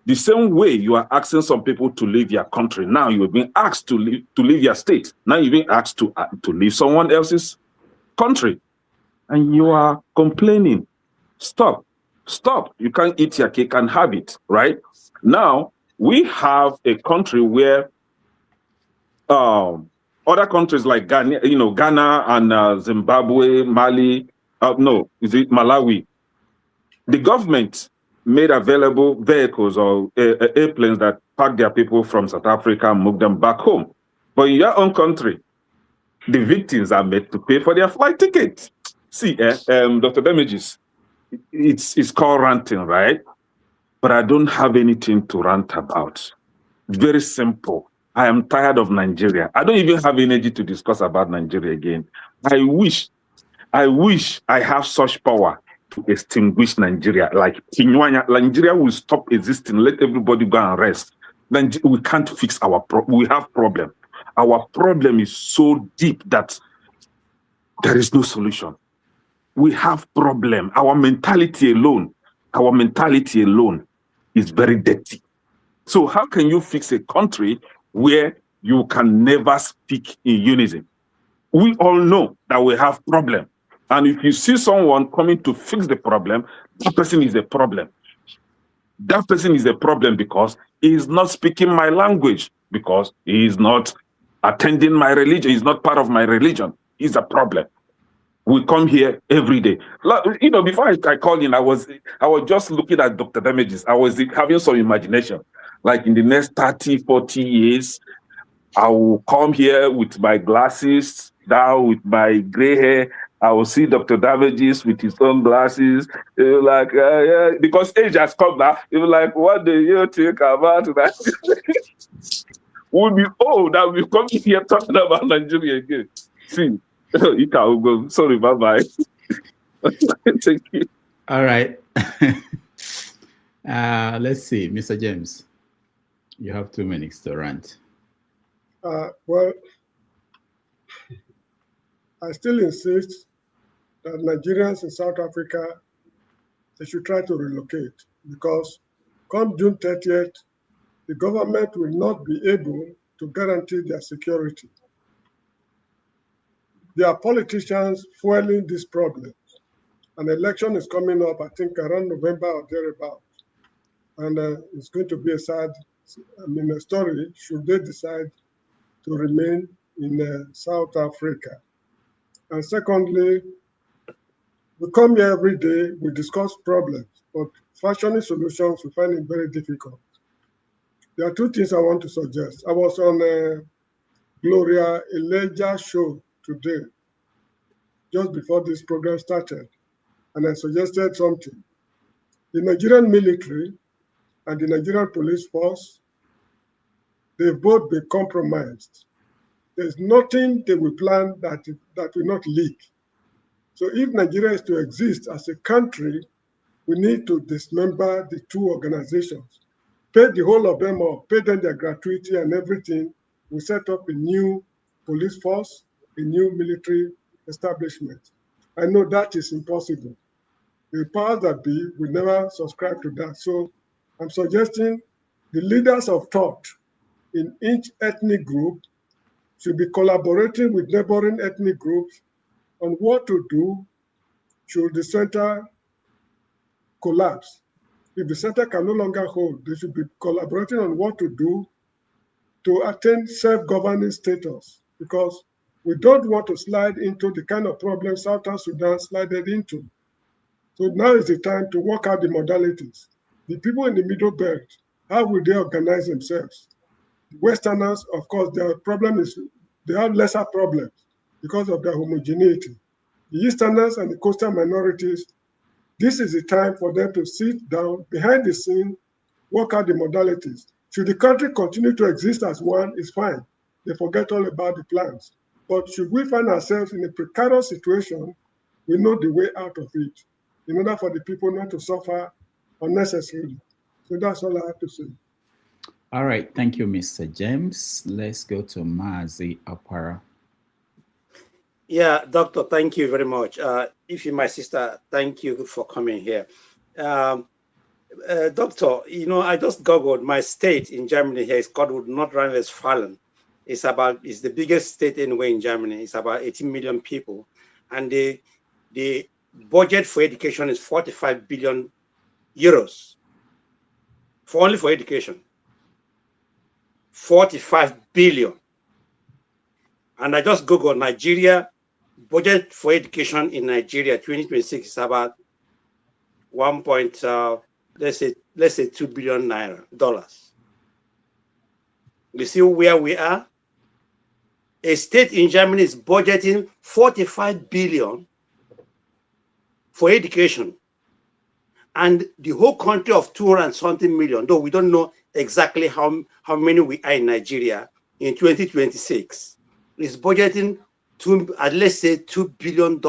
The same way you are asking some people to leave your country. Now you've been asked to leave your state. Now you've been asked to leave someone else's country. And you are complaining. Stop. You can't eat your cake and have it, right? Now, we have a country where other countries like Ghana, Ghana and Zimbabwe, Mali, Malawi, the government made available vehicles or airplanes that pack their people from South Africa and move them back home. But in your own country, the victims are made to pay for their flight ticket. See, Dr. Damages, it's called ranting, right? But I don't have anything to rant about. Very simple. I am tired of Nigeria. I don't even have energy to discuss about Nigeria again. I wish I have such power to extinguish Nigeria. Like Nigeria will stop existing. Let everybody go and rest. Then we can't fix our problem. We have problem. Our problem is so deep that there is no solution. We have problem. Our mentality alone is very dirty. So how can you fix a country where you can never speak in unison? We all know that we have problem. And if you see someone coming to fix the problem, that person is a problem. That person is a problem because he is not speaking my language, because he is not attending my religion. He's not part of my religion. He's a problem. We come here every day. You know, before I called in, I was just looking at Dr. Damages. I was having some imagination. Like in the next 30, 40 years, I will come here with my glasses, down with my gray hair. I will see Dr. Damages with his own glasses. Like, yeah, because age has come now. You're like, what do you think about that? We'll be old that we'll come here talking about Nigeria again. See. Sorry, bye-bye. Thank you. All right. Let's see, Mr. James. You have 2 minutes to rant. Well, I still insist that Nigerians in South Africa, they should try to relocate, because come June 30th, the government will not be able to guarantee their security. There are politicians fueling this problem. An election is coming up, I think, around November or thereabout. And it's going to be a sad, story should they decide to remain in South Africa. And secondly, we come here every day, we discuss problems, but fashioning solutions, we find it very difficult. There are two things I want to suggest. I was on Gloria Elijah's show today, just before this program started, and I suggested something. The Nigerian military and the Nigerian police force they've both been compromised. There's nothing they will plan that will not leak. So if Nigeria is to exist as a country, we need to dismember the two organizations, pay the whole of them off, pay them their gratuity and everything. We set up a new police force, a new military establishment. I know that is impossible. The powers that be will never subscribe to that. So I'm suggesting the leaders of thought in each ethnic group should be collaborating with neighboring ethnic groups on what to do should the center collapse. If the center can no longer hold, they should be collaborating on what to do to attain self-governing status, because we don't want to slide into the kind of problem Southern Sudan slided into. So now is the time to work out the modalities. The people in the Middle Belt, how will they organize themselves? The Westerners, of course, their problem is they have lesser problems because of their homogeneity. The Easterners and the coastal minorities, this is the time for them to sit down behind the scene, work out the modalities. Should the country continue to exist as one, it's fine. They forget all about the plans. But should we find ourselves in a precarious situation, we know the way out of it, in order for the people not to suffer unnecessarily. So that's all I have to say. All right, thank you, Mr. James. Let's go to Mazi Apara. Yeah, Doctor, thank you very much. If you, my sister, thank you for coming here. Doctor, you know, I just Googled my state in Germany here is called North Rhine-Westphalia. It's the biggest state anywhere in Germany. It's about 18 million people. And the budget for education is 45 billion euros. Only for education. 45 billion. And I just Googled Nigeria, budget for education in Nigeria 2026 is about let's say $2 billion. You see where we are? A state in Germany is budgeting 45 billion for education. And the whole country of 200-something million, though we don't know exactly how many we are in Nigeria in 2026, is budgeting let's say $2 billion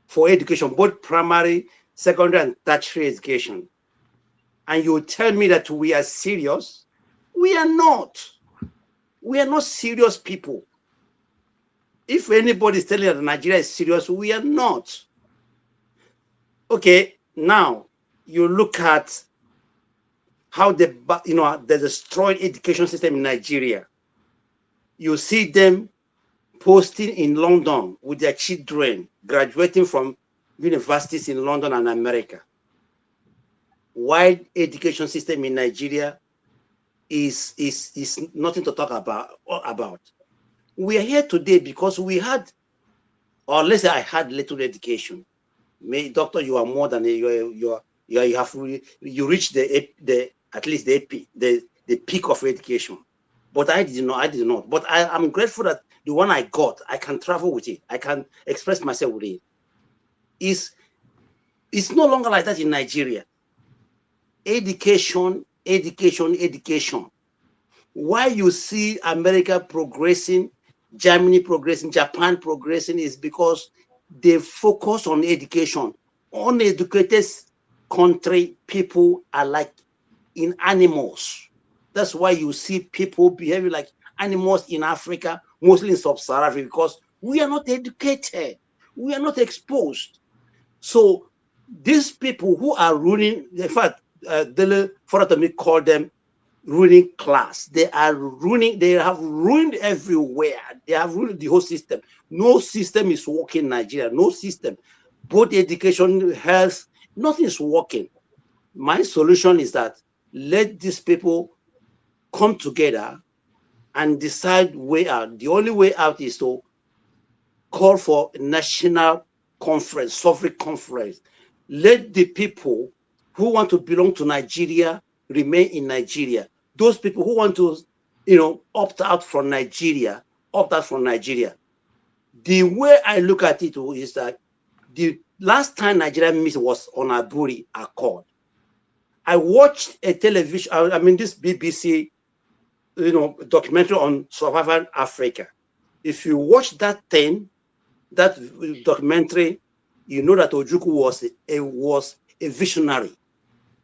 for education, both primary, secondary, and tertiary education. And you tell me that we are serious? We are not. We are not serious people. If anybody is telling that Nigeria is serious, we are not. Okay, now you look at how the destroyed education system in Nigeria. You see them posting in London with their children graduating from universities in London and America. Why education system in Nigeria is nothing to talk about. We are here today because we had, or let's say I had little education. Doctor, you are more than you reached at least the peak of education. But I did not. But I'm grateful that the one I got, I can travel with it. I can express myself with it. It's no longer like that in Nigeria. Education. Why you see America progressing, Germany progressing, Japan progressing is because they focus on education. Uneducated country people are like in animals. That's why you see people behaving like animals in Africa, mostly in sub-Saharan Africa, because we are not educated. We are not exposed. So these people who are ruling, in fact, Dele Foratomi called them ruling class. They have ruined everywhere. They have ruined the whole system. No system is working in Nigeria. No system. Both education, health, nothing is working. My solution is that let these people come together and decide way out. The only way out is to call for a national conference, sovereign conference. Let the people who want to belong to Nigeria remain in Nigeria. Those people who want to, opt out from Nigeria, opt out from Nigeria. The way I look at it is that the last time Nigeria meeting was on Aburi Accord. I watched a television, this BBC documentary on Surviving Africa. If you watch that documentary, you know that Ojukwu was a visionary.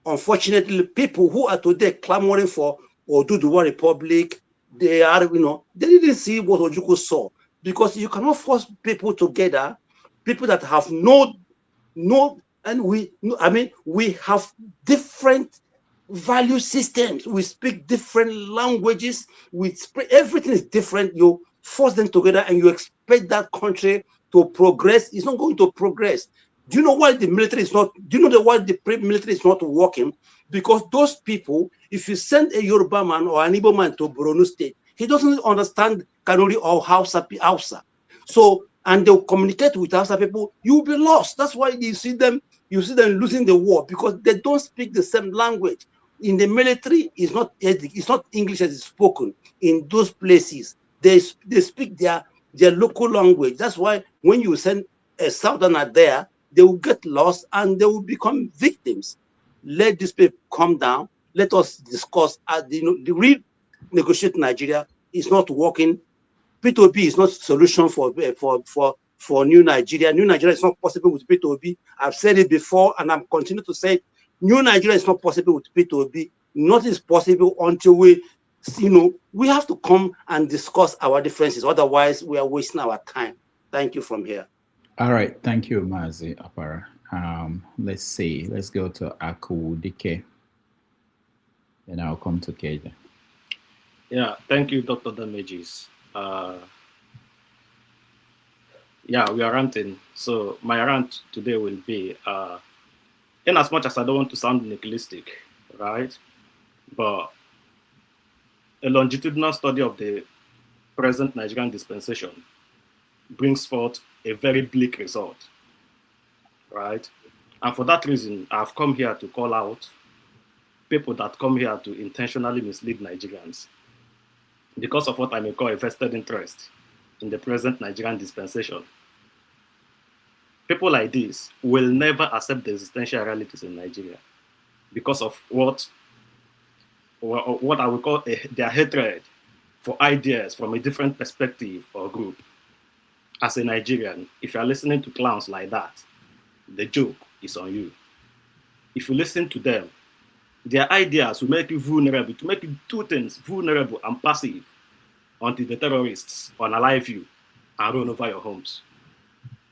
Unfortunately, people who are today clamoring for Oduduwa Republic, they didn't see what Ojukwu saw, because you cannot force people together, people that have we have different value systems, we speak different languages, everything is different. You force them together and you expect that country to progress. It's not going to progress. Do you know why the military is not? Do you know why the military is not working? Because those people, if you send a Yoruba man or an Igbo man to Borno State, he doesn't understand Kanuri or Hausa. So, and they'll communicate with Hausa people, you'll be lost. That's why you see them losing the war, because they don't speak the same language. In the military, it's not English as is spoken in those places. They speak their local language. That's why when you send a southerner there, they will get lost and they will become victims. Let these people calm down. Let us discuss. The renegotiate Nigeria is not working. P2P is not a solution for new Nigeria. New Nigeria is not possible with P2P. I've said it before, and I'm continuing to say, new Nigeria is not possible with P2P. Nothing is possible until we have to come and discuss our differences. Otherwise, we are wasting our time. Thank you from here. All right. Thank you, Mazi Apara. Let's see. Let's go to Akudike. And I'll come to KJ. Yeah, thank you, Dr. Damages. Yeah, we are ranting. So my rant today will be, in as much as I don't want to sound nihilistic, right? But a longitudinal study of the present Nigerian dispensation brings forth a very bleak result, right? And for that reason, I've come here to call out people that come here to intentionally mislead Nigerians because of what I may call a vested interest in the present Nigerian dispensation. People like this will never accept the existential realities in Nigeria because of what I would call their hatred for ideas from a different perspective or group. As a Nigerian, if you are listening to clowns like that, the joke is on you. If you listen to them, their ideas will make you vulnerable, to make you two things, vulnerable and passive, until the terrorists unalive you and run over your homes.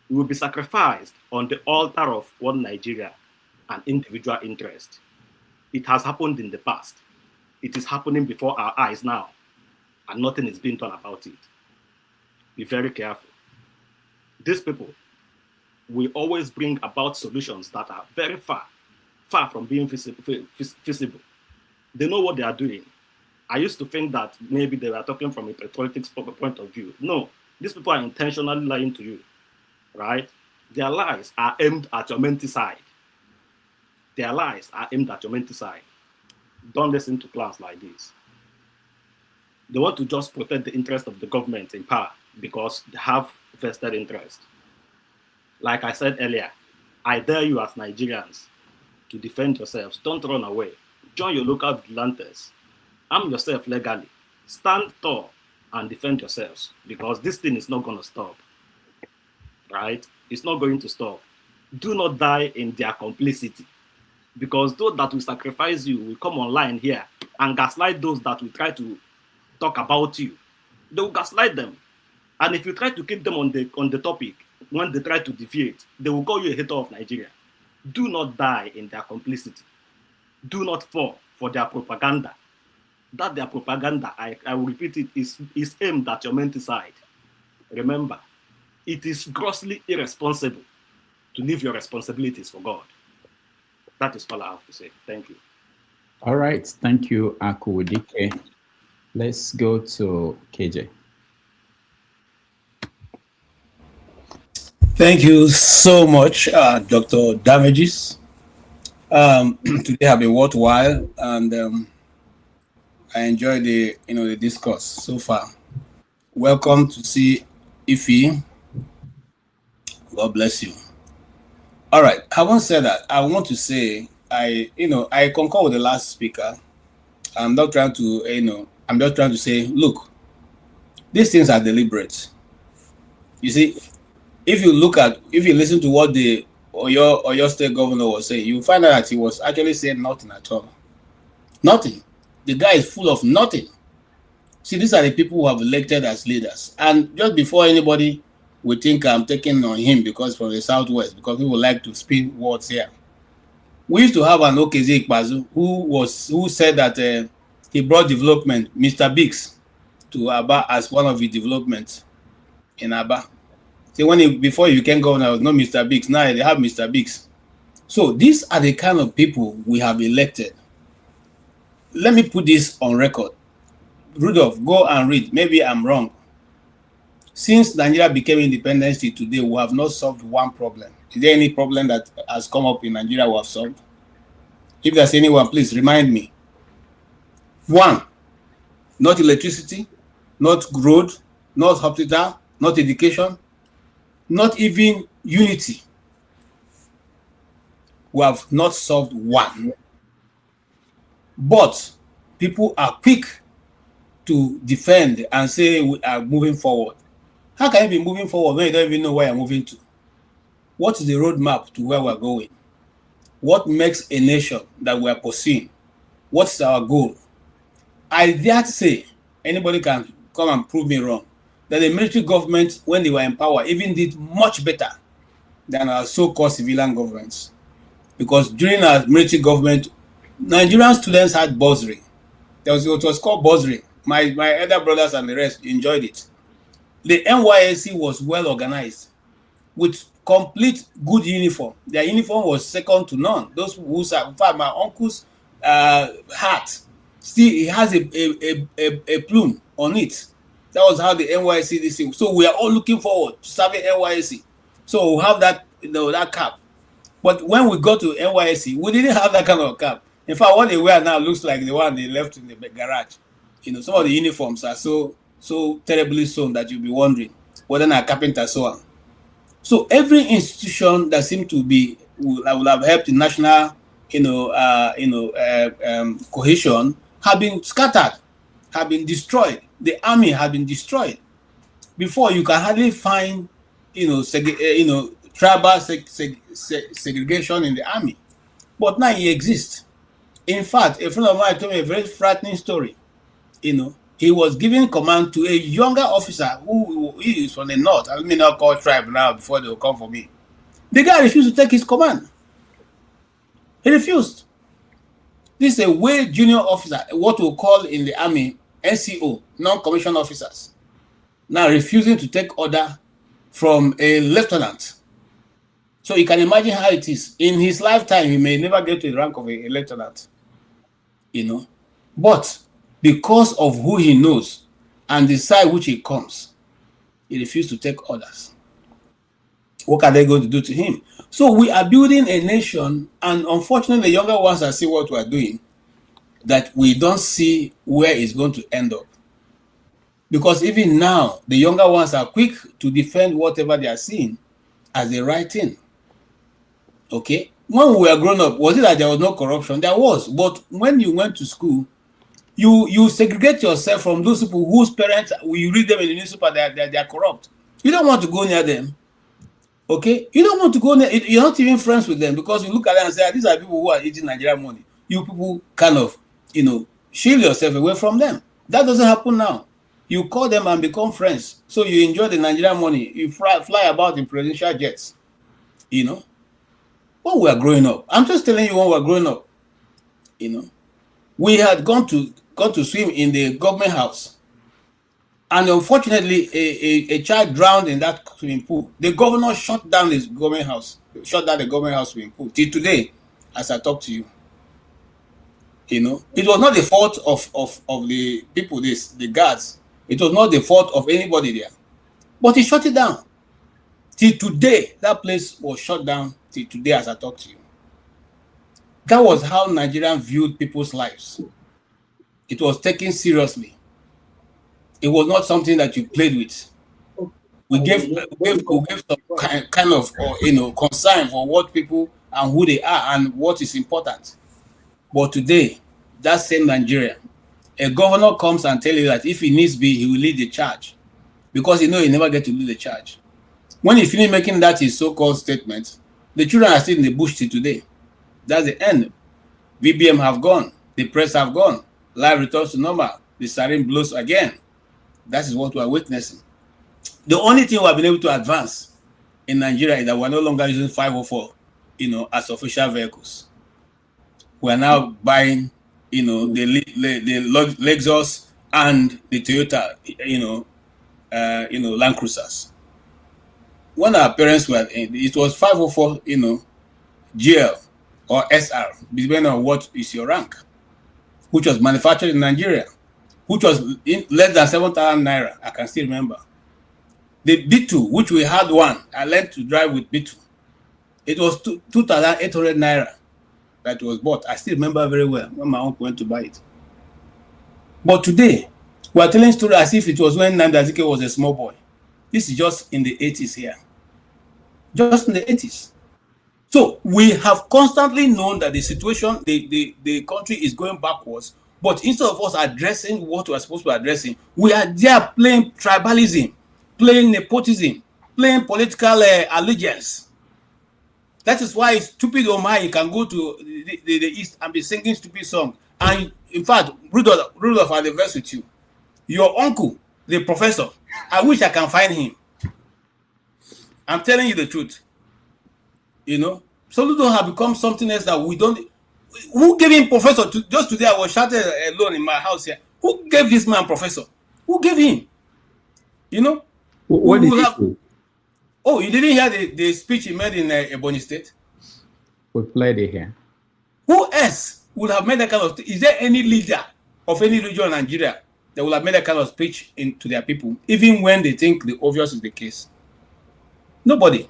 You will be sacrificed on the altar of one Nigeria and individual interest. It has happened in the past. It is happening before our eyes now, and nothing is being done about it. Be very careful. These people will always bring about solutions that are very far from being feasible. They know what they are doing. I used to think that maybe they were talking from a patriotic point of view. No, these people are intentionally lying to you, right? Their lies are aimed at your mental side. Their lies are aimed at your mental side. Don't listen to clowns like this. They want to just protect the interest of the government in power because they have vested interest. Like I said earlier, I dare you as Nigerians to defend yourselves. Don't run away. Join your local vigilantes. Arm yourself legally. Stand tall and defend yourselves, because this thing is not going to stop. Right? It's not going to stop. Do not die in their complicity, because those that will sacrifice you will come online here and gaslight those that will try to talk about you. They will gaslight them. And if you try to keep them on the topic, when they try to deviate, they will call you a hater of Nigeria. Do not die in their complicity. Do not fall for their propaganda. That their propaganda, I will repeat it, is aimed at your mental side. Remember, it is grossly irresponsible to leave your responsibilities for God. That is all I have to say. Thank you. All right. Thank you, Akudike. Let's go to KJ. Thank you so much, Dr. Damages. Today have been worthwhile, and I enjoyed the discourse so far. Welcome to see Ife. God bless you. All right. Having said that, I want to say I concur with the last speaker. I'm not trying to I'm just trying to say, look, these things are deliberate. You see, if you listen to what the Oyo state governor was saying, you find out that he was actually saying nothing at all. Nothing. The guy is full of nothing. See, these are the people who have elected as leaders. And just before anybody would think I'm taking on him because from the Southwest, because people like to spin words here. We used to have an Okeze Ikpazu who said that he brought development, Mr. Biggs, to Aba as one of his developments in Aba. See, before he became governor, there was no Mr. Biggs. Now they have Mr. Biggs. So these are the kind of people we have elected. Let me put this on record. Rudolph, go and read. Maybe I'm wrong. Since Nigeria became independent today, we have not solved one problem. Is there any problem that has come up in Nigeria we have solved? If there's anyone, please remind me. One, not electricity, not road, not hospital, not education, not even unity. We have not solved one. But people are quick to defend and say we are moving forward. How can you be moving forward when you don't even know where you're moving to? What is the roadmap to where we're going? What makes a nation that we are pursuing? What's our goal? I dare say, anybody can come and prove me wrong, that the military government, when they were in power, even did much better than our so-called civilian governments. Because during our military government, Nigerian students had bursary. It was called bursary. My elder brothers and the rest enjoyed it. The NYSC was well organized with complete good uniform. Their uniform was second to none. Those who, in fact, my uncle's hat, still he has a plume on it. That was how the NYSC this thing. So we are all looking forward to serving NYSC. So we have that, that cap. But when we got to NYSC, we didn't have that kind of cap. In fact, what they wear now looks like the one they left in the garage. Some of the uniforms are so terribly sewn that you'll be wondering whether a carpenter sew them. So every institution that seemed to be will have helped the national, cohesion have been scattered, have been destroyed. The army had been destroyed. Before you can hardly find, tribal segregation in the army, but now it exists. In fact, a friend of mine told me a very frightening story. He was giving command to a younger officer who is from the north. I may not call tribe now before they will come for me. The guy refused to take his command. He refused. This is a way junior officer, what we call in the army NCO, non-commissioned officers, now refusing to take order from a lieutenant. So you can imagine how it is. In his lifetime, he may never get to the rank of a lieutenant. But because of who he knows and the side which he comes, he refused to take orders. What are they going to do to him? So we are building a nation, and unfortunately, the younger ones are seeing what we are doing, that we don't see where it's going to end up. Because even now, the younger ones are quick to defend whatever they are seeing as the right thing. Okay? When we were growing up, was it that there was no corruption? There was. But when you went to school, you segregate yourself from those people whose parents, you read them in the newspaper, they are corrupt. You don't want to go near them. Okay? You don't want to go near, you're not even friends with them, because you look at them and say, these are people who are eating Nigerian money. You people kind of, shield yourself away from them. That doesn't happen now. You call them and become friends. So you enjoy the Nigerian money. You fly about in presidential jets. When we are growing up, I'm just telling you, when we are growing up, we had gone to swim in the government house. And unfortunately, a child drowned in that swimming pool. The governor shut down his government house, swimming pool. Till today, as I talk to you. It was not the fault of the people, the guards. It was not the fault of anybody there. But he shut it down. Till today, that place was shut down till today as I talk to you. That was how Nigerians viewed people's lives. It was taken seriously. It was not something that you played with. We gave some kind of concern for what people and who they are and what is important. But today, that same Nigeria a governor comes and tells you that if he needs be, he will lead the charge, because he knows he never get to lead the charge. When he finished making that his so-called statement, the children are still in the bush till today. That's the end. VBM have gone. The press have gone. Life returns to normal. The siren blows again. That is what we are witnessing. The only thing we have been able to advance in Nigeria is that we're no longer using 504, as official vehicles. We are now buying, the Lexus and the Toyota, Land Cruisers. When our parents were, it was 504, GL or SR, depending on what is your rank, which was manufactured in Nigeria, which was less than 7,000 naira. I can still remember. The B2, which we had one, I learned to drive with B2. It was 2,800 naira that was bought. I still remember very well when my uncle went to buy it. But today, we are telling story as if it was when Nnamdi Azikiwe was a small boy. This is just in the 80s here. Just in the 80s. So we have constantly known that the situation, the country is going backwards, but instead of us addressing what we are supposed to be addressing, we are there playing tribalism, playing nepotism, playing political allegiance. That is why stupid Omai can go to the East and be singing stupid songs. And in fact, Rudolph, I'll invest with you. Your uncle, the professor, I wish I can find him. I'm telling you the truth. Soludo have become something else that we don't. Who gave him professor? Just today, I was shouted alone in my house here. Who gave this man professor? Who gave him? What did he do? Oh, you didn't hear the speech he made in Ebonyi State? We played it here. Who else would have made that kind of? Is there any leader of any region in Nigeria that will have made that kind of speech to their people, even when they think the obvious is the case? Nobody.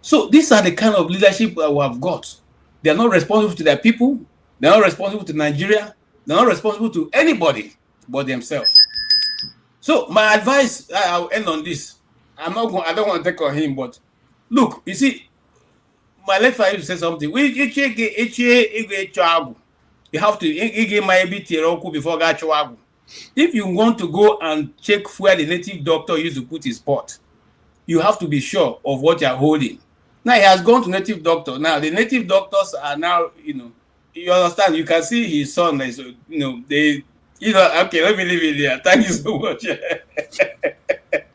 So these are the kind of leadership that we have got. They are not responsible to their people. They are not responsible to Nigeria. They are not responsible to anybody but themselves. So my advice, I'll end on this. I don't want to take on him, but look, you see, my late father used to say something. You have to before gachawagu. If you want to go and check where the native doctor used to put his pot, you have to be sure of what you are holding. Now he has gone to native doctor. Now the native doctors are now, you understand. You can see his son. Okay, let me leave it there. Thank you so much.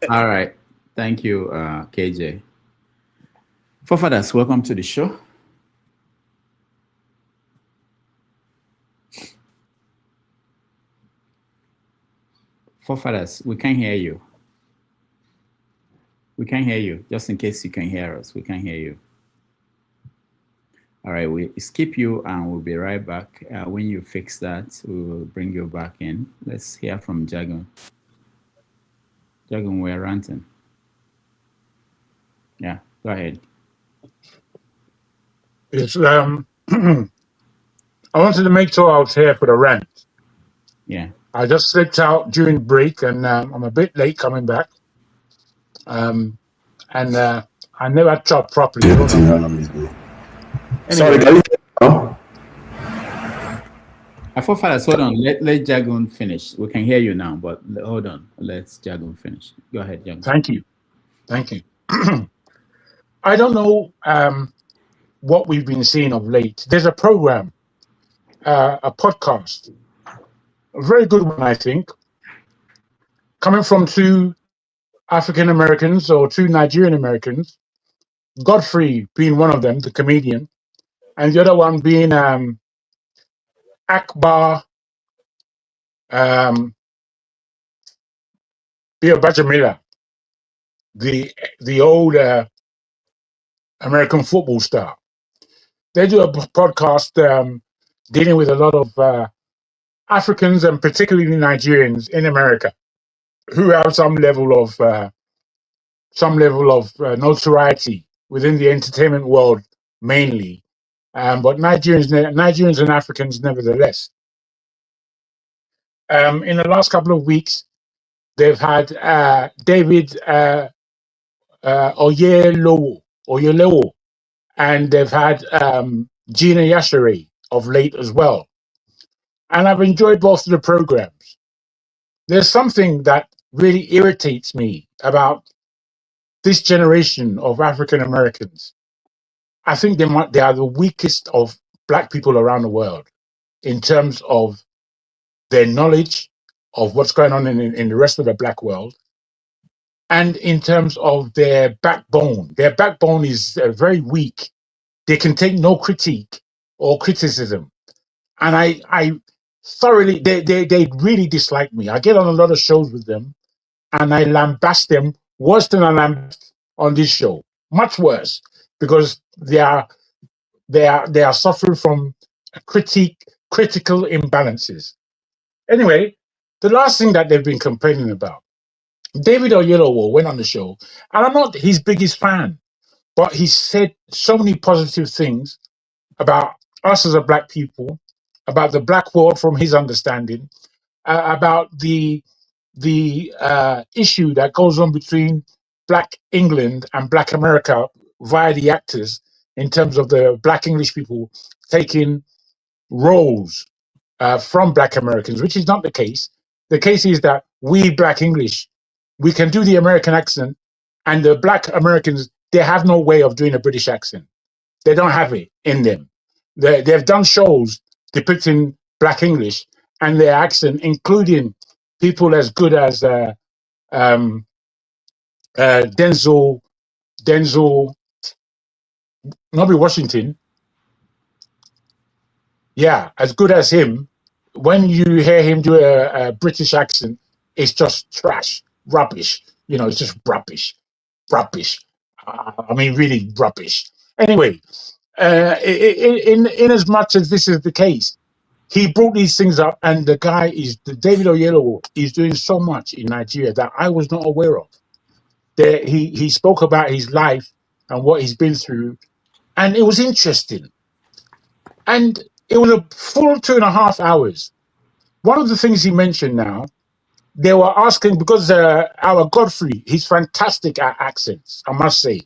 All right, thank you, KJ. Forefathers, welcome to the show. Forefathers, we can't hear you. We can't hear you. Just in case you can hear us, we can't hear you. All right, we skip you and we'll be right back. When you fix that, we'll bring you back in. Let's hear from Jagun. Jagun, we're ranting. Yeah, go ahead. It's I wanted to make sure I was here for the rant. Yeah. I just slipped out during break and I'm a bit late coming back. I never chopped properly. Anyway, sorry, can you now? Forefathers, hold on. Let Jagun finish. We can hear you now, but hold on. Let's Jagun finish. Go ahead, Jagun. Thank you. Thank you. I don't know what we've been seeing of late. There's a program, a podcast, a very good one, I think, coming from two African Americans or two Nigerian Americans, Godfrey being one of them, the comedian, and the other one being Akbar Bajamila, the old American football star. They do a podcast dealing with a lot of Africans and particularly Nigerians in America who have some level of notoriety within the entertainment world mainly, but Nigerians and Africans nevertheless. In the last couple of weeks, they've had David Oyelowo, and they've had Gina Yashere of late as well. and I've enjoyed both of the programs. There's something that really irritates me about this generation of African Americans. I think they are the weakest of Black people around the world in terms of their knowledge of what's going on in the rest of the Black world, and in terms of their backbone. Their backbone is very weak. They can take no critique or criticism. And I thoroughly, they really dislike me. I get on a lot of shows with them, and I lambast them worse than I lambast on this show. Much worse, because they are suffering from critical imbalances. Anyway, the last thing that they've been complaining about, David Oyelowo went on the show, and I'm not his biggest fan, but he said so many positive things about us as a Black people, about the Black world from his understanding, about the issue that goes on between Black England and Black America via the actors, in terms of the Black English people taking roles from Black Americans, which is not the case. The case is that we Black English, we can do the American accent, and the Black Americans, they have no way of doing a British accent. They don't have it in them. They've done shows depicting Black English and their accent, including people as good as Denzel, Nobby Washington. Yeah, as good as him. When you hear him do a British accent, it's just trash, rubbish. You know, it's just rubbish. I mean, really rubbish. Anyway, in as much as this is the case, he brought these things up, and David Oyelowo is doing so much in Nigeria that I was not aware of. He spoke about his life and what he's been through, and it was interesting. And it was a full 2.5 hours. One of the things he mentioned now, they were asking, because our Godfrey, he's fantastic at accents, I must say.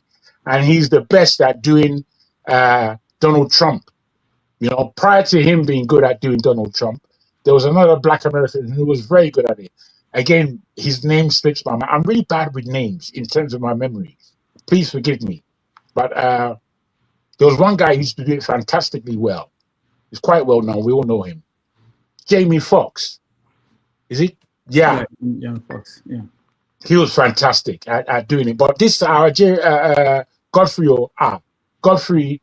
And he's the best at doing Donald Trump. You know, prior to him being good at doing Donald Trump, there was another Black American who was very good at it. Again, his name slips my mind. I'm really bad with names in terms of my memory. Please forgive me. But there was one guy who used to do it fantastically well. He's quite well known. We all know him. Jamie Foxx. Is it? Yeah. Young Fox. Yeah. He was fantastic at doing it. But this Godfrey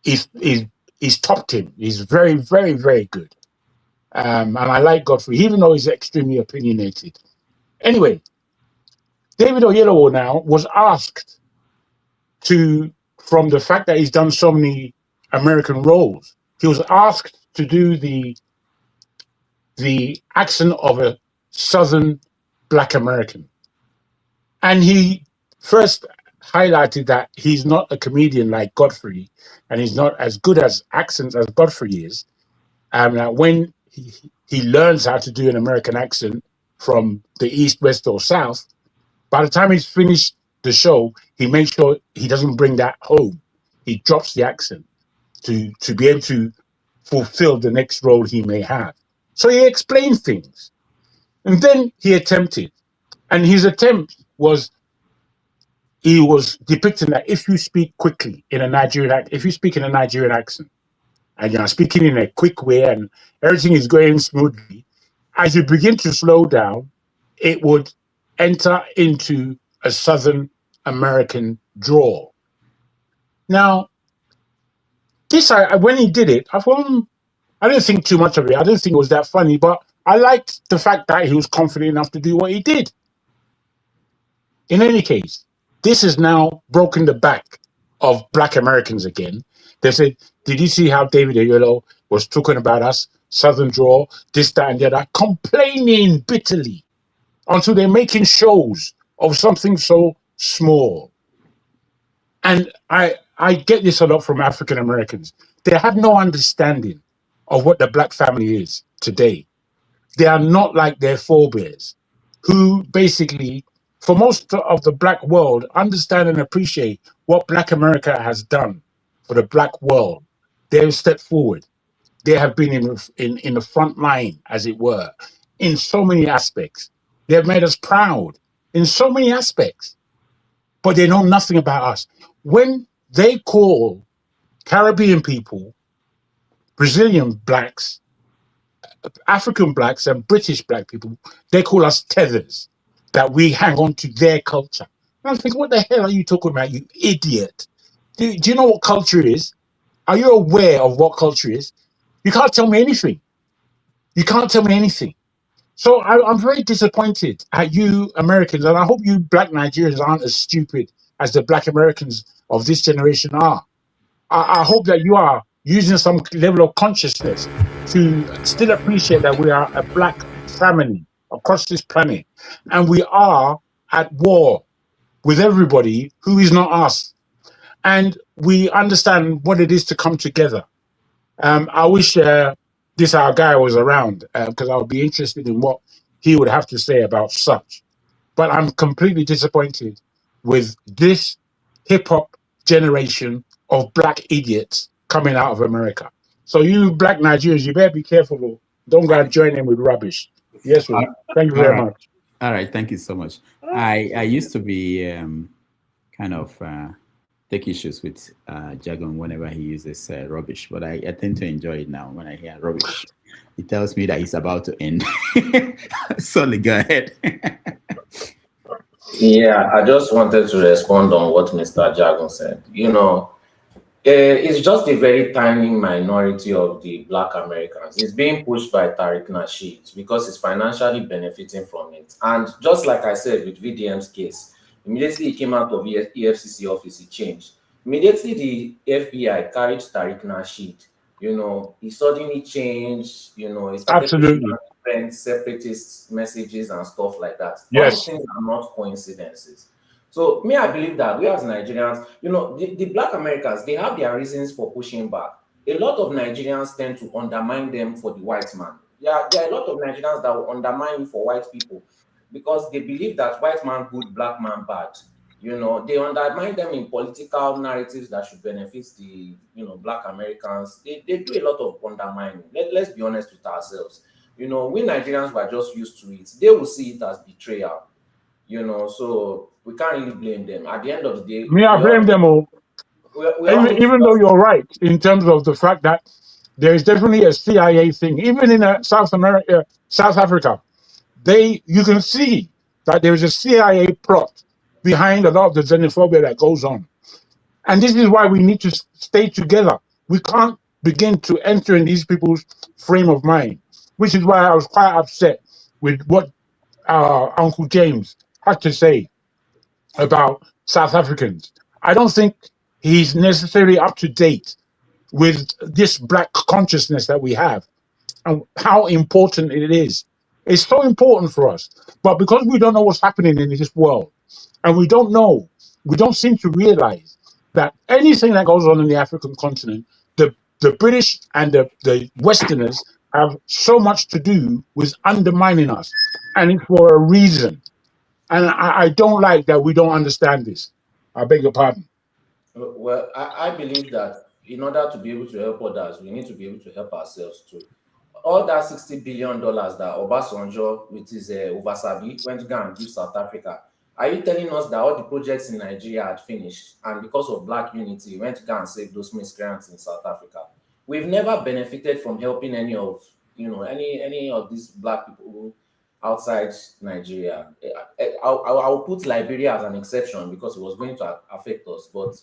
is topped him. He's very, very, very good. And I like Godfrey, even though he's extremely opinionated. Anyway, David Oyelowo now was asked from the fact that he's done so many American roles, he was asked to do the accent of a Southern Black American. And he first highlighted that he's not a comedian like Godfrey, and he's not as good as accents as Godfrey is. And when he learns how to do an American accent from the East, West, or South, by the time he's finished the show, he makes sure he doesn't bring that home. He drops the accent to be able to fulfill the next role he may have. So he explained things. And then he attempted. And his attempt was, he was depicting that if you speak quickly in a Nigerian accent, and you're speaking in a quick way and everything is going smoothly, as you begin to slow down, it would enter into a Southern American drawl. Now, this, when he did it, I didn't think too much of it. I didn't think it was that funny, but I liked the fact that he was confident enough to do what he did. In any case, this has now broken the back of Black Americans again. They said, did you see how David Oyelowo was talking about us, Southern drawl, this, that, and the other, complaining bitterly until they're making shows of something so small. And I get this a lot from African Americans. They have no understanding of what the Black family is today. They are not like their forebears, who basically, for most of the Black world, understand and appreciate what Black America has done for the Black world. They've stepped forward. they have been in the front line, as it were, in so many aspects. They have made us proud in so many aspects, but they know nothing about us. When they call Caribbean people, Brazilian blacks, African blacks, and British black people, they call us tethers, that we hang on to their culture. And I think, what the hell are you talking about, you idiot? Do you know what culture is? Are you aware of what culture is? You can't tell me anything. You can't tell me anything. So I'm very disappointed at you Americans, and I hope you black Nigerians aren't as stupid as the black Americans of this generation are. I hope that you are using some level of consciousness to still appreciate that we are a black family across this planet, and we are at war with everybody who is not us. And we understand what it is to come together. I wish this our guy was around, because I would be interested in what he would have to say about such. But I'm completely disappointed with this hip hop generation of black idiots coming out of America. So you black Nigerians, you better be careful. Though. Don't go and join in with rubbish. Yes, well, thank you very much. All right, thank you so much. I used to be kind of take issues with jargon whenever he uses rubbish, but I tend to enjoy it now when I hear rubbish. It tells me that he's about to end. Sorry, go ahead. Yeah, I just wanted to respond on what Mr. Jargon said. You know, it's just a very tiny minority of the black Americans. It's being pushed by Tariq Nasheed because it's financially benefiting from it. And just like I said with VDM's case, immediately he came out of EFCC office, he changed. Immediately the FBI carried Tariq Nasheed. You know, he suddenly changed, you know, he started pushing different separatist messages and stuff like that. Yes. All these things are not coincidences. So me, I believe that we as Nigerians, you know, the black Americans, they have their reasons for pushing back. A lot of Nigerians tend to undermine them for the white man. Yeah, there are a lot of Nigerians that will undermine you for white people because they believe that white man good, black man bad. You know, they undermine them in political narratives that should benefit the, you know, black Americans. They do a lot of undermining. Let's be honest with ourselves. You know, we Nigerians were just used to it. They will see it as betrayal. You know, so we can't really blame them. At the end of the day, I blame them all. Even though you're right in terms of the fact that there is definitely a CIA thing, even in South Africa, you can see that there is a CIA plot behind a lot of the xenophobia that goes on. And this is why we need to stay together. We can't begin to enter in these people's frame of mind, which is why I was quite upset with what Uncle James had to say about South Africans. I don't think he's necessarily up to date with this black consciousness that we have and how important it is. It's so important for us. But because we don't know what's happening in this world, and we don't seem to realize that anything that goes on in the African continent, the British and the Westerners have so much to do with undermining us. And it's for a reason. And I don't like that we don't understand this. I beg your pardon. Well, I believe that in order to be able to help others, we need to be able to help ourselves too. All that $60 billion that Obasanjo, with his Obasabi, went to go and give South Africa. Are you telling us that all the projects in Nigeria had finished, and because of black unity, went to go and save those miscreants in South Africa? We've never benefited from helping any of these black people outside Nigeria. I'll put Liberia as an exception because it was going to affect us. But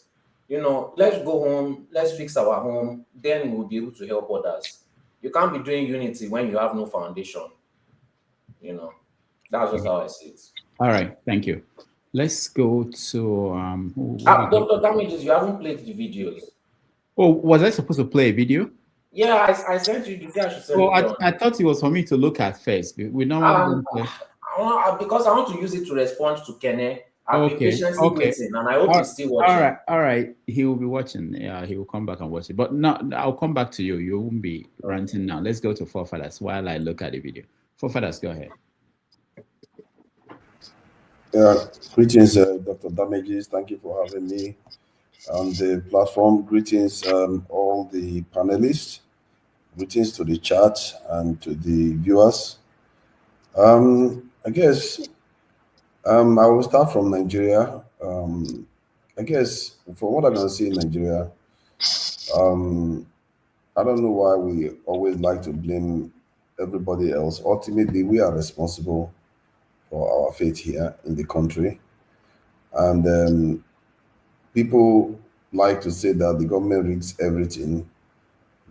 you know, let's go home, let's fix our home, then we'll be able to help others. You can't be doing unity when you have no foundation. You know, that's just how I see it. All right, thank you. Let's go to Dr. Damages, you haven't played the videos. Oh, was I supposed to play a video? Yeah, I sent you the video. Oh, I thought it was for me to look at first. We normally don't play. Because I want to use it to respond to Kene. I've been patiently waiting, and I hope he's still watching. All right. He will be watching. Yeah, he will come back and watch it. But no, I'll come back to you. You won't be ranting now. Let's go to Forefathers while I look at the video. Forefathers, go ahead. Greetings, Dr. Damages. Thank you for having me on the platform. Greetings, all the panelists. Greetings to the chat and to the viewers. I guess I will start from Nigeria. I guess from what I can see in Nigeria, I don't know why we always like to blame everybody else. Ultimately, we are responsible for our fate here in the country. And people like to say that the government rigs everything,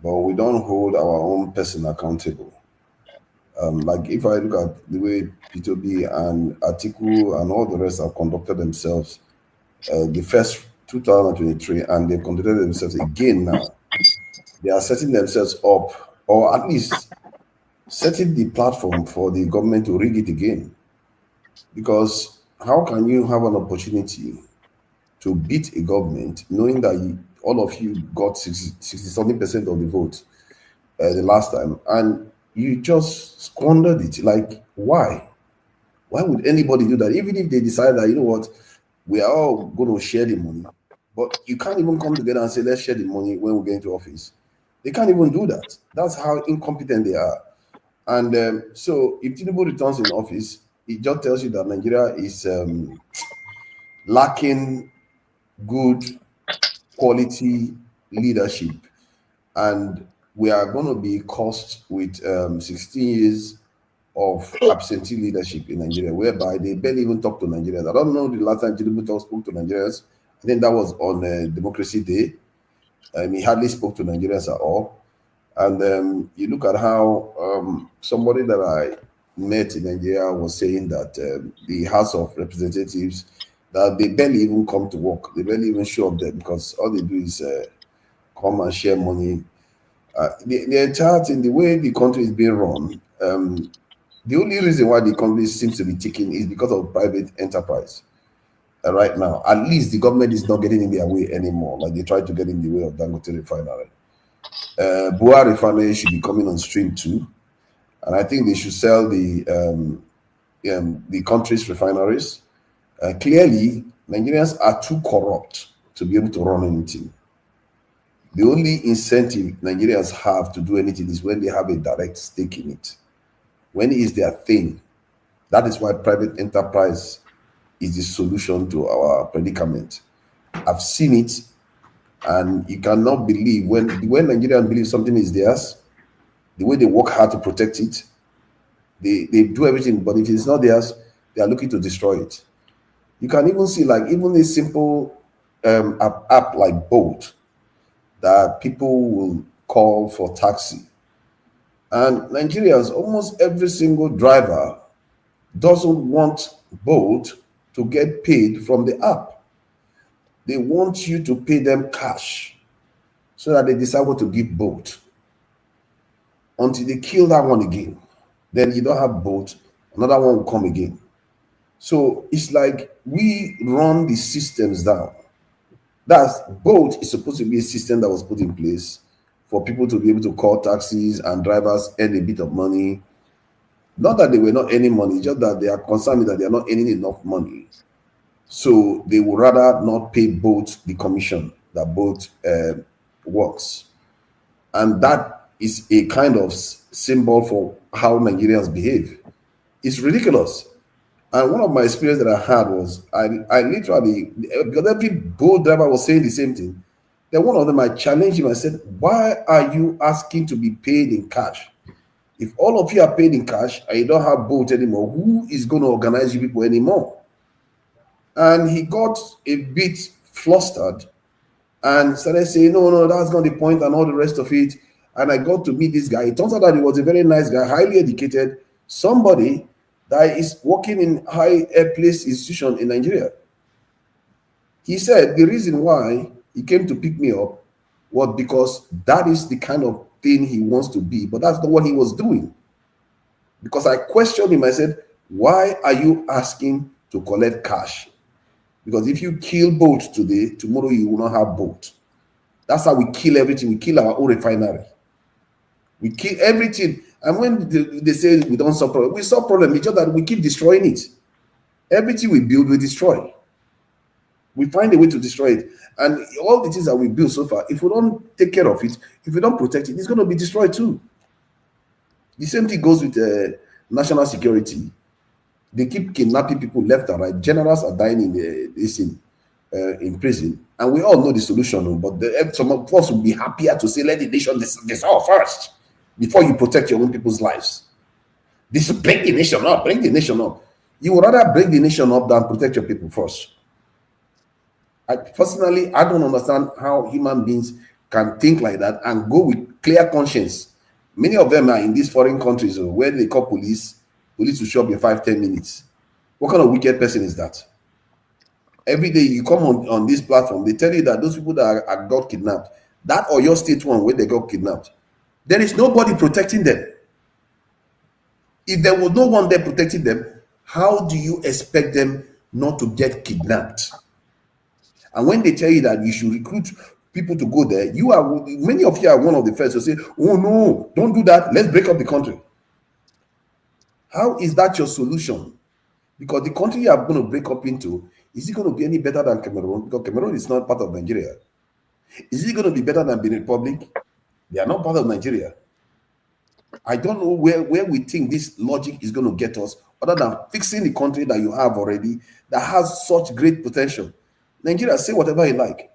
but we don't hold our own person accountable. Like if I look at the way P2B and Atiku and all the rest have conducted themselves, the first 2023, and they've conducted themselves again now, they are setting themselves up, or at least setting the platform for the government to rig it again. Because how can you have an opportunity to beat a government knowing that all of you got 60-something% of the vote the last time, and you just squandered it? Like, why? Why would anybody do that? Even if they decide that, you know what, we are all going to share the money, but you can't even come together and say, let's share the money when we get into office. They can't even do that. That's how incompetent they are. And so if Tinubu returns in office, it just tells you that Nigeria is lacking good quality leadership, and we are going to be cursed with 16 years of absentee leadership in Nigeria, whereby they barely even talk to Nigerians. I don't know the last time Tinubu spoke to Nigerians. I think that was on Democracy Day. He hardly spoke to Nigerians at all. And you look at how somebody that I met in Nigeria was saying that the House of Representatives, that they barely even come to work. They barely even show up there because all they do is come and share money. The entire thing, the way the country is being run, the only reason why the country seems to be ticking is because of private enterprise. Right now, at least the government is not getting in their way anymore, like they tried to get in the way of Dangote refinery. Bua refinery should be coming on stream too, and I think they should sell the country's refineries. Clearly, Nigerians are too corrupt to be able to run anything. The only incentive Nigerians have to do anything is when they have a direct stake in it. When it is their thing, that is why private enterprise is the solution to our predicament. I've seen it, and you cannot believe when Nigerians believe something is theirs, the way they work hard to protect it, they do everything, but if it's not theirs, they are looking to destroy it. You can even see, like, even a simple app like Bolt that people will call for taxi. And Nigerians, almost every single driver doesn't want Bolt to get paid from the app. They want you to pay them cash so that they decide what to give Bolt. Until they kill that one again, then you don't have Bolt, another one will come again. So it's like we run the systems down. That's Bolt is supposed to be a system that was put in place for people to be able to call taxis and drivers earn a bit of money. Not that they were not earning money, just that they are concerned that they are not earning enough money. So they would rather not pay Bolt the commission that Bolt works. And that is a kind of symbol for how Nigerians behave. It's ridiculous. And one of my experiences that I had was, I literally, because every Bolt driver was saying the same thing. Then one of them, I challenged him. I said, why are you asking to be paid in cash? If all of you are paid in cash and you don't have Bolt anymore, who is going to organize you people anymore? And he got a bit flustered and started saying, no, that's not the point and all the rest of it. And I got to meet this guy. It turns out that he was a very nice guy, highly educated, somebody that is working in high place institution in Nigeria. He said the reason why he came to pick me up was because that is the kind of thing he wants to be, but that's not what he was doing. Because I questioned him, I said, why are you asking to collect cash? Because if you kill Bolt today, tomorrow you will not have Bolt. That's how we kill everything. We kill our own refinery. We kill everything. And when they say we don't solve problem, we solve problem. It's just that we keep destroying it. Everything we build, we destroy. We find a way to destroy it. And all the things that we built so far, if we don't take care of it, if we don't protect it, it's going to be destroyed too. The same thing goes with national security. They keep kidnapping people left and right. Generals are dying in prison. And we all know the solution. But some of us will be happier to say, let the nation dissolve first before you protect your own people's lives. This will break the nation up, break the nation up. You would rather break the nation up than protect your people first. Personally, I don't understand how human beings can think like that and go with clear conscience. Many of them are in these foreign countries where they call police will show up in 5-10 minutes. What kind of wicked person is that? Every day you come on this platform, they tell you that those people that got kidnapped, that or your state one where they got kidnapped, there is nobody protecting them. If there was no one there protecting them, how do you expect them not to get kidnapped? And when they tell you that you should recruit people to go there, many of you are one of the first to say, oh no, don't do that, let's break up the country. How is that your solution? Because the country you are going to break up into, is it going to be any better than Cameroon? Because Cameroon is not part of Nigeria. Is it going to be better than Benin Republic? They are not part of Nigeria. I don't know where we think this logic is going to get us, other than fixing the country that you have already that has such great potential. Nigeria, say whatever you like.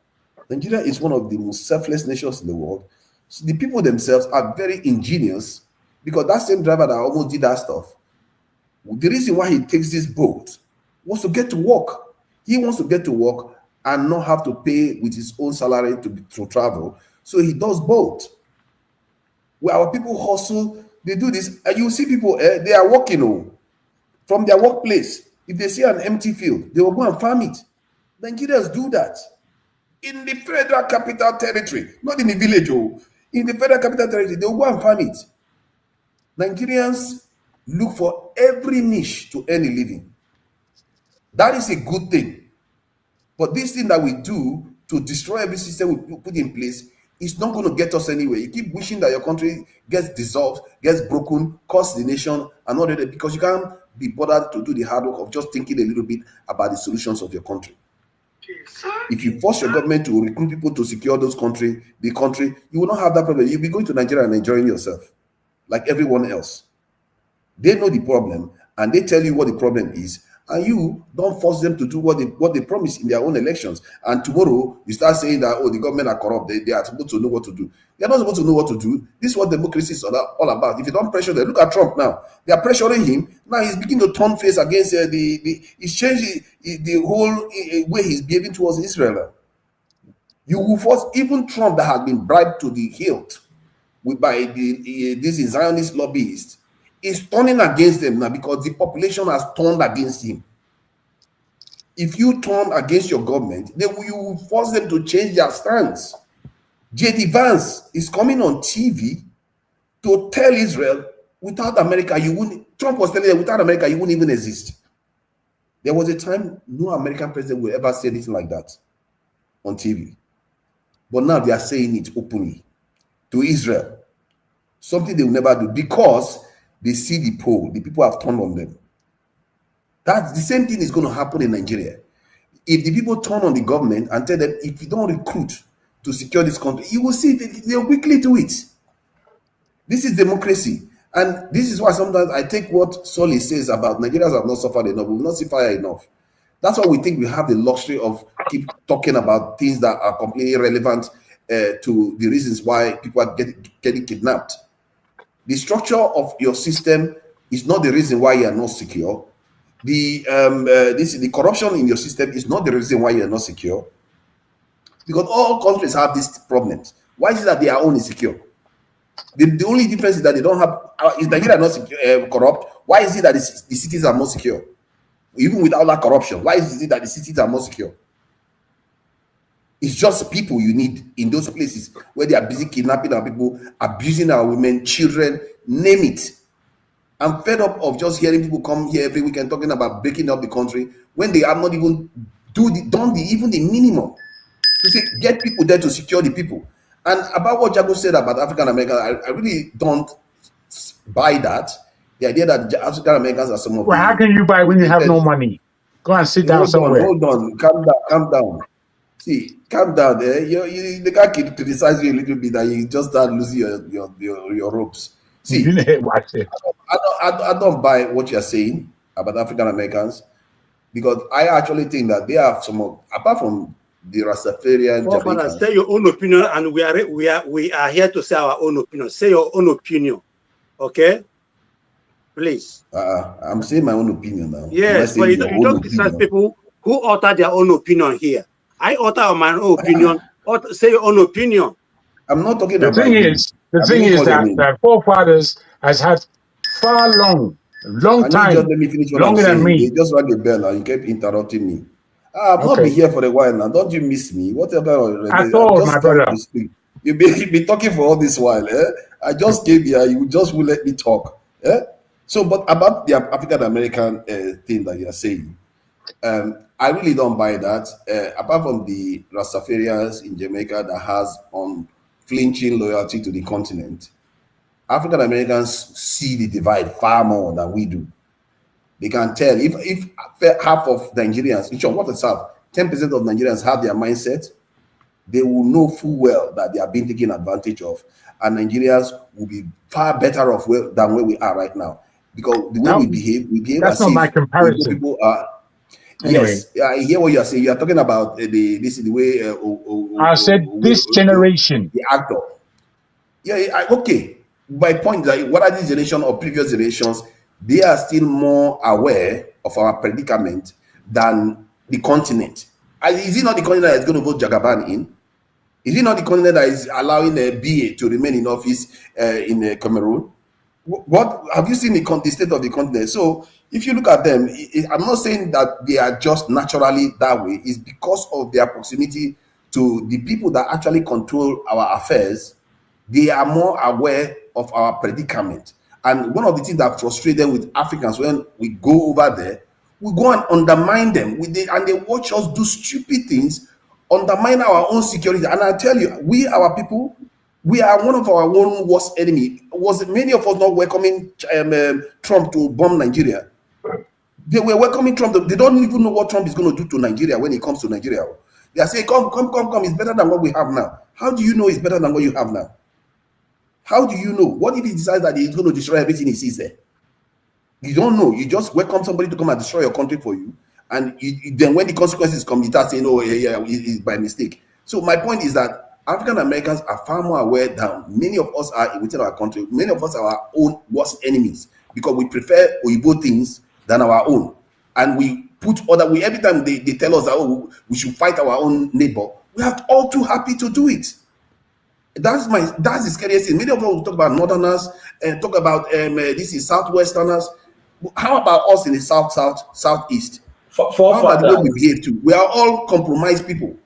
Nigeria is one of the most selfless nations in the world. So the people themselves are very ingenious, because that same driver that almost did that stuff, the reason why he takes this boat was to get to work. He wants to get to work and not have to pay with his own salary to travel. So he does both. Where our people hustle, they do this, and you see people, they are working from their workplace. If they see an empty field, they will go and farm it. Nigerians do that. In the Federal Capital Territory, not in the village, in the Federal Capital Territory, they will go and farm it. Nigerians look for every niche to earn a living. That is a good thing. But this thing that we do to destroy every system we put in place is not going to get us anywhere. You keep wishing that your country gets dissolved, gets broken, costs the nation, and all that, because you can't be bothered to do the hard work of just thinking a little bit about the solutions of your country. If you force your government to recruit people to secure the country, you will not have that problem. You'll be going to Nigeria and enjoying yourself like everyone else. They know the problem and they tell you what the problem is, and you don't force them to do what they promise in their own elections. And tomorrow you start saying that, oh, the government are corrupt, they are supposed to know what to do. They're not supposed to know what to do. This is what democracy is all about. If you don't pressure them, look at Trump now. They are pressuring him. Now he's beginning to turn face against he's changed the whole way he's behaving towards Israel. You will force even Trump, that has been bribed to the hilt by these Zionist lobbyists, is turning against them now because the population has turned against him. If you turn against your government, you will force them to change their stance. J.D. Vance is coming on TV to tell Israel, without America, you wouldn't. Trump was telling them, without America, you wouldn't even exist. There was a time no American president will ever say anything like that on TV. But now they are saying it openly to Israel. Something they will never do, because they see the poll. The people have turned on them. That's the same thing is going to happen in Nigeria. If the people turn on the government and tell them, if you don't recruit to secure this country, you will see they'll quickly do it. This is democracy. And this is why sometimes I take what Solly says about Nigerians have not suffered enough, we will not suffer enough. That's why we think we have the luxury of keep talking about things that are completely irrelevant to the reasons why people are getting kidnapped. The structure of your system is not the reason why you are not secure. The corruption in your system is not the reason why you are not secure. Because all countries have these problems. Why is it that their own is secure? The only difference is that they don't have. Is Nigeria not corrupt? Why is it that the cities are more secure? Even without that corruption, why is it that the cities are more secure? It's just people you need in those places where they are busy kidnapping our people, abusing our women, children, name it. I'm fed up of just hearing people come here every weekend talking about breaking up the country when they have not even done even the minimum to say get people there to secure the people. And about what Jago said about African Americans, I really don't buy that. The idea that African Americans are some of how can you buy when you have no money? Go and sit down somewhere. Hold on, calm down. See, calm down there. The guy can criticize you a little bit, and you just start losing your ropes. See, I don't buy what you're saying about African Americans, because I actually think that they have some, apart from the Rastafarian Jamaicans. Say your own opinion, and we are here to say our own opinion. Say your own opinion, okay? Please. I'm saying my own opinion now. Yes, but you don't criticize people who utter their own opinion here. I utter my own opinion. Say your own opinion. I'm not talking about the thing is that forefathers has had far long time, just let me finish what longer I'm than saying. me. They just rang the bell and you kept interrupting me. I've not been here for a while now. Don't you miss me? Whatever. At all, my brother. You've been talking for all this while. I just came here. You just will let me talk. So, but about the African American thing that you're saying, I really don't buy that. Apart from the Rastafarians in Jamaica that has unflinching loyalty to the continent, African Americans see the divide far more than we do. They can tell if half of Nigerians, in short, what is half? 10% of Nigerians have their mindset, they will know full well that they are being taken advantage of, and Nigerians will be far better off than where we are right now. Because the way we behave that's not my comparison. People are. Anyway. Yes, I hear what you are saying. You are talking about the way. I said this generation, the actor. Yeah, okay. My point is that whether this generation or previous generations, they are still more aware of our predicament than the continent. Is it not the continent that is going to vote Jagaban in? Is it not the continent that is allowing the BA to remain in office in Cameroon? What have you seen the state of the continent? So if you look at them, I'm not saying that they are just naturally that way. It's because of their proximity to the people that actually control our affairs. They are more aware of our predicament. And one of the things that frustrates them with Africans when we go over there, we go and undermine them and they watch us do stupid things, undermine our own security. And I tell you, our people, we are one of our own worst enemy. Was many of us not welcoming Trump to bomb Nigeria? They were welcoming Trump. They don't even know what Trump is going to do to Nigeria when he comes to Nigeria. They are saying, come, it's better than what we have now. How do you know it's better than what you have now? How do you know? What if he decides that he's going to destroy everything he sees there? You don't know. You just welcome somebody to come and destroy your country for you. And then when the consequences come, you start saying, oh, yeah, it's by mistake. So my point is that African Americans are far more aware than many of us are within our country. Many of us are our own worst enemies because we prefer Oyibo things than our own. And we put every time they tell us that, oh, we should fight our own neighbor, we are all too happy to do it. That's the scariest thing. Many of us will talk about Northerners and talk about this is Southwesterners. How about us in the Southeast? How about the way we behave too? We are all compromised people.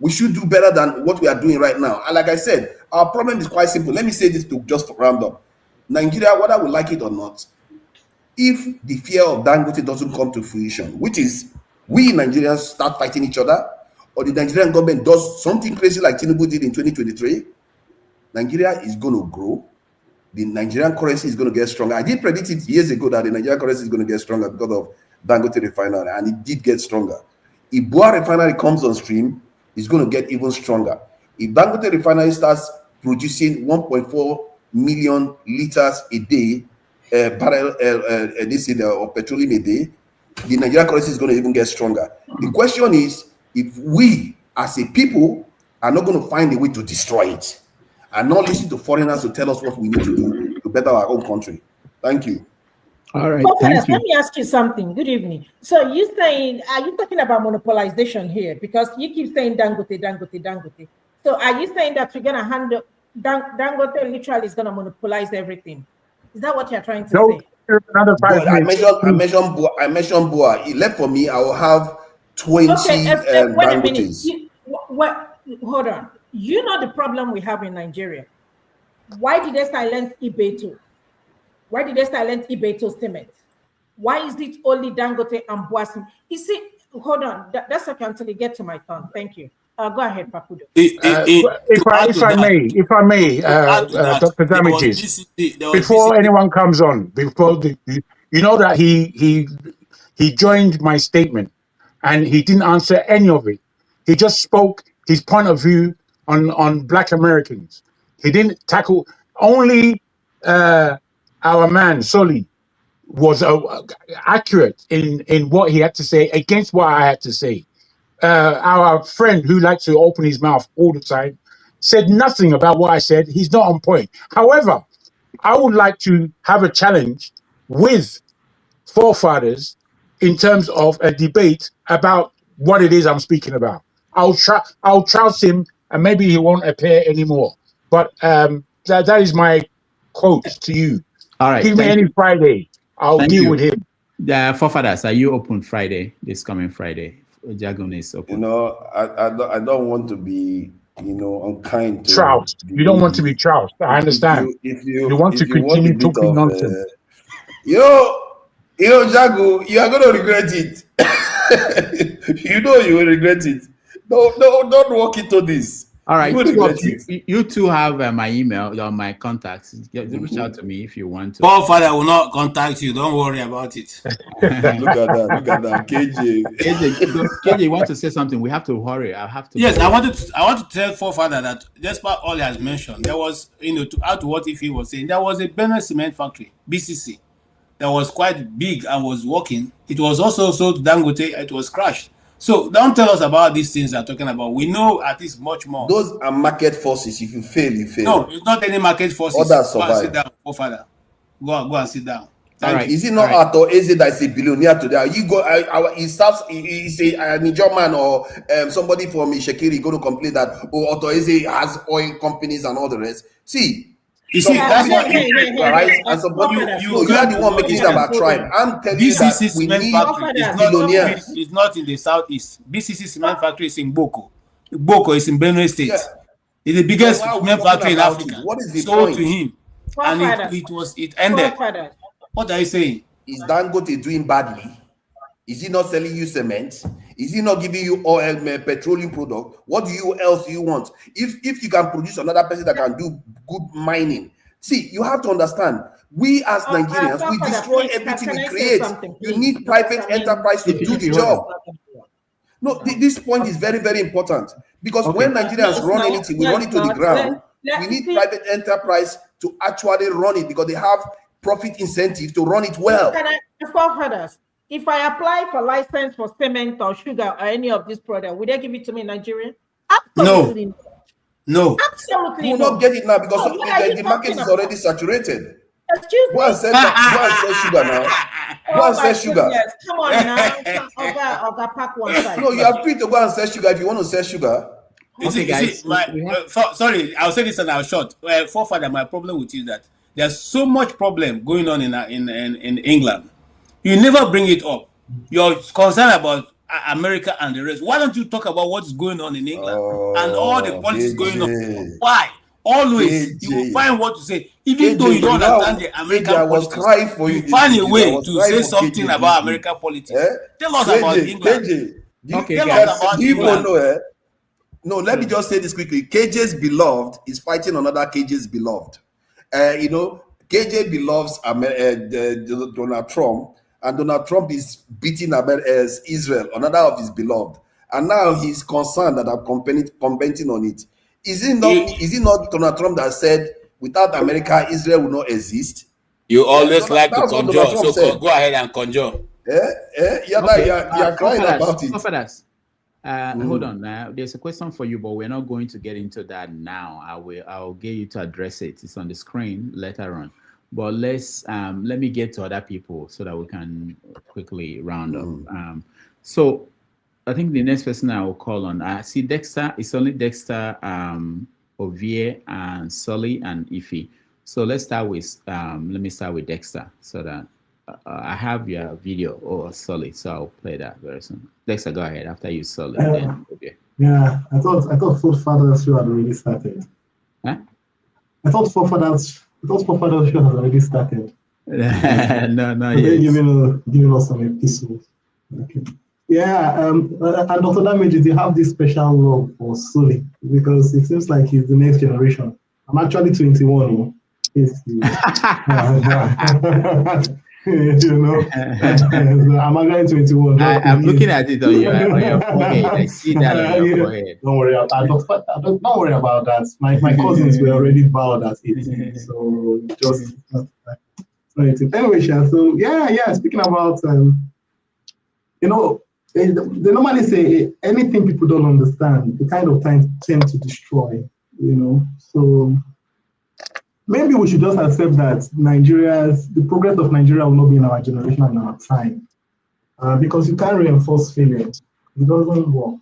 We should do better than what we are doing right now. And like I said, our problem is quite simple. Let me say this to just round up. Nigeria, whether we like it or not, if the fear of Dangote doesn't come to fruition, which is we Nigerians start fighting each other, or the Nigerian government does something crazy like Tinubu did in 2023, Nigeria is going to grow. The Nigerian currency is going to get stronger. I did predict it years ago that the Nigerian currency is going to get stronger because of Dangote refinery, and it did get stronger. If Bua refinery comes on stream, it's going to get even stronger. If Dangote refinery starts producing 1.4 million liters a day, barrel of petroleum a day, the Nigerian currency is going to even get stronger. The question is, if we as a people are not going to find a way to destroy it, and not listen to foreigners to tell us what we need to do to better our own country. Thank you. All right. Let me ask you something. Good evening. So are you talking about monopolization here? Because you keep saying Dangote. So are you saying that we're going to handle Dangote literally is going to monopolize everything? Is that what you're trying to say? Another 5 minutes. I mentioned Bua. He left for me. I will have 20 Dangotes. Hold on. You know the problem we have in Nigeria. Why did they silence Ibeto? Why did they silence Ibeto's statement? Why is it only Dangote and Boasim? You see, hold on. That's okay until you get to my turn. Thank you. Go ahead, Papudo. If I may, Dr. Damages, before anyone comes on, you know that he He joined my statement, and he didn't answer any of it. He just spoke his point of view on Black Americans. He didn't tackle only our man Sully was accurate in what he had to say against what I had to say. Our friend who likes to open his mouth all the time said nothing about what I said. He's not on point. However, I would like to have a challenge with forefathers in terms of a debate about what it is I'm speaking about. I'll trounce him, and maybe he won't appear anymore. But that is my quote to you. All right. Give me any Friday. I'll deal with him. Forefathers, are you open Friday? This coming Friday, Jagun is open. You know, I don't want to be, you know, unkind to troused. You don't want to be troused. I understand. If you want to continue talking nonsense. Yo, Jago, you are going to regret it. You know you will regret it. No, don't walk into this. All right, you two have my email or my contacts. Reach out to me if you want to. Paul Father will not contact you. Don't worry about it. Look at that, KJ. KJ, you want to say something? We have to hurry. I have to. Yes, I want to tell Paul Father that despite all he has mentioned, there was, to add to what Ife was saying, there was a Benue cement factory, BCC, that was quite big and was working. It was also sold to Dangote. It was crashed. So don't tell us about these things they're talking about. We know at least much more. Those are market forces. If you fail, you fail. No, it's not any market forces. Others survive. Go and sit down, Paul Father. Go and sit down. Right. Is it not Arthur Eze that is a billionaire today? You go, he's a Nigerian man or somebody from Shekiri going to complain that Arthur Eze has oil companies and all the rest. See, that's what right? And somebody you are the one making it about tribe. I'm telling you that we need billionaires. It's not in the southeast. BCC cement factory is in Boko. Boko is in Benue State. Yeah. It's the biggest cement factory in Africa. What is the sold point? To him, and it ended. What are you saying? Is Dangote doing badly? Is he not selling you cement? Is he not giving you oil, petroleum product? What else do you want? If you can produce another person that can do good mining, see, you have to understand. We as Nigerians, we destroy everything we create. You need private enterprise to do the job. No, this point is very, very important because when Nigerians run anything, we run it to the ground. We need private enterprise to actually run it because they have profit incentive to run it well. If I apply for license for cement or sugar or any of these products, would they give it to me in Nigeria? Absolutely no. Absolutely you will not get it now because the market is already saturated. Excuse me. Go and sell sugar now. Go and sell sugar. Yes. Come on now. Oga, pack one side. No, you are free to go and sell sugar if you want to sell sugar. Okay, guys. Sorry, I'll say this and I'll short. Forefather, my problem with you is that there's so much problem going on in England. You never bring it up. You're concerned about America and the rest. Why don't you talk about what's going on in England and all the politics going on? Why? Always you will find what to say, even though you don't understand the American politics. You find a way to say something about American politics. Tell us about England. Tell us about England. No, let me just say this quickly. KJ's beloved is fighting another KJ's beloved. KJ beloves Donald Trump, and Donald Trump is beating Israel, another of his beloved. And now he's concerned that I'm commenting on it. Is it not Donald Trump that said, without America, Israel will not exist? You always like to conjure, so go ahead and conjure. You're crying about it. Hold on. There's a question for you, but we're not going to get into that now. I'll get you to address it. It's on the screen later on. But let me get to other people so that we can quickly round up. So I think the next person I will call on, I see Dexter. It's only Dexter, Ovie, and Sully and Ife. So let's start with let me start with Dexter so that I have your video or Sully, so I'll play that very soon. Dexter, go ahead after you Sully. Okay. Yeah, I thought Forefathers show had already started. Huh? I thought Forefathers show had already started. No, giving us some epistles. Okay. Yeah, and Dr. Damage, you have this special love for Sully because it seems like he's the next generation. I'm actually 21. You know, I'm going 21. I'm looking at it on your forehead. I see that on your forehead. Don't worry about don't worry about that. My cousins were already bowed at 18, so just anyway, Sha, so yeah. Speaking about you know, they normally say anything people don't understand, they kind of tend to destroy. You know, so maybe we should just accept that the progress of Nigeria will not be in our generation and our time. Because you can't reinforce failure. It doesn't work.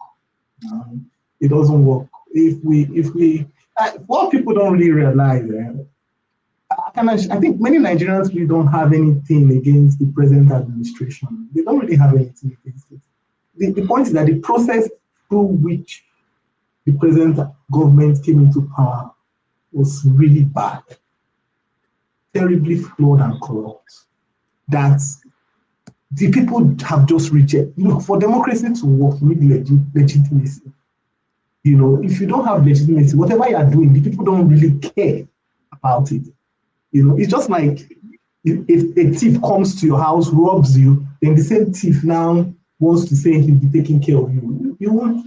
It doesn't work. If we what people don't really realize, I think many Nigerians really don't have anything against the present administration. They don't really have anything against it. The point is that the process through which the present government came into power was really bad, terribly flawed and corrupt. That the people have just rejected. You know, for democracy to work, you need legitimacy. You know, if you don't have legitimacy, whatever you are doing, the people don't really care about it. You know, it's just like if a thief comes to your house, robs you, then the same thief now wants to say he'll be taking care of you. It won't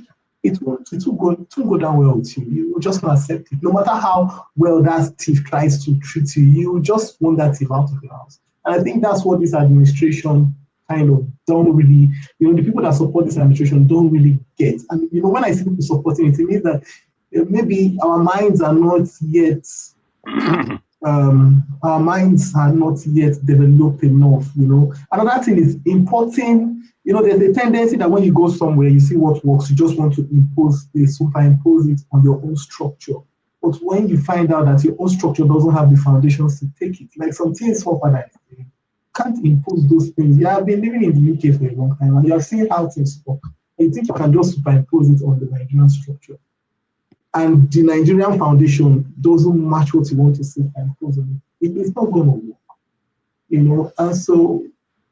go down well with you. You will just not accept it. No matter how well that thief tries to treat you, you just want that thief out of your house. And I think that's what this administration kind of don't really, you know, the people that support this administration don't really get. And, you know, when I see people supporting it, it means that maybe our minds are not yet developed enough, you know. Another thing is importing, you know, there's a tendency that when you go somewhere, you see what works, you just want to superimpose it on your own structure. But when you find out that your own structure doesn't have the foundations to take it, like some things for you can't impose those things. You have been living in the UK for a long time and you have seen how things work. And you think you can just superimpose it on the Nigerian structure. And the Nigerian foundation doesn't match what you want to superimpose on it. It's not going to work. You know, and so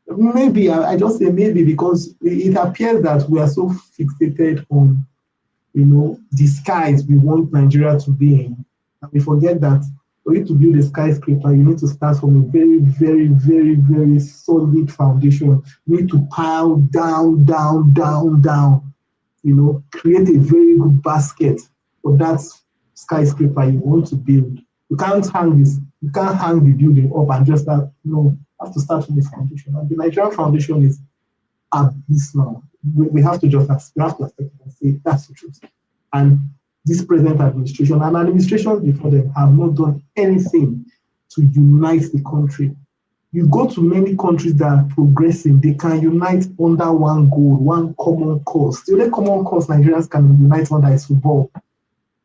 maybe, I just say maybe because it appears that we are so fixated on, you know, the skies we want Nigeria to be in. And we forget that for you to build a skyscraper, you need to start from a very, very, very, very solid foundation. You need to pile down, you know, create a very good basket for that skyscraper you want to build. You can't hang the building up and just start, you know, have to start from the foundation. And the Nigerian foundation is abysmal. We have to accept it and say that's the truth. And this present administration and administrations before them have not done anything to unite the country. You go to many countries that are progressing, they can unite under one goal, one common cause. The only common cause Nigerians can unite under is football.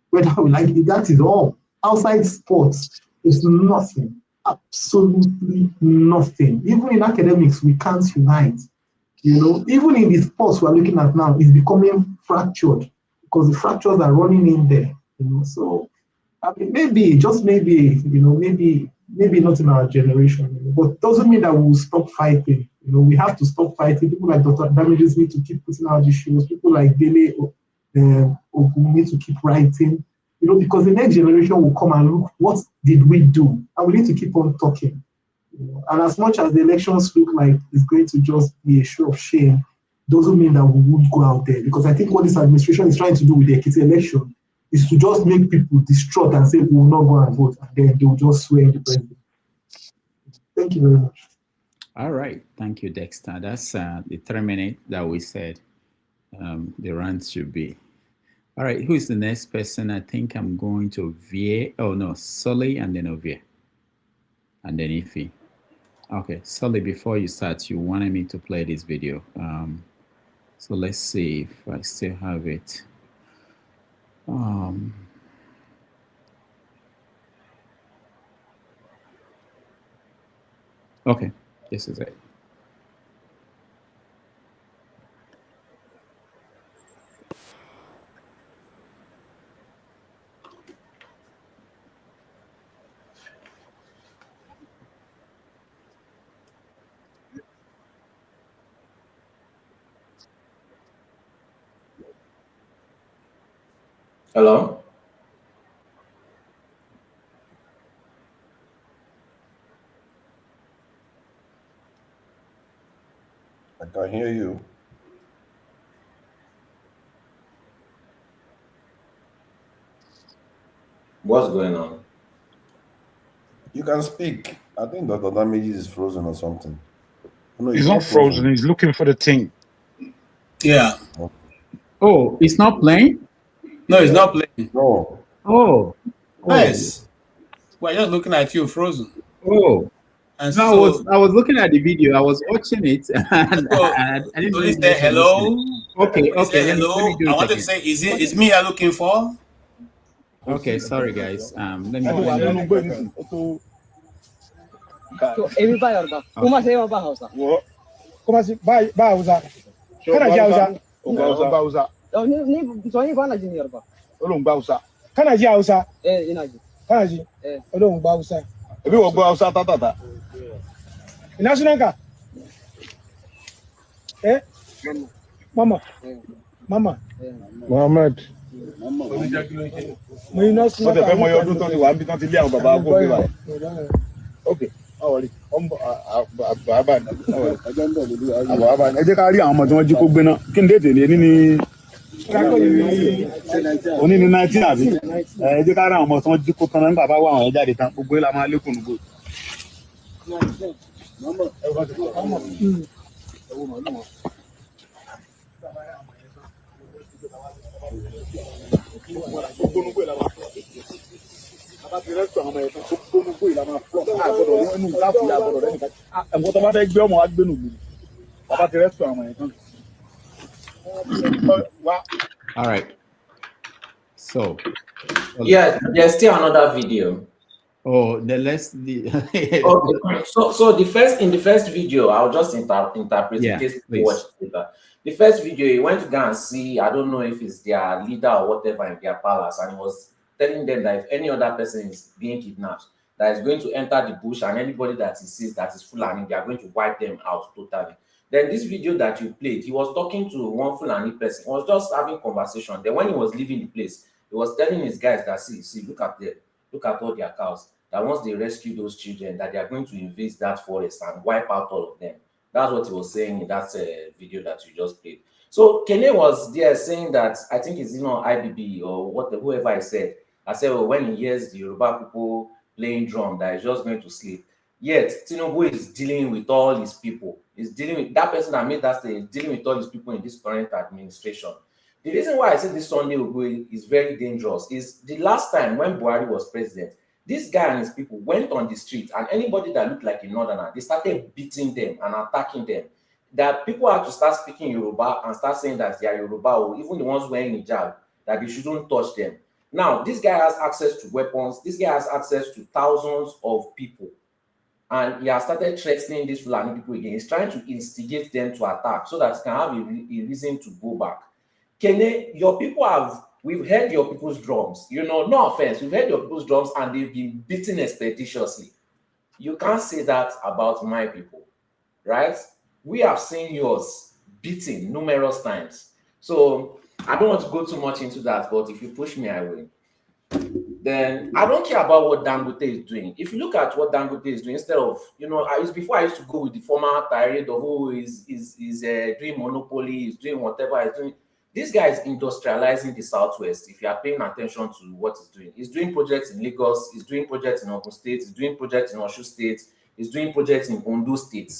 Whether we like it, that is all. Outside sports, there's nothing, absolutely nothing. Even in academics, we can't unite. You know, even in the sports we're looking at now, it's becoming fractured because the fractures are running in there. You know, so I mean, maybe, just maybe, you know, maybe not in our generation, you know, but doesn't mean that we'll stop fighting. You know, we have to stop fighting. People like Dr. Damages need to keep putting out the shows. People like Dele need to keep writing. You know, because the next generation will come and look, what did we do? And we need to keep on talking. You know? And as much as the elections look like it's going to just be a show of shame, doesn't mean that we won't go out there. Because I think what this administration is trying to do with the Ekiti election is to just make people distraught and say, we will not go and vote. And then they will just swear in the president. Thank you very much. All right. Thank you, Dexter. That's the 3 minutes that we said the rant should be. All right. Who is the next person? I think I'm going to Ovie. Oh, no. Sully and then Ovie. And then Ife. Okay. Sully, before you start, you wanted me to play this video. So let's see if I still have it. Okay. This is it. Hello? I can hear you. What's going on? You can speak. I think Dr. Damages is frozen or something. No, He's not frozen. He's looking for the thing. Yeah. Oh, it's not playing? No, it's not playing. No. Oh. Nice. We're just looking at you, frozen. Oh. And no, so I was looking at the video. I was watching it, and I didn't know police you say guys were hello. listening. Okay, Police okay. say Let me hello. do I it want to again. say, is me you're looking for? Okay, sorry guys. Let me. So everybody are back. Kuma say about house. Kuma si ba Hausa. Kana ji Hausa? Ba Hausa. Ni so ni bana ji Yoruba. Olóhùn gba Hausa. Kana ji Hausa? Ina ji. Kana ji? Olóhùn gba Hausa. Ebi wo gba Hausa tatata. Ina sunanka? Mama. Mama. Muhammad. Mo ina sunanka. Mo te fẹ́ mọ ọdún tó ti wà níbi tán ti lé àwọn bàbá kó bí báyìí. Okay. Ẹ jẹ́ ká rí àwọn ọmọ tí wọ́n jí kó gbé náà kí n dé tèlé ní òní ní 19 àbí ẹ jẹ́ ká rí àwọn ọmọ tí wọ́n jí kó tán náà nígbà bá wà àwọn jáde tán gbogbo la máa lékùn nùgbò. All right. So. Yeah, there's still another video. Oh, okay. So in the first video, I'll just interpret in case people watch it later. The first video, he went to go and see, I don't know if it's their leader or whatever in their palace, and he was telling them that if any other person is being kidnapped, that is going to enter the bush, and anybody that he sees that is Fulani, they are going to wipe them out totally. Then this video that you played, he was talking to one Fulani person. He was just having conversation. Then when he was leaving the place, he was telling his guys that see, look at them, look at all their cows. That once they rescue those children, that they are going to invade that forest and wipe out all of them. That's what he was saying in that video that you just played. So Kene was there saying that, I think it's IBB or whoever I said. I said, well, when he hears the Yoruba people playing drum, that he's just going to sleep. Yet Tinubu is dealing with all his people. He's dealing with that person that made that statement, dealing with all his people in this current administration. The reason why I say this Sunday Ogwe is very dangerous is the last time when Buhari was president, this guy and his people went on the street, and anybody that looked like a northerner, they started beating them and attacking them. That people had to start speaking Yoruba and start saying that they are Yoruba, or even the ones wearing hijab, that they shouldn't touch them. Now, this guy has access to weapons. This guy has access to thousands of people. And he has started threatening these Fulani people again. He's trying to instigate them to attack so that he can have a reason to go back. Kene, your people we've heard your people's drums. No offense, we've heard your people's drums and they've been beaten expeditiously. You can't say that about my people, right? We have seen yours beaten numerous times. So I don't want to go too much into that, but if you push me, I will. Then I don't care about what Dangote is doing. If you look at what Dangote is doing, instead of, before I used to go with the former tirade of who is doing monopoly, is doing whatever he's doing. This guy is industrializing the Southwest. If you are paying attention to what he's doing, he's doing projects in Lagos, he's doing projects in Ogun State, he's doing projects in Osun State, he's doing projects in Ondo State,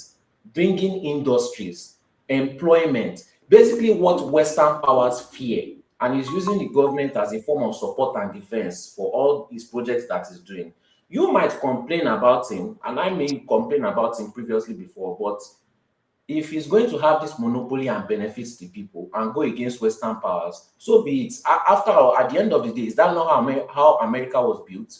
bringing industries, employment, basically what Western powers fear. And he's using the government as a form of support and defense for all these projects that he's doing. You might complain about him, and I may complain about him previously before, but if he's going to have this monopoly and benefits the people and go against Western powers, so be it. After all, at the end of the day, is that not how America was built,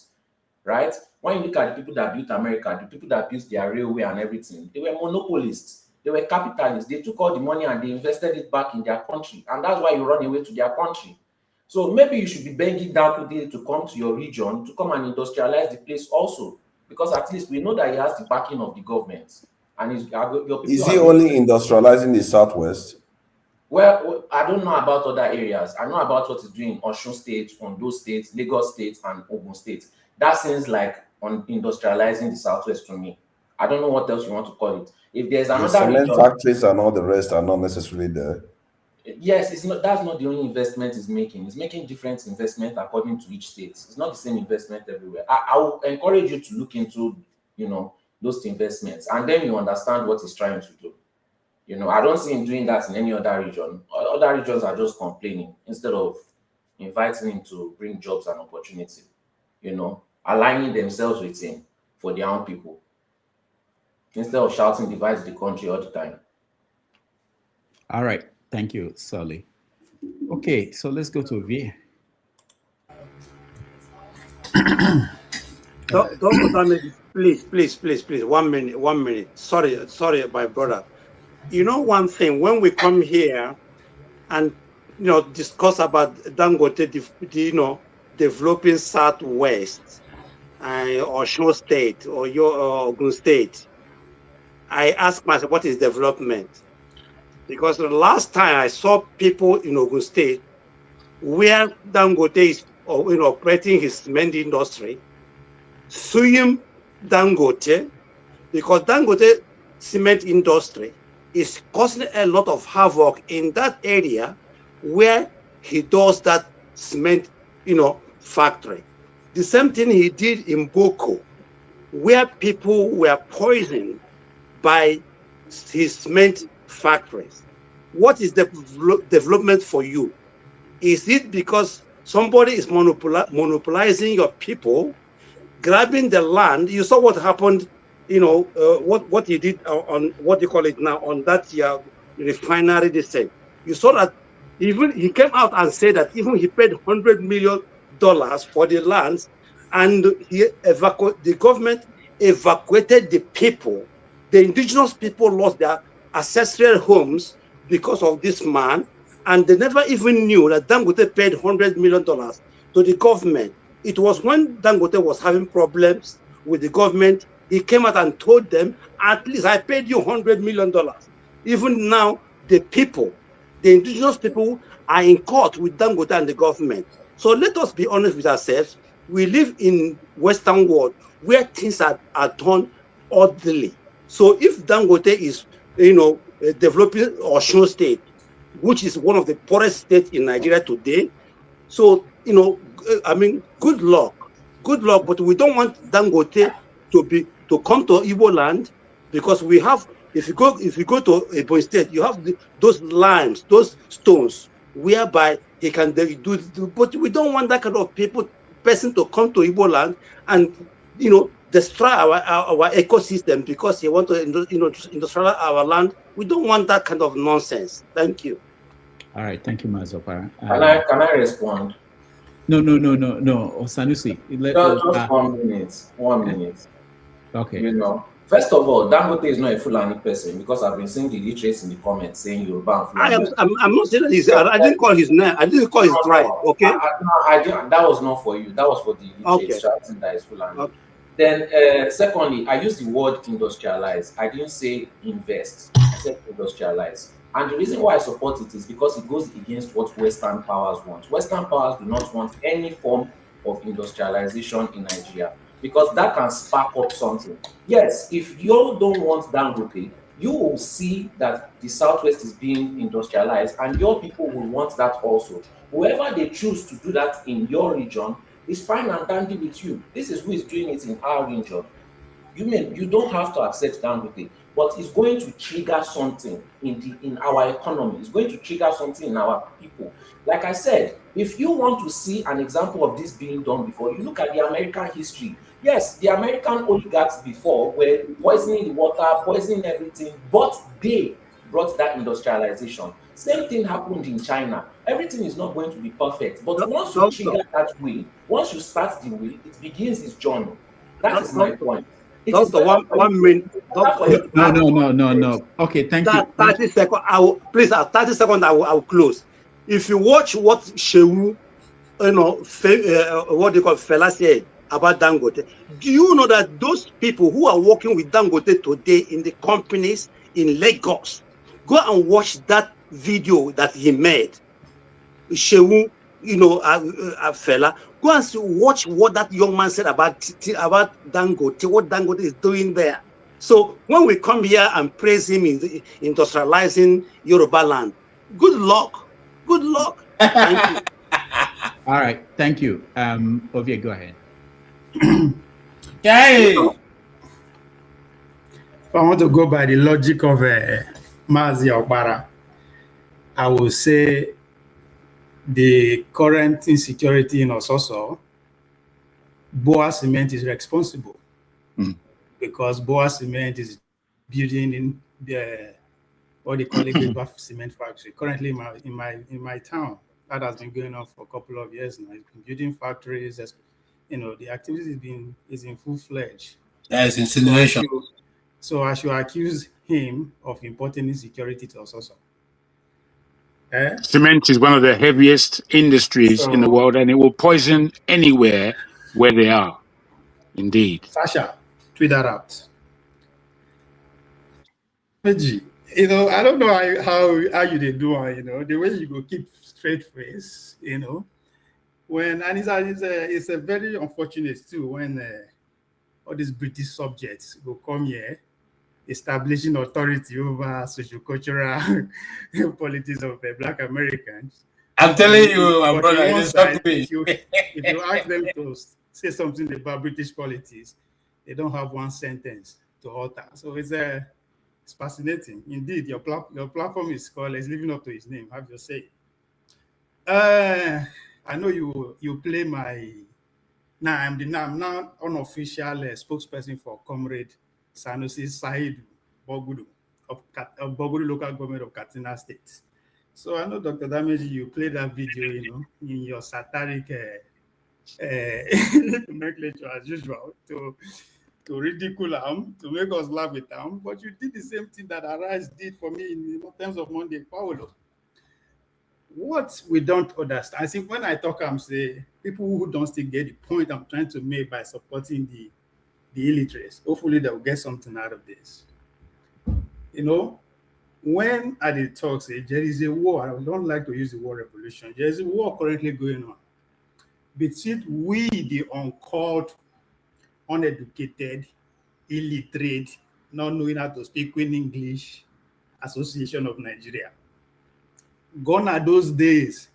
right? When you look at the people that built America, the people that built their railway and everything, they were monopolists. They were capitalists. They took all the money and they invested it back in their country. And that's why you run away to their country. So maybe you should be begging Dangote to come to your region, to come and industrialize the place also. Because at least we know that he has the backing of the government. And your people is he only industrializing the Southwest? Well, I don't know about other areas. I know about what he's doing in Osun State, Ondo State, Lagos State, and Ogun State. That seems like on industrializing the Southwest to me. I don't know what else you want to call it. If there's The another cement region, factories and all the rest are not necessarily there. yes, it's not. That's not the only investment it's making. It's making different investment according to each state. It's not the same investment everywhere. I will encourage you to look into, those investments, and then you understand what he's trying to do. I don't see him doing that in any other region. Other regions are just complaining instead of inviting him to bring jobs and opportunity. Aligning themselves with him for their own people instead of shouting divide the country all the time. All right. Thank you, Sully. Okay, so let's go to V. Please. 1 minute. Sorry, my brother. One thing, when we come here and discuss about Dangote, developing Southwest or Osun State or Ogun State, I ask myself, what is development? Because the last time I saw people in Ogun State where Dangote is operating his cement industry, suing Dangote, because Dangote cement industry is causing a lot of havoc in that area where he does that cement, factory. The same thing he did in Boko, where people were poisoned by his cement factories. What is the development for you? Is it because somebody is monopolizing your people, grabbing the land? You saw what happened, what he did on what you call it now on that refinery. They said you saw that even he came out and said that even he paid $100 million for the lands, and the government evacuated the people. The indigenous people lost their ancestral homes because of this man, and they never even knew that Dangote paid $100 million to the government. It was when Dangote was having problems with the government, he came out and told them, at least I paid you $100 million. Even now, the indigenous people are in court with Dangote and the government. So let us be honest with ourselves. We live in Western world where things are done orderly. So if Dangote is, developing Osun State, which is one of the poorest states in Nigeria today, so good luck. But we don't want Dangote to come to Igbo land, because we have. If you go to Ebonyi State, you have those limes, those stones, whereby he can do. But we don't want that kind of person to come to Igbo land and destroy our ecosystem because he want to industrialize our land. We don't want that kind of nonsense. Thank you. All right, thank you, Mazopara. Can I respond? No, Sanusi. Just 1 minute. 1 minute. Okay. First of all, Dangote is not a Fulani person, because I've been seeing the literates in the comments saying Yoruba and Fulani. I'm not saying that I didn't call his name. I didn't call his tribe. Okay. That was not for you. That was for the literates shouting that is Fulani. Okay. Then, secondly, I used the word industrialize. I didn't say invest. I said industrialize. And the reason why I support it is because it goes against what Western powers want. Western powers do not want any form of industrialization in Nigeria, because that can spark up something. Yes, if you don't want Dangote, you will see that the Southwest is being industrialized, and your people will want that also. Whoever they choose to do that in your region is fine and dandy with you. This is who is doing it in our region. You don't have to accept Dangote, but it's going to trigger something in our economy. It's going to trigger something in our people. Like I said, if you want to see an example of this being done before, you look at the American history. Yes, the American oligarchs before were poisoning the water, poisoning everything, but they brought that industrialization. Same thing happened in China. Everything is not going to be perfect, but once you trigger that wheel, once you start the wheel, it begins its journey. That is my point. Doctor, 1 minute. No. Okay, thank you. 30 seconds. 30 seconds. I will close. If you watch what Shehu, what they call Fela said about Dangote, do you know that those people who are working with Dangote today in the companies in Lagos, go and watch that video that he made. Shehu, Fela, go and watch what that young man said about Dangote, what Dangote is doing there. So when we come here and praise him in the industrializing Yoruba land, good luck. Good luck. Thank you. All right, thank you. Ovie, go ahead. If I want to go by the logic of Mazi Okbara, I will say the current insecurity in Ososo, Boa Cement is responsible because Boa Cement is building in the what they call a great cement factory. Currently in my town, that has been going on for a couple of years now. It's been building factories. The activity is in full-fledged. That is insinuation. So I should accuse him of importing insecurity to Ososo. Cement is one of the heaviest industries in the world, and it will poison anywhere where they are. Indeed. Sasha, tweet that out. I don't know how you they do it, the way you go keep straight face, when and it's a very unfortunate too when all these British subjects go come here establishing authority over socio-cultural politics of Black Americans. I'm telling you, my brother, if you ask them to say something about British politics, they don't have one sentence to utter. So it's fascinating. Indeed, your platform is living up to its name. Have you say? I know you play my. I'm now unofficial spokesperson for Comrade Sanusi Said Bogudu of Bogudu local government of Katsina State. So I know, Dr. Dameji, you played that video, in your satiric nomenclature as usual to ridicule him, to make us laugh with him. But you did the same thing that Arise did for me in terms of Monday Paulo. What we don't understand, I think when I talk, I'm saying people who don't still get the point I'm trying to make by supporting the illiterates, hopefully they'll get something out of this. When I did talk, say there is a war, I don't like to use the word revolution, there is a war currently going on between we, the uncalled, uneducated, illiterate, not knowing how to speak in English Association of Nigeria. Gone are those days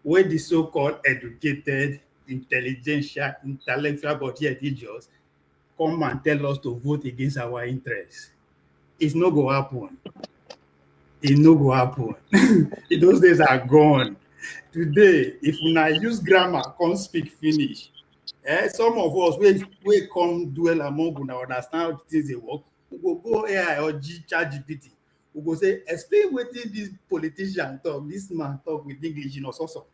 where the so-called educated, intellectual, but yet idiots come and tell us to vote against our interests. It's not going to happen. It's not going to happen. Those days are gone. Today, if we use grammar, can't speak Finnish, some of us we come dwell among you understand how things they work. We go AI or ChatGPT. We go say, explain what this politician talk, this man talk with English, so.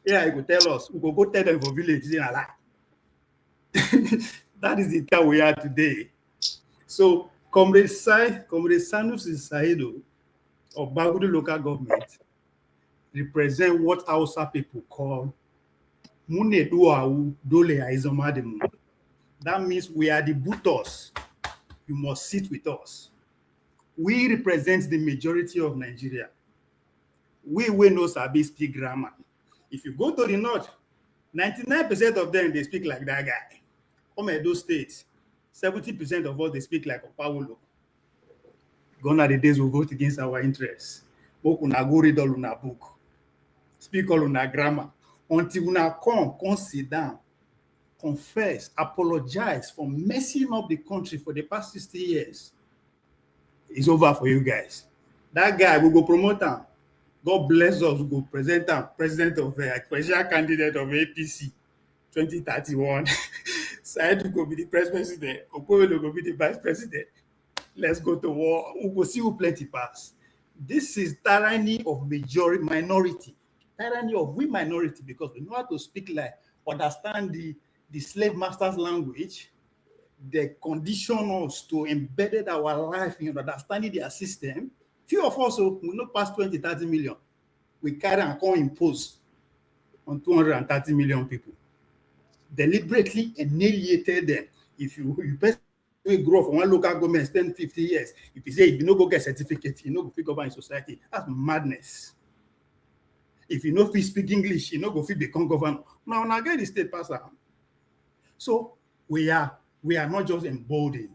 Yeah, he go tell us. We go tell them for village. That is the time we are today. So, Comrade Sanusi Saido of Bagudu local government represent what Hausa people call Mune Duau Dole Aizomademu. That means we are the Butos. You must sit with us. We represent the majority of Nigeria. We know Sabi speak grammar. If you go to the north, 99% of them, they speak like that guy. Come Edo State, 70% of us, they speak like Opawolo. Gone are the days we vote against our interests. Go read all una book. Speak all una grammar. Until una come sit down, confess, apologize for messing up the country for the past 60 years. It's over for you guys. That guy, we go promote him. God bless us, we go present him, president of presidential candidate of APC 2031. Said will go be the president, Okoye will go be the vice president. Let's go to war. We will see who plenty pass. This is tyranny of minority. Tyranny of we minority, because we know how to speak like, understand the slave master's language. They condition us to embed our life in understanding their system. Few of us will not pass 20, 30 million. We carry and come impose on 230 million people. Deliberately annihilated them. If you grow from one local government, spend 50 years, if you say if you no go get certificate, you no go fit govern in society, that's madness. If you no fit speak English, you no go fit become governor. Now get the state passer. So we are not just emboldened.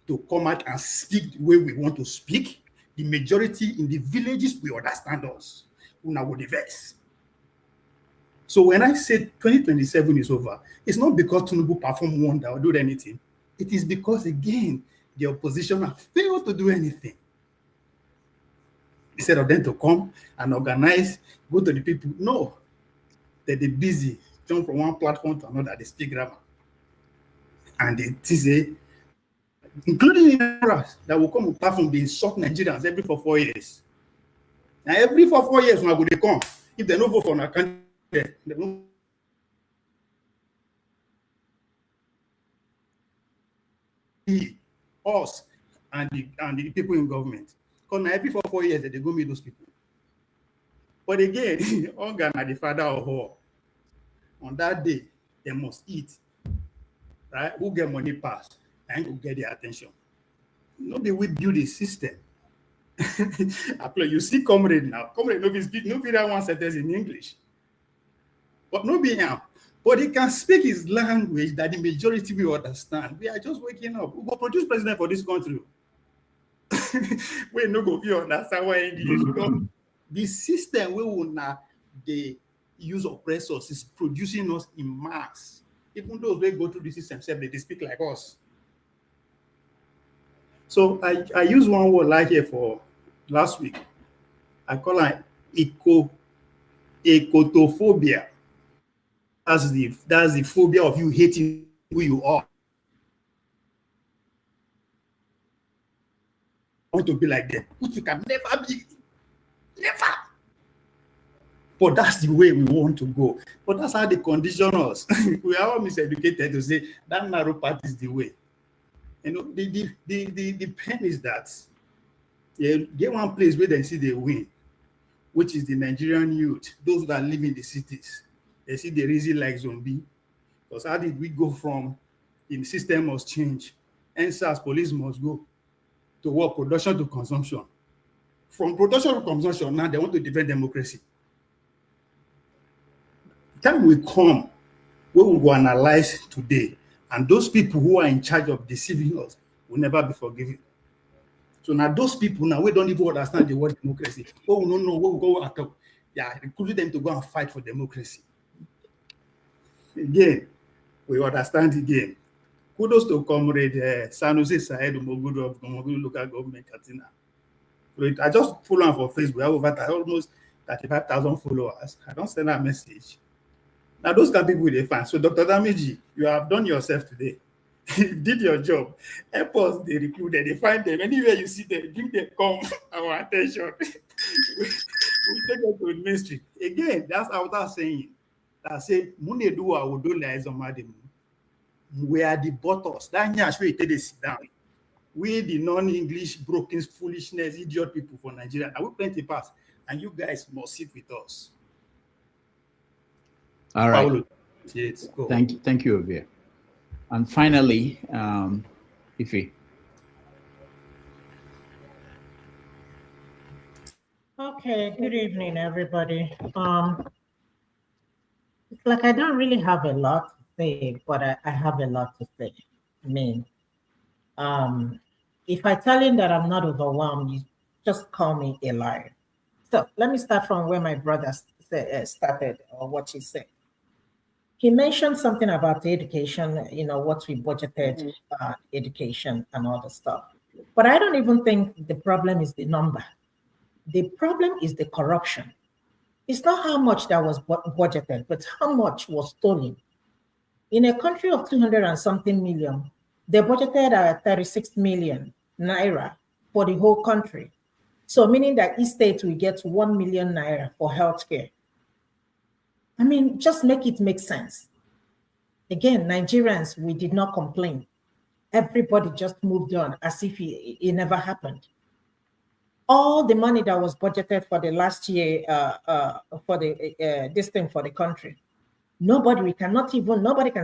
to come out and speak the way we want to speak. The majority in the villages will understand us. Una will diverse. So when I say 2027 is over, it's not because Tinubu performed wonder or do anything. It is because, again, the opposition have failed to do anything. Instead of them to come and organize, go to the people, no. They're busy, jump from one platform to another, they speak grammar. And they say, including in us, that will come to platform, they insult Nigerians every 4 years. Now, every 4 years, when they come, if they don't vote for our country, they don't us and the people in government. Because now every 4 years, they go meet those people. But again, Organ are the father of all. On that day, they must eat. Right? Who get money pass and who get their attention. Nobody will build a system. You see Comrade now. Comrade nobody speak, nobody that one sentence in English. But nobody now. But he can speak his language that the majority will understand. We are just waking up. We will produce president for this country. We no go be understand why English. Because the system we will now the use oppressors is producing us in mass. Even those they go through the system, they speak like us. So I use one word like here for last week. I call it ecotophobia. That's the phobia of you hating who you are. Want to be like them, which you can never be. Never. But that's the way we want to go. But that's how they condition us. We are all miseducated to say that narrow path is the way. You know, the pain is that get one place where they see they win, which is the Nigerian youth, those that live in the cities. They see the reason like zombie. Because how did we go from the system must change? NSAS police must go to what? Production to consumption. From production to consumption, now they want to defend democracy. The time will come, we will go analyze today, and those people who are in charge of deceiving us will never be forgiven. So now those people now we don't even understand the word democracy. Oh no, we will go at all. Yeah, recruit them to go and fight for democracy. Again, we understand again. Kudos to Comrade Sanusi Saheed Mogudu of Mogudu Local Government Katina. I just follow him for Facebook. I have over almost 35,000 followers. I don't send a message. Now those can people with a fan. So Dr. Damiji, you have done yourself today. You did your job. Help us, they recruit them, they find them. Anywhere you see them, bring them, come our attention. we take them to the ministry. Again, that's what I'm saying. I say, Munedua would do like we are the bottles. That nyash we take sit down. We the non-English broken foolishness, idiot people for Nigeria. Now we plenty pass, and you guys must sit with us. All right. Paulo, yes, go. Thank you, Ovia. And finally, Ife. Okay, good evening, everybody. It's like I don't really have a lot to say, but I have a lot to say. I mean, if I tell you that I'm not overwhelmed, you just call me a liar. So let me start from where my brother started, or what he said. He mentioned something about the education, you know, what we budgeted, education and all the stuff. But I don't even think the problem is the number. The problem is the corruption. It's not how much that was budgeted, but how much was stolen. In a country of 200 and something million, they budgeted 36 million naira for the whole country. So meaning that each state will get 1 million naira for healthcare. I mean, just make it make sense. Again, Nigerians, we did not complain. Everybody just moved on as if it never happened. All the money that was budgeted for the last year for the this thing for the country, nobody can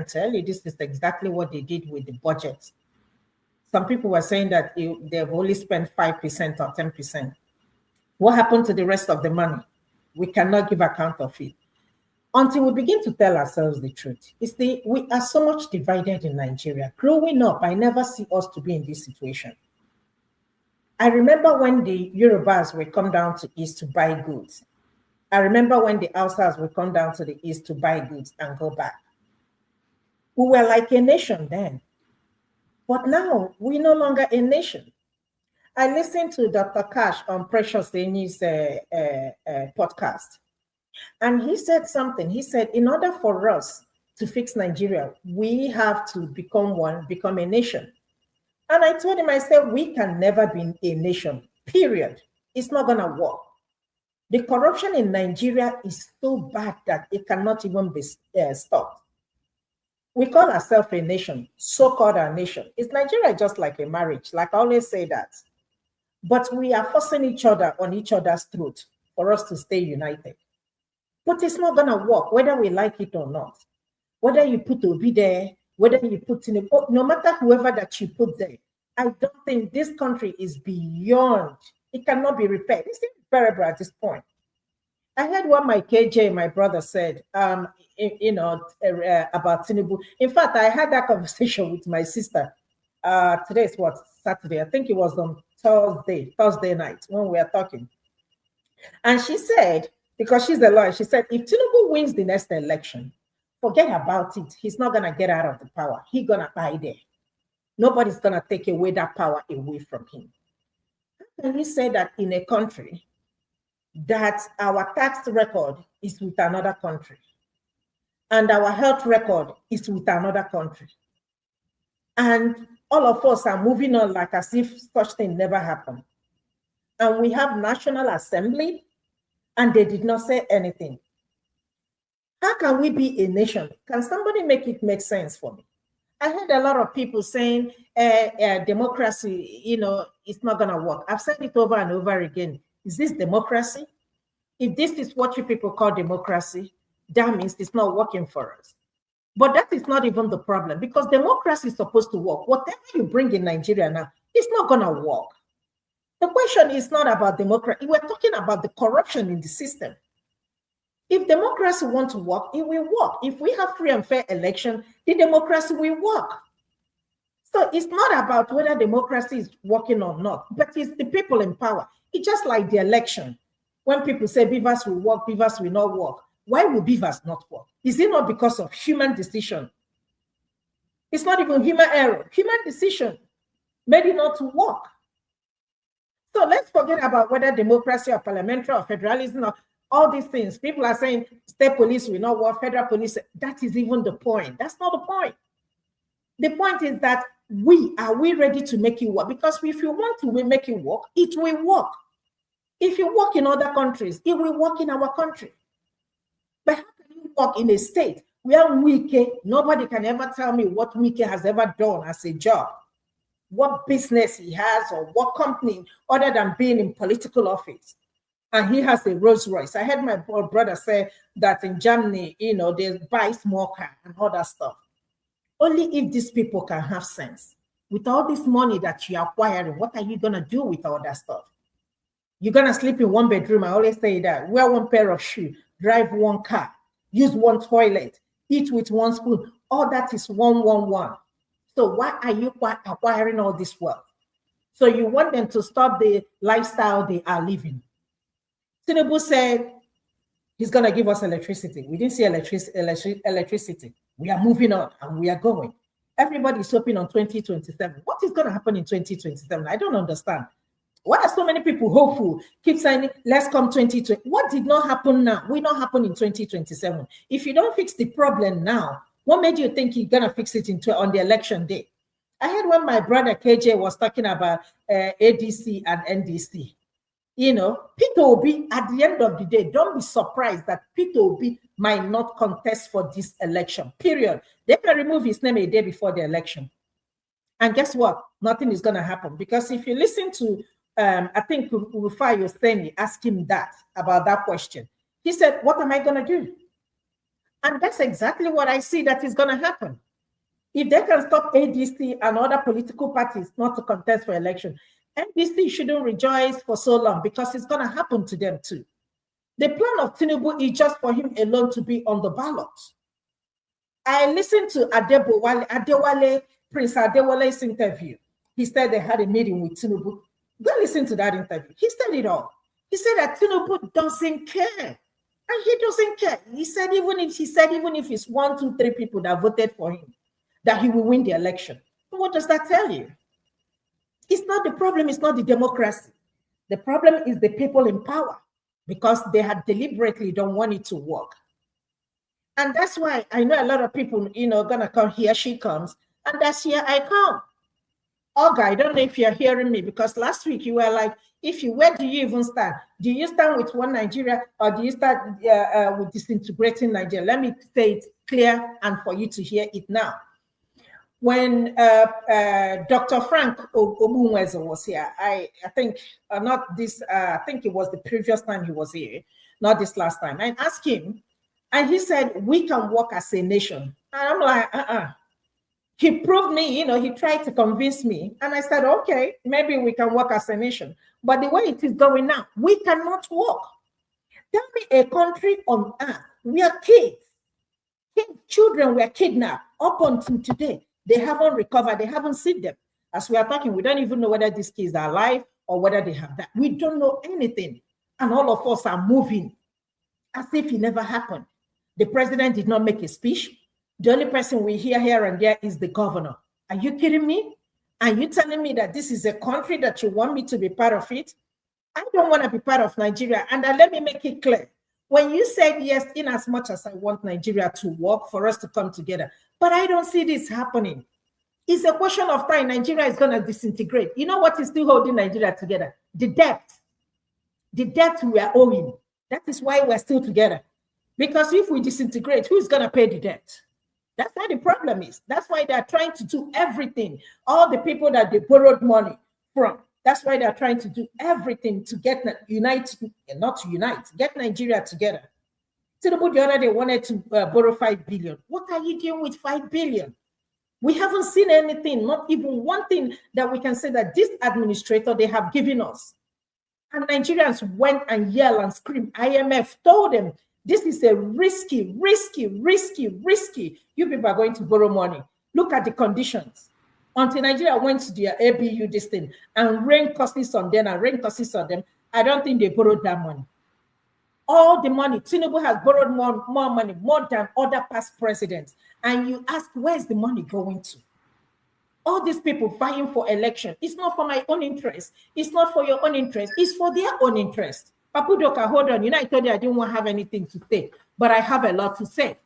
tell you this is exactly what they did with the budget. Some people were saying that they've only spent 5% or 10%. What happened to the rest of the money? We cannot give account of it. until we begin to tell ourselves the truth. We are so much divided in Nigeria. Growing up, I never see us to be in this situation. I remember when the Yorubas would come down to East to buy goods. I remember when the Hausas would come down to the East to buy goods and go back. We were like a nation then. But now, we're no longer a nation. I listened to Dr. Cash on Precious Deni's podcast. And he said something. He said, in order for us to fix Nigeria, we have to become a nation. And I told him, I said, we can never be a nation, period. It's not going to work. The corruption in Nigeria is so bad that it cannot even be stopped. We call ourselves a nation, so-called a nation. Is Nigeria just like a marriage? Like I always say that. But we are forcing each other on each other's throat for us to stay united. But it's not going to work, whether we like it or not. Whether you put Obi there, whether you put in no matter whoever that you put there, I don't think this country is beyond. It cannot be repaired. It's irreparable at this point. I heard what my KJ, my brother, said, about Tinubu. In fact, I had that conversation with my sister. Today is what? Saturday. I think it was on Thursday night when we were talking. And she said, because she's a lawyer, she said, if Tinubu wins the next election, forget about it. He's not going to get out of the power. He's going to die there. Nobody's going to take away that power away from him. How can you say that in a country that our tax record is with another country and our health record is with another country? And all of us are moving on like as if such thing never happened. And we have National Assembly and they did not say anything. How can we be a nation? Can somebody make it make sense for me? I heard a lot of people saying democracy, it's not going to work. I've said it over and over again. Is this democracy? If this is what you people call democracy, that means it's not working for us. But that is not even the problem, because democracy is supposed to work. Whatever you bring in Nigeria now, it's not going to work. The question is not about democracy. We're talking about the corruption in the system. If democracy wants to work, it will work. If we have free and fair election, the democracy will work. So it's not about whether democracy is working or not, but it's the people in power. It's just like the election. When people say Beavers will work, Beavers will not work. Why will Beavers not work? Is it not because of human decision? It's not even human error. Human decision made it not to work. So let's forget about whether democracy or parliamentary or federalism or all these things. People are saying state police will not work, federal police. That is even the point. That's not the point. The point is that are we ready to make it work? Because if you want to make it work, it will work. If you work in other countries, it will work in our country. But how can you work in a state where nobody can ever tell me what Wike has ever done as a job, what business he has or what company other than being in political office? And he has a Rolls Royce. I heard my brother say that in Germany, they buy small car and all that stuff. Only if these people can have sense. With all this money that you're acquiring, what are you going to do with all that stuff? You're going to sleep in one bedroom. I always say that. Wear one pair of shoes, drive one car, use one toilet, eat with one spoon. All that is one. So why are you acquiring all this wealth? So you want them to stop the lifestyle they are living. Tinubu said he's going to give us electricity. We didn't see electricity. We are moving on and we are going. Everybody is hoping on 2027. What is going to happen in 2027? I don't understand. Why are so many people hopeful? Keep saying, let's come 2020. What did not happen now will not happen in 2027. If you don't fix the problem now, what made you think you're going to fix it on the election day? I heard when my brother KJ was talking about ADC and NDC. Peter Obi, at the end of the day, don't be surprised that Peter Obi might not contest for this election, period. They can remove his name a day before the election. And guess what? Nothing is going to happen. Because if you listen to, I think Rufai Yoseni asked him that, about that question. He said, what am I going to do? And that's exactly what I see that is going to happen. If they can stop ADC and other political parties not to contest for election, NDC shouldn't rejoice for so long because it's going to happen to them too. The plan of Tinubu is just for him alone to be on the ballot. I listened to Adewale, Prince Adewale's interview. He said they had a meeting with Tinubu. Go listen to that interview. He said it all. He said that Tinubu doesn't care. And he doesn't care. He said even if it's 1, 2, 3 people that voted for him, that he will win the election. What does that tell you? It's not the problem, it's not the democracy. The problem is the people in power, because they had deliberately don't want it to work. And that's why I know a lot of people, gonna come here, she comes, and that's here I come. Olga, I don't know if you're hearing me, because last week you were like, where do you even stand? Do you stand with one Nigeria, or do you start with disintegrating Nigeria? Let me say it clear and for you to hear it now. When Dr. Frank Obunwezo was here, I think not this, I think it was the previous time he was here, not this last time. I asked him, and he said, we can work as a nation. And I'm like, He proved me, he tried to convince me. And I said, okay, maybe we can work as a nation. But the way it is going now, we cannot work. Tell me a country on earth where children were kidnapped up until today. They haven't recovered. They haven't seen them. As we are talking, we don't even know whether these kids are alive or whether they have that. We don't know anything. And all of us are moving as if it never happened. The president did not make a speech. The only person we hear here and there is the governor. Are you kidding me? Are you telling me that this is a country that you want me to be part of it? I don't want to be part of Nigeria. And let me make it clear. When you said yes, in as much as I want Nigeria to work, for us to come together, but I don't see this happening. It's a question of time. Nigeria is going to disintegrate. You know what is still holding Nigeria together? The debt. The debt we are owing. That is why we're still together. Because if we disintegrate, who's going to pay the debt? That's why the problem is. That's why they're trying to do everything. All the people that they borrowed money from, that's why they're trying to do everything to get get Nigeria together. Tinubu the other day wanted to borrow 5 billion. What are you doing with 5 billion? We haven't seen anything, not even one thing that we can say that this administrator they have given us. And Nigerians went and yelled and screamed. IMF told them, this is a risky. You people are going to borrow money. Look at the conditions. Until Nigeria went to their ABU this thing and rain costs on them, I don't think they borrowed that money. All the money, Tinubu has borrowed more money, more than other past presidents. And you ask, where's the money going to? All these people fighting for election, it's not for my own interest. It's not for your own interest. It's for their own interest. Papu Doka, hold on. I told you I didn't want to have anything to say, but I have a lot to say.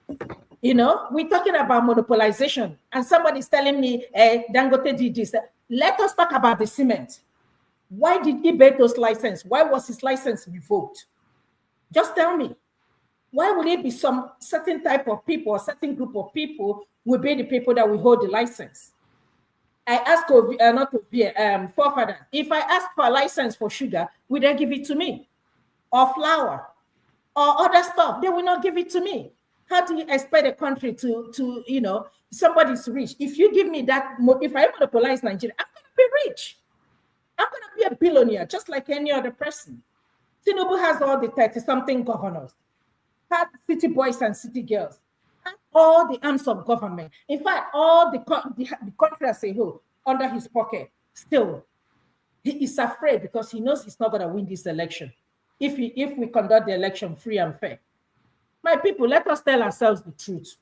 We're talking about monopolization, and somebody's telling me, Dangote did this. Let us talk about the cement. Why did Ibeto's license? Why was his license revoked? Just tell me. Why would it be some certain type of people or certain group of people will be the people that will hold the license? I asked forefather, if I ask for a license for sugar, will they give it to me? Or flour? Or other stuff? They will not give it to me. How do you expect a country to somebody's rich? If you give me that, if I monopolize Nigeria, I'm going to be rich. I'm going to be a billionaire, just like any other person. Tinubu has all the 30-something governors, had city boys and city girls, had all the arms of government. In fact, all the country as a whole under his pocket. Still, he is afraid because he knows he's not going to win this election if we conduct the election free and fair. My people, let us tell ourselves the truth.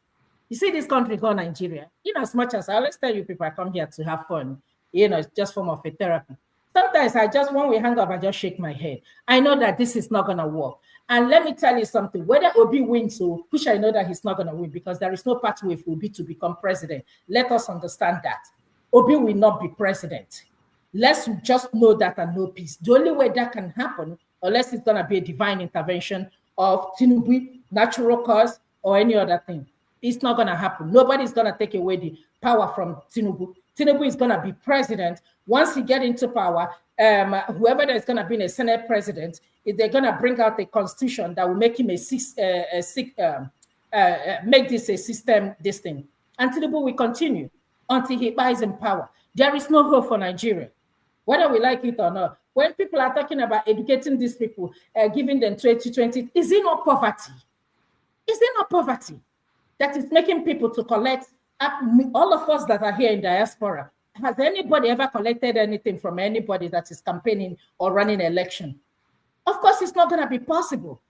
You see this country called Nigeria, as much as I always tell you people I come here to have fun, it's just form of a therapy. Sometimes when we hang up, I just shake my head. I know that this is not going to work. And let me tell you something, whether Obi wins, which I know that he's not going to win because there is no pathway for Obi to become president. Let us understand that. Obi will not be president. Let's just know that and know peace. The only way that can happen, unless it's going to be a divine intervention of Tinubu, natural cause, or any other thing, it's not going to happen. Nobody's going to take away the power from Tinubu. Tinubu is going to be president. Once he gets into power, whoever is going to be a Senate president, they're going to bring out a constitution that will make him make this a system, this thing. And Tinubu will continue until he buys in power. There is no hope for Nigeria. Whether we like it or not, When people are talking about educating these people, giving them 2020, is it not poverty? Is it not poverty that is making people to collect? All of us that are here in diaspora, has anybody ever collected anything from anybody that is campaigning or running an election? Of course, it's not going to be possible.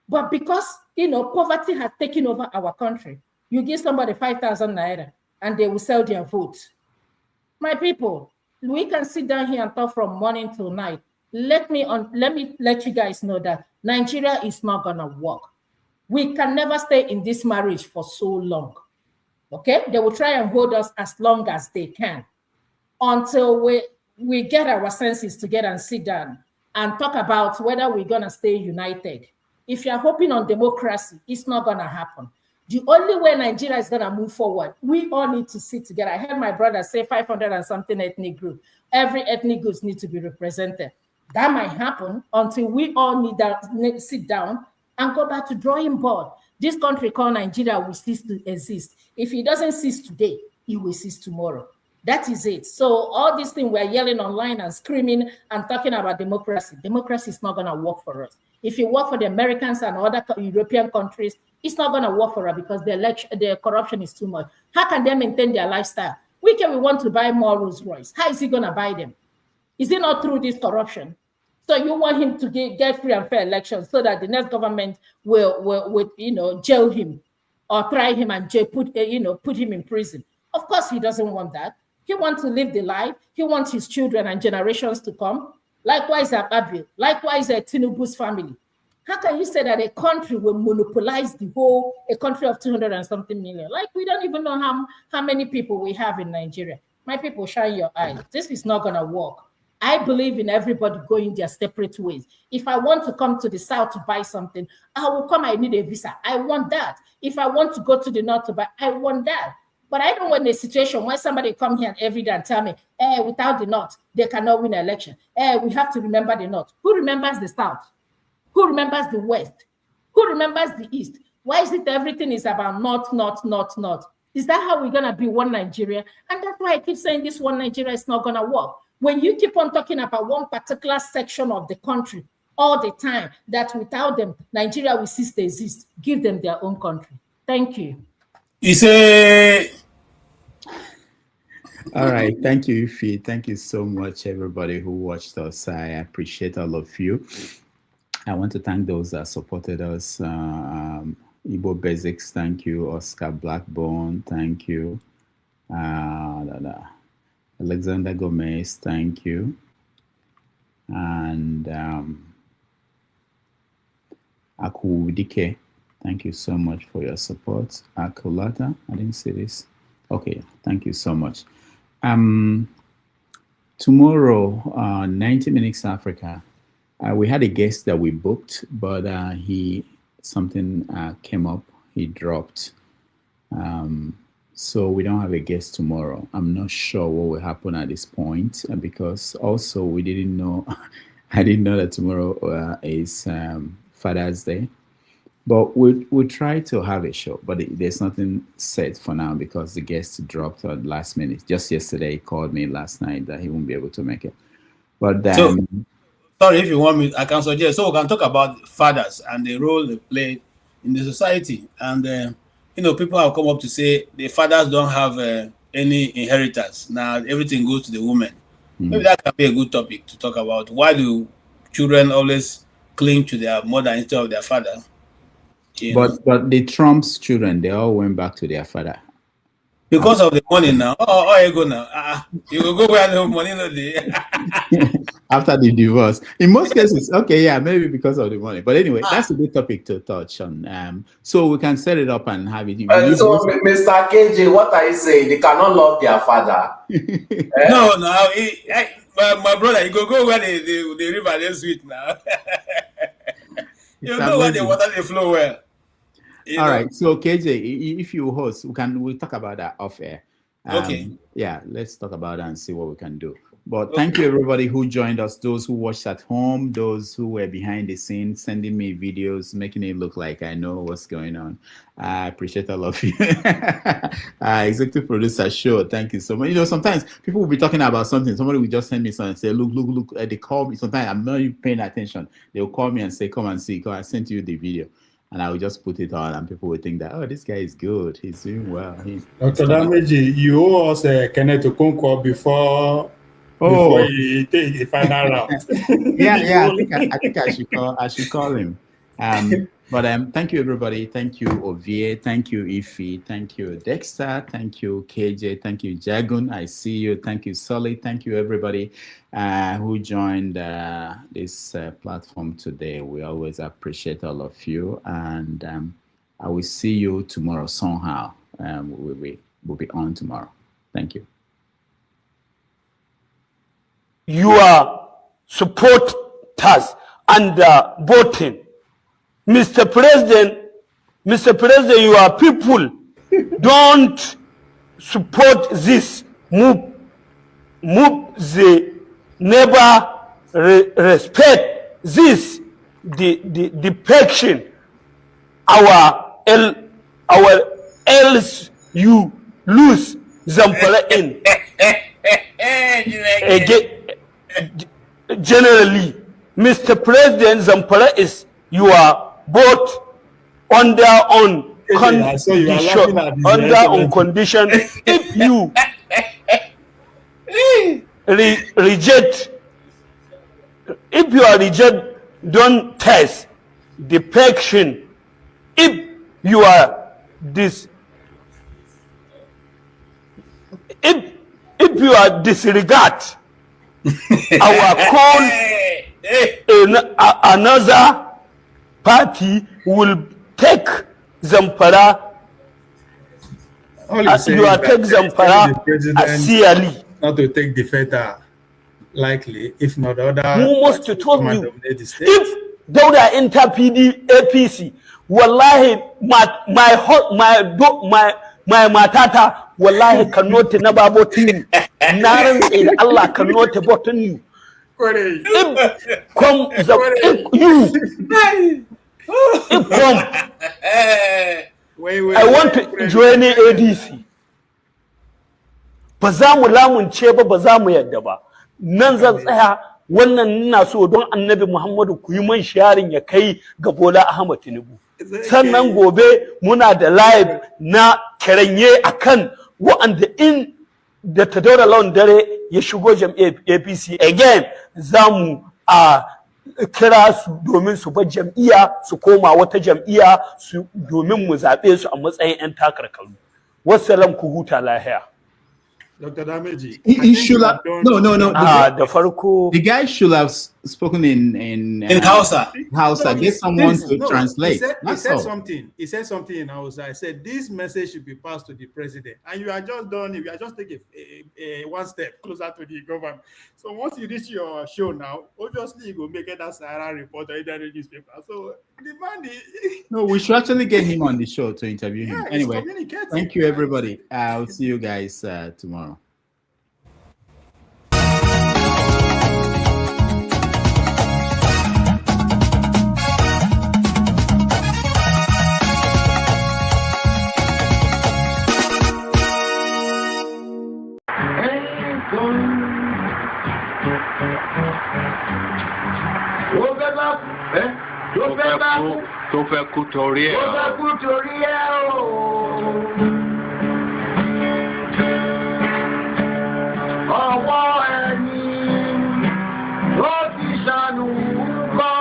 But because, poverty has taken over our country, you give somebody 5,000 naira and they will sell their vote. My people, we can sit down here and talk from morning till night. Let me let you guys know that Nigeria is not going to work. We can never stay in this marriage for so long. Okay? They will try and hold us as long as they can until we get our senses together and sit down and talk about whether we're going to stay united. If you're hoping on democracy, it's not going to happen. The only way Nigeria is going to move forward, we all need to sit together. I heard my brother say 500 and something ethnic group. Every ethnic group needs to be represented. That might happen until we all need to sit down and go back to drawing board. This country called Nigeria will cease to exist. If it doesn't cease today, it will cease tomorrow. That is it. So all these things we're yelling online and screaming and talking about democracy. Democracy is not going to work for us. If it work for the Americans and other European countries, it's not going to work for us because the corruption is too much. How can they maintain their lifestyle? We want to buy more Rolls Royce. How is he going to buy them? Is it not through this corruption? So you want him to get free and fair elections so that the next government will jail him or try him and put him in prison. Of course, he doesn't want that. He wants to live the life. He wants his children and generations to come. Likewise, Ababil. Likewise, Tinubu's family. How can you say that a country will monopolize a country of 200 and something million? Like, we don't even know how many people we have in Nigeria. My people, shine your eyes. This is not going to work. I believe in everybody going their separate ways. If I want to come to the south to buy something, I will come. I need a visa. I want that. If I want to go to the north to buy, I want that. But I don't want a situation where somebody come here every day and tell me, without the north, they cannot win an election. We have to remember the north. Who remembers the south? Who remembers the west? Who remembers the east? Why is it everything is about north, north, north, north? Is that how we're going to be one Nigeria? And that's why I keep saying this one Nigeria is not going to work. When you keep on talking about one particular section of the country all the time, that without them, Nigeria will cease to exist, give them their own country. Thank you. All right. Thank you, Ife. Thank you so much, everybody who watched us. I appreciate all of you. I want to thank those that supported us. Igbo Basics, thank you. Oscar Blackbone, thank you. Alexander Gomez, thank you. And Akudike, thank you so much for your support. Akulata, I didn't see this. Okay, thank you so much. Tomorrow, 90 Minutes Africa, we had a guest that we booked, but something came up, he dropped. So we don't have a guest tomorrow. I'm not sure what will happen at this point because also we didn't know, I didn't know that tomorrow is Father's Day. But we'll try to have a show, but there's nothing set for now because the guest dropped at the last minute. Just yesterday, he called me last night that he won't be able to make it. But so, sorry, if you want me, I can suggest. So we can talk about fathers and the role they play in the society. And people have come up to say the fathers don't have any inheritance. Now everything goes to the women. Maybe that can be a good topic to talk about. Why do children always cling to their mother instead of their father? But the Trump's children, they all went back to their father. Because of the money now. Oh, you go now. You will go where no money no day. After the divorce. In most cases, okay, yeah, maybe because of the money. But anyway, that's a good topic to touch on. So we can set it up and have it. So, Mr. KJ, what are you saying? They cannot love their father. No, my brother, you go where the river is sweet now. You know where the water they flow well. All right, so KJ, if you host, we'll talk about that off air. Okay. Yeah, let's talk about that and see what we can do. But thank you, everybody who joined us, those who watched at home, those who were behind the scenes, sending me videos, making it look like I know what's going on. I appreciate all of you. Executive producer, sure. Thank you so much. You know, sometimes people will be talking about something. Somebody will just send me something and say, look. They call me. Sometimes I'm not even paying attention. They'll call me and say, come and see. I sent you the video. And I will just put it on, and people will think that, oh, this guy is good. He's doing well. Dr. Dameji, you owe us Kenneth Okonkwo before you take the final round. Yeah. I think I should call him. But thank you, everybody. Thank you, Ovie. Thank you, Ife. Thank you, Dexter. Thank you, KJ. Thank you, Jagun. I see you. Thank you, Sully. Thank you, everybody who joined this platform today. We always appreciate all of you. And I will see you tomorrow somehow. We'll be on tomorrow. Thank you. Your supporters and voting. Mr. President, your people don't support this move. They never respect this the faction. Our else you lose Zamfara in. Generally, Mr. President, Zamfara is your both under on condition if you reject, if you are reject, don't test the faction. If you are if you are disregard our call, another party will take Zamfara. You are take Zamfara seriously. Not to take the feta likely, if not other. Who must to tell you? If Dauda enter APC, wallahi, my matata, wallahi cannot never vote you. Naran in Allah cannot vote you. I want to join ADC. Ba za mu lamunce ba za mu yadda ba. Nan zan tsaya wannan ina so don Annabi Muhammadu ku yi man sharing ya kai ga Bola Ahmad Tinubu. Sannan gobe muna da live na kiranye akan wa'anda in da ta daura lawan dare ya shigo jam'iyyar APC again zamu kira su domin su bar jam'iyya su koma wata jam'iyya su domin mu zabe su a matsayin 'yan takarkaru. Wassalam ku huta lahiya. Dr. Dameji, he should have no. The guy should have spoken in Hausa. Get someone to translate. He said something in Hausa. I said this message should be passed to the president, and you are just done. You are just taking a one step closer to the government. So once you reach your show now, obviously you go make it as Sahara report or either newspaper. So the man. No, we should actually get him on the show to interview him. Anyway, thank you, everybody. I'll see you guys tomorrow. Tó fẹ́ kú torí ẹ̀ o. Ọwọ́ ẹni ló ti ṣàánú kọ́.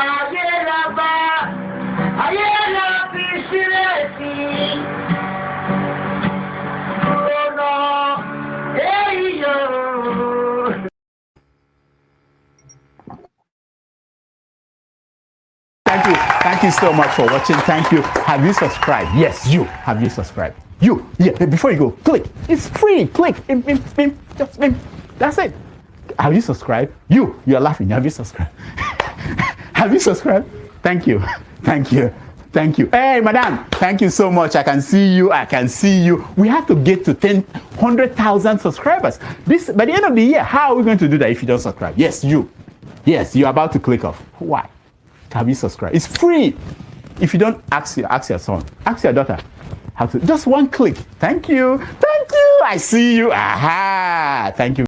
Ayé la bá, ayé la fi sílẹ̀ sí. Ọ̀nà èèyàn. Thank you so much for watching. Thank you. Have you subscribed? Yes, you. Have you subscribed? You. Yeah, before you go, click. It's free. Click. Just that's it. Have you subscribed? You're laughing. Have you subscribed? Have you subscribed? Thank you. Thank you. Hey, madam, thank you so much. I can see you. I can see you. We have to get to 100,000 subscribers. This by the end of the year. How are we going to do that if you don't subscribe? Yes, you. Yes, you're about to click off. Why? Have you subscribed? It's free. If you don't, ask your son, ask your daughter how to. Just one click. Thank you. Thank you. I see you. Aha. Thank you.